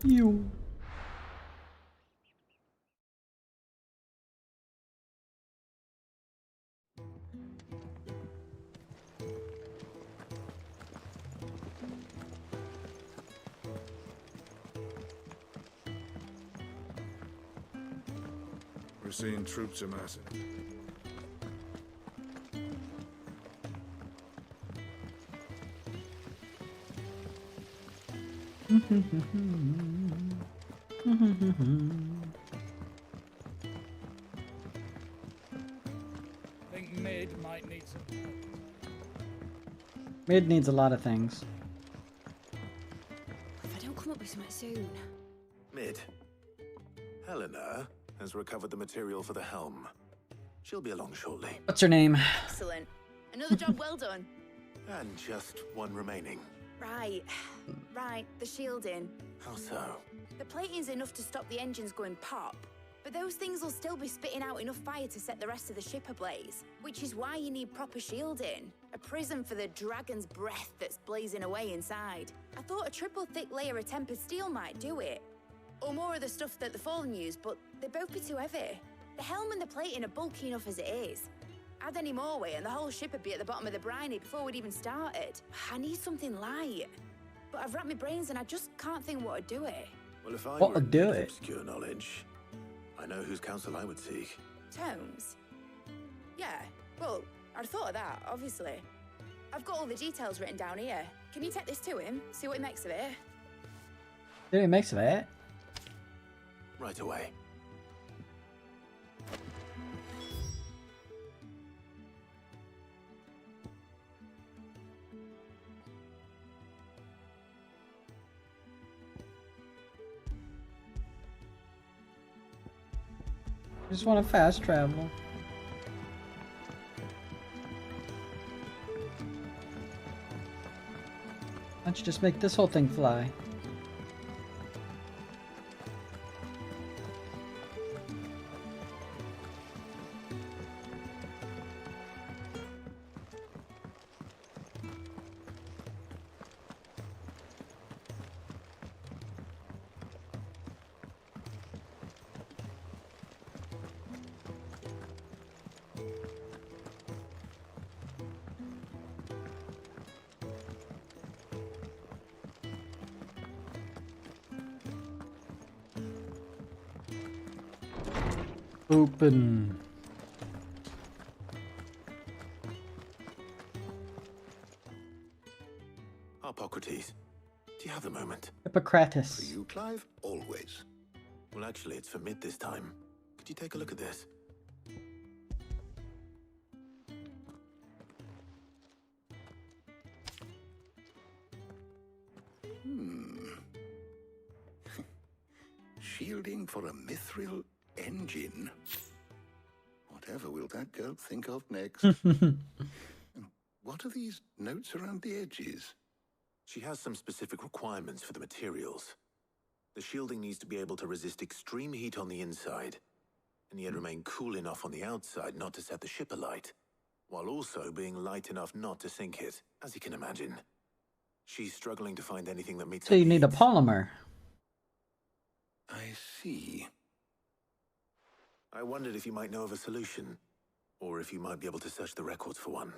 You. We're seeing troops amassing. I think Mid might need some help. Mid needs a lot of things. If I don't come up with something soon. Mid. Helena has recovered the material for the helm. She'll be along shortly. What's her name? Excellent. Another job well done. And just one remaining. Right. Right, the shielding. How so? The plating's enough to stop the engines going pop, but those things will still be spitting out enough fire to set the rest of the ship ablaze, which is why you need proper shielding. A prison for the dragon's breath that's blazing away inside. I thought a triple thick layer of tempered steel might do it. Or more of the stuff that the Fallen use, but they'd both be too heavy. The helm and the plating are bulky enough as it is. Add any more weight and the whole ship would be at the bottom of the briny before we'd even started. I need something light. But I've wrapped my brains and I just can't think what would do it. Well, if I What were would do with it? obscure knowledge, I know whose counsel I would seek. Tomes? Yeah, well, I'd thought of that, obviously. I've got all the details written down here. Can you take this to him? See what he makes of it? See what he makes of it? Right away. Just want to fast travel. Why don't you just make this whole thing fly? Open. Hippocrates, do you have a moment? Hippocrates. For you, Clive? Always. Well, actually, it's for Mid this time. Could you take a look at this? Shielding for a mithril engine? Whatever will that girl think of next? What are these notes around the edges? She has some specific requirements for the materials. The shielding needs to be able to resist extreme heat on the inside, and yet remain cool enough on the outside not to set the ship alight, while also being light enough not to sink it, as you can imagine. She's struggling to find anything that meets So you need a polymer. I see. I wondered if you might know of a solution, or if you might be able to search the records for one.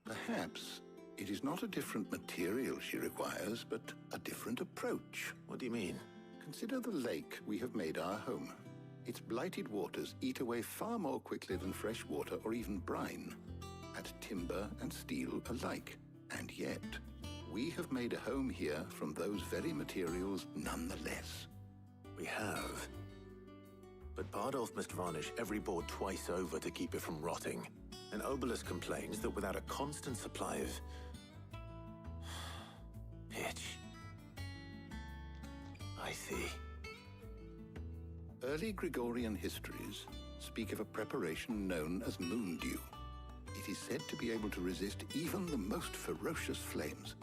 Perhaps. It is not a different material she requires, but a different approach. What do you mean? Consider the lake we have made our home. Its blighted waters eat away far more quickly than fresh water or even brine, at timber and steel alike. And yet, we have made a home here from those very materials nonetheless. We have. But Bardolph must varnish every board twice over to keep it from rotting. And Obelus complains that without a constant supply of pitch. I see. Early Gregorian histories speak of a preparation known as moon dew. It is said to be able to resist even the most ferocious flames.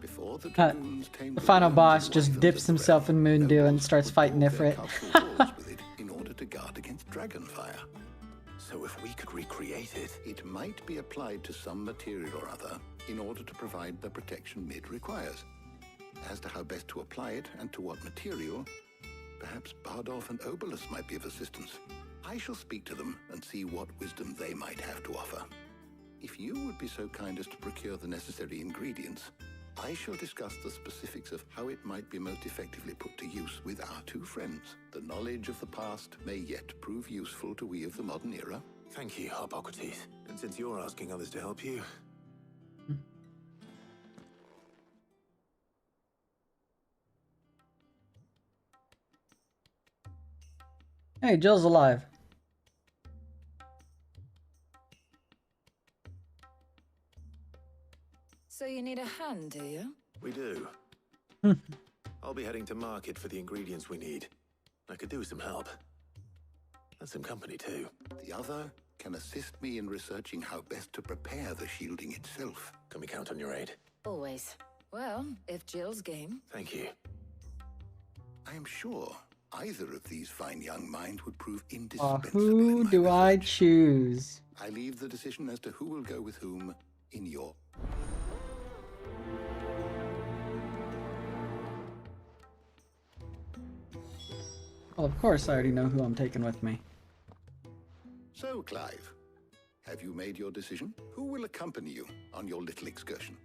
Before the dragoons tamed the final boss just dips himself in moon dew and starts fighting Ifrit. with it in order to guard against dragon fire. So if we could recreate it... It might be applied to some material or other in order to provide the protection Mid requires. As to how best to apply it and to what material, perhaps Bardolph and Obelus might be of assistance. I shall speak to them and see what wisdom they might have to offer. If you would be so kind as to procure the necessary ingredients, I shall discuss the specifics of how it might be most effectively put to use with our two friends. The knowledge of the past may yet prove useful to we of the modern era. Thank you, Harpocrates. And since you're asking others to help you... Hey, Jill's alive. So you need a hand, do you? We do. I'll be heading to market for the ingredients we need. I could do with some help. And some company, too. The other can assist me in researching how best to prepare the shielding itself. Can we count on your aid? Always. Well, if Jill's game. Thank you. I am sure either of these fine young minds would prove indispensable. Who do I choose? I leave the decision as to who will go with whom in your... Well, of course I already know who I'm taking with me. So, Clive, have you made your decision? Who will accompany you on your little excursion?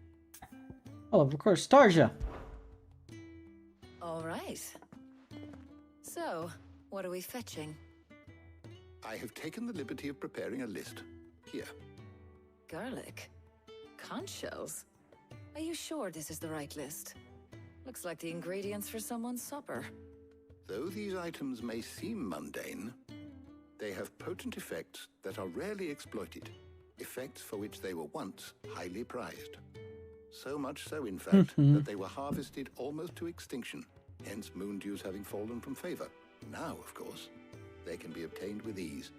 Well, of course, Tarja. All right. So, what are we fetching? I have taken the liberty of preparing a list. Here. Garlic? Conch shells? Are you sure this is the right list? Looks like the ingredients for someone's supper. Though these items may seem mundane, they have potent effects that are rarely exploited, effects for which they were once highly prized. So much so, in fact, that they were harvested almost to extinction, hence moon dews having fallen from favor. Now, of course, they can be obtained with ease.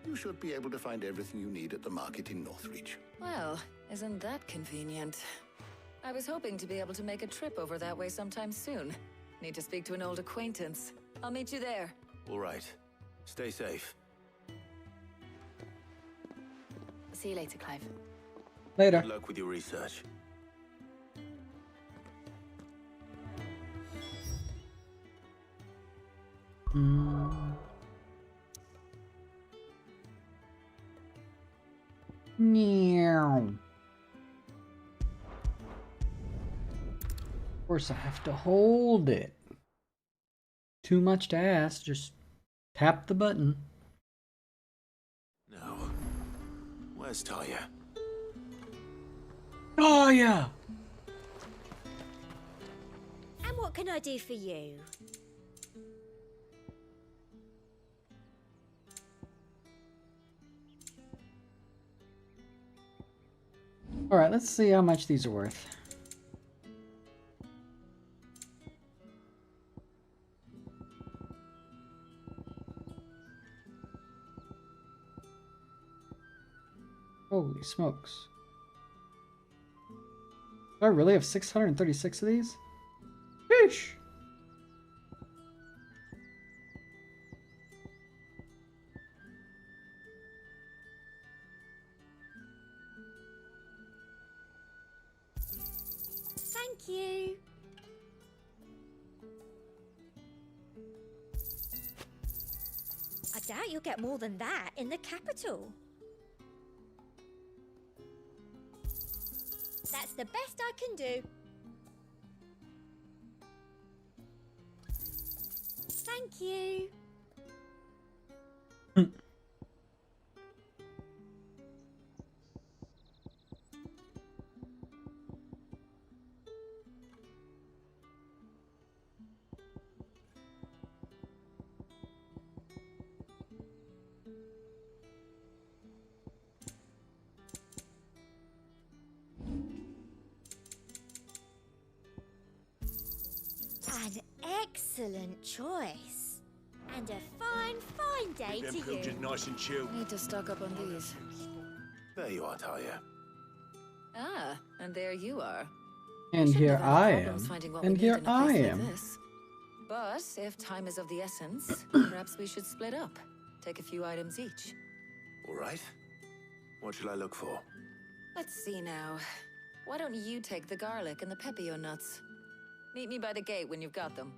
You should be able to find everything you need at the market in Northreach. Well, isn't that convenient? I was hoping to be able to make a trip over that way sometime soon. Need to speak to an old acquaintance. I'll meet you there. All right. Stay safe. See you later, Clive. Later. Good luck with your research. Meow. Of course I have to hold it. Too much to ask, just tap the button. No. Where's Taya? Oh yeah. And what can I do for you? Alright, let's see how much these are worth. Holy smokes. Do I really have 636 of these? Sheesh! Thank you. I doubt you'll get more than that in the capital. That's the best I can do. Thank you. An excellent choice. And a fine, fine day to you. Nice and chill. Need to stock up on these. There you are, Talia. Ah, and there you are. And here I am. And here I am. But if time is of the essence, perhaps we should split up. Take a few items each. All right. What shall I look for? Let's see now. Why don't you take the garlic and the pepio nuts? Meet me by the gate when you've got them.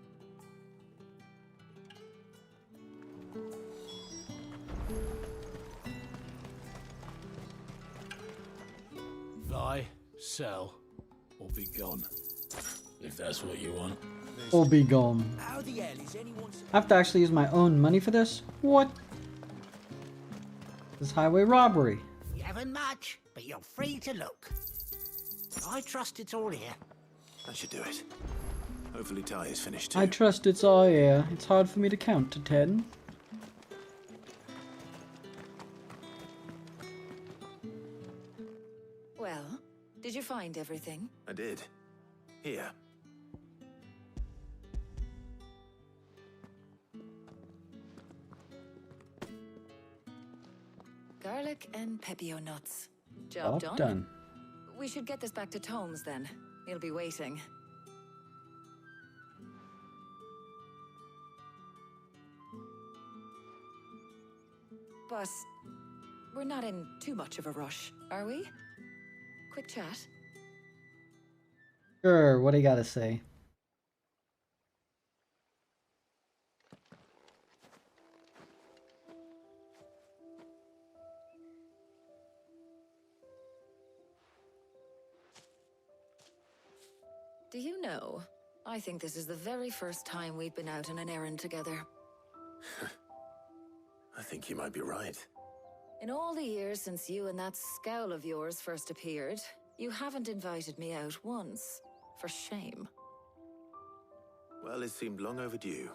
Buy, sell, or be gone. If that's what you want. Or be gone. How the hell is anyone... I have to actually use my own money for this? What? This is highway robbery. You haven't much, but you're free to look. I trust it's all here. That should do it. Hopefully Talia's finished too. I trust it's all here. It's hard for me to count to 10. Well, did you find everything? I did. Here. Garlic and pepio nuts. All Job done. We should get this back to Tomes then. He'll be waiting. But we're not in too much of a rush, are we? Quick chat. Sure, what do you gotta say? Do you know, I think this is the very first time we've been out on an errand together. I think you might be right. In all the years since you and that scowl of yours first appeared, you haven't invited me out once. For shame. Well, it seemed long overdue.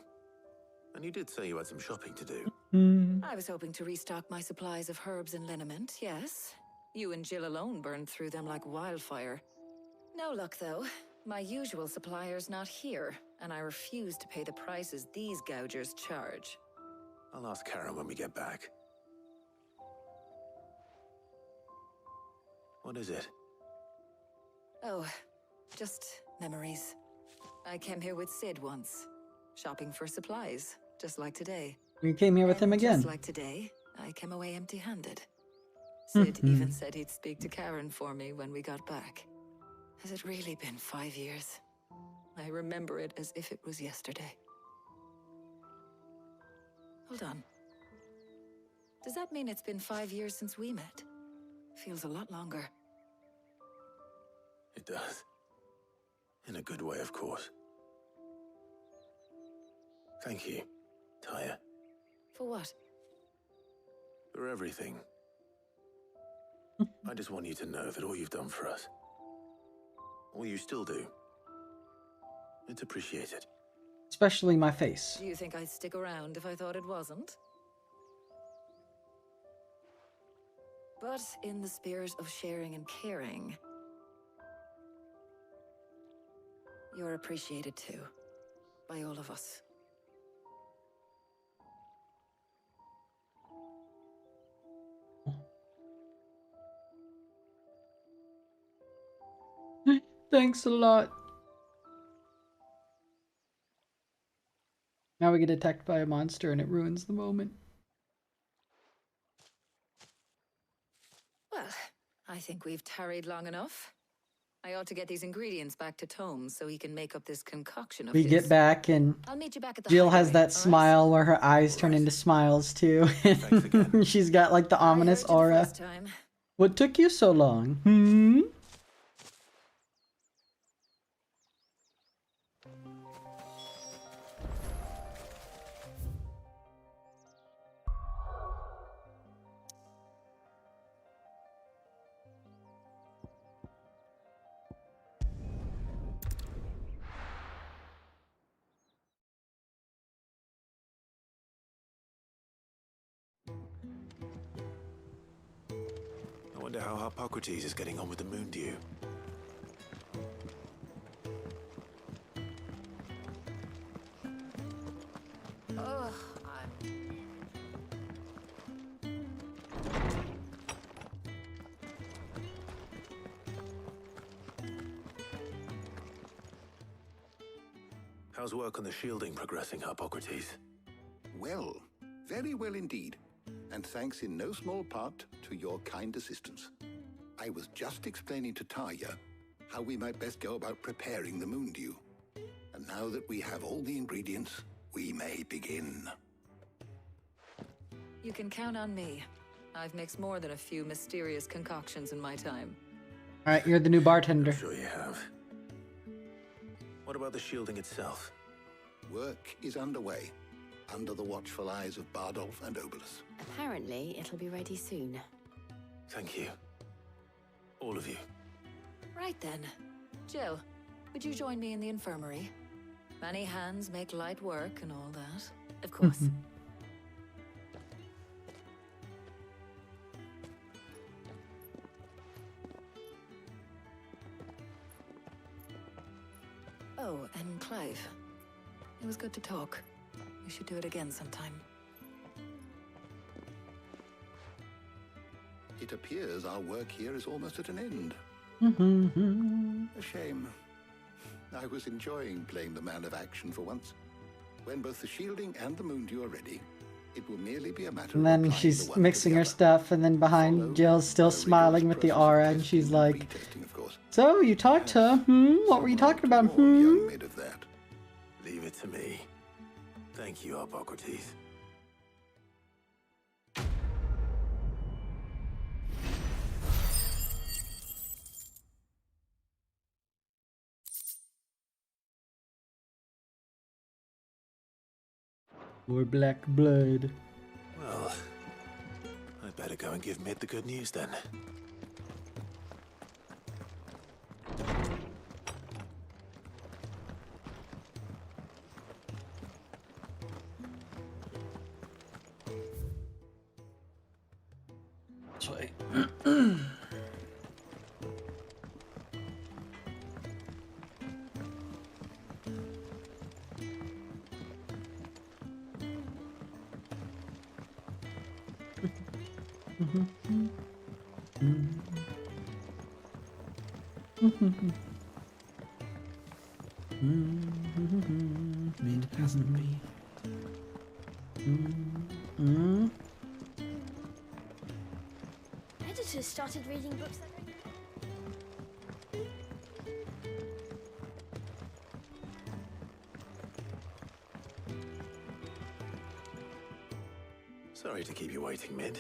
And you did say you had some shopping to do. I was hoping to restock my supplies of herbs and liniment, yes. You and Jill alone burned through them like wildfire. No luck, though. My usual supplier's not here, and I refuse to pay the prices these gougers charge. I'll ask Karen when we get back. What is it? Oh, just memories. I came here with Sid once, shopping for supplies, just like today. You came here with him again. Just like today, I came away empty-handed. Sid even said he'd speak to Karen for me when we got back. Has it really been 5 years? I remember it as if it was yesterday. Hold on. Does that mean it's been 5 years since we met? Feels a lot longer. It does. In a good way, of course. Thank you, Taya. For what? For everything. I just want you to know that all you've done for us, all you still do, it's appreciated. Especially my face. Do you think I'd stick around if I thought it wasn't? But in the spirit of sharing and caring, you're appreciated too, by all of us. Thanks a lot. Now we get attacked by a monster and it ruins the moment. Well, I think we've tarried long enough. I ought to get these ingredients back to Tome so he can make up this concoction of We his. get back and I'll meet you back at the Jill has hideaway, that all right? smile where her eyes turn into smiles too. She's got like the ominous heard you the aura. first time. What took you so long? Hmm? I wonder how Hippocrates is getting on with the moon dew. Oh, How's work on the shielding progressing, Hippocrates? Well, very well indeed. And thanks in no small part to your kind assistance. I was just explaining to Tarja how we might best go about preparing the moon dew. And now that we have all the ingredients, we may begin. You can count on me. I've mixed more than a few mysterious concoctions in my time. Alright, you're the new bartender. I'm sure you have. What about the shielding itself? Work is underway, under the watchful eyes of Bardolph and Obolus. Apparently, it'll be ready soon. Thank you. All of you. Right then. Jill, would you join me in the infirmary? Many hands make light work and all that. Of course. Oh, and Clive. It was good to talk. We should do it again sometime. It appears our work here is almost at an end. A shame. I was enjoying playing the man of action for once. When both the shielding and the moon dew are ready, it will merely be a matter And of then applying she's the one to mixing the her other. stuff, and then behind Jill's still smiling with the aura, and she's like, "So you talked to her? What were you talking about? Made of that. Leave it to me. Thank you, Hippocrates. More black blood." Well, I'd better go and give Mid the good news then. Sweet. Mid hasn't been. Editors started reading books that Sorry to keep you waiting, Mid,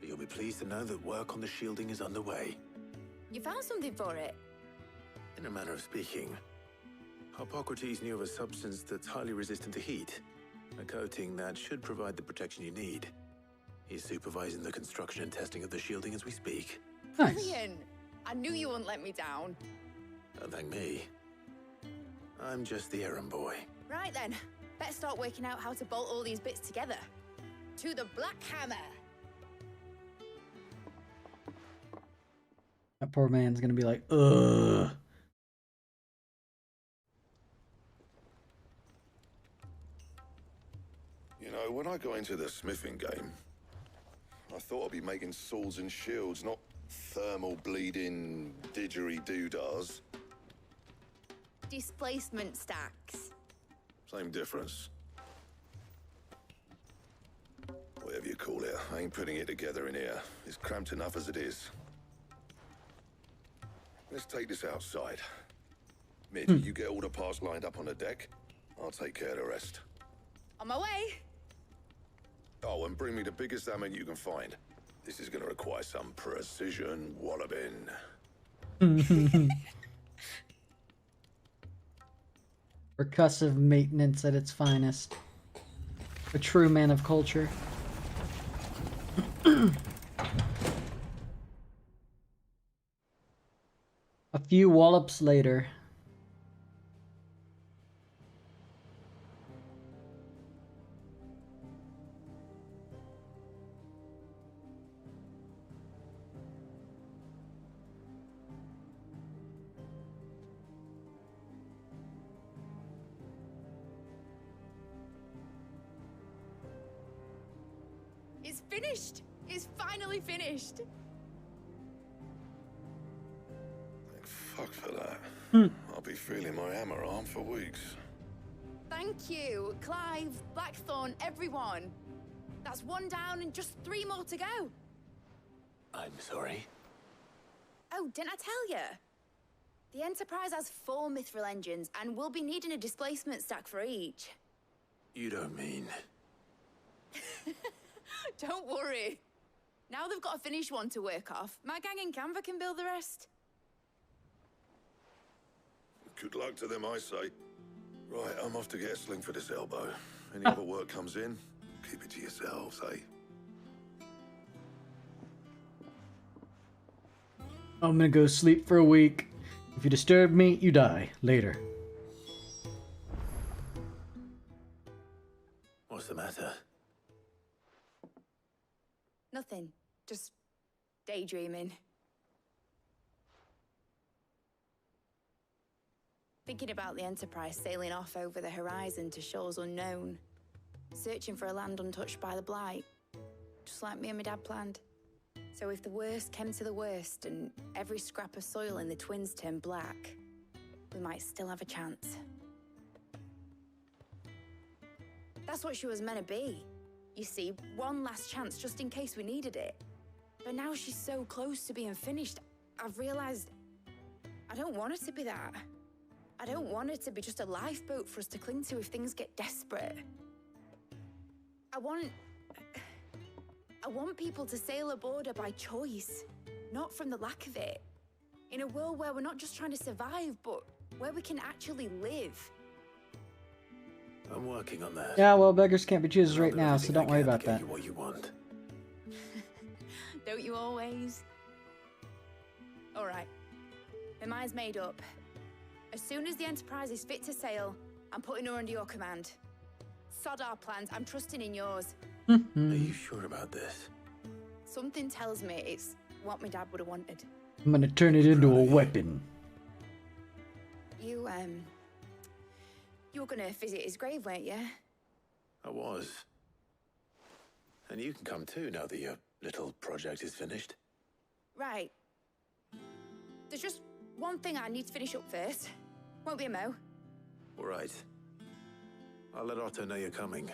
but you'll be pleased to know that work on the shielding is underway. You found something for it? In a manner of speaking, Hippocrates knew of a substance that's highly resistant to heat, a coating that should provide the protection you need. He's supervising the construction and testing of the shielding as we speak. Brilliant! I knew you wouldn't let me down. Don't thank me. I'm just the errand boy. Right then, better start working out how to bolt all these bits together. To the Black Hammer! That poor man's gonna be like, ugh. You know, when I got into the smithing game, I thought I'd be making swords and shields, not thermal bleeding didgeridoo-dahs. Displacement stacks. Same difference. Whatever you call it, I ain't putting it together in here. It's cramped enough as it is. Let's take this outside. Mid, you get all the parts lined up on the deck. I'll take care of the rest. On my way. Oh, and bring me the biggest hammer you can find. This is gonna require some precision walloping. Percussive maintenance at its finest. A true man of culture. A few wallops later. It's finished. It's finally finished. Thank fuck for that. I'll be feeling my hammer arm for weeks. Thank you, Clive, Blackthorn, everyone. That's one down and just 3 more to go. I'm sorry. Oh, didn't I tell you? The Enterprise has 4 mithril engines, and we'll be needing a displacement stack for each. You don't mean... Don't worry. Now they've got a finished one to work off. My gang in Canva can build the rest. Good luck to them, I say. Right, I'm off to get a sling for this elbow. Any other work comes in, keep it to yourselves, eh? I'm gonna go sleep for a week. If you disturb me, you die. Later. What's the matter? Nothing. Just daydreaming. Thinking about the Enterprise sailing off over the horizon to shores unknown. Searching for a land untouched by the Blight. Just like me and my dad planned. So if the worst came to the worst and every scrap of soil in the Twins turned black, we might still have a chance. That's what she was meant to be. You see, one last chance just in case we needed it. But now she's so close to being finished, I've realized I don't want her to be that. I don't want her to be just a lifeboat for us to cling to if things get desperate. I want people to sail aboard her by choice, not from the lack of it. In a world where we're not just trying to survive, but where we can actually live. I'm working on that. Yeah, well, beggars can't be choosers right now, so don't worry about that. You what you want. Don't you always? All right. My mind's made up. As soon as the Enterprise is fit to sail, I'm putting her under your command. Sod our plans. I'm trusting in yours. Are you sure about this? Something tells me it's what my dad would have wanted. I'm gonna turn it into a weapon. You were gonna visit his grave, weren't you? I was. And you can come too now that your little project is finished. Right. There's just one thing I need to finish up first. Won't be a mo. All right. I'll let Otto know you're coming.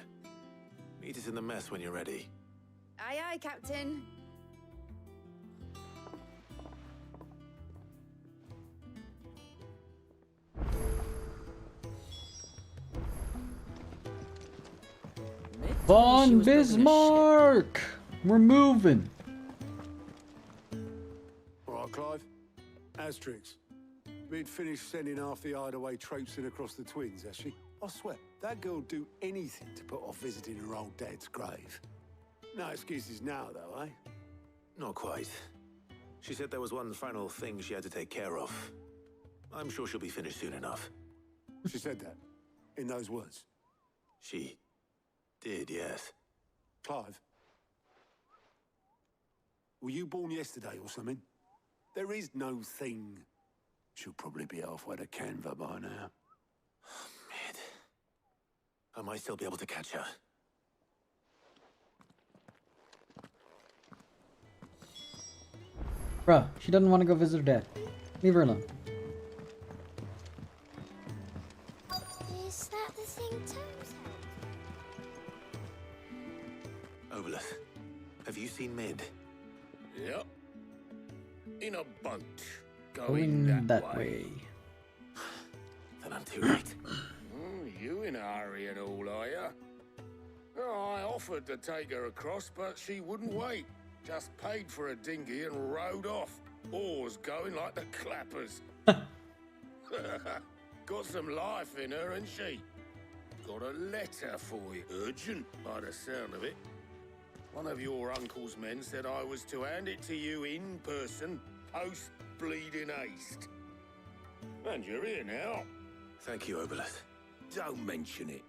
Meet us in the mess when you're ready. Aye, aye, Captain. Von Bismarck! We're moving. All right, Clive. Asterix. We'd finished sending half the hideaway traipsing across the Twins, has she? I swear, that girl'd do anything to put off visiting her old dad's grave. No excuses now, though, eh? Not quite. She said there was one final thing she had to take care of. I'm sure she'll be finished soon enough. She said that? In those words? She did, yes. Clive? Were you born yesterday or something? There is no thing. She'll probably be halfway to Canva by now. Mid. I might still be able to catch her. Bruh, she doesn't want to go visit her dad. Leave her alone. getting toes held. Obolus, have you seen Mid? Yep. In a boat. Going that way. Then I'm too late. You in a hurry and all, are ya? Oh, I offered to take her across, but she wouldn't wait. Just paid for a dinghy and rowed off. Oars going like the clappers. Got some life in her, ain't she? Got a letter for you. Urgent, by the sound of it. One of your uncle's men said I was to hand it to you in person, post-bleeding haste. And you're here now. Thank you, Obolus. Don't mention it.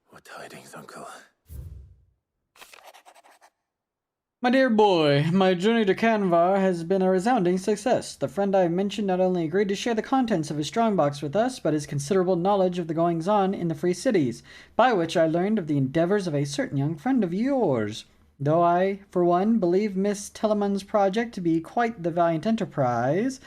What tidings, Uncle? My dear boy, my journey to Canvar has been a resounding success. The friend I mentioned not only agreed to share the contents of his strongbox with us, but his considerable knowledge of the goings-on in the Free Cities, by which I learned of the endeavors of a certain young friend of yours. Though I, for one, believe Miss Telemon's project to be quite the valiant enterprise,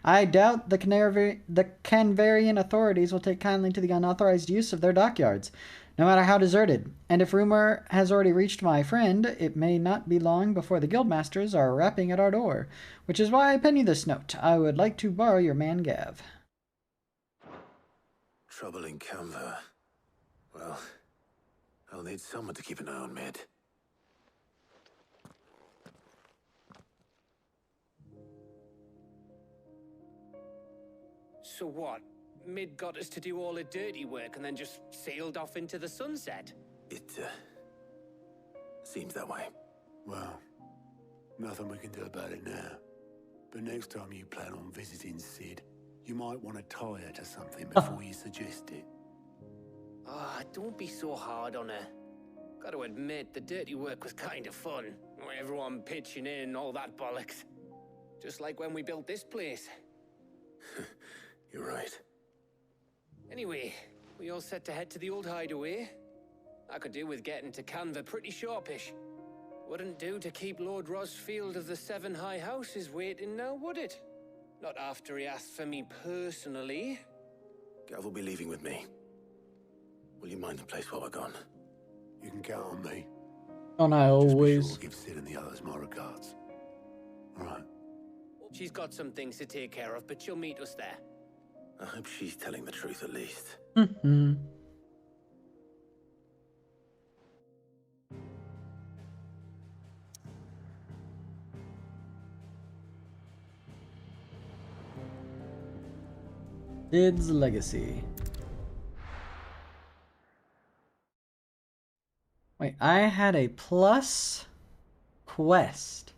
I doubt the Canvarian authorities will take kindly to the unauthorized use of their dockyards, no matter how deserted. And if rumor has already reached my friend, it may not be long before the guildmasters are rapping at our door, which is why I pen you this note. I would like to borrow your man Gav. Trouble in Canva. Well, I'll need someone to keep an eye on Mid. So what? Mid got us to do all the dirty work and then just sailed off into the sunset? It, seems that way. Well, nothing we can do about it now. But next time you plan on visiting Sid, you might want to tie her to something before you suggest it. Ah, don't be so hard on her. Gotta admit, the dirty work was kind of fun. Everyone pitching in, all that bollocks. Just like when we built this place. You're right. Anyway, we all set to head to the old hideaway. I could do with getting to Canva pretty sharpish. Wouldn't do to keep Lord Rosfield of the Seven High Houses waiting now, would it? Not after he asked for me personally. Gav will be leaving with me. Will you mind the place while we're gone? You can count on me. And I always. Just be sure to give Sid and the others my regards. All right. She's got some things to take care of, but she'll meet us there. I hope she's telling the truth at least. Sid's legacy. Wait, I had a plus quest.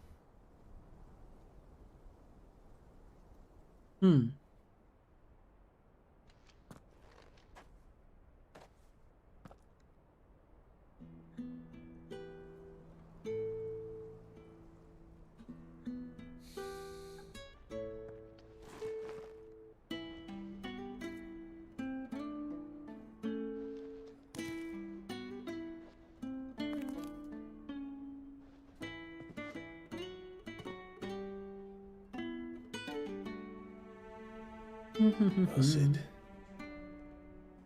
Oh, Sid.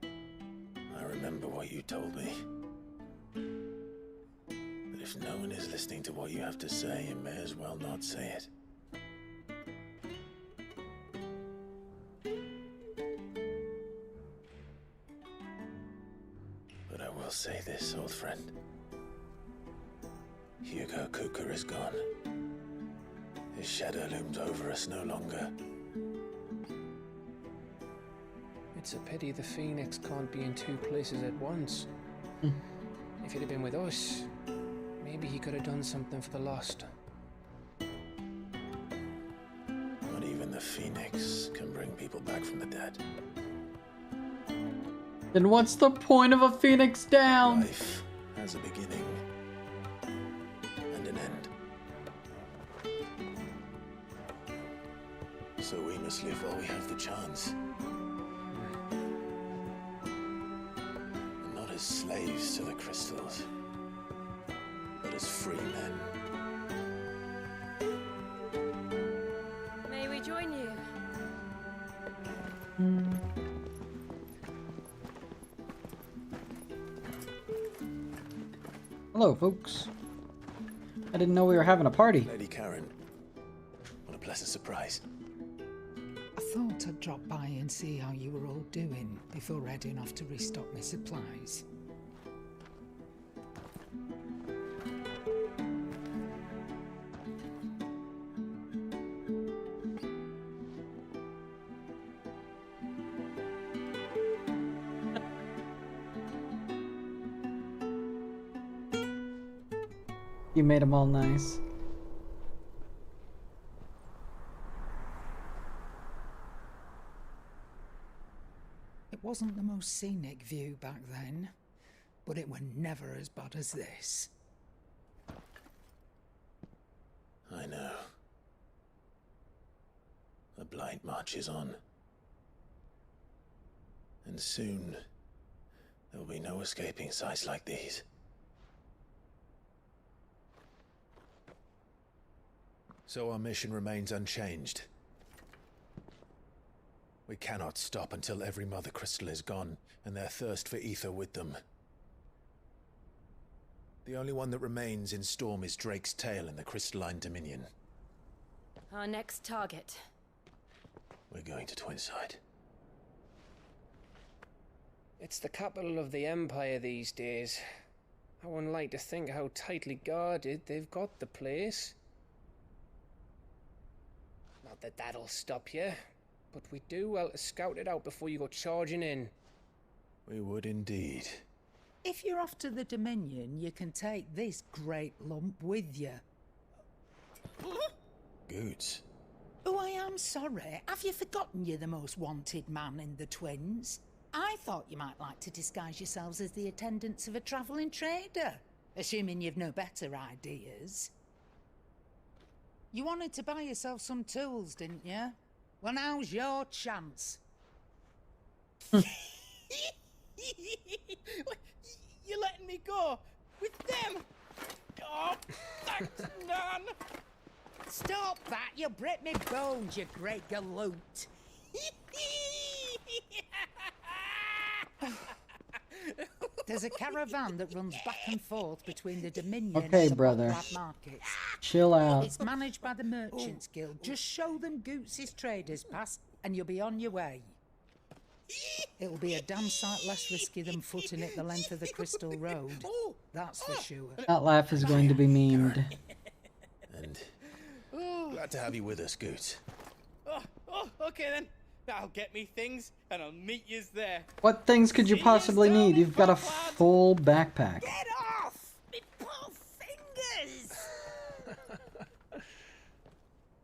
I remember what you told me. That if no one is listening to what you have to say, you may as well not say it. But I will say this, old friend. Hugo Kuka is gone. His shadow looms over us no longer. It's a pity the Phoenix can't be in two places at once. If he'd have been with us, maybe he could have done something for the lost. Not even the Phoenix can bring people back from the dead. Then what's the point of a Phoenix down? Life has a beginning and an end. So we must live while we have the chance. And not as slaves to the crystals, but as free men. May we join you? Hello, folks. I didn't know we were having a party. Lady Karen, what a pleasant surprise. I thought I'd drop by and see how you were all doing before heading off to restock my supplies. You made them all nice. It wasn't the most scenic view back then, but it were never as bad as this. I know. The blight marches on. And soon, there will be no escaping sights like these. So our mission remains unchanged. We cannot stop until every Mother Crystal is gone, and their thirst for ether with them. The only one that remains in Storm is Drake's tail in the Crystalline Dominion. Our next target. We're going to Twinside. It's the capital of the Empire these days. I wouldn't like to think how tightly guarded they've got the place. Not that that'll stop you, but we do well to scout it out before you go charging in. We would indeed. If you're off to the Dominion, you can take this great lump with you. Goods. Oh, I am sorry. Have you forgotten you're the most wanted man in the Twins? I thought you might like to disguise yourselves as the attendants of a travelling trader, assuming you've no better ideas. You wanted to buy yourself some tools, didn't you? Well, now's your chance. You're letting me go with them? Oh, thanks, Nan. Stop that! You'll break me bones, you great galoot. There's a caravan that runs back and forth between the Dominion Okay, and the brother. Black markets. Chill out. It's managed by the Merchants Guild. Just show them Goots' traders pass and you'll be on your way. It'll be a damn sight less risky than footing it the length of the Crystal Road. That's for sure. That laugh is going to be memed. And glad to have you with us, Goots. Okay then. That'll get me things, and I'll meet yous there. What things could you possibly need? You've got a full backpack. Get off! Me poor fingers!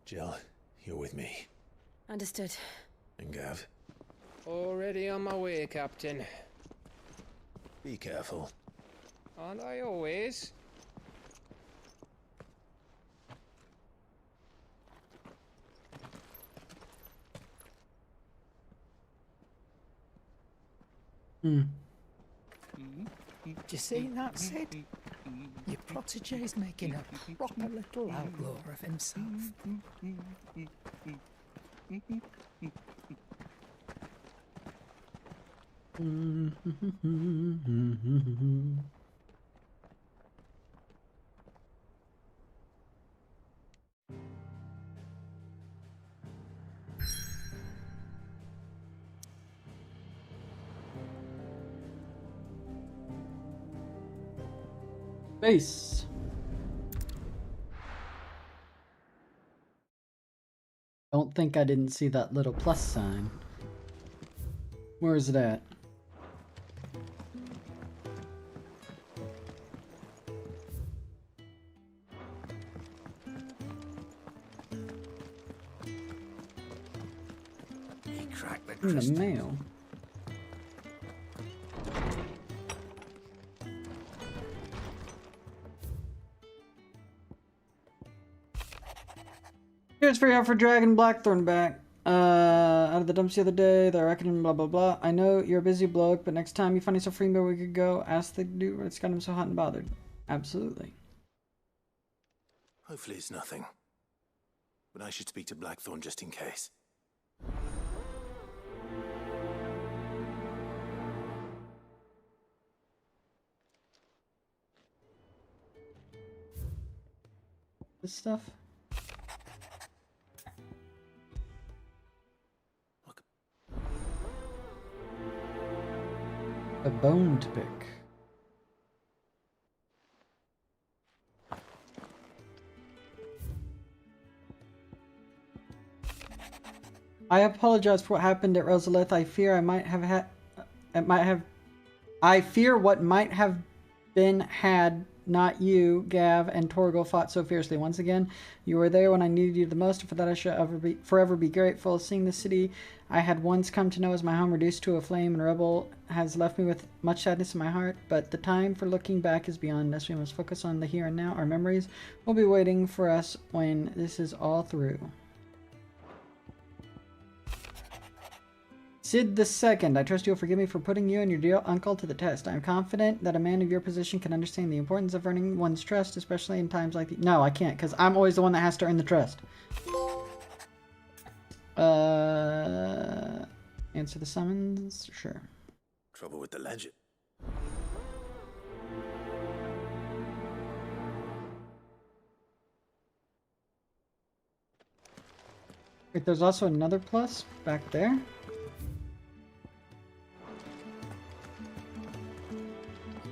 Jill, you're with me. Understood. And Gav, Already on my way, Captain. be careful. Aren't I always? Do you see that, Sid? Your protege's making a proper little outlaw of himself. Base. Don't think I didn't see that little plus sign. Where is it at? He cracked the In the crystal. mail. Here's for you for dragging Blackthorn back. Out of the dumps the other day, they're reckoning blah blah blah. I know you're a busy bloke, but next time you find yourself free where we could go, ask the dude what's got him so hot and bothered. Absolutely. Hopefully it's nothing. But I should speak to Blackthorn just in case. this stuff? A bone to pick. I apologize for what happened at Rosalith. I fear I fear what might have been had not you, Gav, and Torgal fought so fiercely. Once again, you were there when I needed you the most, and for that I shall forever be grateful. Seeing the city I had once come to know as my home reduced to a flame and rubble has left me with much sadness in my heart, but the time for looking back is beyond us. We must focus on the here and now. Our memories will be waiting for us when this is all through. Sid II, I trust you'll forgive me for putting you and your dear uncle to the test. I am confident that a man of your position can understand the importance of earning one's trust, especially in times like these. No, I can't, because I'm always the one that has to earn the trust. Answer the summons? Sure. Trouble with the legend. Wait, there's also another plus back there.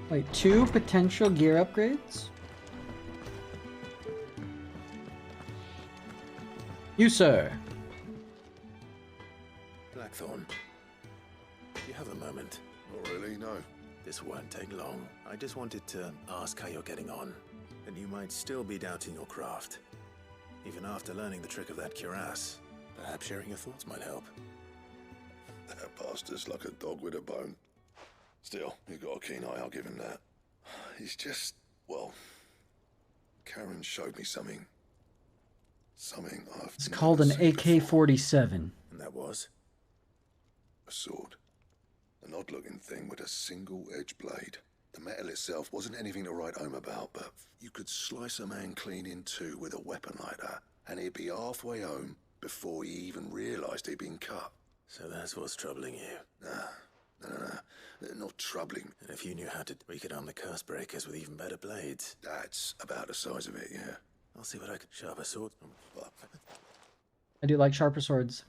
Wait, 2 potential gear upgrades? You, sir. Blackthorn, do you have a moment? Not really, no. This won't take long. I just wanted to ask how you're getting on. And you might still be doubting your craft. Even after learning the trick of that cuirass, perhaps sharing your thoughts might help. That bastard's like a dog with a bone. Still, he's got a keen eye, I'll give him that. He's just, well, Karen showed me something. Something I've It's called an AK-47. And that was? A sword. An odd-looking thing with a single-edged blade. The metal itself wasn't anything to write home about, but you could slice a man clean in two with a weapon like that, and he'd be halfway home before he even realised he'd been cut. So that's what's troubling you? Nah. No, not troubling. And if you knew how to, we could arm the curse breakers with even better blades. That's about the size of it, yeah. I'll see what I can. Sharper sword. I do like sharper swords.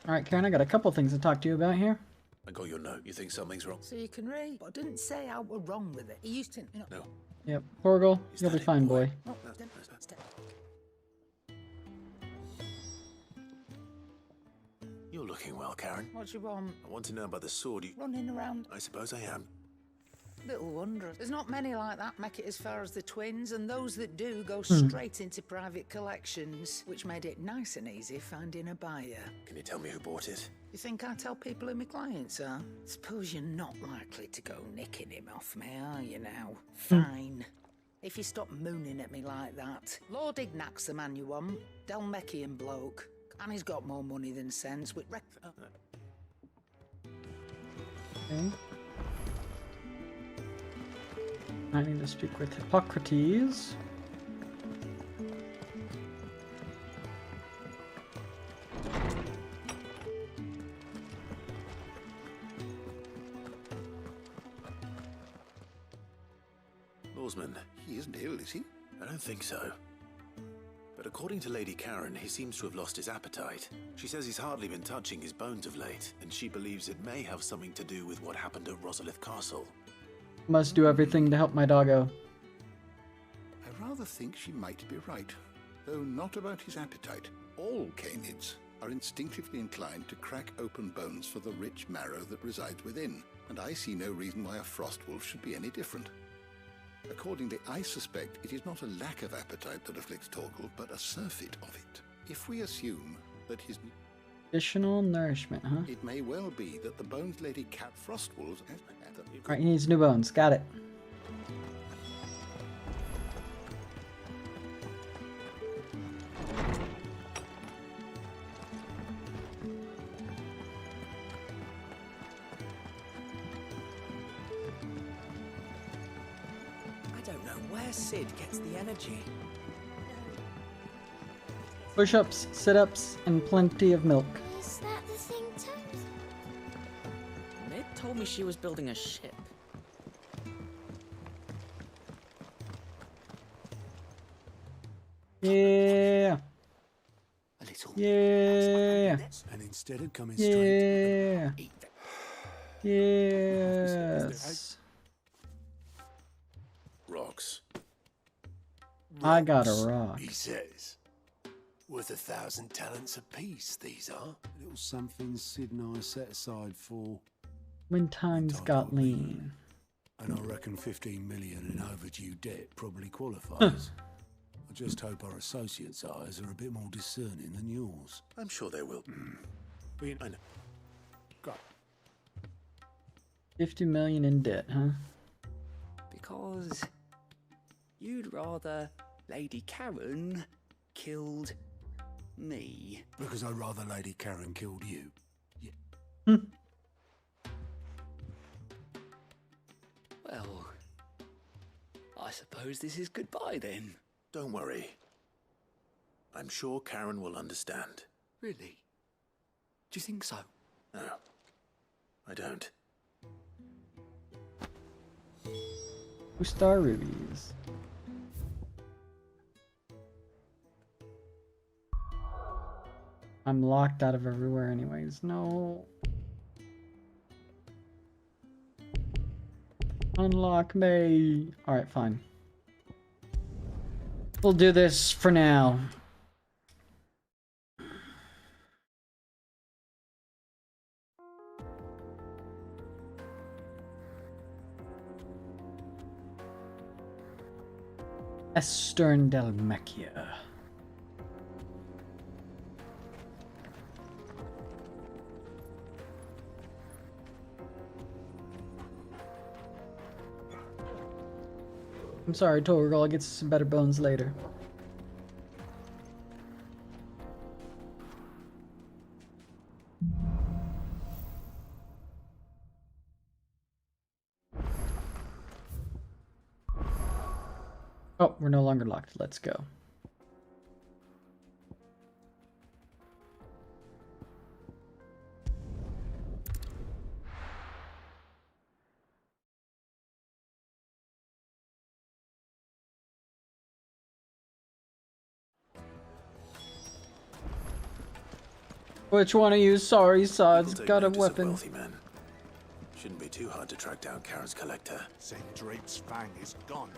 Alright, Karen, I got a couple things to talk to you about here. I got your note. You think something's wrong? So you can read, but I didn't say I were wrong with it. He used to, you know. No. Yep, Torgal, you'll be fine, boy. Oh, You're looking well, Karen. what do you want? I want to know about the sword you... Running around. I suppose I am. Little wonder. There's not many like that make it as far as the twins, and those that do go straight into private collections, which made it nice and easy finding a buyer. Can you tell me who bought it? You think I tell people who my clients are? Suppose you're not likely to go nicking him off me, are you now? Fine. If you stop mooning at me like that. Lord Ignac's the man you want. Dalmekian bloke. And he's got more money than sense. With Okay. I need to speak with Hippocrates. Lawsman. He isn't ill, is he? I don't think so. But according to Lady Karen, he seems to have lost his appetite. She says he's hardly been touching his bones of late, and she believes it may have something to do with what happened at Rosalith Castle. Must do everything to help my doggo. I rather think she might be right, though not about his appetite. All canids are instinctively inclined to crack open bones for the rich marrow that resides within, and I see no reason why a frostwolf should be any different. Accordingly, I suspect it is not a lack of appetite that afflicts Torgal, but a surfeit of it. If we assume that his... Additional nourishment, huh? It may well be that the bones Lady Cat Frostwolves... Alright, he needs new bones. Got it. Sid gets the energy. Push-ups, sit-ups, and plenty of milk. Is that the thing, Toad? told me she was building a ship. Yeah. A little. Yeah. And instead of coming Yeah. straight. Yes. Rocks. I got a rock. He says. Worth 1,000 talents apiece, these are. A little something Sid and I set aside for. When times got lean. And I reckon 15 million in overdue debt probably qualifies. I just hope our associates' eyes are a bit more discerning than yours. I'm sure they will. I know. Great. 50 million in debt, huh? Because you'd rather Lady Karen killed me. Because I'd rather Lady Karen killed you. Well, I suppose this is goodbye then. Don't worry. I'm sure Karen will understand. Really? Do you think so? No, I don't. 2-star rubies. I'm locked out of everywhere anyways. No. Unlock me. Alright, fine. We'll do this for now. Estern Delmecchia. I'm sorry, Torgal, I'll get some better bones later. Oh, we're no longer locked. Let's go. Which one of you sorry sods got a weapon? Wealthy man. Shouldn't be too hard to track down Karen's collector. St. Drape's fang is gone.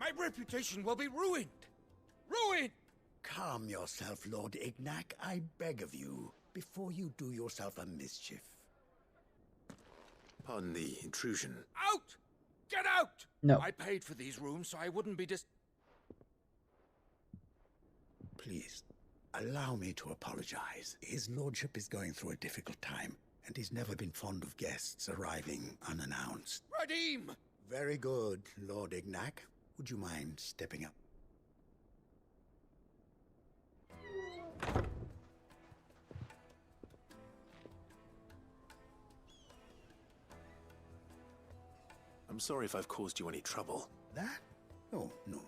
My reputation will be ruined. Ruined! Calm yourself, Lord Ignac, I beg of you, before you do yourself a mischief. Pardon the intrusion. Out! Get out! No. I paid for these rooms so I wouldn't be Please, allow me to apologize. His lordship is going through a difficult time, and he's never been fond of guests arriving unannounced. Radim! Very good, Lord Ignac. Would you mind stepping up? I'm sorry if I've caused you any trouble. That? Oh, no.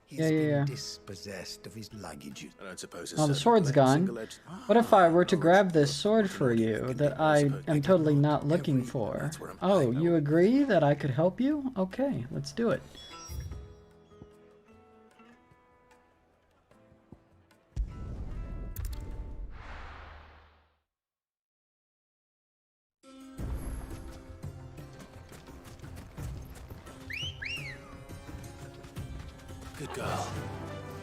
He's Yeah. been dispossessed of his luggage. I don't suppose Oh, the sword's gone. What if I were to grab this sword for you that I am totally not looking for? Oh, you agree that I could help you? Okay, let's do it. Good girl.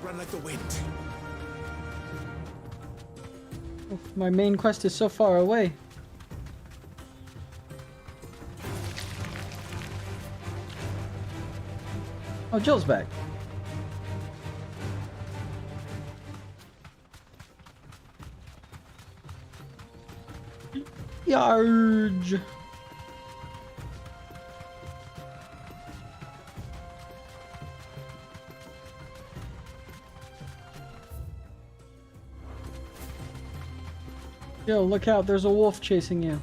Run like the wind. Oh, my main quest is so far away. Oh, Jill's back. Yarge. Yo, look out, there's a wolf chasing you.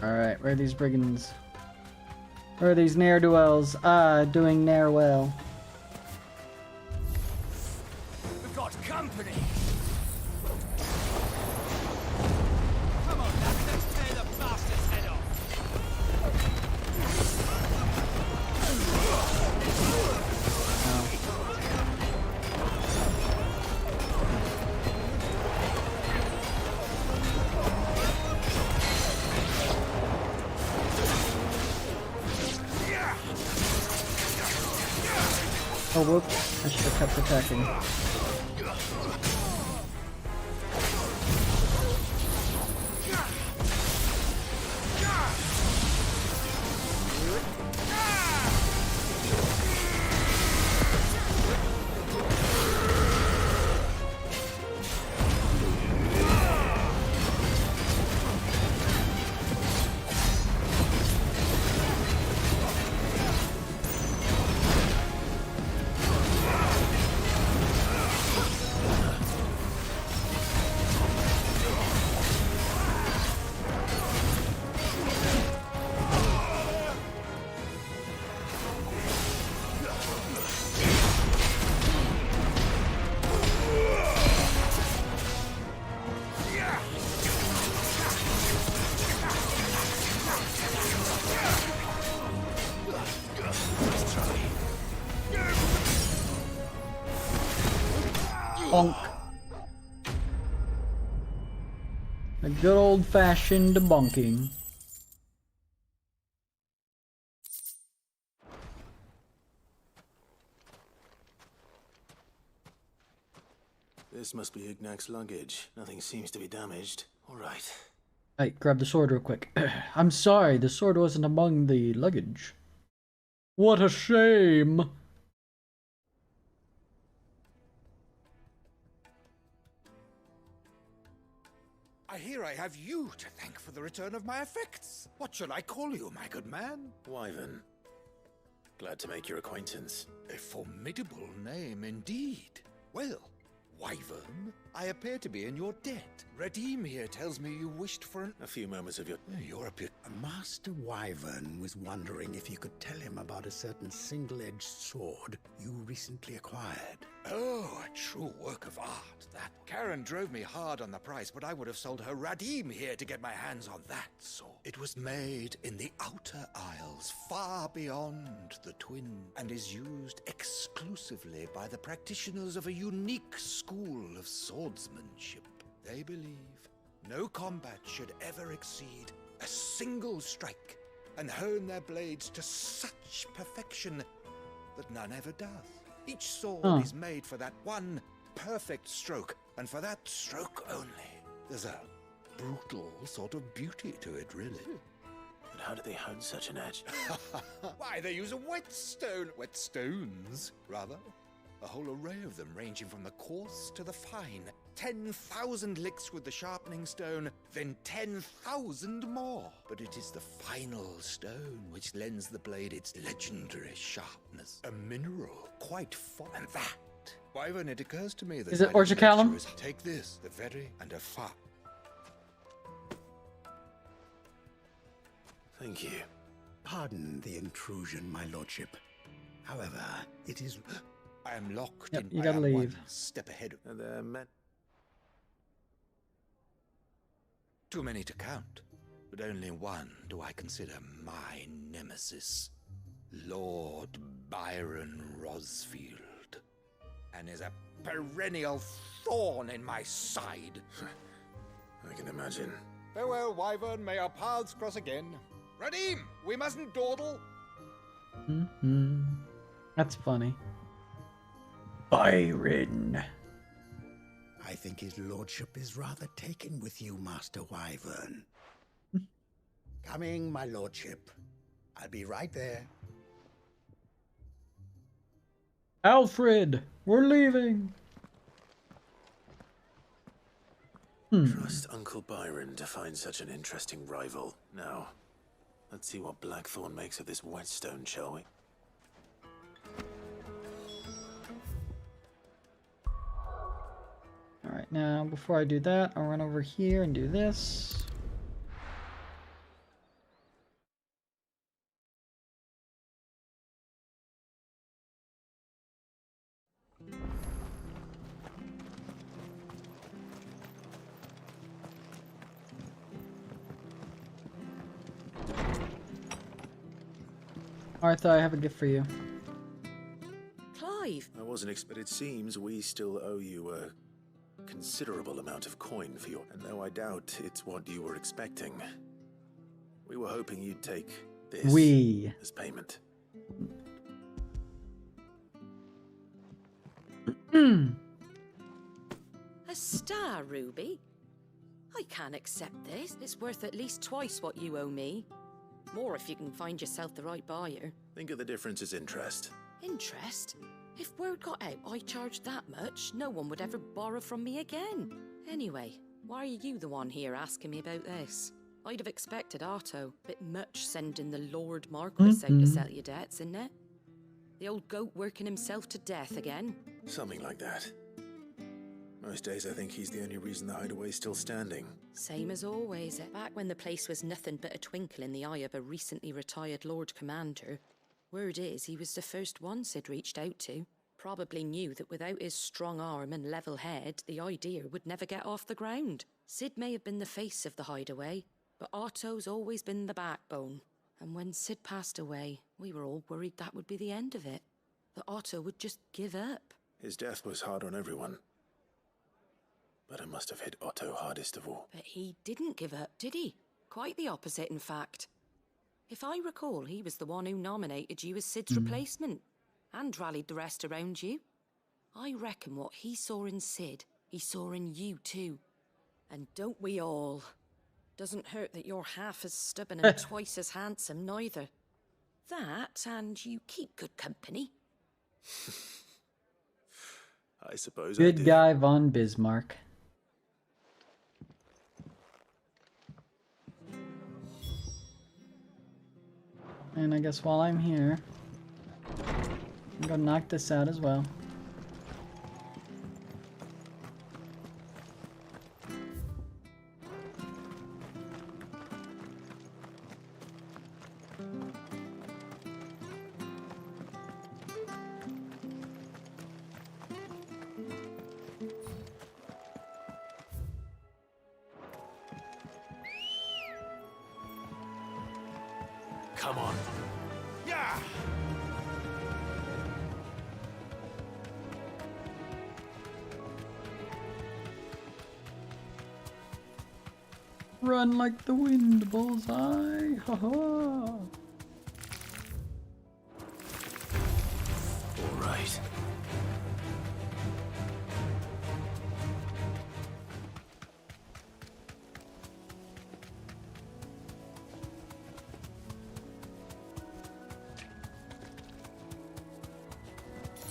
Alright, where are these brigands? Where are these ne'er-do-wells? Doing ne'er well. We've got company! Come on, lads, let's tear the bastard's head off! Oh, whoops. I should have kept attacking. Bonk. A good old-fashioned debunking. This must be Ignac's luggage. Nothing seems to be damaged. All right. Hey, grab the sword real quick. I'm sorry, the sword wasn't among the luggage. What a shame! I hear I have you to thank for the return of my effects. What shall I call you, my good man? Wyvern. Glad to make your acquaintance. A formidable name indeed. Well, Wyvern, I appear to be in your debt. Redeem here tells me you wished for a few moments of your... You're a bit... Master Wyvern was wondering if you could tell him about a certain single-edged sword you recently acquired. Oh, a true work of art, that. Karen drove me hard on the price, but I would have sold her Radim here to get my hands on that sword. It was made in the Outer Isles, far beyond the Twin, and is used exclusively by the practitioners of a unique school of swordsmanship. They believe no combat should ever exceed a single strike, and hone their blades to such perfection that none ever does. Each sword is made for that one perfect stroke, and for that stroke only. There's a brutal sort of beauty to it, really. But how do they hone such an edge? Why, they use a whetstones, rather. A whole array of them, ranging from the coarse to the fine. 10,000 licks with the sharpening stone, then 10,000 more. But it is the final stone which lends the blade its legendary sharpness. A mineral quite foreign. And that, Wyvern, it occurs to me that... Is it Orchicallum? Take this, the very and a far. Thank you. Pardon the intrusion, my lordship. However, it is... I am locked Yep, in. you gotta leave. One step ahead. Too many to count, but only one do I consider my nemesis, Lord Byron Rosfield, and is a perennial thorn in my side. I can imagine. Farewell, Wyvern. May our paths cross again. Radim, we mustn't dawdle. That's funny. Byron. I think his lordship is rather taken with you, Master Wyvern. Coming, my lordship. I'll be right there. Alfred, we're leaving. Trust Uncle Byron to find such an interesting rival. Now, let's see what Blackthorn makes of this whetstone, shall we? Alright, now before I do that, I'll run over here and do this. Martha, I have a gift for you. Clive! I wasn't but it seems we still owe you a considerable amount of coin for your... And though I doubt it's what you were expecting, we were hoping you'd take this as payment. A star ruby? I can't accept this. It's worth at least twice what you owe me. More if you can find yourself the right buyer. Think of the difference as interest. Interest? If word got out I charged that much, no one would ever borrow from me again. Anyway, why are you the one here asking me about this? I'd have expected Otto. Bit much sending the Lord Marquis out to settle your debts, isn't it? The old goat working himself to death again? Something like that. Most days I think he's the only reason the hideaway's still standing. Same as always. Back when the place was nothing but a twinkle in the eye of a recently retired Lord Commander, word is he was the first one Sid reached out to. Probably knew that without his strong arm and level head, the idea would never get off the ground. Sid may have been the face of the hideaway, but Otto's always been the backbone. And when Sid passed away, we were all worried that would be the end of it. That Otto would just give up. His death was hard on everyone. But it must have hit Otto hardest of all. But he didn't give up, did he? Quite the opposite, in fact. If I recall, he was the one who nominated you as Sid's replacement, and rallied the rest around you. I reckon what he saw in Sid, he saw in you too. And don't we all? Doesn't hurt that you're half as stubborn and twice as handsome, neither. That, and you keep good company. I suppose Good I do. guy von Bismarck. And I guess while I'm here, I'm gonna knock this out as well. Come on. Yeah! Run like the wind, bullseye. Ha ha. All right.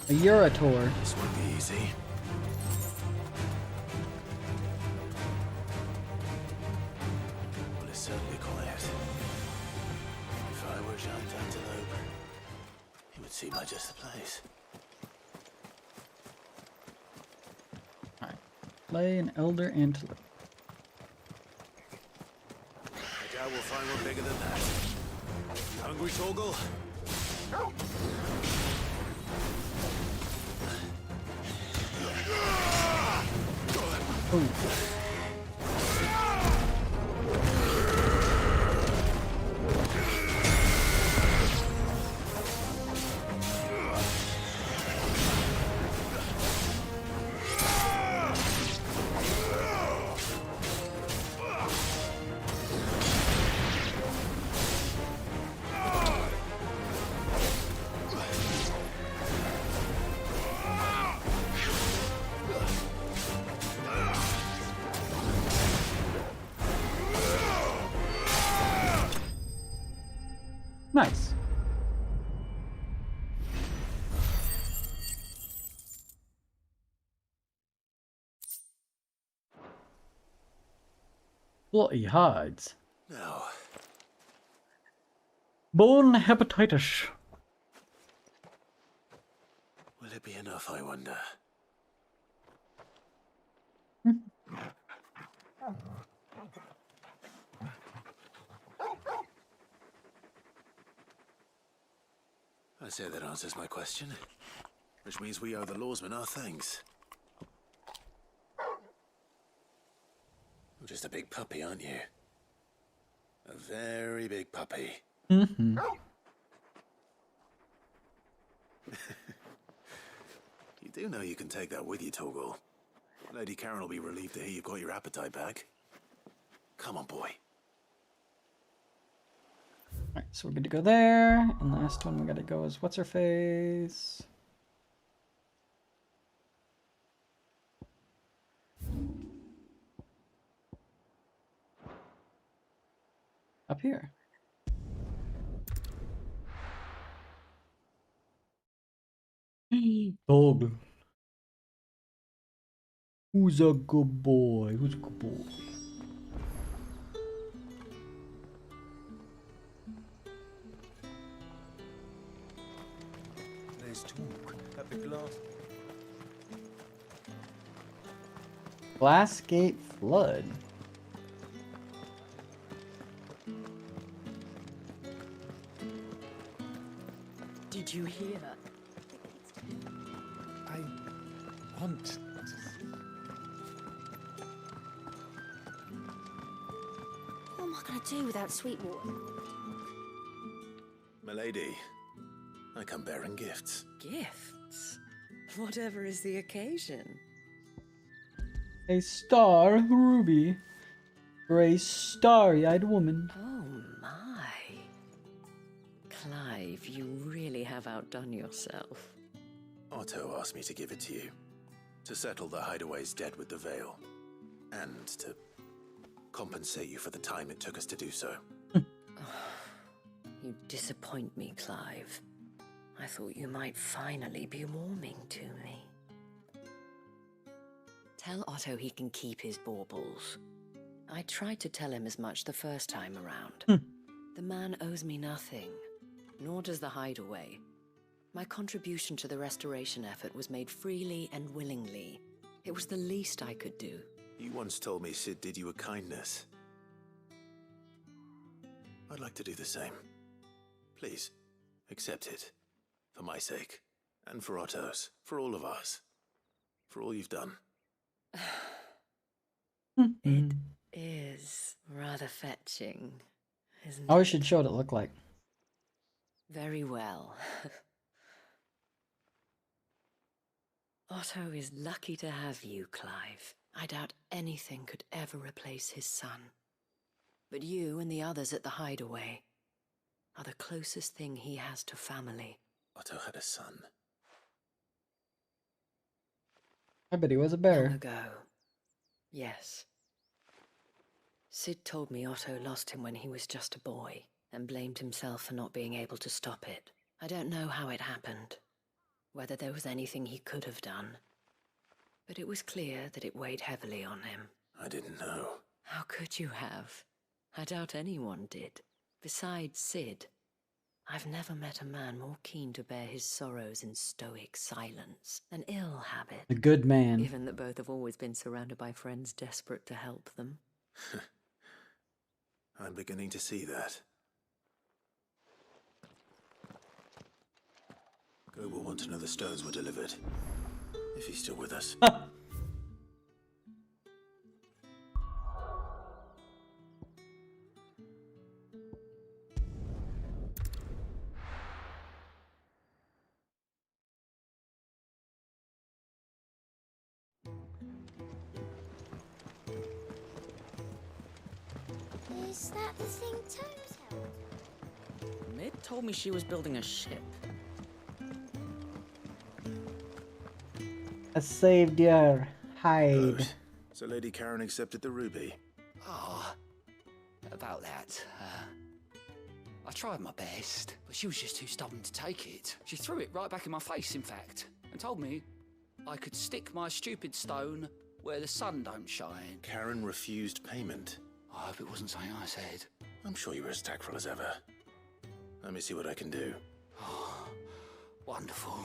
A Eurator. This won't be easy. Well, it's certainly quiet. If I were a giant antelope, it would seem like just the place. Alright. Play an elder antelope. I doubt we'll find one bigger than that. You hungry, Torgal? Oh. Nice. Bloody hides. No. Bone hepatitis. Will it be enough, I wonder? I say that answers my question. Which means we owe the lawsman our thanks. You're just a big puppy, aren't you? A very big puppy. Mm-hmm. You do know you can take that with you, Torgal. Lady Karen will be relieved to hear you've got your appetite back. Come on, boy. Alright, so we're good to go there. And last one we gotta go is what's her face? Up here. Dog. Who's a good boy? Who's a good boy? There's talk at the glass. Glassgate Flood. Did you hear? I want. What am I going to do without Sweetwater? Milady, I come bearing gifts. Gifts? Whatever is the occasion. A star ruby for a starry-eyed woman. Oh my. Clive, you really have outdone yourself. Otto asked me to give it to you. To settle the Hideaway's debt with the Veil. And to compensate you for the time it took us to do so. You disappoint me, Clive. I thought you might finally be warming to me. Tell Otto he can keep his baubles. I tried to tell him as much the first time around. The man owes me nothing, nor does the Hideaway. My contribution to the restoration effort was made freely and willingly. It was the least I could do. You once told me Sid did you a kindness. I'd like to do the same. Please, accept it. For my sake. And for Otto's. For all of us. For all you've done. It is rather fetching, isn't I it? always should show what it looked like. Very well. Otto is lucky to have you, Clive. I doubt anything could ever replace his son. But you and the others at the Hideaway are the closest thing he has to family. Otto had a son. I bet he was a bear. Long ago. Yes. Sid told me Otto lost him when he was just a boy, and blamed himself for not being able to stop it. I don't know how it happened, whether there was anything he could have done, but it was clear that it weighed heavily on him. I didn't know. How could you have? I doubt anyone did. Besides Sid, I've never met a man more keen to bear his sorrows in stoic silence. An ill habit. A good man. Given that both have always been surrounded by friends desperate to help them. I'm beginning to see that. Go will want to know the stones were delivered. If he's still with us. Is that the thing Tomes held? Mid told me she was building a ship. I saved your hide. Good. So Lady Karen accepted the ruby. Ah, about that. I tried my best, but she was just too stubborn to take it. She threw it right back in my face, in fact, and told me I could stick my stupid stone where the sun don't shine. Karen refused payment. I hope it wasn't something I said. I'm sure you were as tactful as ever. Let me see what I can do. Oh, wonderful.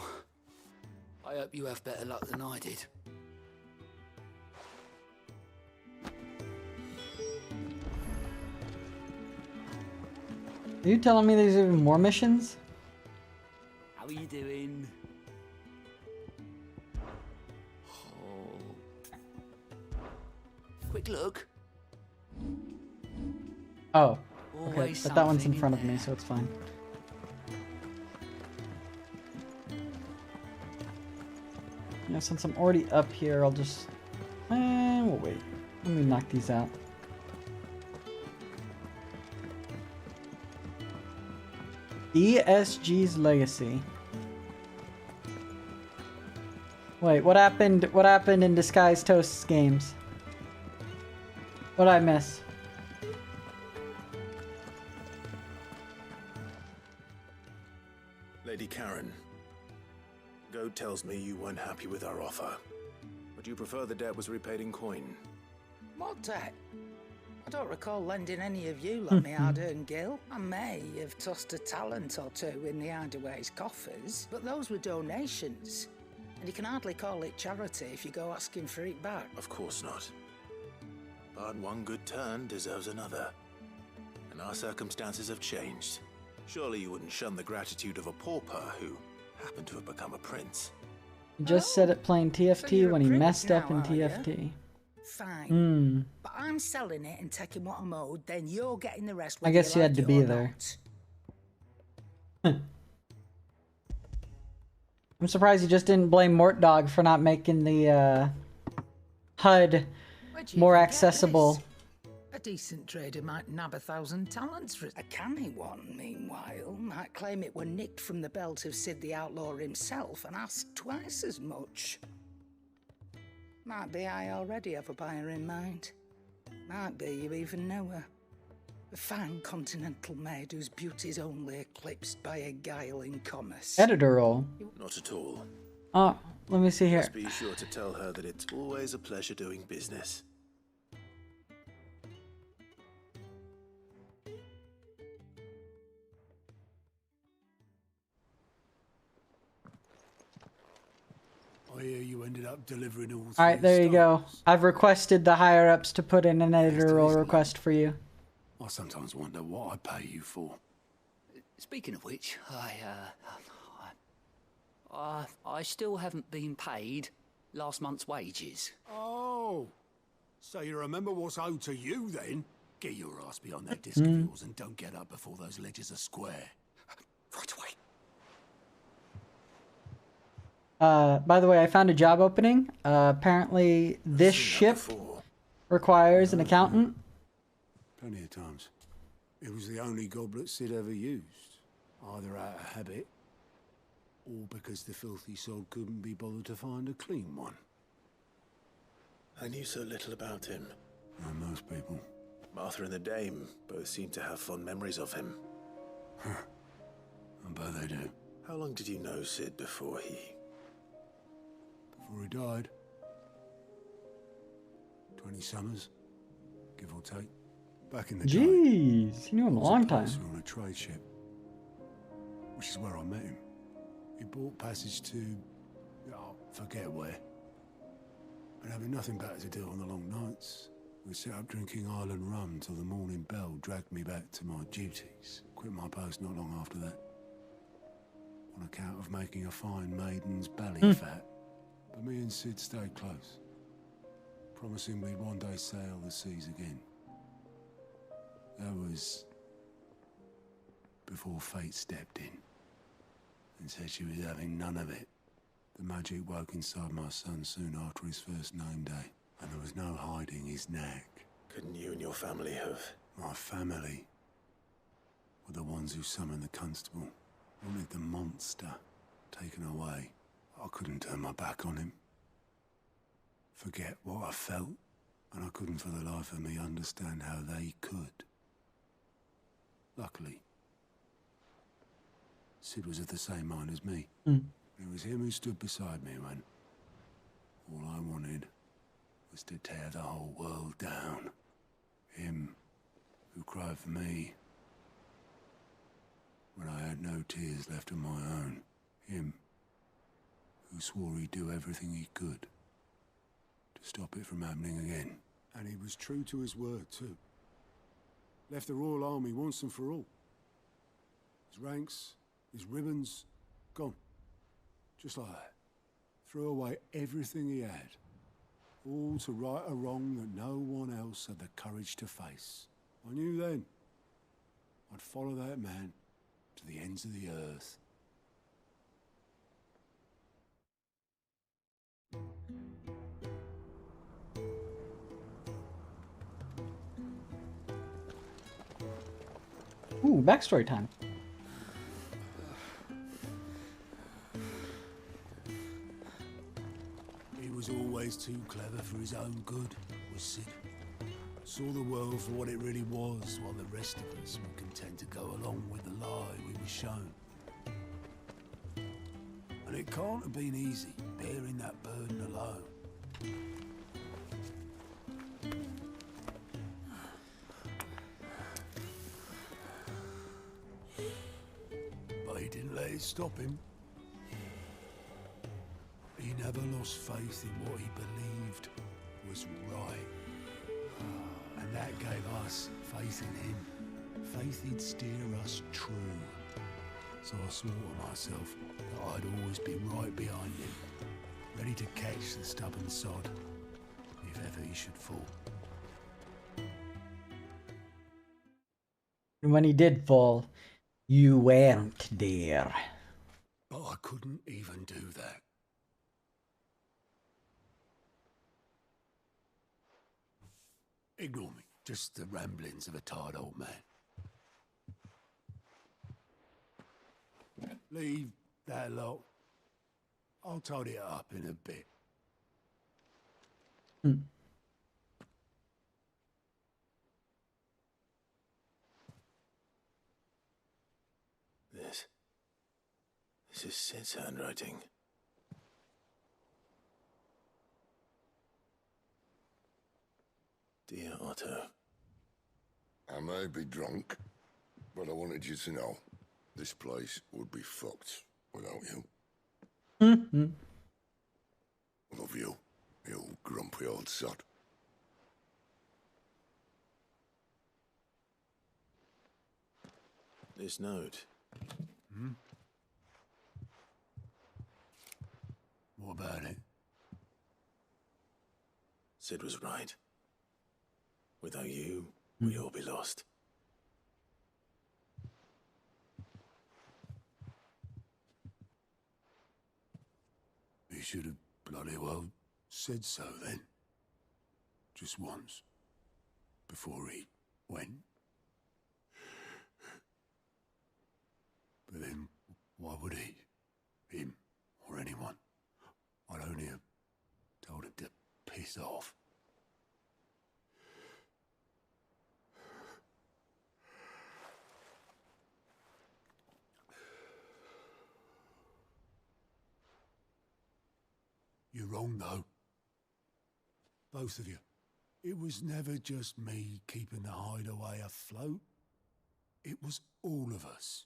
I hope you have better luck than I did. Are you telling me there's even more missions? How are you doing? Oh. Quick look. Oh. Okay, Always but that one's in something front in of me, there. so it's fine. Yeah, since I'm already up here, I'll just... we'll wait. Let me knock these out. ESG's Legacy. Wait, what happened? What happened in Disguised Toast's games? What'd I miss? Lady Karen, Goad tells me you weren't happy with our offer. Would you prefer the debt was repaid in coin? What debt? I don't recall lending any of you like me hard-earned gil. I may have tossed a talent or two in the Hideaway's coffers, but those were donations. And you can hardly call it charity if you go asking for it back. Of course not. But one good turn deserves another. And our circumstances have changed. Surely you wouldn't shun the gratitude of a pauper who happened to have become a prince. He just said it playing TFT you're when a he prince messed up in now, are ya? TFT. Fine. But I'm selling it and taking what I'm owed, then you're getting the rest. I guess you had to be there. I'm surprised you just didn't blame Mortdog for not making the HUD more accessible. A decent trader might nab 1,000 talents for it. A canny one, meanwhile, might claim it were nicked from the belt of Sid the Outlaw himself and ask twice as much. Might be I already have a buyer in mind. Might be you even know her. A fine continental maid whose beauty's only eclipsed by a guile in commerce. Editor role. Not at all. Oh, let me see here. Just be sure to tell her that it's always a pleasure doing business. I hear you ended up delivering all All right, there you go. I've requested the higher ups to put in an editor role request for you. I sometimes wonder what I pay you for. Speaking of which, I still haven't been paid last month's wages. Oh, so you remember what's owed to you then? Get your ass behind that disc of yours and don't get up before those ledgers are square. Right away. By the way, I found a job opening. Apparently this ship requires an accountant. Plenty of times. It was the only goblet Sid ever used. Either out of habit, or because the filthy soul couldn't be bothered to find a clean one. I knew so little about him. Like most people. Martha and the Dame both seem to have fond memories of him. I bet they do. How long did you know Sid before he... Before he died. 20 summers, give or take. Back in the day. Jeez, you knew him a long time. On a trade ship, which is where I met him. He bought passage to, forget where. But having nothing better to do on the long nights, we sat up drinking Island rum till the morning bell dragged me back to my duties. Quit my post not long after that, on account of making a fine maiden's belly fat. But me and Sid stayed close, promising we'd one day sail the seas again. That was before fate stepped in and said she was having none of it. The magic woke inside my son soon after his first name day, and there was no hiding his knack. Couldn't you and your family have... My family were the ones who summoned the constable, wanted the monster taken away. I couldn't turn my back on him. Forget what I felt, and I couldn't for the life of me understand how they could. Luckily, Sid was of the same mind as me. It was him who stood beside me when all I wanted was to tear the whole world down. Him who cried for me when I had no tears left of my own. Him who swore he'd do everything he could to stop it from happening again. And he was true to his word, too. Left the Royal Army once and for all. His ranks, his ribbons, gone. Just like that. Threw away everything he had. All to right a wrong that no one else had the courage to face. I knew then I'd follow that man to the ends of the earth. Ooh, backstory time. He was always too clever for his own good, was Sid. Saw the world for what it really was, while the rest of us were content to go along with the lie we were shown. And it can't have been easy, bearing that burden alone. But he didn't let it stop him. He never lost faith in what he believed was right. And that gave us faith in him. Faith he'd steer us true. So I swore to myself that I'd always be right behind him, ready to catch the stubborn sod, if ever he should fall. And when he did fall, you weren't there. But I couldn't even do that. Ignore me, just the ramblings of a tired old man. Leave that lot. I'll tidy it up in a bit. This is Sid's handwriting. Dear Otto. I may be drunk, but I wanted you to know this place would be fucked without you. Love you, you grumpy old sod. This note. What about it? Sid was right. Without you, we'd all be lost. He should have bloody well said so then. Just once. Before he went. But then, why would he? Him, or anyone? I'd only have told him to piss off. You're wrong, though. Both of you. It was never just me keeping the hideaway afloat. It was all of us.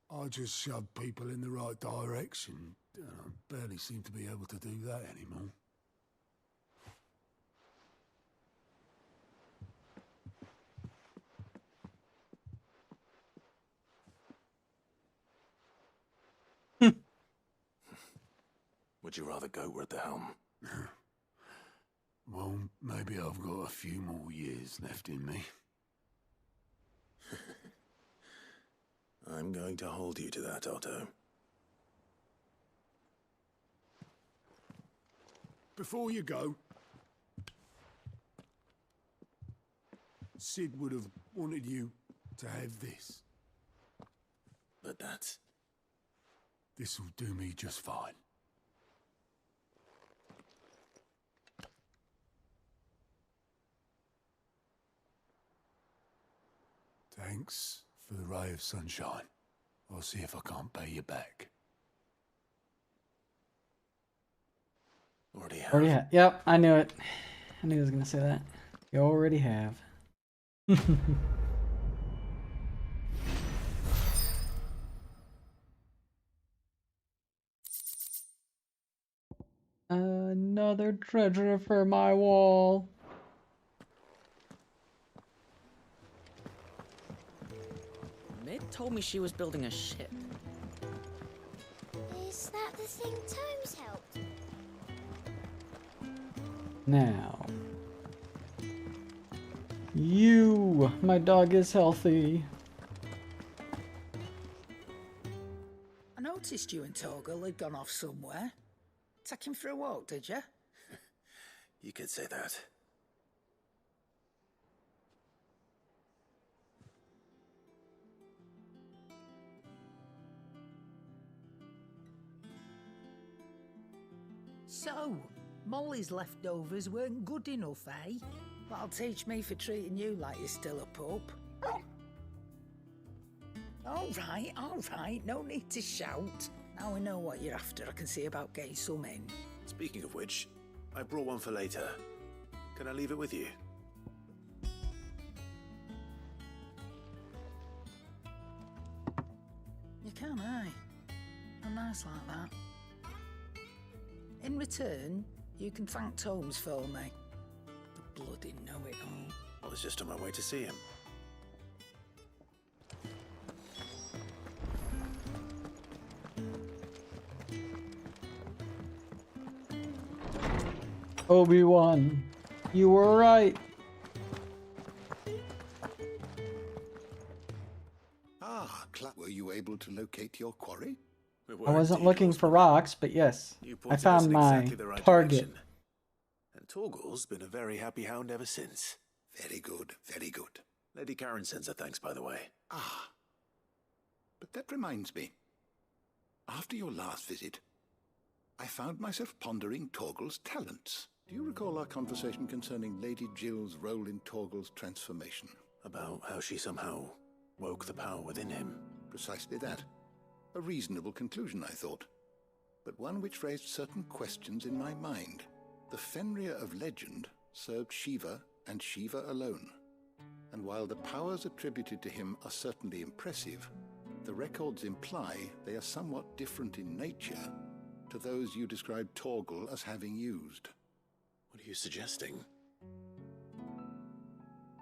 I just shoved people in the right direction. I barely seem to be able to do that anymore. Would you rather go at the helm? Well, maybe I've got a few more years left in me. I'm going to hold you to that, Otto. Before you go, Sid would have wanted you to have this. But that's... This'll do me just fine. Thanks for the ray of sunshine. I'll see if I can't pay you back. Already have. Yep, I knew it. I knew he was gonna say that. You already have. Another treasure for my wall. Mid told me she was building a ship. Is that the thing Tomes helped? Now. You! My dog is healthy. I know noticed you and Torgal had gone off somewhere. Take him for a walk, did you? You could say that. So, Molly's leftovers weren't good enough, eh? That'll teach me for treating you like you're still a pup. All right, no need to shout. Now we know what you're after, I can see about getting some in. Speaking of which, I brought one for later. Can I leave it with you? You can, eh? I'm nice like that. In return, you can thank Tomes for me. The bloody know-it-all. I was just on my way to see him. Obi-Wan, you were right. Ah, were you able to locate your quarry? I wasn't looking for rocks, but yes, I found my target. And Torgal's been a very happy hound ever since. Very good, very good. Lady Karen sends her thanks, by the way. Ah. But that reminds me. After your last visit, I found myself pondering Torgal's talents. Do you recall our conversation concerning Lady Jill's role in Torgal's transformation? About how she somehow woke the power within him. Precisely that. A reasonable conclusion, I thought. But one which raised certain questions in my mind. The Fenrir of legend served Shiva and Shiva alone. And while the powers attributed to him are certainly impressive, the records imply they are somewhat different in nature to those you described Torgal as having used. What are you suggesting?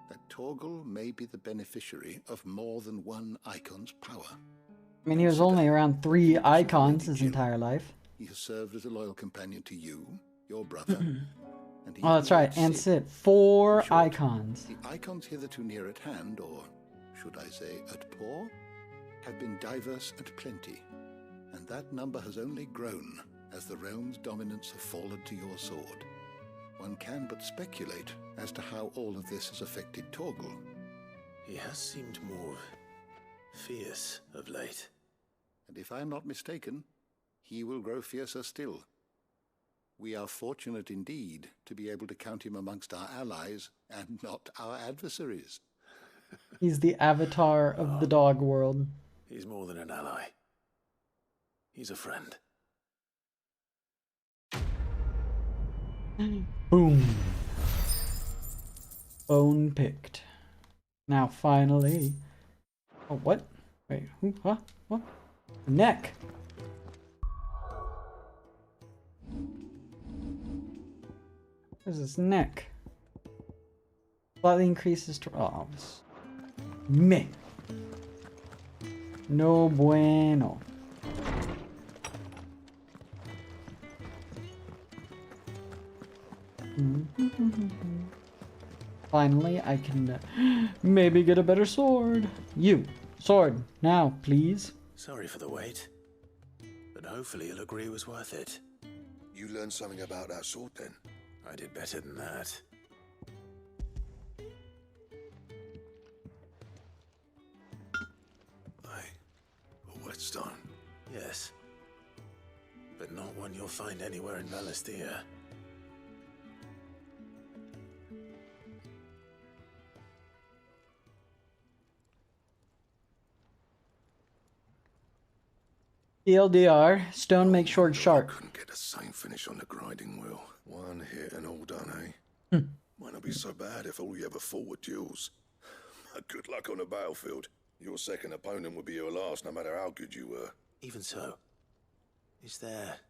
That Torgal may be the beneficiary of more than one icon's power. I mean, he was only around 3 icons his entire life. He has served as a loyal companion to you, your brother, and Oh, that's right, and Sid. 4 icons. The icons hitherto near at hand, or should I say at paw, have been diverse and plenty, and that number has only grown as the realm's dominance have fallen to your sword. One can but speculate as to how all of this has affected Torgal. He has seemed more fierce of late. And if I am not mistaken, he will grow fiercer still. We are fortunate indeed to be able to count him amongst our allies and not our adversaries. He's the avatar of the dog world. He's more than an ally. He's a friend. Boom. Bone picked. Now finally. Oh, what? Wait, who? Huh? What? Neck. What is this neck? Slightly increases to. Oh, meh. No bueno. Finally, I can maybe get a better sword. You, sword, now, please. Sorry for the wait, but hopefully you'll agree it was worth it. You learned something about that sword, then? I did better than that. A whetstone? Yes, but not one you'll find anywhere in Valisthea. TLDR, stone makes sword sharp. Couldn't get the same finish on the grinding wheel. One hit and all done, eh? Might not be so bad if all you ever fought were duels. Good luck on the battlefield. Your second opponent would be your last, no matter how good you were. Even so, is there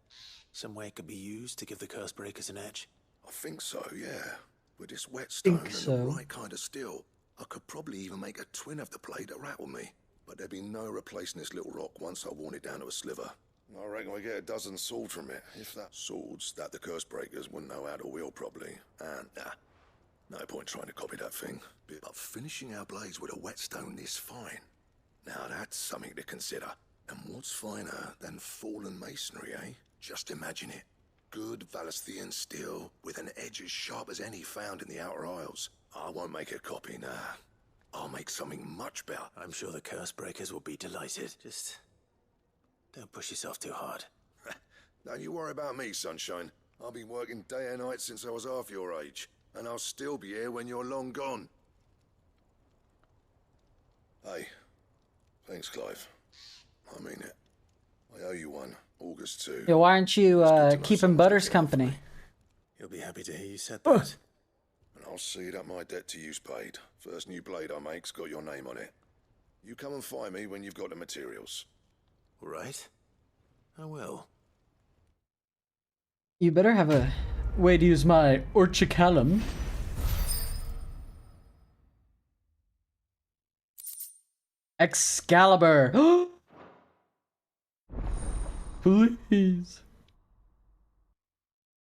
some way it could be used to give the curse breakers an edge? I think so, yeah. With this whetstone and so. the right kind of steel, I could probably even make a twin of the blade that rattled me. But there'd be no replacing this little rock once I worn it down to a sliver. I reckon we get a dozen swords from it, if that. Swords that the curse breakers wouldn't know how to wield properly. And, no point trying to copy that thing. But finishing our blades with a whetstone this fine, now that's something to consider. And what's finer than fallen masonry, eh? Just imagine it. Good Valisthian steel with an edge as sharp as any found in the Outer Isles. I won't make a copy, nah. I'll make something much better. I'm sure the curse breakers will be delighted. Just don't push yourself too hard. Don't you worry about me, Sunshine. I've been working day and night since I was half your age, and I'll still be here when you're long gone. Hey, thanks, Clive. I mean it. I owe you one. August 2. Yeah, why aren't you keeping Butters company? He'll be happy to hear you said that. And I'll see that my debt to you's paid. First new blade I make's got your name on it. You come and find me when you've got the materials. All right. I will. You better have a way to use my Orchicalum. Excalibur. Please.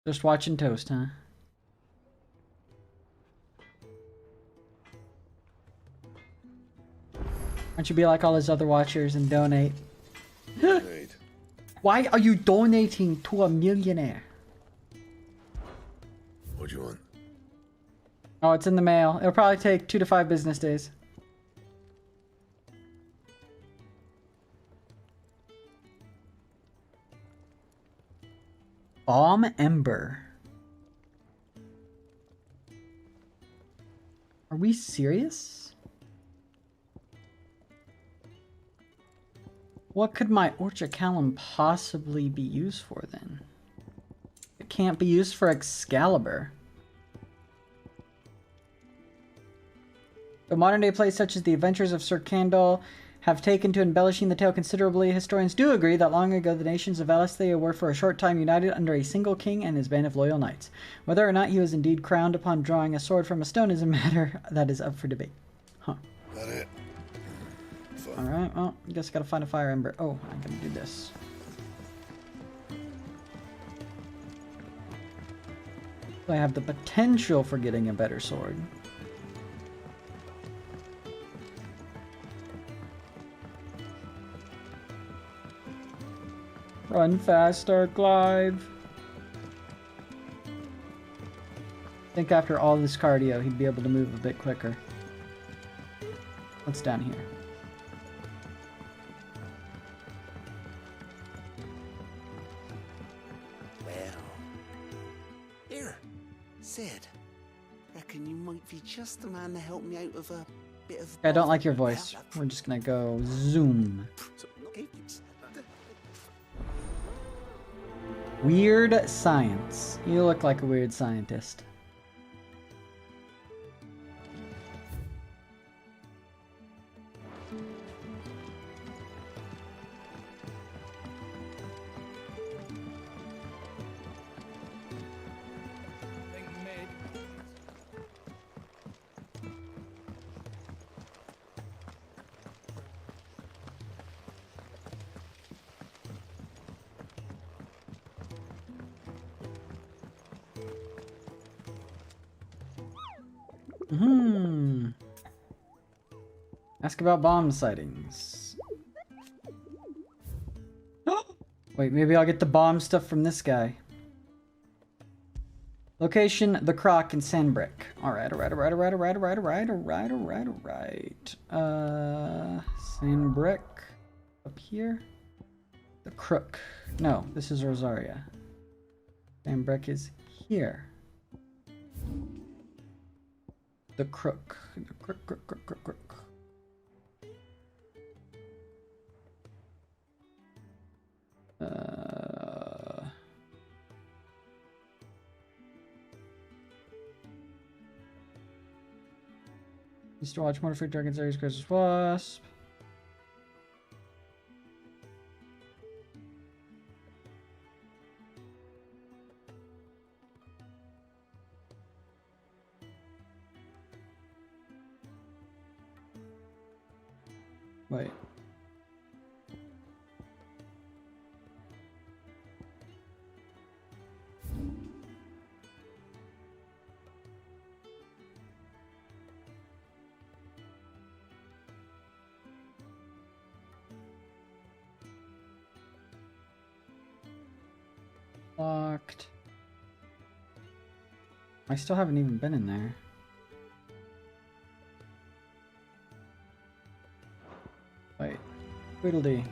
Just watching Toast, huh? Why don't you be like all his other watchers and donate? Why are you donating to a millionaire? What do you want? Oh, it's in the mail. It'll probably take 2 to 5 business days. Bomb Ember. Are we serious? What could my Orchicalum possibly be used for then? It can't be used for Excalibur. Though modern day plays such as the Adventures of Sir Candle have taken to embellishing the tale considerably, historians do agree that long ago the nations of Valisthea were for a short time united under a single king and his band of loyal knights. Whether or not he was indeed crowned upon drawing a sword from a stone is a matter that is up for debate. Huh. That it? Alright, well, I guess I gotta find a fire ember. Oh, I'm gonna do this. I have the potential for getting a better sword. Run faster, Clive. I think after all this cardio, he'd be able to move a bit quicker. What's down here? Well, here, Sid. Reckon you might be just the man to help me out of a bit of. I don't like your voice. We're just gonna go zoom. Weird science. You look like a weird scientist. Ask about bomb sightings. Wait, maybe I'll get the bomb stuff from this guy. Location, the Croc in Sandbrick. Alright. Sandbrick. Up here? The Crook. No, this is Rosaria. Sandbrick is here. The Crook. The Crook. Used to watch Motorfree Dragon series, Christmas Wasp. Wait. Locked. I still haven't even been in there. Wait. Tweedledee.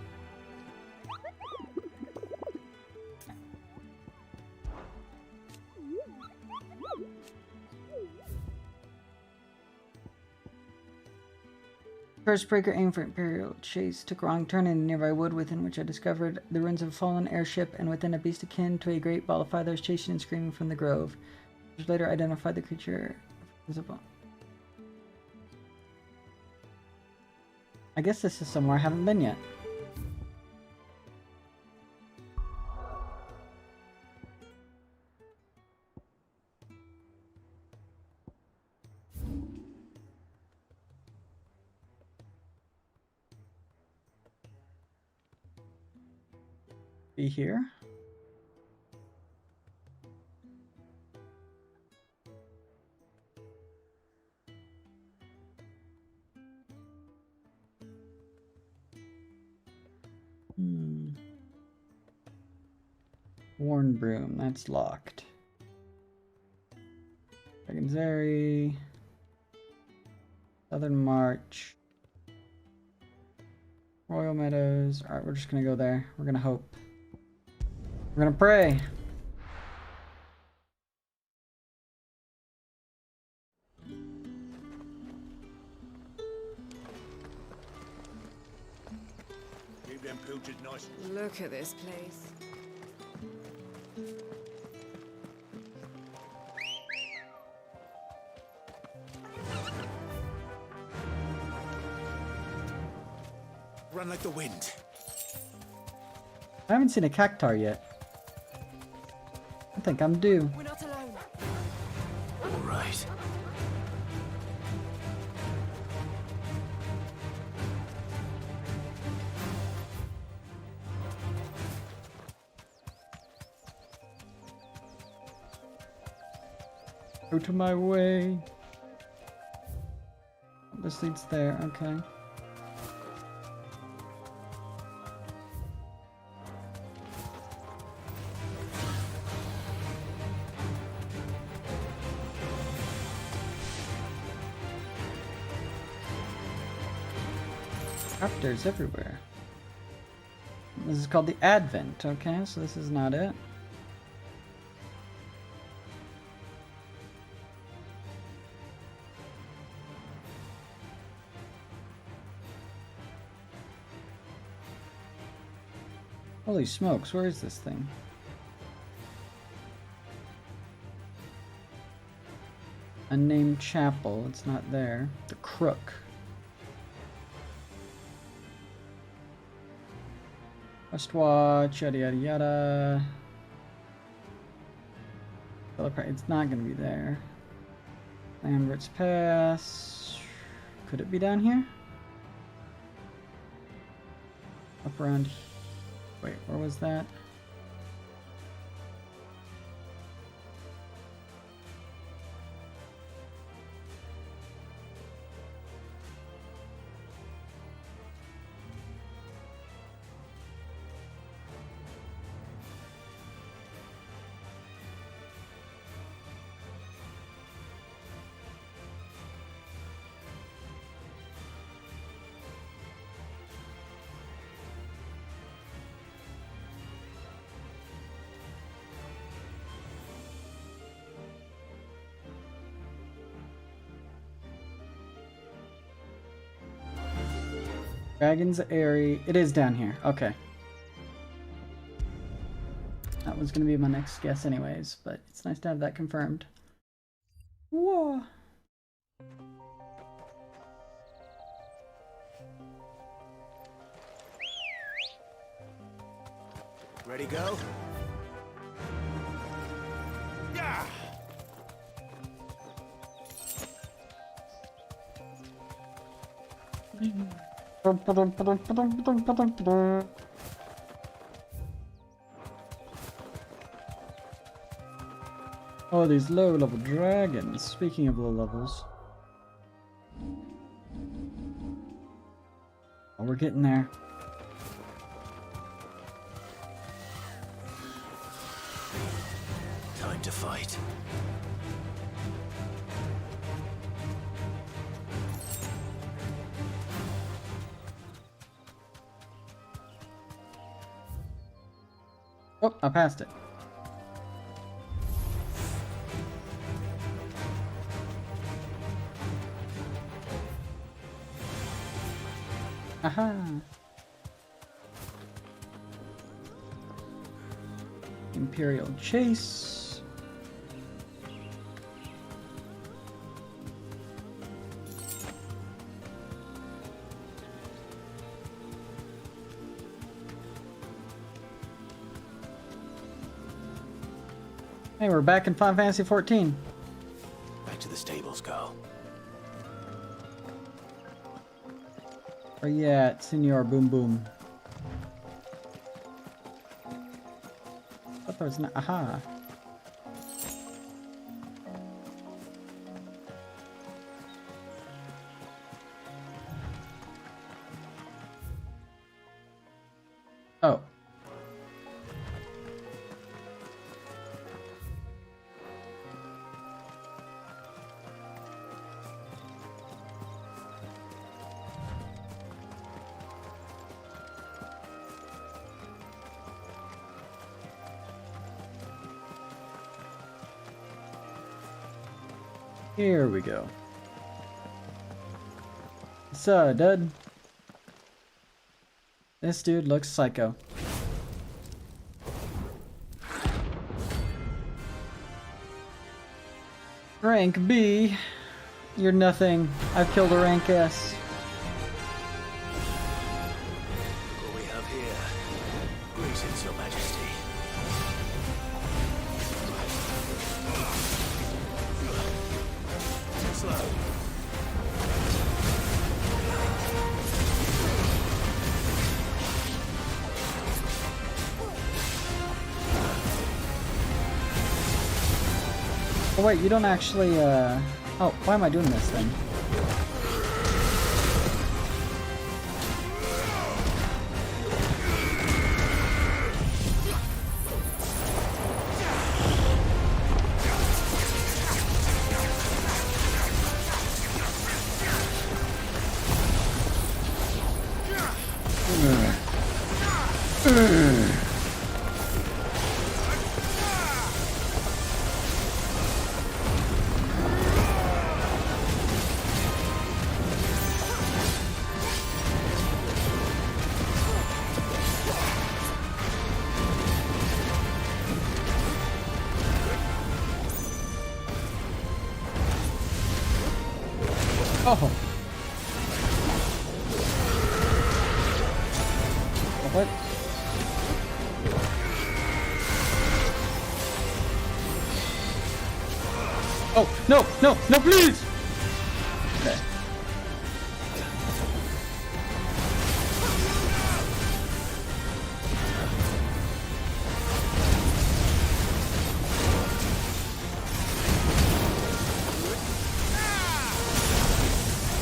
First breaker aimed for Imperial chase took a wrong turn in a nearby wood within which I discovered the ruins of a fallen airship and within a beast akin to a great ball of fire that was chasing and screaming from the grove. Later identified the creature visible. I guess this is somewhere I haven't been yet. Be here. Worn Broom, that's locked. Dragon's Airy. Southern March. Royal Meadows. Alright, we're just gonna go there. We're gonna hope. We're gonna pray. Keep them pilchers nice. Look at this place. Run like the wind. I haven't seen a cactar yet. I think I'm due. We're not alone. All right. Go to my way. This leads there, okay. Raptors everywhere. This is called the Advent, okay? So this is not it. Holy smokes, where is this thing? Unnamed chapel, it's not there. The Crook. West Watch, yada yada yada. It's not gonna be there. Lambert's Pass. Could it be down here? Up around here. Wait, where was that? Dragon's Airy. It is down here. Okay. That was going to be my next guess anyways, but it's nice to have that confirmed. Whoa. Ready, go? Yeah. Oh, these low-level dragons. Speaking of low levels. Oh, we're getting there. time to fight. Oh, I passed it. Aha. Imperial Chase. Hey, we're back in Final Fantasy 14. Back to the stables, girl. Where you at, Senor Boom Boom? I thought there was an aha. Oh. Here we go. So, dude. This dude looks psycho. Rank B. You're nothing. I've killed a rank S. What we have here? Greetings, Your Majesty. Slow. Oh wait, you don't actually, Oh, why am I doing this then? Oh. What? Oh, no, no, no, please! Okay.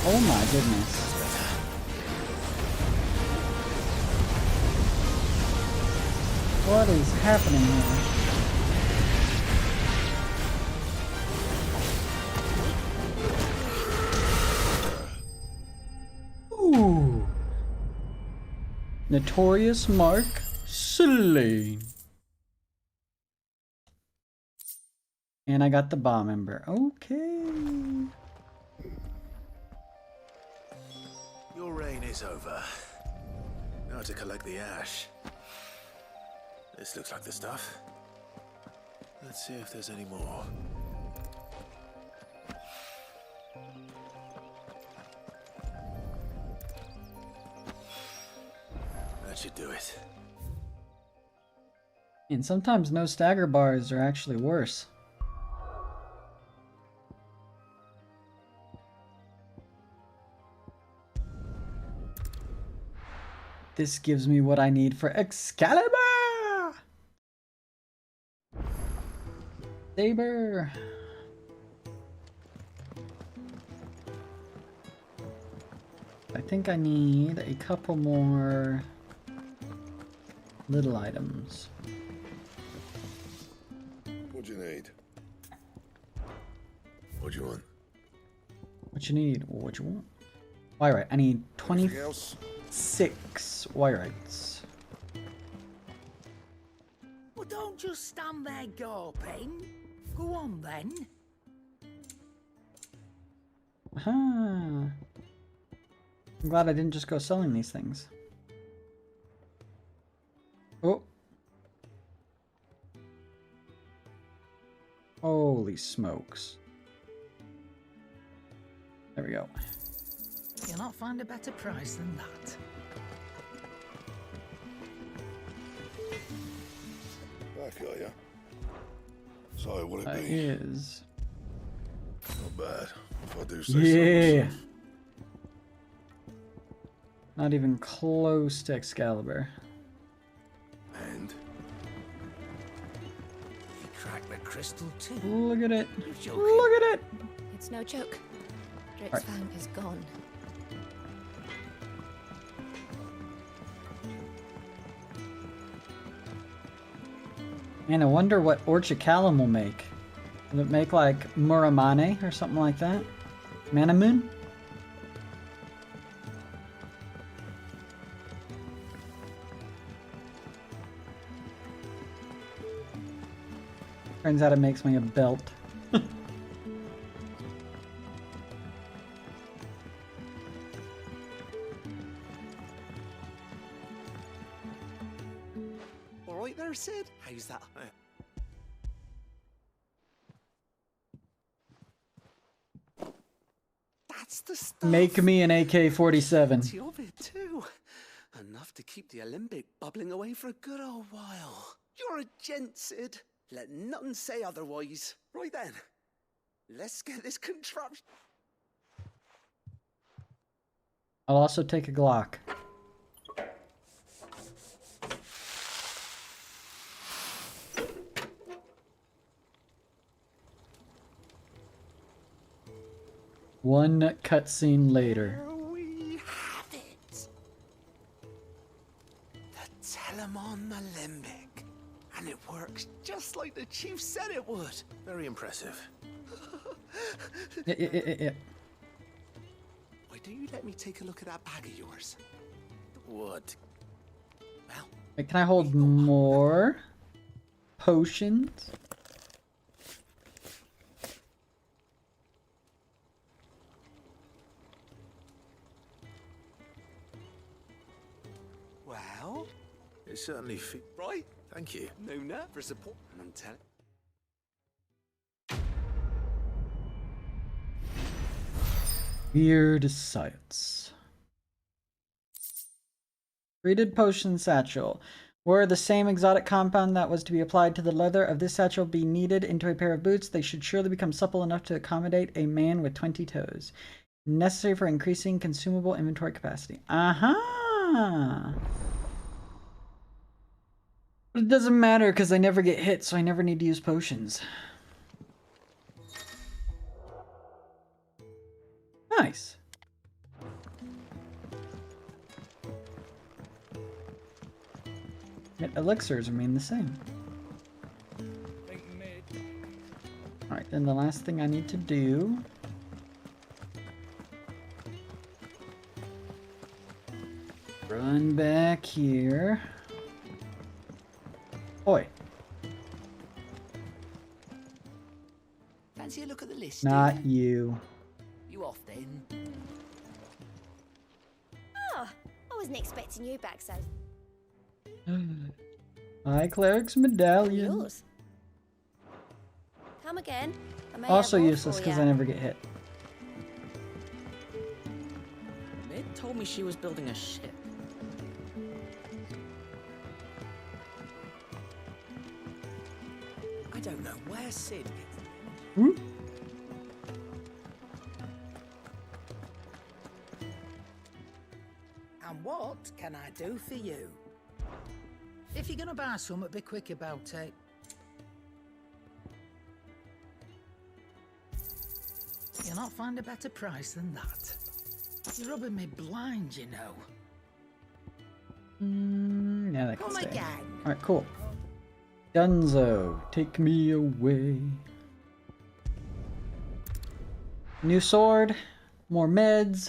Oh my goodness. What is happening here? Ooh. Notorious Mark slain. And I got the bomb ember. Okay. Your reign is over. Now to collect the ash. This looks like the stuff. Let's see if there's any more. That should do it. And sometimes no stagger bars are actually worse. This gives me what I need for Excalibur! Saber! I think I need a couple more little items. What'd you need? What do you want? What you need? What you want? Wyrite. I need Anything else? 26 wyrites. Well, don't just stand there gawping. Go on then. Aha. I'm glad I didn't just go selling these things. Oh. Holy smokes. There we go. You'll not find a better price than that. Back, are ya? So, will it That be? is. Not bad, if I do say so Yeah. myself. Not even close to Excalibur. And you cracked the crystal too. Look at it. You're joking. Look at it. It's no joke. Drake's Right. fang is gone. Man, I wonder what Orchichalum will make. Will it make like Muramane or something like that? Manamoon? Turns out it makes me a belt. All right there, Sid. How's that? That's the stuff. Make me an AK-47. Plenty of it too. Enough to keep the Olympic bubbling away for a good old while. You're a gent, Sid. Let nothing say otherwise. Right then, let's get this contraption. I'll also take a Glock. One cutscene later. There we have it. The Telemon Alembic. And it works just like the chief said it would. Very impressive. Yeah. Why don't you let me take a look at that bag of yours? What? Well, Wait, can I hold more potions? well, It certainly right. Thank you. Nuna for support. And I'm telling. Weird science. Treated potion satchel. Were the same exotic compound that was to be applied to the leather of this satchel be kneaded into a pair of boots, they should surely become supple enough to accommodate a man with 20 toes. Necessary for increasing consumable inventory capacity. Aha! But it doesn't matter because I never get hit, so I never need to use potions. Nice. Yet elixirs remain the same. Alright, then the last thing I need to do... run back here. Oi. Fancy a look at the list? Not you. You off then? Oh, I wasn't expecting you back so. High Cleric's medallion. Yours. Come again. I may Also have more useless for because ya. I never get hit. Mid told me she was building a ship. I don't know where Sid gets. Hmm? And what can I do for you? If you're gonna buy something, be quick about it. You'll not find a better price than that. You're rubbing me blind, you know. Yeah, that can Come stay. again. Alright, cool. Dunzo, take me away. New sword, more meds.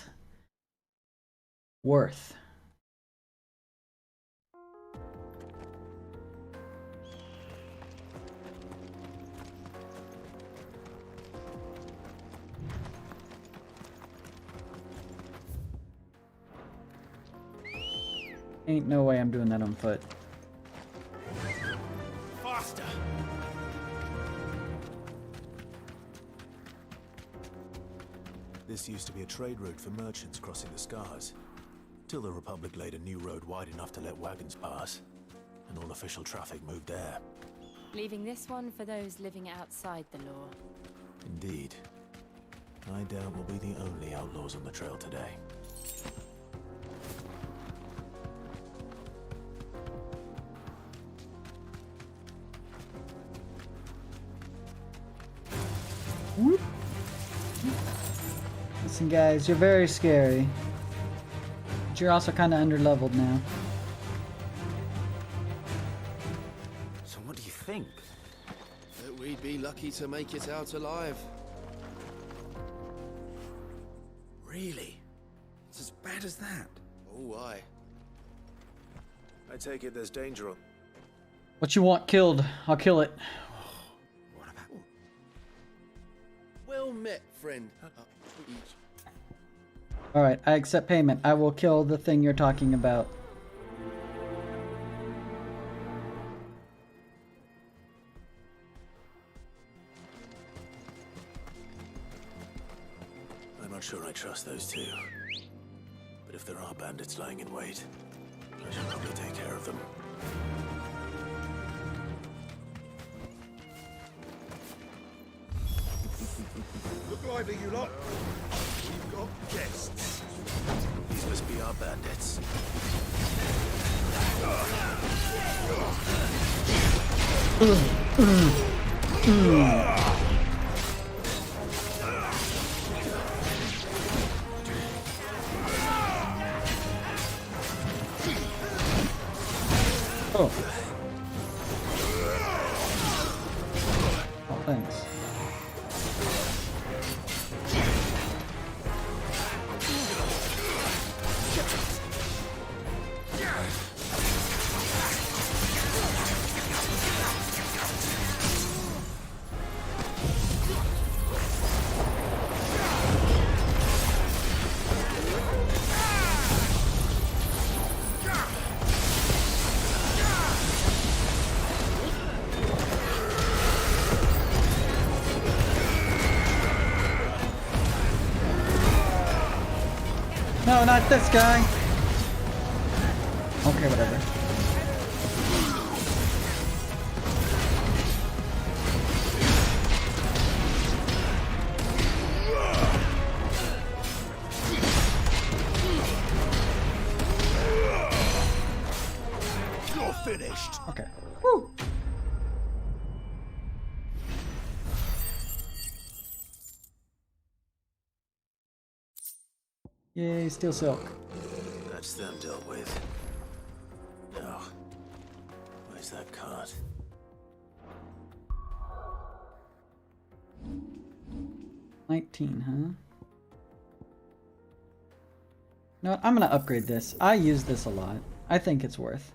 Worth. Ain't no way I'm doing that on foot. Faster! This used to be a trade route for merchants crossing the Scars, till the Republic laid a new road wide enough to let wagons pass, and all official traffic moved there. Leaving this one for those living outside the law. Indeed. I doubt we'll be the only outlaws on the trail today. Whoop. Listen guys, you're very scary. But you're also kind of underleveled now. So what do you think? That we'd be lucky to make it out alive. Really? It's as bad as that? Oh, aye. I take it there's danger on. What you want killed, I'll kill it. Well met, friend. Alright, I accept payment. I will kill the thing you're talking about. I'm not sure I trust those two. But if there are bandits lying in wait, I should probably take care of them. Look lively, you lot. We've got guests. These must be our bandits. Oh. Oh, thanks. No, not this guy. Okay, whatever. You're finished. Okay. Woo. Yay, steel silk. That's them dealt with. Now, where's that cart? $19, huh? No, I'm gonna upgrade this. I use this a lot. I think it's worth.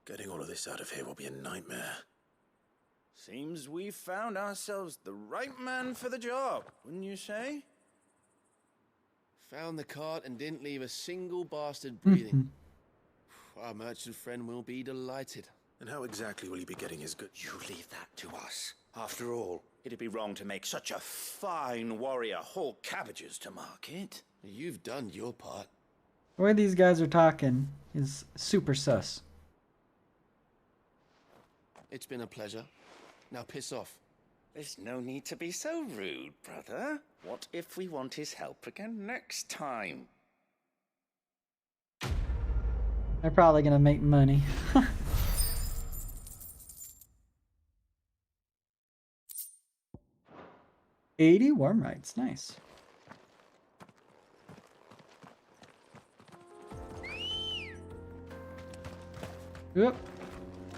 Getting all of this out of here will be a nightmare. Seems we've found ourselves the right man for the job, wouldn't you say? Found the cart and didn't leave a single bastard breathing. Our merchant friend will be delighted. And how exactly will he be getting his goods? You leave that to us. After all, it'd be wrong to make such a fine warrior haul cabbages to market. You've done your part. The way these guys are talking is super sus. It's been a pleasure. Now piss off. There's no need to be so rude, brother. What if we want his help again next time? They're probably gonna make money. 80 worm rights, nice. Yep.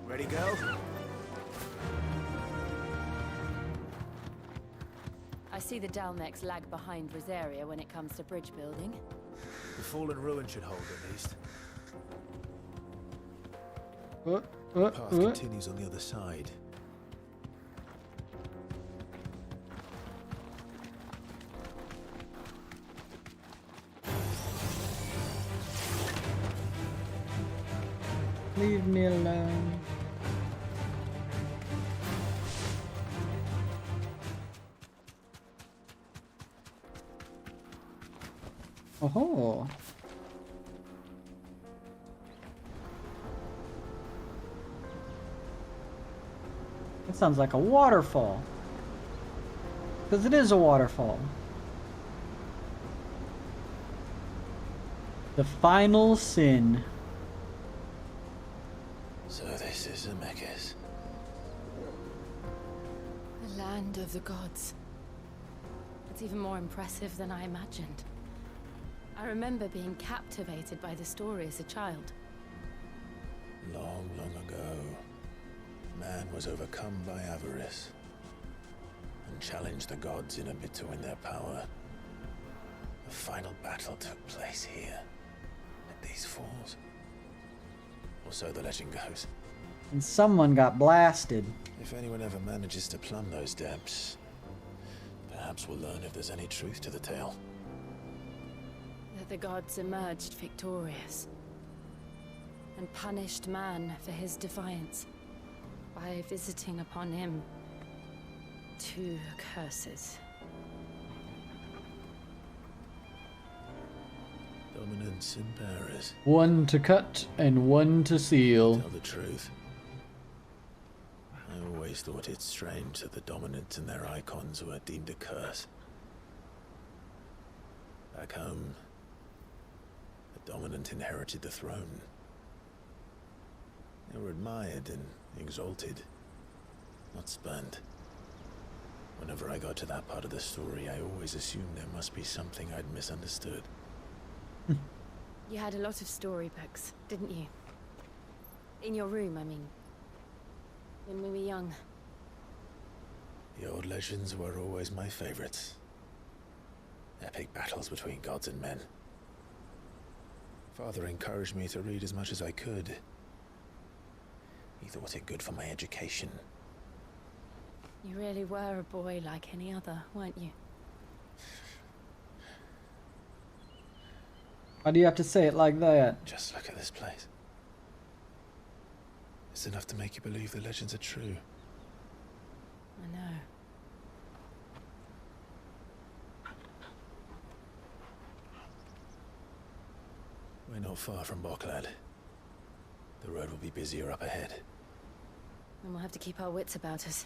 Ready, go? I see the Dalnex lag behind Rosaria when it comes to bridge building. The fallen ruin should hold at least. The path continues on the other side. Leave me alone. Oh. That sounds like a waterfall. Because it is a waterfall. The final sin. So this is Zemeckis. The land of the gods. It's even more impressive than I imagined. I remember being captivated by the story as a child. Long, long ago, man was overcome by avarice and challenged the gods in a bid to win their power. The final battle took place here, at these falls. Or so the legend goes. And someone got blasted. If anyone ever manages to plumb those depths, perhaps we'll learn if there's any truth to the tale. That the gods emerged victorious and punished man for his defiance by visiting upon him 2 curses. Dominance in Paris. One to cut and one to seal. Tell the truth. I always thought it strange that the dominant and their icons were deemed a curse. Back home, the dominant inherited the throne. They were admired and exalted, not spurned. Whenever I got to that part of the story, I always assumed there must be something I'd misunderstood. You had a lot of storybooks, didn't you? In your room, I mean. When we were young. The old legends were always my favorites. Epic battles between gods and men. Father encouraged me to read as much as I could. He thought it good for my education. You really were a boy like any other, weren't you? Why do you have to say it like that? Just look at this place. It's enough to make you believe the legends are true. I know. We're not far from Boklad. The road will be busier up ahead. And we'll have to keep our wits about us.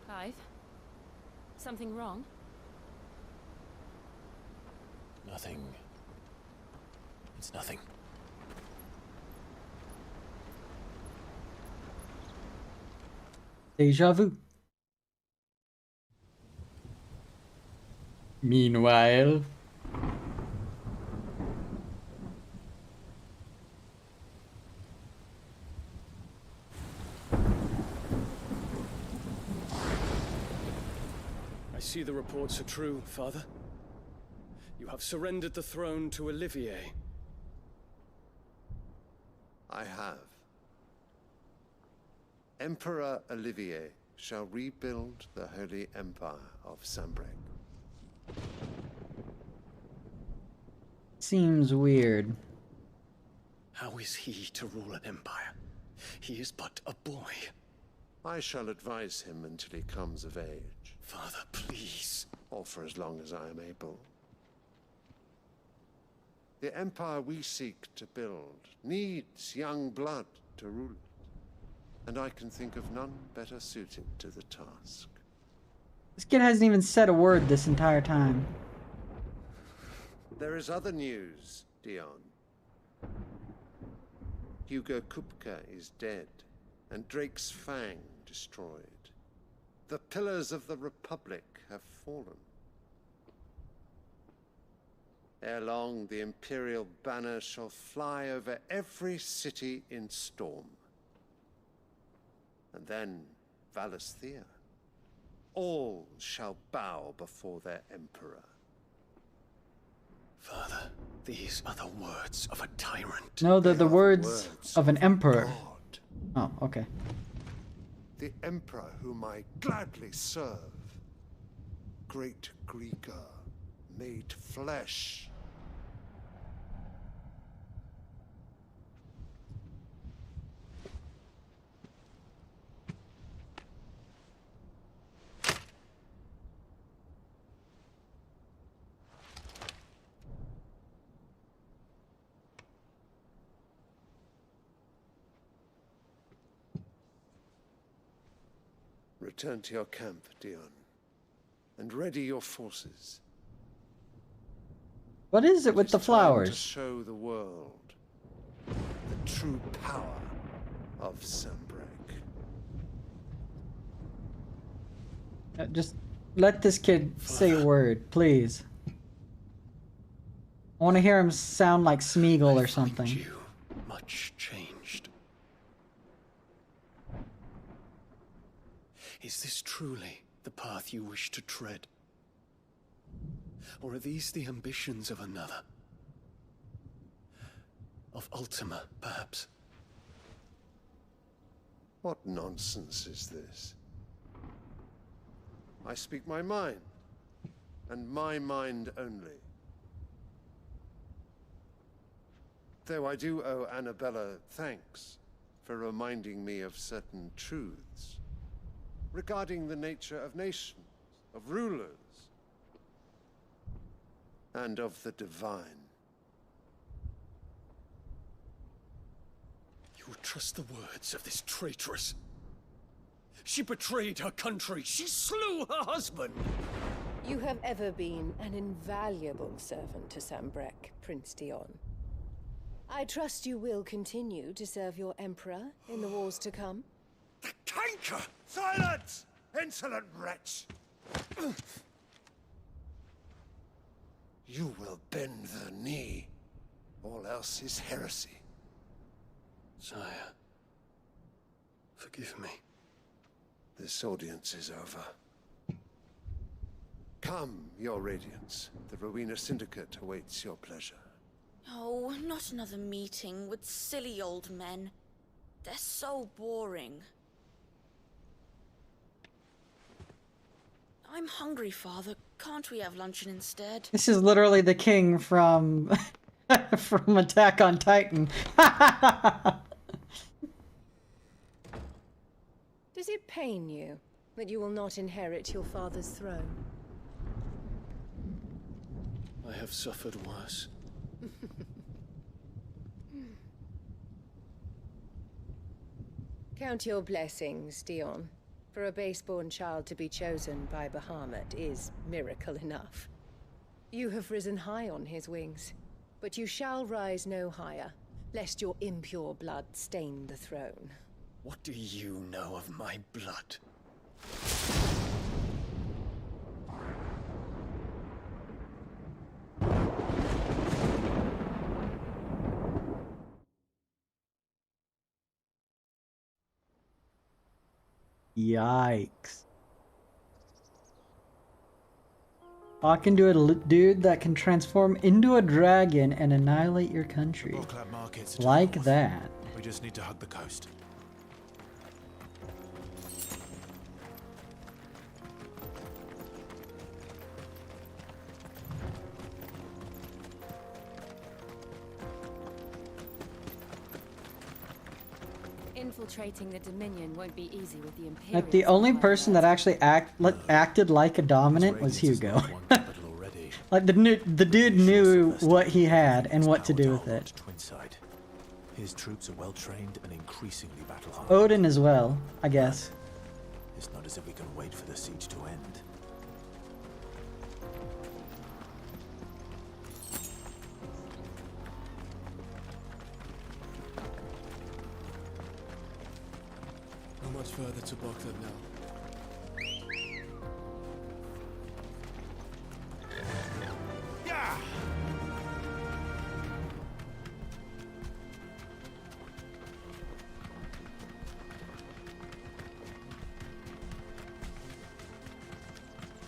Clive? Something wrong? Nothing. It's nothing. Deja vu. Meanwhile. I see the reports are true, Father. You have surrendered the throne to Olivier. I have. Emperor Olivier shall rebuild the Holy Empire of Sanbreque. Seems weird. How is he to rule an empire? He is but a boy. I shall advise him until he comes of age. Father, please. Or for as long as I am able. The empire we seek to build needs young blood to rule it. And I can think of none better suited to the task. This kid hasn't even said a word this entire time. There is other news, Dion. Hugo Kupka is dead, and Drake's Fang destroyed. The pillars of the Republic have fallen. Ere long, the Imperial banner shall fly over every city in Storm. And then Valisthea. All shall bow before their Emperor. Father, these are the words of a tyrant. No, they're the words of an emperor. Oh, okay. The Emperor whom I gladly serve. Great Greeker, made flesh. Return to your camp, Dion, and ready your forces. What is it with the To flowers? show the world the true power of Sambrek. Just let this kid say a word, please. I want to hear him sound like Smeagol or something. Much changed. Is this truly the path you wish to tread? Or are these the ambitions of another? Of Ultima, perhaps? What nonsense is this? I speak my mind, and my mind only. Though I do owe Annabella thanks for reminding me of certain truths regarding the nature of nations, of rulers, and of the divine. You would trust the words of this traitress? She betrayed her country. She slew her husband. You have ever been an invaluable servant to Sambrek, Prince Dion. I trust you will continue to serve your Emperor in the wars to come. The canker! Silence! Insolent wretch! You will bend the knee. All else is heresy. Sire, forgive me. This audience is over. Come, your Radiance. The Rowena Syndicate awaits your pleasure. Oh, not another meeting with silly old men. They're so boring. I'm hungry, Father. Can't we have luncheon instead? This is literally the king from from Attack on Titan. Does it pain you that you will not inherit your father's throne? I have suffered worse. Count your blessings, Dion. For a base-born child to be chosen by Bahamut is miracle enough. You have risen high on his wings, but you shall rise no higher, lest your impure blood stain the throne. What do you know of my blood? Yikes. Talking to a dude that can transform into a dragon and annihilate your country. Like that. We just need to hug the coast. Infiltrating the Dominion won't be easy with the Imperials. Like, the only person that actually acted like a dominant was Hugo. Like, the dude knew what he had and what to do with it. His troops are well trained and increasingly battle-hardened. Odin as well, I guess. It's not as if we can wait for the siege to end. much further to Baghdad now. Yeah!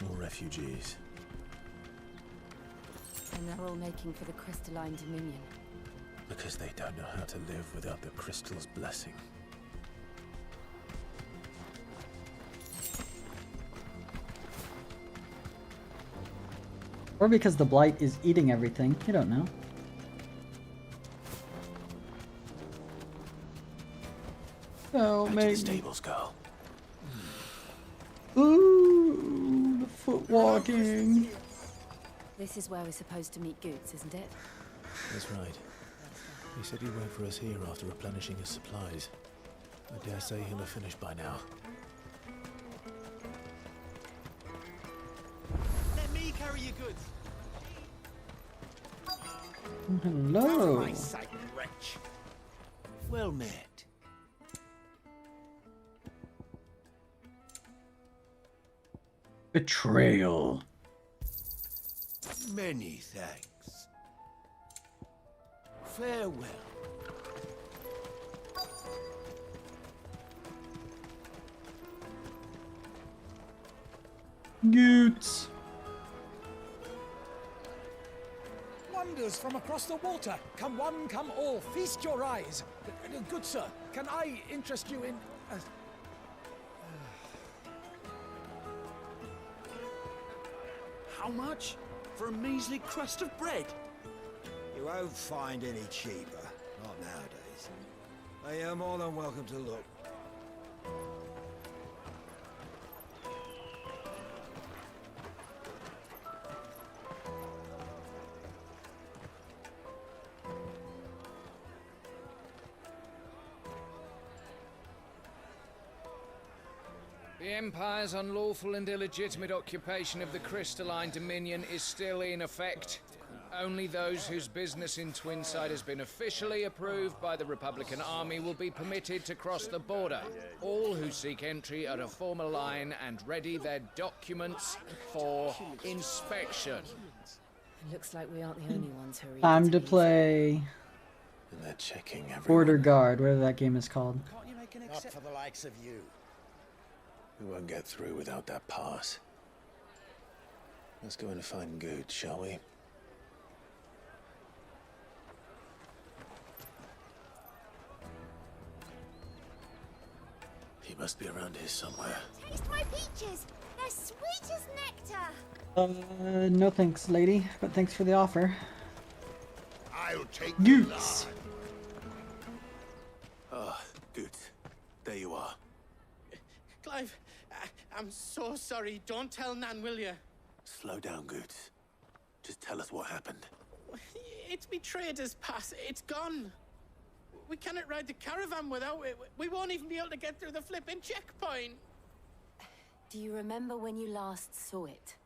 More refugees. And they're all making for the crystalline dominion. Because they don't know how to live without the crystal's blessing. Or because the blight is eating everything. You don't know. Oh, Back maybe. to the stables, girl. Ooh, the foot walking. This is where we're supposed to meet Goots, isn't it? That's right. He said he'd wait for us here after replenishing his supplies. I dare say he'll have finished by now. Let me carry your goods. Hello. For my sake, wretch. Well met. Betrayal. Many thanks. Farewell. Goots. Wonders from across the water. Come one, come all. Feast your eyes. Good sir, can I interest you in... How much? For a measly crust of bread? You won't find any cheaper. Not nowadays. But you're more than welcome to look. The Empire's unlawful and illegitimate occupation of the crystalline dominion is still in effect. Only those whose business in Twinside has been officially approved by the Republican Army will be permitted to cross the border. All who seek entry are to form a line and ready their documents for inspection. It looks like we aren't the only ones who are Time to play And they're checking everyone. Border Guard, whatever that game is called. Not for the likes of you. We won't get through without that pass. Let's go in and find Good, shall we? He must be around here somewhere. Taste my peaches. They're sweet as nectar. No thanks, lady, but thanks for the offer. I'll take Goots. Ah, Good. There you are. Clive, I'm so sorry. Don't tell Nan, will you? Slow down, Good. Just tell us what happened. It's me trader's pass. It's gone. We cannot ride the caravan without it. We won't even be able to get through the flipping checkpoint. Do you remember when you last saw it?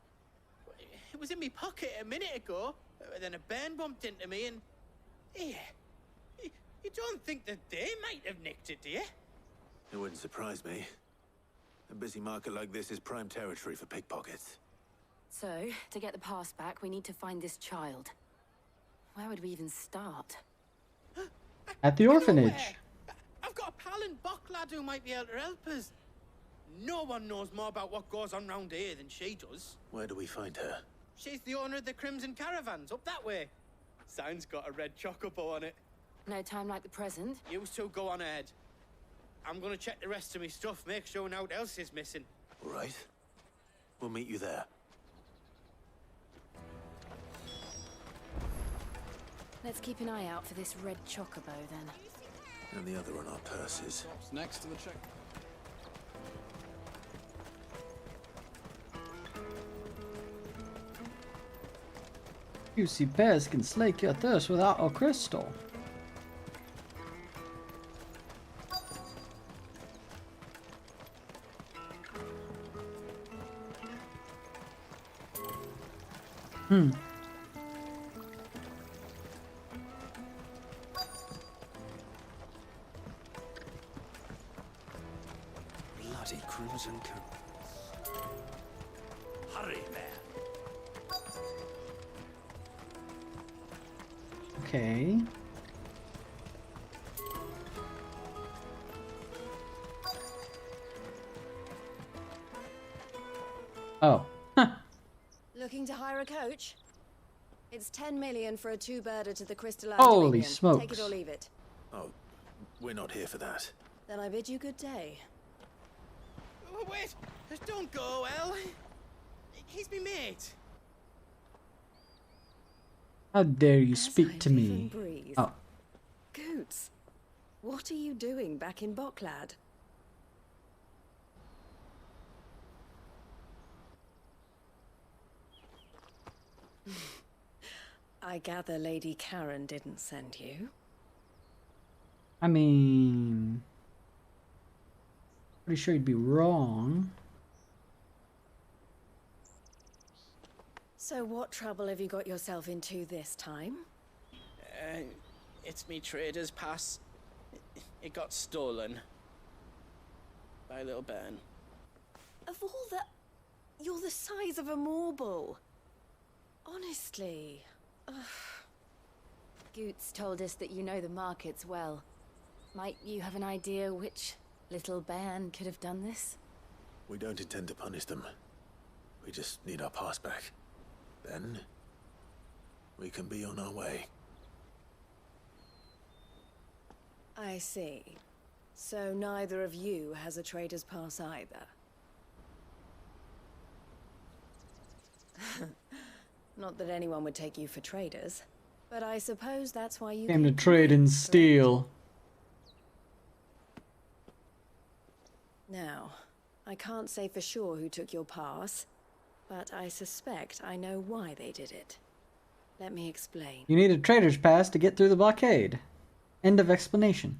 It was in my pocket a minute ago. Then a bairn bumped into me and... Yeah. You don't think that they might have nicked it, do you? It wouldn't surprise me. A busy market like this is prime territory for pickpockets. So, to get the pass back, we need to find this child. Where would we even start? At the orphanage. I've got a pal in Buck lad who might be able to help us. No one knows more about what goes on round here than she does. Where do we find her? She's the owner of the Crimson Caravans, up that way. Sign's got a red chocobo on it. No time like the present. You two go on ahead. I'm gonna check the rest of my stuff, make sure no one else is missing. All right. We'll meet you there. Let's keep an eye out for this red chocobo, then. And the other on our purses. What's next to the check? Juicy pears can slake your thirst without a crystal. Dirty crimson coat. Hurry there. Okay. Oh. Looking to hire a coach? It's 10 million for a two-birder to the crystalline Holy Dominion. smokes. Take it or leave it. Oh, we're not here for that. Then I bid you good day. Oh, wait! Don't go, El. He's me mate. How dare you As speak I to live me? and breathe. Oh. Goots, what are you doing back in Bocklad? I gather Lady Karen didn't send you. I mean, pretty sure you'd be wrong. So what trouble have you got yourself into this time? It's me trader's pass. It got stolen. By a little bairn. Of all the... You're the size of a marble. Honestly. Ugh. Goots told us that you know the markets well. Might you have an idea which little bairn could have done this? We don't intend to punish them. We just need our pass back. Then, we can be on our way. I see. So neither of you has a trader's pass either. Not that anyone would take you for traders, but I suppose that's why you Came to trade and steal. Now, I can't say for sure who took your pass, but I suspect I know why they did it. Let me explain. You need a trader's pass to get through the blockade. End of explanation.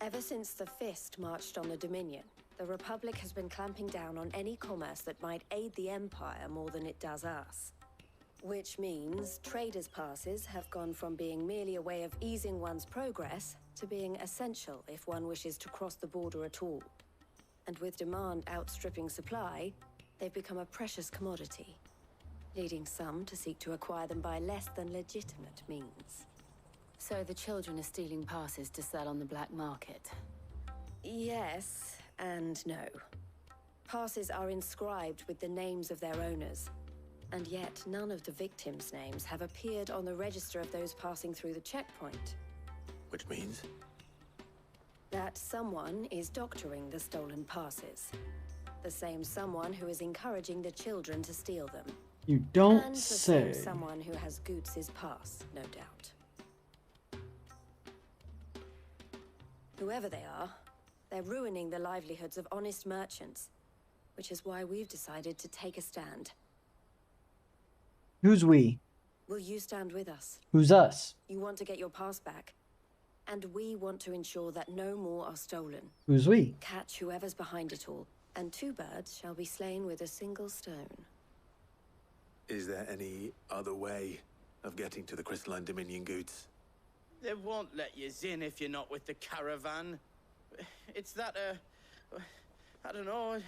Ever since the Fist marched on the Dominion, the Republic has been clamping down on any commerce that might aid the Empire more than it does us. Which means traders' passes have gone from being merely a way of easing one's progress to being essential if one wishes to cross the border at all. And with demand outstripping supply, they've become a precious commodity, leading some to seek to acquire them by less than legitimate means. So the children are stealing passes to sell on the black market? Yes and no. Passes are inscribed with the names of their owners, and yet none of the victims' names have appeared on the register of those passing through the checkpoint. Which means? That someone is doctoring the stolen passes. The same someone who is encouraging the children to steal them. You don't and the say. same someone who has Goots' pass, no doubt. Whoever they are, they're ruining the livelihoods of honest merchants, which is why we've decided to take a stand. Who's we? Will you stand with us? Who's us? You want to get your pass back, and we want to ensure that no more are stolen. Who's we? Catch whoever's behind it all, and two birds shall be slain with a single stone. Is there any other way of getting to the Crystalline Dominion, Goots? They won't let you in if you're not with the caravan. It's that, I don't know,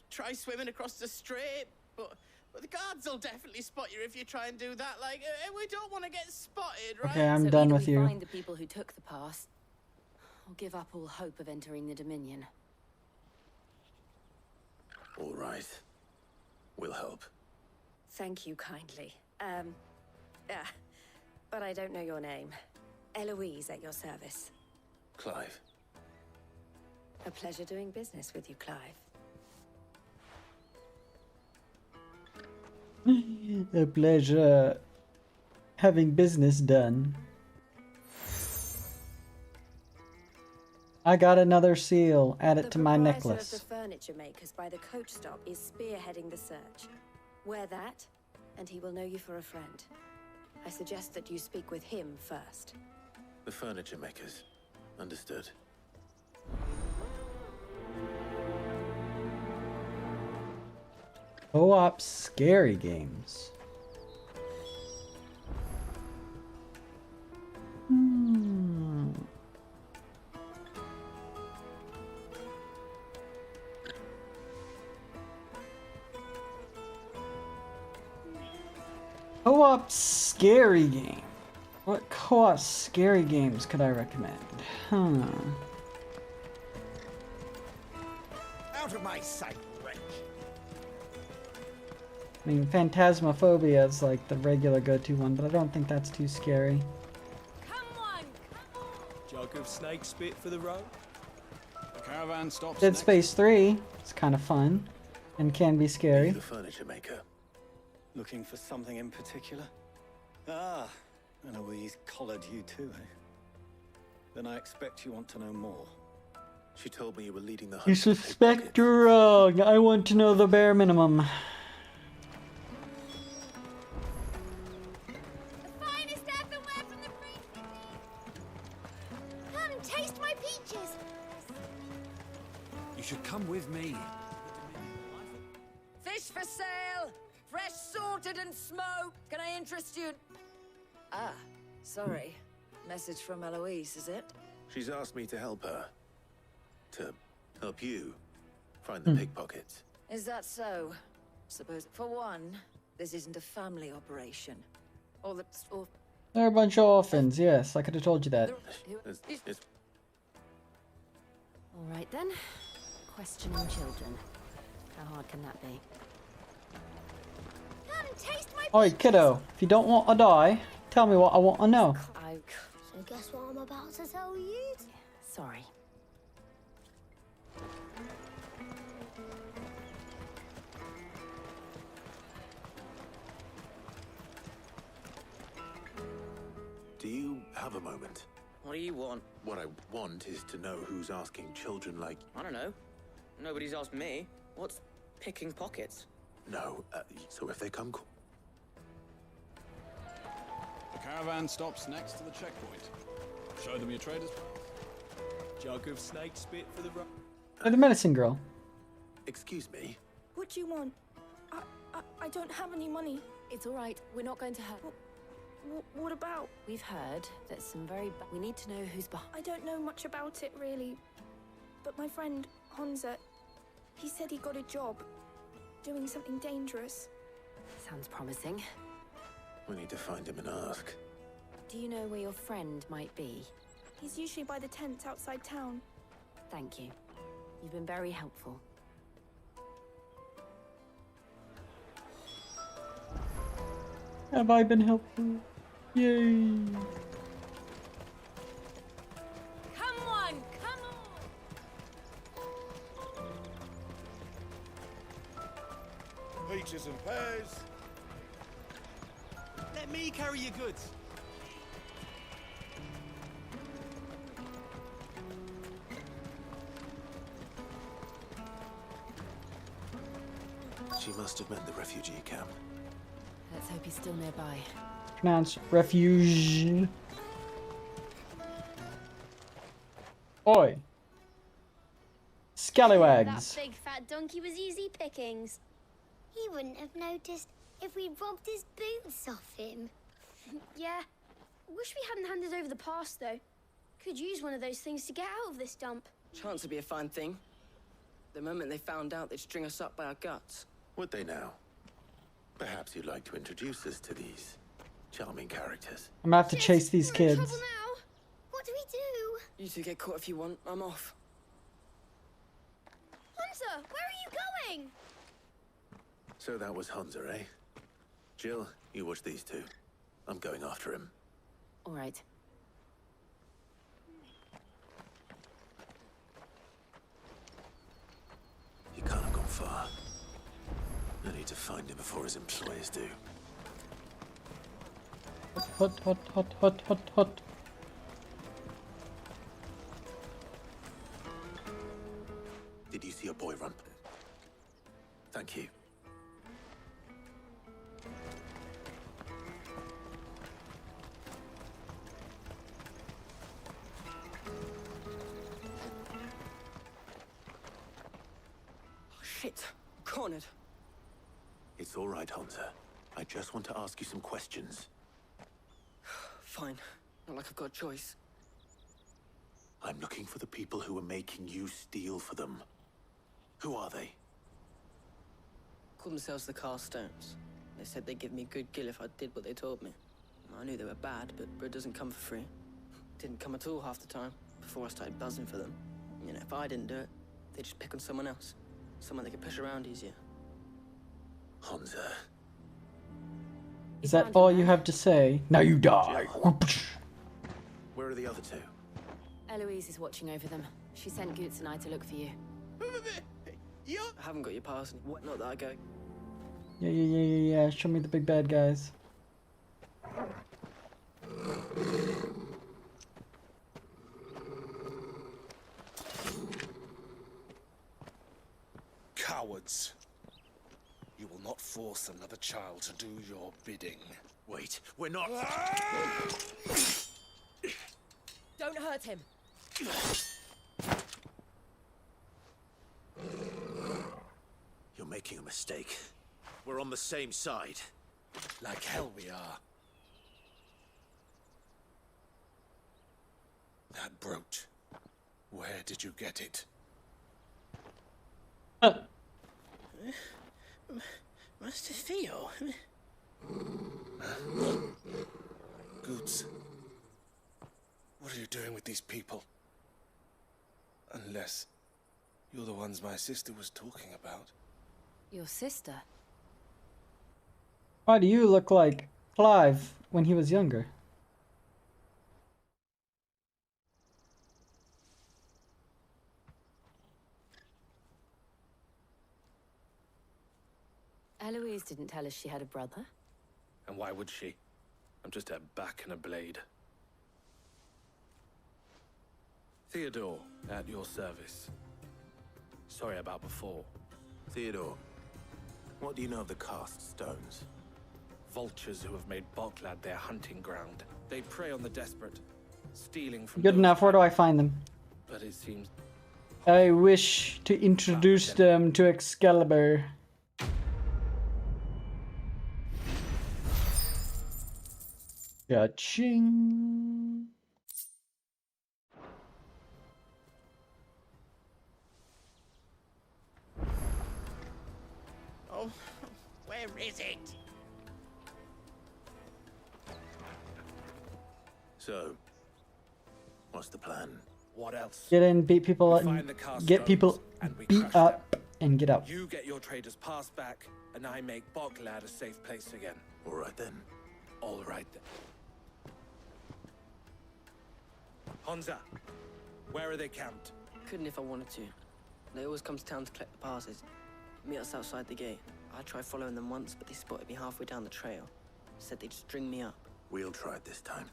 try swimming across the strait, but the guards will definitely spot you if you try and do that. Like, we don't want to get spotted, right? Okay, I'm So done either with we you. find the people who took the pass, or give up all hope of entering the Dominion. All right. We'll help. Thank you kindly. But I don't know your name. Eloise at your service. Clive. A pleasure doing business with you, Clive. A pleasure having business done. I got another seal. Add it to my The necklace. proprietor of the furniture makers by the coach stop is spearheading the search. Wear that, and he will know you for a friend. I suggest that you speak with him first. The furniture makers. Understood. Co-op scary games. Co-op scary game. What co-op scary games could I recommend? Out of my sight, wretch. I mean, Phantasmophobia is like the regular go-to one, but I don't think that's too scary. Jug of snake spit for the road. The caravan stops. Dead Space 3 is kind of fun and can be scary. The furniture maker. Looking for something in particular? Ah, Eloise collared you too, eh? Then I expect you want to know more. She told me you were leading the hunt. You suspect you're wrong. I want to know the bare minimum. Come and taste my peaches. You should come with me. Fish for sale! Fresh sorted and smoked! Can I interest you? Ah, sorry. Message from Eloise, is it? She's asked me to help her. To help you find the pickpockets. Is that so? Suppose, for one, this isn't a family operation. Or They're a bunch of orphans, yes. I could have told you that. All right then. Questioning children. How hard can that be? Come and taste my Oi, kiddo. If you don't want to die, tell me what I want to know. So guess what I'm about to tell you? Sorry. Do you have a moment? What do you want? What I want is to know who's asking children like... I don't know. Nobody's asked me. What's picking pockets? No, so if they come... The caravan stops next to the checkpoint. Show them your traders. Jug of snake spit for the road. The medicine girl. Excuse me? What do you want? I don't have any money. It's all right. We're not going to hurt. What about? We've heard that some very we need to know who's behind. I don't know much about it, really. But my friend, Honza, he said he got a job doing something dangerous. Sounds promising. We need to find him and ask. Do you know where your friend might be? He's usually by the tents outside town. Thank you. You've been very helpful. Have I been helpful? Yay! Come on! Peaches and pears. Let me carry your goods. She must have meant the refugee camp. Let's hope he's still nearby. Pronounce refuge. Oi. Scallywags. That big fat donkey was easy pickings. He wouldn't have noticed if we robbed his boots off him. Yeah. Wish we hadn't handed over the pass, though. Could use one of those things to get out of this dump. Chance would be a fine thing. The moment they found out, they'd string us up by our guts. Would they now? Perhaps you'd like to introduce us to these charming characters. I'm gonna have to chase these kids. Now. What do we do? You two get caught if you want. I'm off. Hunter, where are you going? So that was Hunter, eh? Jill, you watch these two. I'm going after him. All right. He can't have gone far. I need to find him before his employers do. Hot, hot, hot, hot, hot, hot. Did you see a boy run? Thank you. Oh, shit. Cornered. It's all right, Hansa. I just want to ask you some questions. Fine. Not like I've got a choice. I'm looking for the people who are making you steal for them. Who are they? Called themselves the Carstones. They said they'd give me a good gill if I did what they told me. I knew they were bad, but bread doesn't come for free. Didn't come at all half the time, before I started buzzing for them. You know, if I didn't do it, they'd just pick on someone else. Someone they could push around easier. Hansa. Is that all you have to say? Now you die. Where are the other two? Eloise is watching over them. She sent Goots and I to look for you. I haven't got your pass. Not that I go. Yeah. Show me the big bad guys. Cowards. You will not force another child to do your bidding. Wait, we're not... Don't hurt him. You're making a mistake. We're on the same side. Like hell we are. That brooch. Where did you get it? Master Theo? Goots. What are you doing with these people? Unless you're the ones my sister was talking about. Your sister? Why do you look like Clive when he was younger? Eloise didn't tell us she had a brother. And why would she? I'm just her back and a blade. Theodore, at your service. Sorry about before. Theodore, what do you know of the Cast Stones? Vultures who have made Boklad their hunting ground. They prey on the desperate, stealing from Good those enough. Where do I find them? But it seems I wish to introduce them to Excalibur. Cha-ching. Oh, where is it? So, what's the plan? What else? Get in, beat people up, Find the Cast get people Stones, and we beat crush up, and get out. You get your traders passed back, and I make Boklad a safe place again. All right then. All right then. Hansa, where are they camped? Couldn't if I wanted to. They always come to town to collect the passes. Meet us outside the gate. I tried following them once, but they spotted me halfway down the trail. Said they'd string me up. We'll try it this time.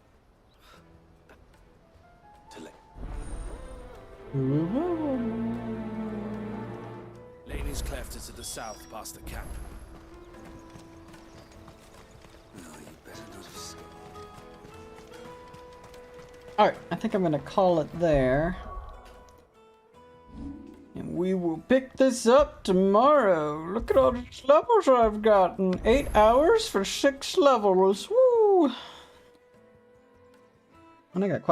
Laney's Cleft is to the south, past the camp. No, you better not have scared. Alright, I think I'm gonna call it there. And we will pick this up tomorrow. Look at all these levels I've gotten. 8 hours for 6 levels. Woo! And I got quite